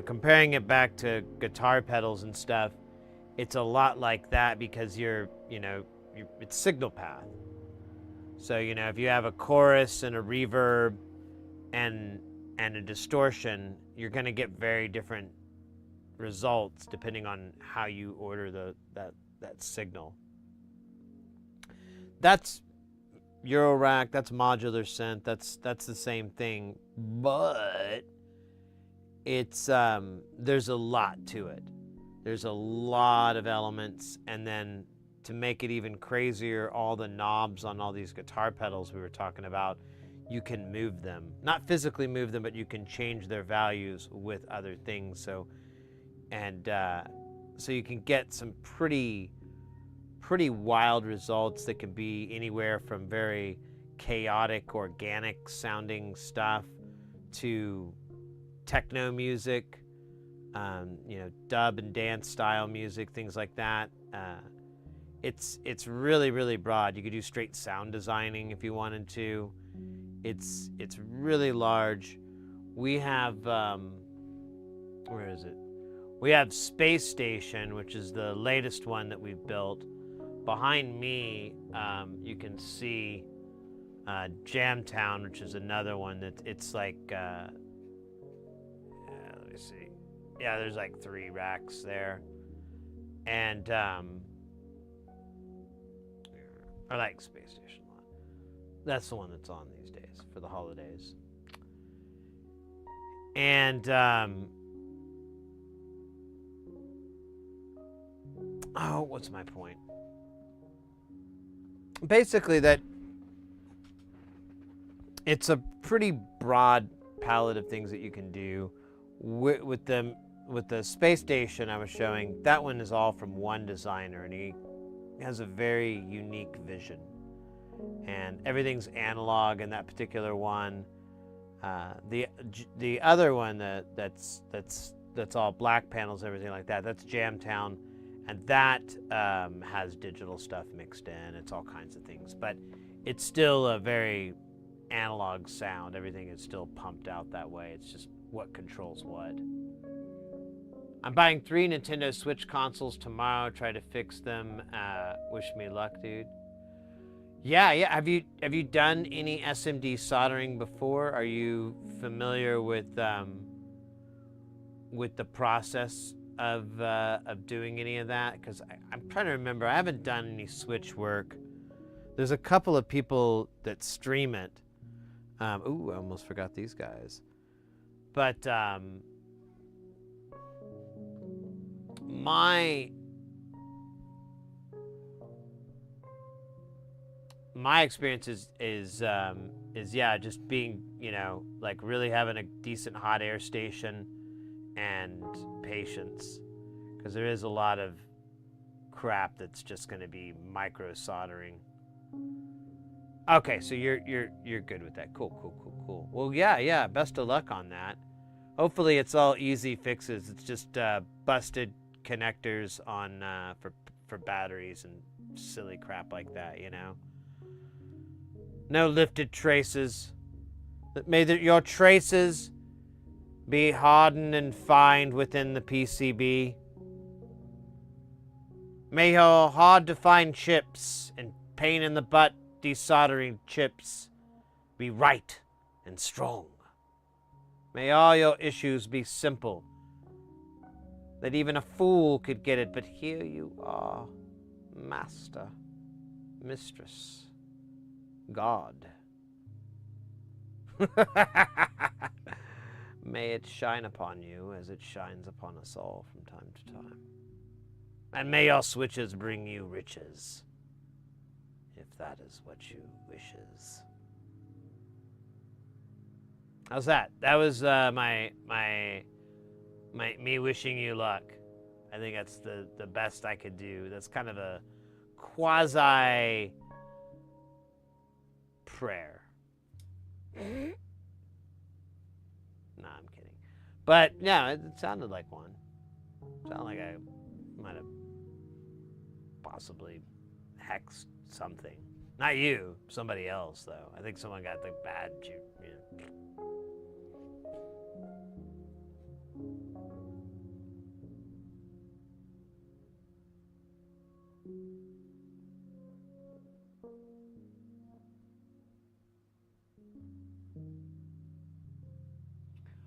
comparing it back to guitar pedals and stuff, it's a lot like that because it's signal path. So if you have a chorus and a reverb and a distortion, you're going to get very different results depending on how you order that signal. That's Eurorack, that's modular synth, that's the same thing, but it's there's a lot to it. There's a lot of elements, and then to make it even crazier, all the knobs on all these guitar pedals we were talking about, you can move them. Not physically move them, but you can change their values with other things. So you can get some pretty wild results that can be anywhere from very chaotic, organic sounding stuff to techno music, dub and dance style music, things like that. It's really, really broad. You could do straight sound designing if you wanted to. It's really large. We have where is it? We have Space Station, which is the latest one that we've built. Behind me, you can see Jamtown, which is another one it's like. Let me see. Yeah, there's like 3 racks there, and I like Space Station a lot. That's the one that's on these days for the holidays. And what's my point? Basically that it's a pretty broad palette of things that you can do with the Space Station I was showing. That one is all from one designer, and he has a very unique vision, and everything's analog in that particular one. The other one that's all black panels and everything like that, that's Jamtown, and that has digital stuff mixed in. It's all kinds of things, but it's still a very analog sound. Everything is still pumped out that way. It's just what controls what. I'm buying 3 Nintendo Switch consoles tomorrow. Try to fix them. Wish me luck, dude. Yeah. Have you done any SMD soldering before? Are you familiar with the process of doing any of that, because I'm trying to remember. I haven't done any Switch work. There's a couple of people that stream it. Ooh, I almost forgot these guys. But my experience is yeah, just being, like really having a decent hot air station and patience, because there is a lot of crap that's just going to be micro soldering. Okay, so you're good with that. Cool. Well, yeah. Best of luck on that. Hopefully, it's all easy fixes. It's just busted connectors on for batteries and silly crap like that. No lifted traces. May your traces be hardened and fined within the PCB. May your hard-to-find chips and pain in the butt desoldering chips be right and strong. May all your issues be simple, that even a fool could get it, but here you are, master, mistress, God. May it shine upon you as it shines upon us all from time to time. And may your switches bring you riches, if that is what you wishes. How's that? That was me wishing you luck. I think that's the best I could do. That's kind of a quasi prayer. Nah, I'm kidding. But yeah, it sounded like one. Sounded like I might have possibly hexed something. Not you, somebody else though. I think someone got the bad.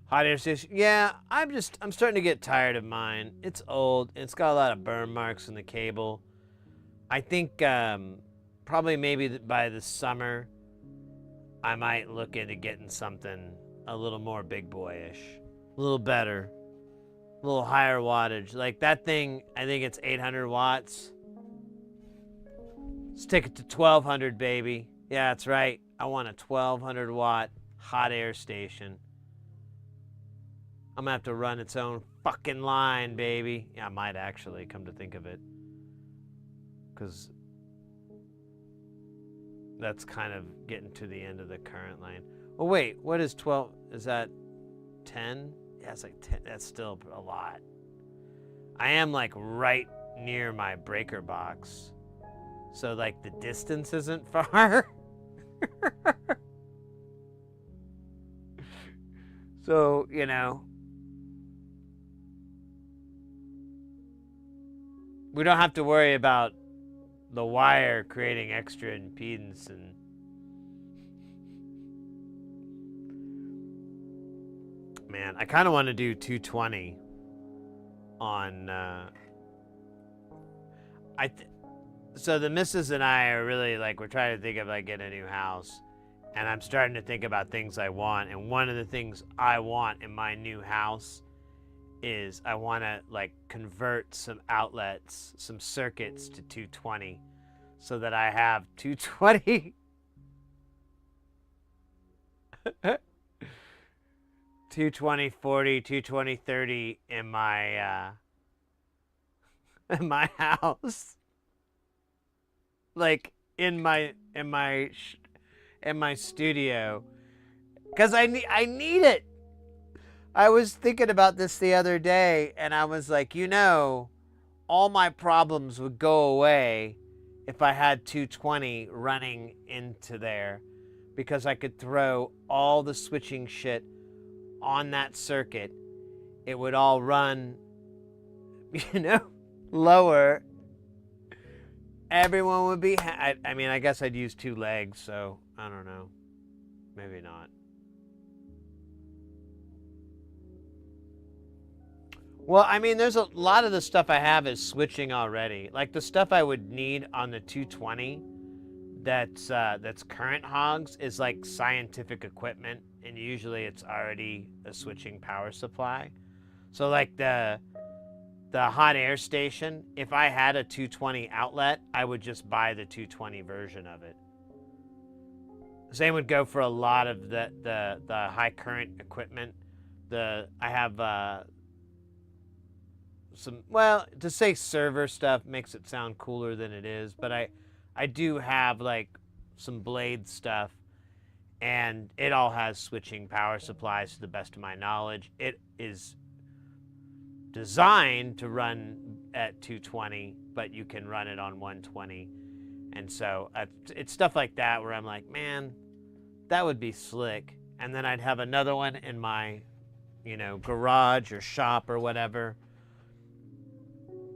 Hot air station. Yeah, I'm starting to get tired of mine. It's old. It's got a lot of burn marks in the cable. I think probably maybe by the summer, I might look into getting something a little more big boyish, a little better, a little higher wattage. Like that thing, I think it's 800 watts. Stick it to 1200, baby. Yeah, that's right. I want a 1200 watt hot air station. I'm gonna have to run its own fucking line, baby. Yeah, I might actually, come to think of it. Because that's kind of getting to the end of the current line. Oh, wait, what is 12? Is that 10? Yeah, it's like 10. That's still a lot. I am like right near my breaker box. So like the distance isn't far. So, we don't have to worry about the wire creating extra impedance. And man, I kind of want to do 220 on so the missus and I are really like, we're trying to think of like getting a new house, and I'm starting to think about things I want. And one of the things I want in my new house is I want to like convert some outlets, some circuits to 220, so that I have 220 220 40, 220 30 in my house, like in my studio, because I need it. I was thinking about this the other day, and I was like, all my problems would go away if I had 220 running into there, because I could throw all the switching shit on that circuit. It would all run, lower. Everyone would be, I mean, I guess I'd use 2 legs, so I don't know. Maybe not. Well, I mean, there's a lot of the stuff I have is switching already. Like the stuff I would need on the 220 that's current hogs is like scientific equipment, and usually it's already a switching power supply. So like the hot air station, if I had a 220 outlet, I would just buy the 220 version of it. Same would go for a lot of the high current equipment. I have some, well, to say server stuff makes it sound cooler than it is, but I do have like some blade stuff, and it all has switching power supplies to the best of my knowledge. It is designed to run at 220, but you can run it on 120. And so it's stuff like that where I'm like, man, that would be slick. And then I'd have another one in my, garage or shop or whatever.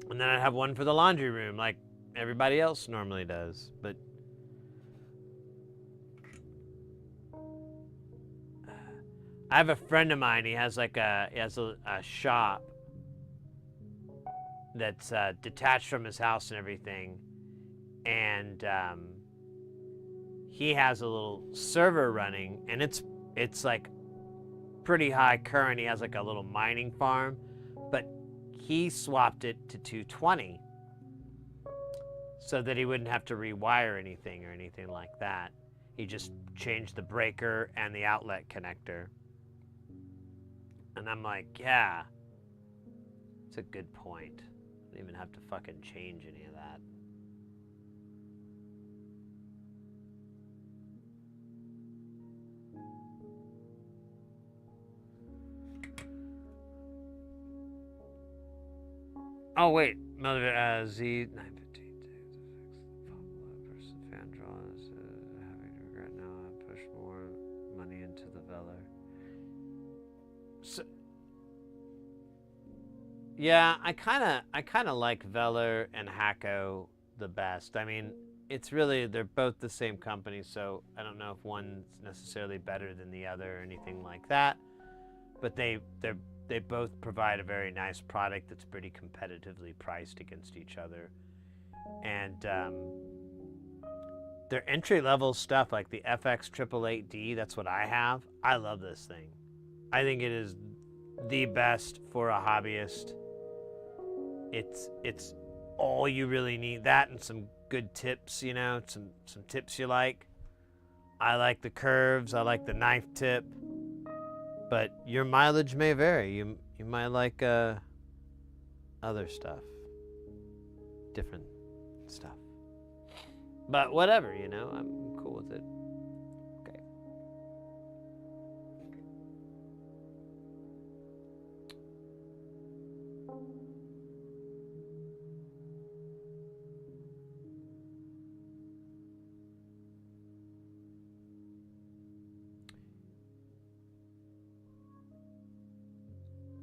And then I'd have one for the laundry room like everybody else normally does. But I have a friend of mine, he has a shop that's detached from his house and everything, and he has a little server running, and it's like pretty high current. He has like a little mining farm, but he swapped it to 220 so that he wouldn't have to rewire anything or anything like that. He just changed the breaker and the outlet connector. And I'm like, yeah, it's a good point. I don't even have to fucking change any of that. Oh wait, Mother Z 915 versus fan draws. Having to regret now. I push more money into the Velar. So, yeah, I kind of like Velar and Hacko the best. I mean, it's really, they're both the same company, so I don't know if one's necessarily better than the other or anything like that. But they both provide a very nice product that's pretty competitively priced against each other. And their entry-level stuff, like the FX 888D, that's what I have. I love this thing. I think it is the best for a hobbyist. It's all you really need. That and some good tips, some tips you like. I like the curves. I like the knife tip. But your mileage may vary. You might like other stuff, different stuff. But whatever, I'm cool with it. Okay.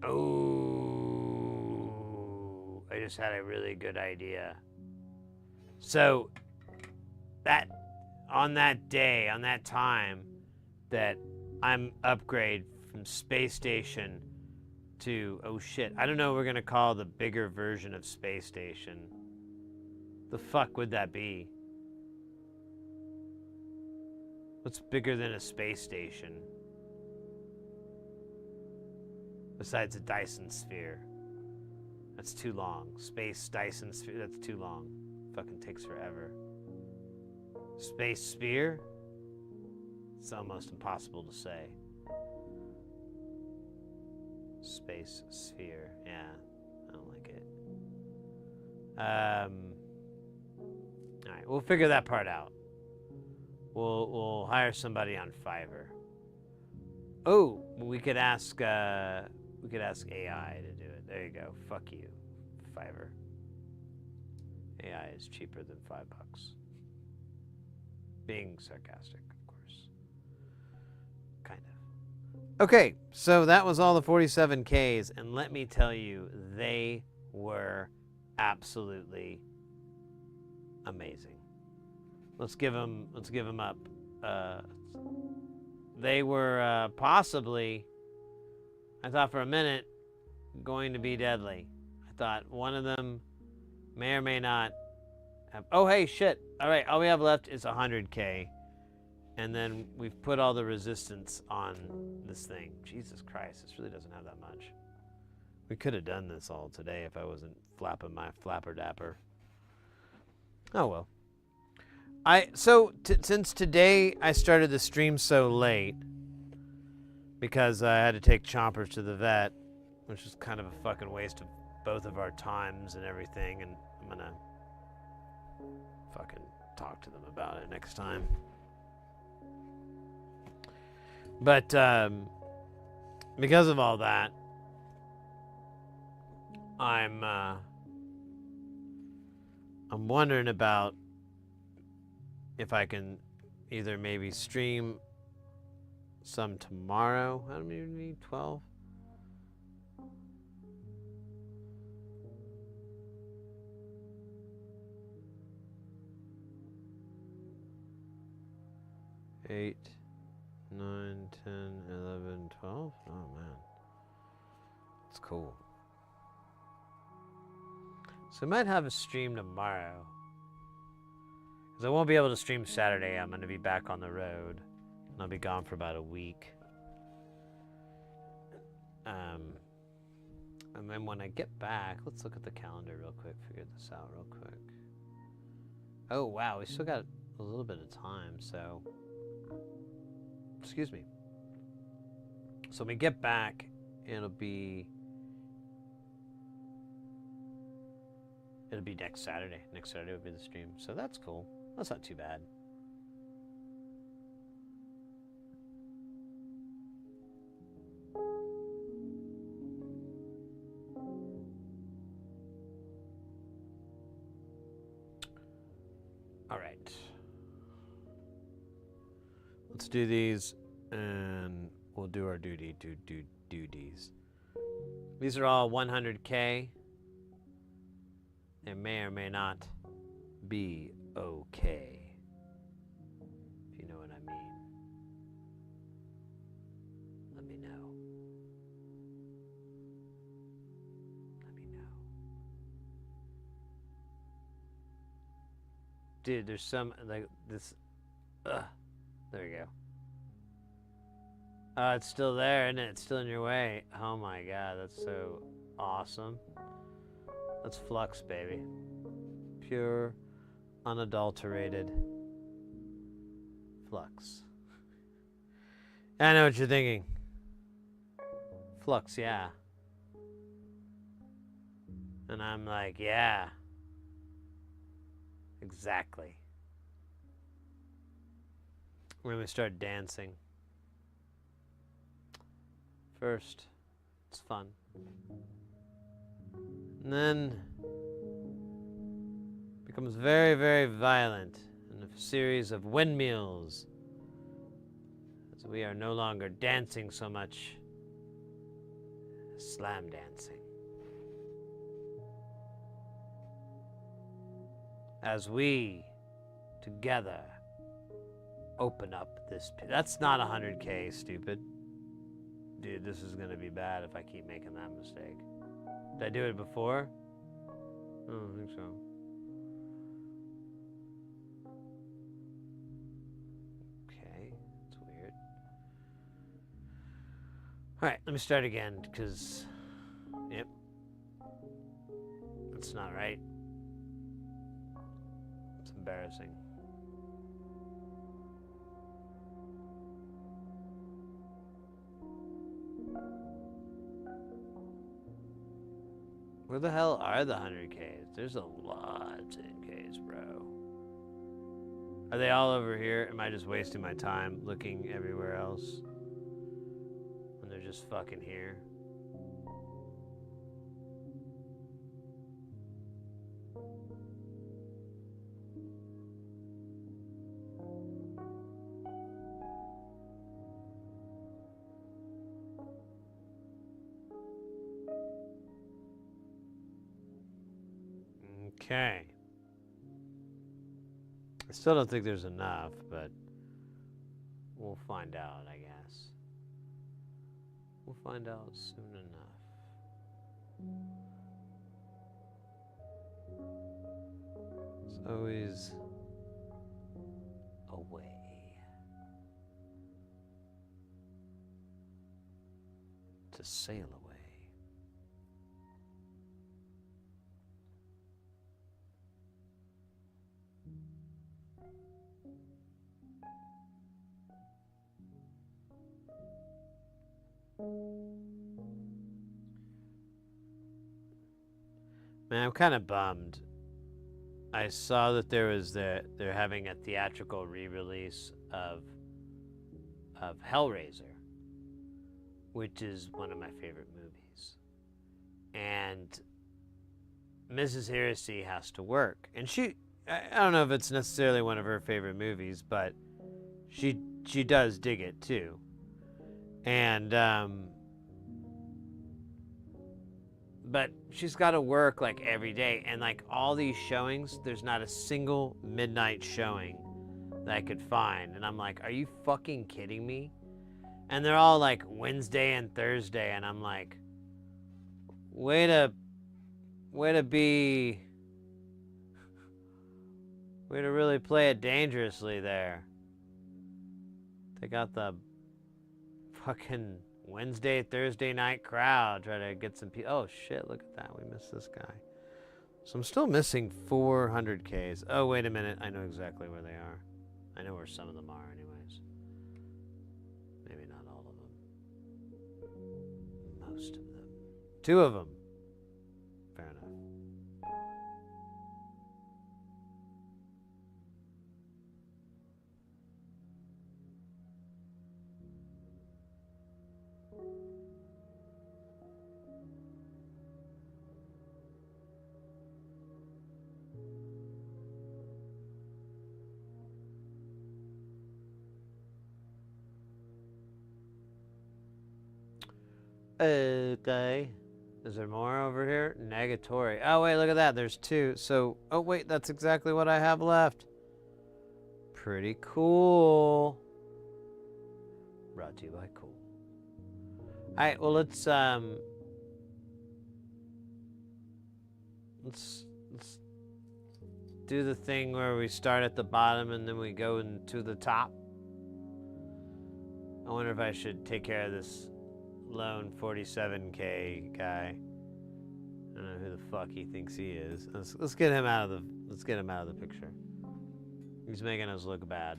Oh, I just had a really good idea. So on that day, on that time that I'm upgrade from space station to, oh shit, I don't know what we're gonna call the bigger version of space station. The fuck would that be? What's bigger than a space station? Besides a Dyson sphere. That's too long. Space Dyson sphere, that's too long. Fucking takes forever. Space sphere? It's almost impossible to say. Space sphere, yeah. I don't like it. Alright, we'll figure that part out. We'll hire somebody on Fiverr. Oh, we could ask AI to do it. There you go. Fuck you, Fiverr. AI is cheaper than $5. Being sarcastic, of course. Kind of. Okay, so that was all the 47Ks, and let me tell you, they were absolutely amazing. Let's give them up. They were possibly, I thought for a minute, going to be deadly. I thought one of them may or may not have... Oh, hey, shit. All right, all we have left is 100K. And then we've put all the resistance on this thing. Jesus Christ, this really doesn't have that much. We could have done this all today if I wasn't flapping my flapper dapper. Oh, well. Since today I started the stream so late, because I had to take Chompers to the vet, which is kind of a fucking waste of both of our times and everything, and I'm gonna fucking talk to them about it next time. But because of all that, I'm wondering about if I can either maybe stream some tomorrow. How many do we need? 12? Eight, 9, 10, 11, 12? Oh, man. It's cool. So I might have a stream tomorrow. Because I won't be able to stream Saturday. I'm going to be back on the road. And I'll be gone for about a week. And then when I get back, let's look at the calendar real quick. Figure this out real quick. Oh, wow. We still got a little bit of time, so... Excuse me. So when we get back, it'll be next Saturday. Next Saturday will be the stream. So that's cool. That's not too bad. All right. Let's do these, and we'll do our duties. These are all 100K. They may or may not be okay, if you know what I mean. Let me know. Let me know. Dude, there's some, like, this, there we go. Oh, it's still there, isn't it? It's still in your way. Oh my god, that's so awesome. That's flux, baby. Pure, unadulterated flux. I know what you're thinking. Flux, yeah. And I'm like, yeah. Exactly. We're going to start dancing. First, it's fun. And then becomes very, very violent in a series of windmills, as we are no longer dancing so much, slam dancing. As we together open up this pit. That's not 100K, stupid. Dude, this is gonna be bad if I keep making that mistake. Did I do it before? I don't think so. Okay, that's weird. Alright, let me start again, because... Yep. That's not right. It's embarrassing. Where the hell are the 100Ks? There's a lot of 10Ks, bro. Are they all over here? Am I just wasting my time looking everywhere else? When they're just fucking here? Okay. I still don't think there's enough, but we'll find out, I guess. We'll find out soon enough. It's always a way. To sail away. Man, I'm kind of bummed. I saw that they're having a theatrical re-release of Hellraiser, which is one of my favorite movies. And Mrs. Heresy has to work, and I don't know if it's necessarily one of her favorite movies, but she does dig it too. And but she's got to work like every day, and like all these showings, there's not a single midnight showing that I could find, and I'm like, are you fucking kidding me? And they're all like Wednesday and Thursday, and I'm like, way to really play it dangerously there. They got the fucking Wednesday, Thursday night crowd try to get some people. Oh shit, look at that. We missed this guy. So I'm still missing 400 Ks. Oh, wait a minute. I know exactly where they are. I know where some of them are anyways. Maybe not all of them. Most of them. 2 of them. Fair enough. Okay. Is there more over here? Negatory. Oh, wait, look at that. There's 2. So, oh, wait, that's exactly what I have left. Pretty cool. Brought to you by Cool. All right, well, let's do the thing where we start at the bottom and then we go into the top. I wonder if I should take care of this lone 47K guy. I don't know who the fuck he thinks he is. Let's get him out of the picture. He's making us look bad.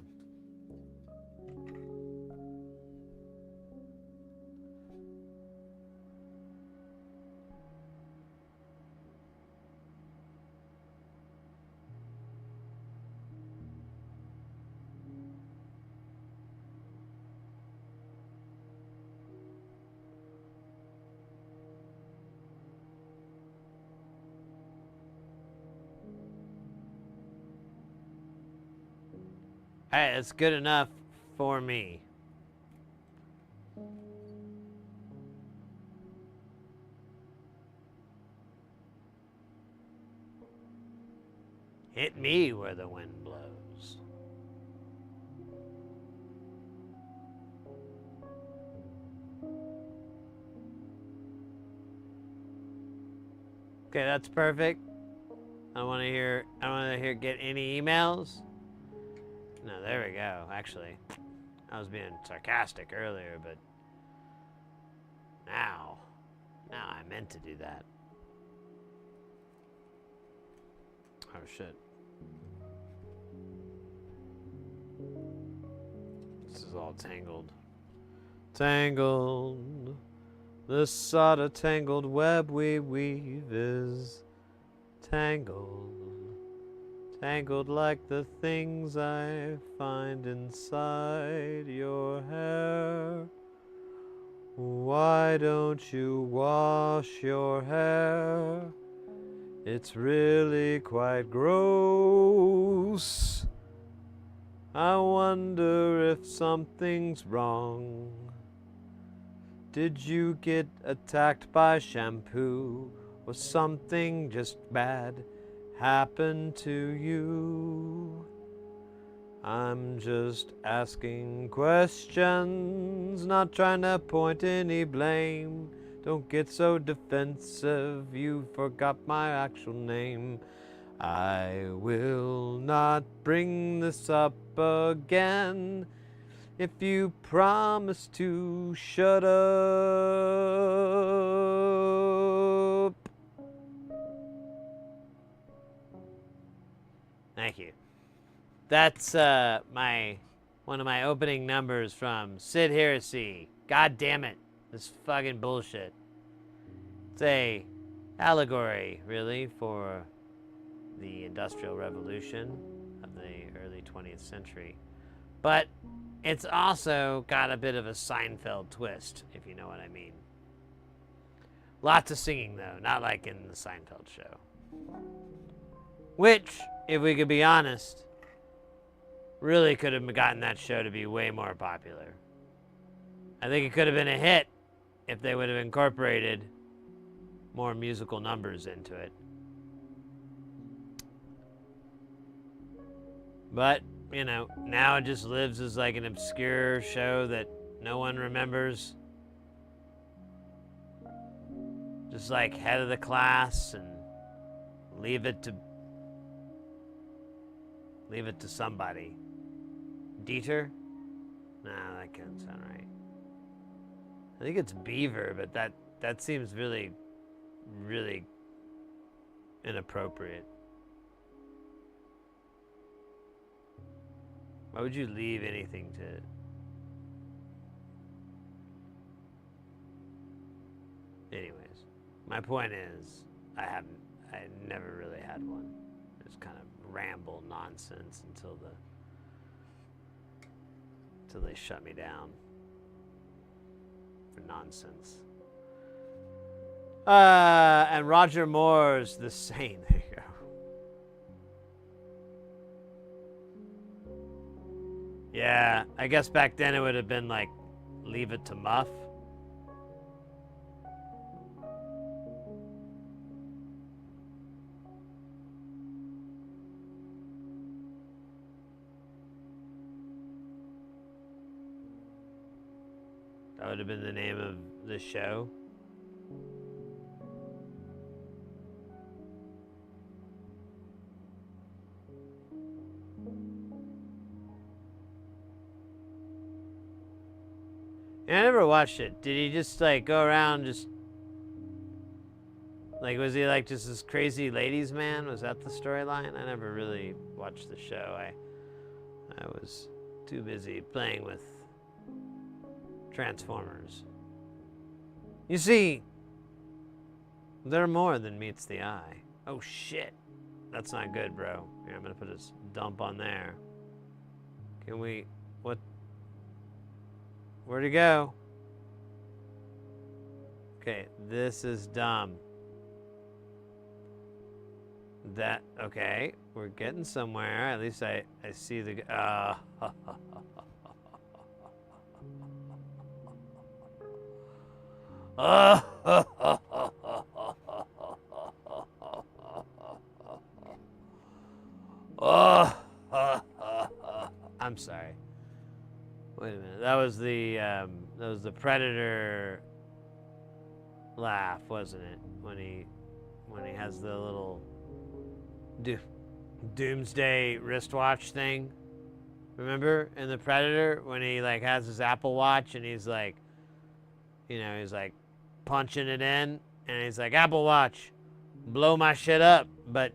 Hey, it's good enough for me. Hit me where the wind blows. Okay, that's perfect. I don't want to hear get any emails. No, there we go. Actually, I was being sarcastic earlier, but now I meant to do that. Oh shit. This is all tangled. Tangled. The sort of tangled web we weave is tangled. Tangled like the things I find inside your hair. Why don't you wash your hair? It's really quite gross. I wonder if something's wrong. Did you get attacked by shampoo? Or something just bad happened to you? I'm just asking questions, not trying to point any blame Don't get so defensive, you forgot my actual name. I will not bring this up again if you promise to shut up. Thank you. That's one of my opening numbers from Sid Heresy. God damn it. This fucking bullshit. It's a allegory, really, for the Industrial Revolution of the early 20th century. But it's also got a bit of a Seinfeld twist, if you know what I mean. Lots of singing, though, not like in the Seinfeld show. Which, if we could be honest, really could have gotten that show to be way more popular. I think it could have been a hit if they would have incorporated more musical numbers into it. But, you know, now it just lives as like an obscure show that no one remembers. Just like Head of the Class and Leave It to somebody. Dieter? Nah, that can't sound right. I think it's Beaver, but that seems really, really inappropriate. Why would you leave anything to... Anyways, my point is, I never really had one. Just kind of ramble nonsense until they shut me down for nonsense. And Roger Moore's The Saint. There you go. Yeah, I guess back then it would have been like Leave It to Muff. That would have been the name of the show. I never watched it. Did he just like go around just like, was he like just this crazy ladies man? Was that the storyline? I never really watched the show. I was too busy playing with Transformers. You see, they're more than meets the eye. Oh shit. That's not good, bro. Here, I'm gonna put a dump on there. Can we, what? Where'd it go? Okay, this is dumb. That, okay, we're getting somewhere. At least I see the, I'm sorry. Wait a minute. That was the Predator laugh, wasn't it? When he has the little doomsday wristwatch thing. Remember in the Predator when he like has his Apple Watch and he's like, you know, he's like punching it in and he's like, Apple Watch, blow my shit up. But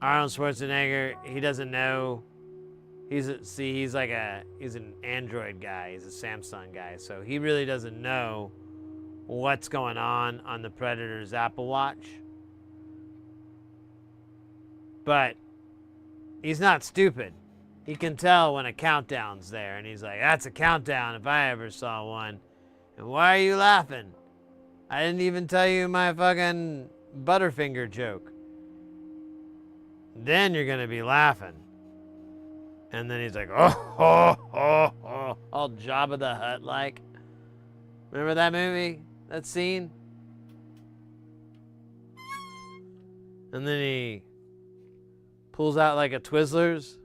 Arnold Schwarzenegger, he doesn't know. He's an Android guy. He's a Samsung guy. So he really doesn't know what's going on the Predator's Apple Watch. But he's not stupid. He can tell when a countdown's there. And he's like, that's a countdown if I ever saw one. And why are you laughing? I didn't even tell you my fucking Butterfinger joke. Then you're going to be laughing. And then he's like, all Jabba the Hutt like. Remember that movie? That scene? And then he pulls out like a Twizzlers.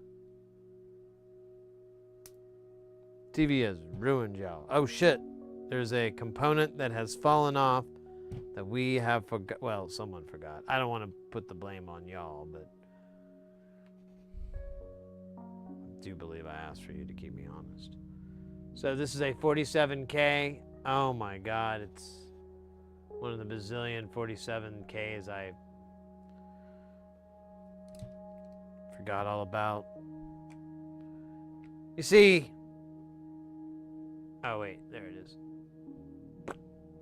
TV has ruined y'all. Oh shit. There's a component that has fallen off that we have forgot. Well, someone forgot. I don't want to put the blame on y'all, but I do believe I asked for you to keep me honest. So this is a 47K. Oh my God, it's one of the bazillion 47Ks I forgot all about. You see, oh wait, there it is.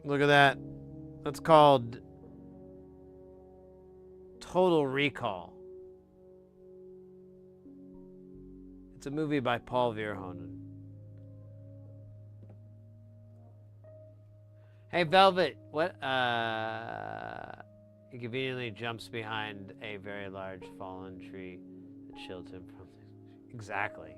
Look at that. That's called Total Recall. It's a movie by Paul Verhoeven. Hey, Velvet, what, he conveniently jumps behind a very large fallen tree that shields him from... Exactly.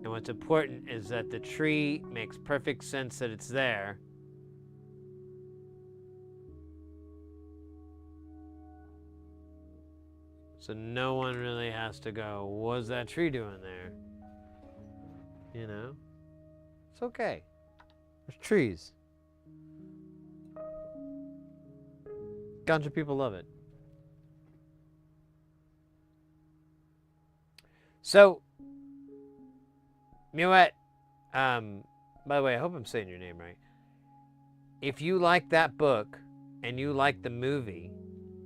And what's important is that the tree makes perfect sense that it's there. So no one really has to go, what's that tree doing there? You know? It's okay. There's trees. Ganja people love it. So, Muet, by the way, I hope I'm saying your name right. If you like that book and you like the movie,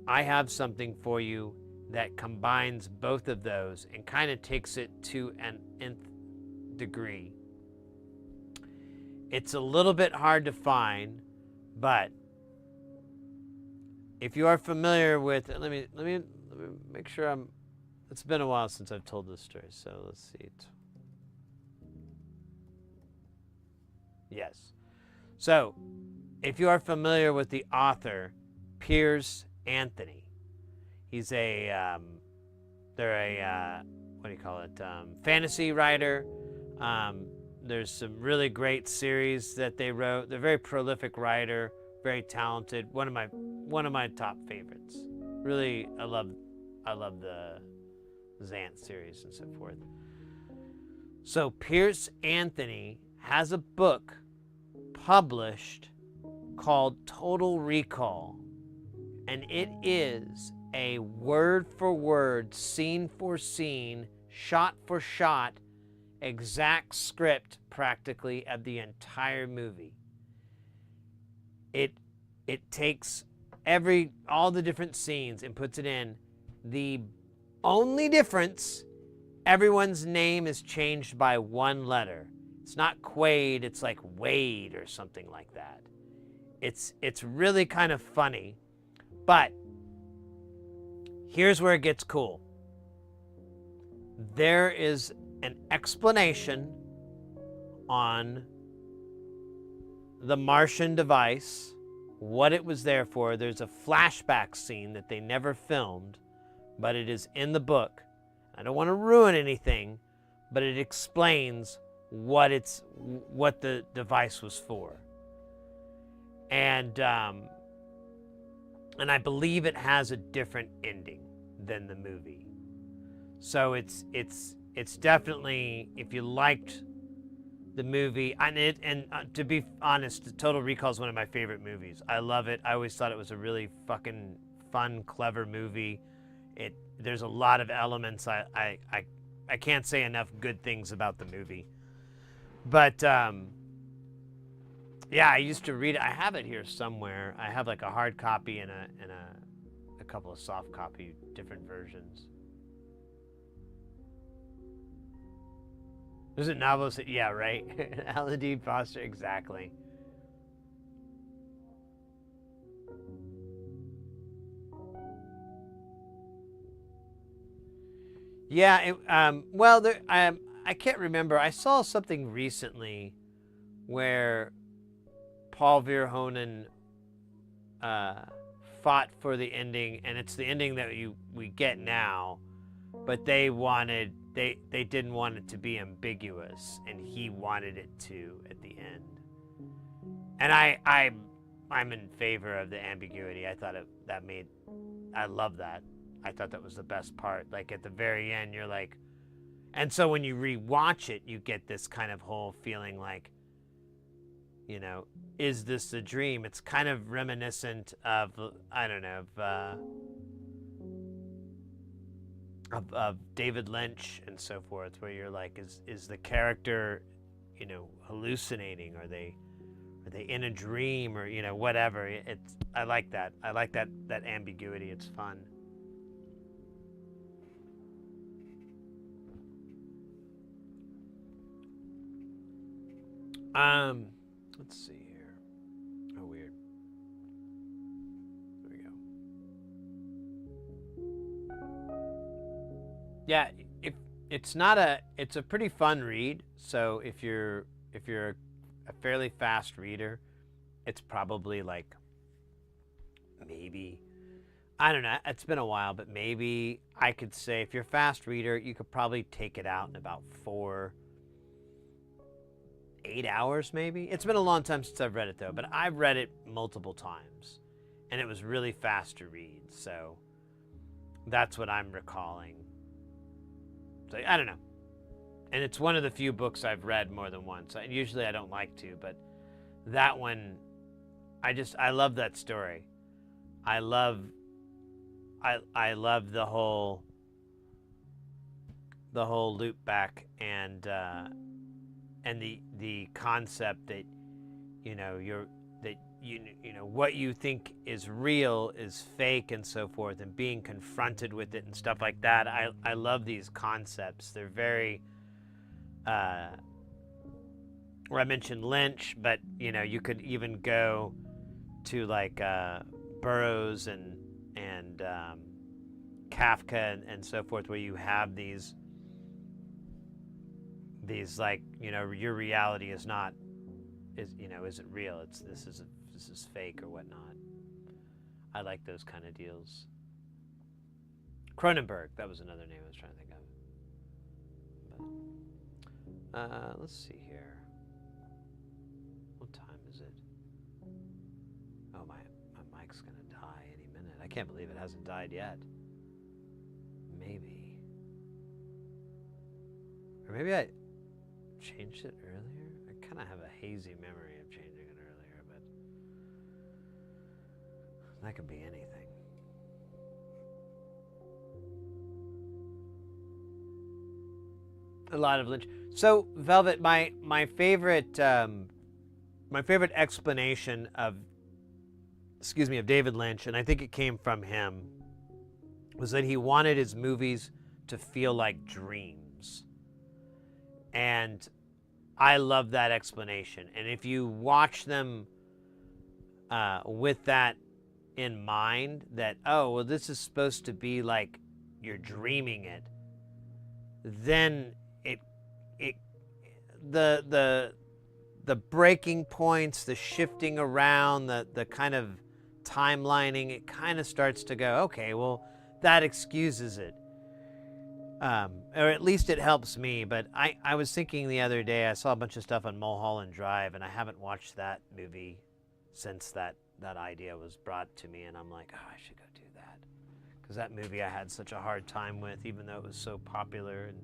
I have something for you that combines both of those and kind of takes it to an nth degree. It's a little bit hard to find, but if you are familiar with, let me make sure it's been a while since I've told this story, so let's see. Yes. So, if you are familiar with the author, Piers Anthony, he's they're a, what do you call it, fantasy writer. There's some really great series that they wrote. They're a very prolific writer, very talented. One of my top favorites. Really, I love the Zant series and so forth. So Piers Anthony has a book published called Total Recall, and it is a word for word, scene for scene, shot for shot, exact script practically of the entire movie. It takes all the different scenes and puts it in. The only difference, everyone's name is changed by one letter. It's not Quaid, it's like Wade or something like that. It's really kind of funny, but here's where it gets cool. There is an explanation on the Martian device, what it was there for. There's a flashback scene that they never filmed, but it is in the book. I don't want to ruin anything, but it explains what the device was for. And I believe it has a different ending than the movie. So it's definitely, if you liked the movie, and to be honest, Total Recall is one of my favorite movies. I love it. I always thought it was a really fucking fun, clever movie. There's a lot of elements. I can't say enough good things about the movie. But yeah, I used to read it. I have it here somewhere. I have like a hard copy and a couple of soft copy, different versions. Was it novels? Yeah, right. Alan D. Foster, exactly. Yeah. Well, I can't remember. I saw something recently where Paul Verhoeven fought for the ending, and it's the ending that we get now, but they didn't want it to be ambiguous, and he wanted it to at the end. And I'm in favor of the ambiguity. I thought I love that. I thought that was the best part. Like at the very end, you're like, and so when you rewatch it, you get this kind of whole feeling like, you know, is this a dream? It's kind of reminiscent of, I don't know, of David Lynch and so forth, where you're like, is the character, you know, hallucinating? Are they in a dream, or, you know, whatever? I like that. I like that ambiguity. It's fun. Let's see here. Oh, weird. There we go. Yeah, it's a pretty fun read. So if you're a fairly fast reader, it's probably like, maybe, I don't know, it's been a while, but maybe I could say if you're a fast reader, you could probably take it out in about 8 hours maybe. It's been a long time since I've read it though, but I've read it multiple times and it was really fast to read. So that's what I'm recalling. So I don't know. And it's one of the few books I've read more than once. Usually I don't like to, but that one, I love that story. I love the whole loop back and the concept that, you know, you know what you think is real is fake and so forth, and being confronted with it and stuff like that. I love these concepts. They're very where I mentioned Lynch, but, you know, you could even go to like Burroughs and Kafka and so forth, where you have these like, you know, your reality is isn't real. This is fake or whatnot. I like those kind of deals. Cronenberg, that was another name I was trying to think of. But let's see here. What time is it? Oh, my mic's gonna die any minute. I can't believe it hasn't died yet. Maybe. Or maybe I changed it earlier? I kind of have a hazy memory of changing it earlier, but that could be anything. A lot of Lynch. So Velvet, my favorite explanation of David Lynch, and I think it came from him, was that he wanted his movies to feel like dreams. And I love that explanation. And if you watch them with that in mind, that, oh, well, this is supposed to be like you're dreaming it, then the breaking points, the shifting around, the kind of timelining, it kind of starts to go, okay, well, that excuses it. Or at least it helps me. But I was thinking the other day, I saw a bunch of stuff on Mulholland Drive, and I haven't watched that movie since that idea was brought to me, and I'm like, oh, I should go do that. Because that movie I had such a hard time with, even though it was so popular. And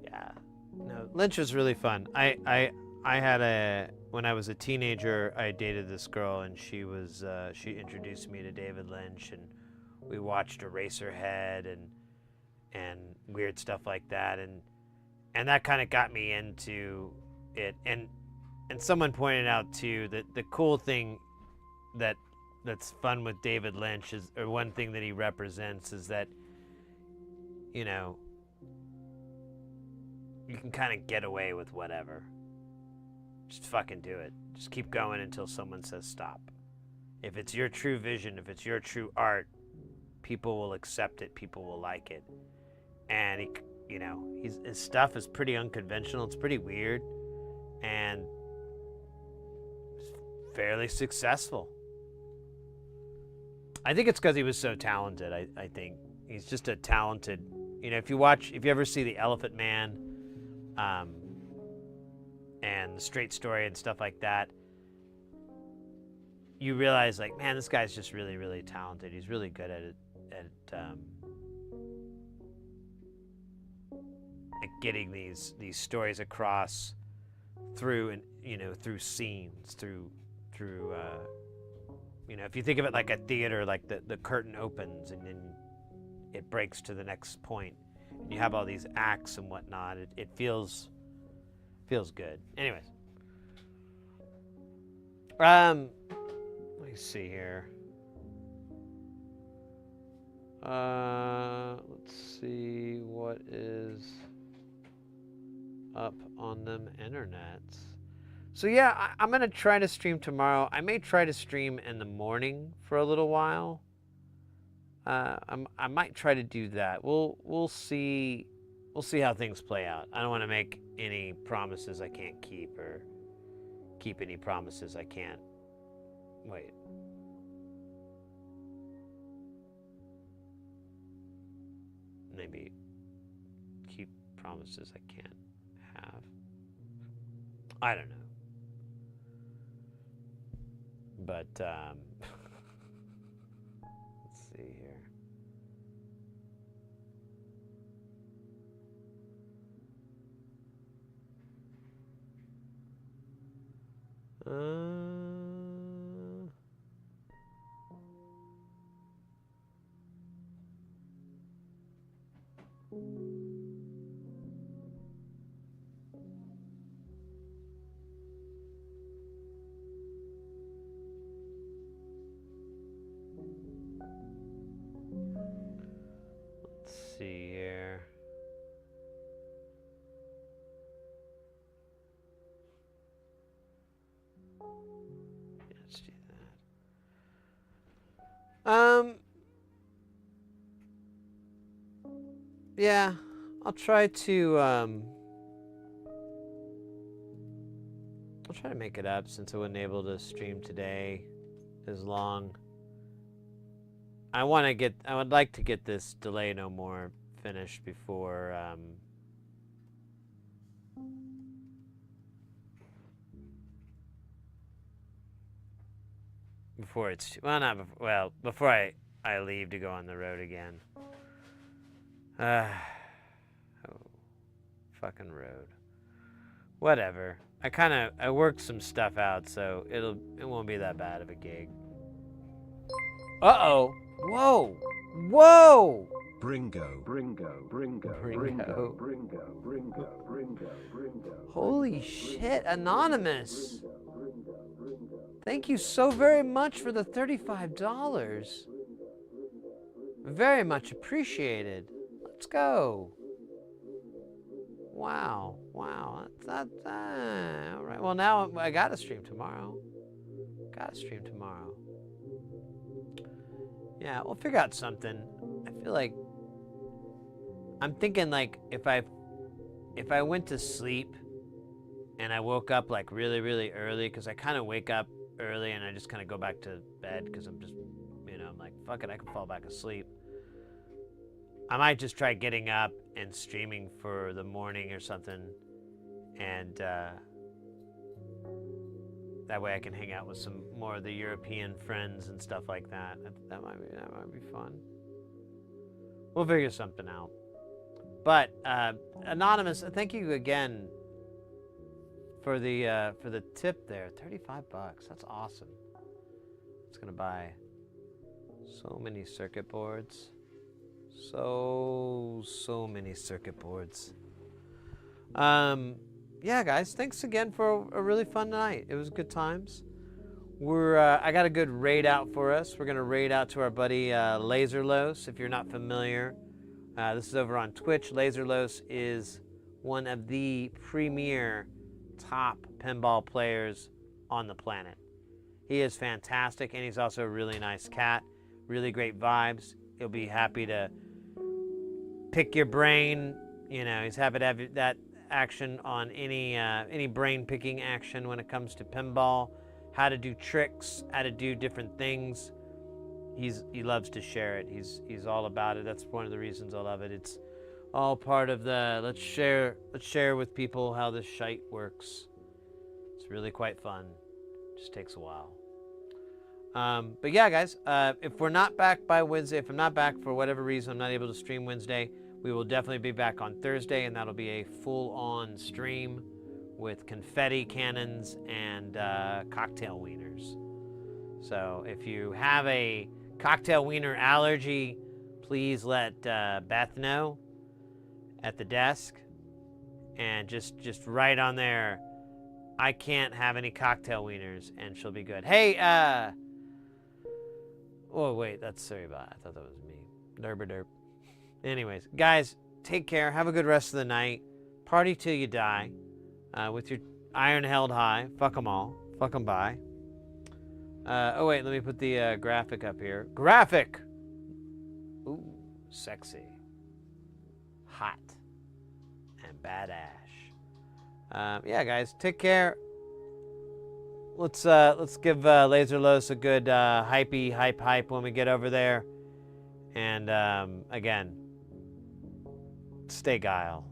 yeah. No, Lynch was really fun. I had when I was a teenager, I dated this girl, and she introduced me to David Lynch, and we watched Eraserhead and weird stuff like that, and that kind of got me into it. And someone pointed out too that the cool thing that's fun with David Lynch is, or one thing that he represents, is that, you know, you can kind of get away with whatever. Just fucking do it. Just keep going until someone says stop. If it's your true vision, if it's your true art, people will accept it, people will like it. And his stuff is pretty unconventional, it's pretty weird, and fairly successful. I think it's because he was so talented. I think he's just a talented You know, if you ever see The Elephant Man, and The Straight Story and stuff like that, you realize, like, man, this guy's just really, really talented. He's really good at it, at getting these stories across through, and through scenes, through if you think of it like a theater, like the curtain opens and then it breaks to the next point, and you have all these acts and whatnot. It feels good. Anyways, let me see here. Let's see what is up on them internets. So yeah, I'm gonna try to stream tomorrow. I may try to stream in the morning for a little while. I might try to do that. We'll see. We'll see how things play out. I don't want to make any promises I can't keep, or keep any promises I can't. Wait. Maybe keep promises I can't have. I don't know. But let's see here. Let's see here. Let's do that. Yeah, I'll try to make it up, since I wasn't able to stream today as long. I would like to get this Delay No More finished before it's, well, not before, well, before I leave to go on the road again. Oh, fucking road. Whatever. I worked some stuff out, so it won't be that bad of a gig. Uh-oh. Whoa. Whoa. Bringo. Holy shit, Anonymous. Thank you so very much for the $35. Very much appreciated. Let's go. Wow. All right. Well, now I gotta stream tomorrow. Yeah, we'll figure out something. I feel like I'm thinking, like, if I went to sleep and I woke up like really, really early, because I kind of wake up early and I just kind of go back to bed because I'm just, I'm like, fuck it, I can fall back asleep. I might just try getting up and streaming for the morning or something, and that way I can hang out with some more of the European friends and stuff like that. That might be fun. We'll figure something out. But Anonymous, thank you again for the tip there. $35. That's awesome. It's gonna buy so many circuit boards. So many circuit boards. Yeah, guys, thanks again for a really fun night. It was good times. I got a good raid out for us. We're gonna raid out to our buddy Laserlos. If you're not familiar, this is over on Twitch. Laserlos is one of the premier top pinball players on the planet. He is fantastic, and he's also a really nice cat. Really great vibes. He'll be happy to pick your brain. He's happy to have that action on any brain picking action when it comes to pinball, how to do tricks, how to do different things. He loves to share it. He's all about it. That's one of the reasons I love it. It's all part of the let's share with people how this shite works. It's really quite fun. Just takes a while. But yeah, guys, if we're not back by Wednesday, if I'm not back for whatever reason, I'm not able to stream Wednesday, we will definitely be back on Thursday, and that'll be a full-on stream with confetti cannons and cocktail wieners. So if you have a cocktail wiener allergy, please let Beth know at the desk, and just write on there, I can't have any cocktail wieners, and she'll be good. Hey, oh wait, that's sorry about it. I thought that was me. Derp. Anyways, guys, take care. Have a good rest of the night. Party till you die, with your iron held high. Fuck them all. Fuck them by. Oh wait, let me put the graphic up here. Graphic. Ooh, sexy, hot, and badass. Yeah, guys, take care. Let's give Laser Los a good hype when we get over there. And again, stay guile.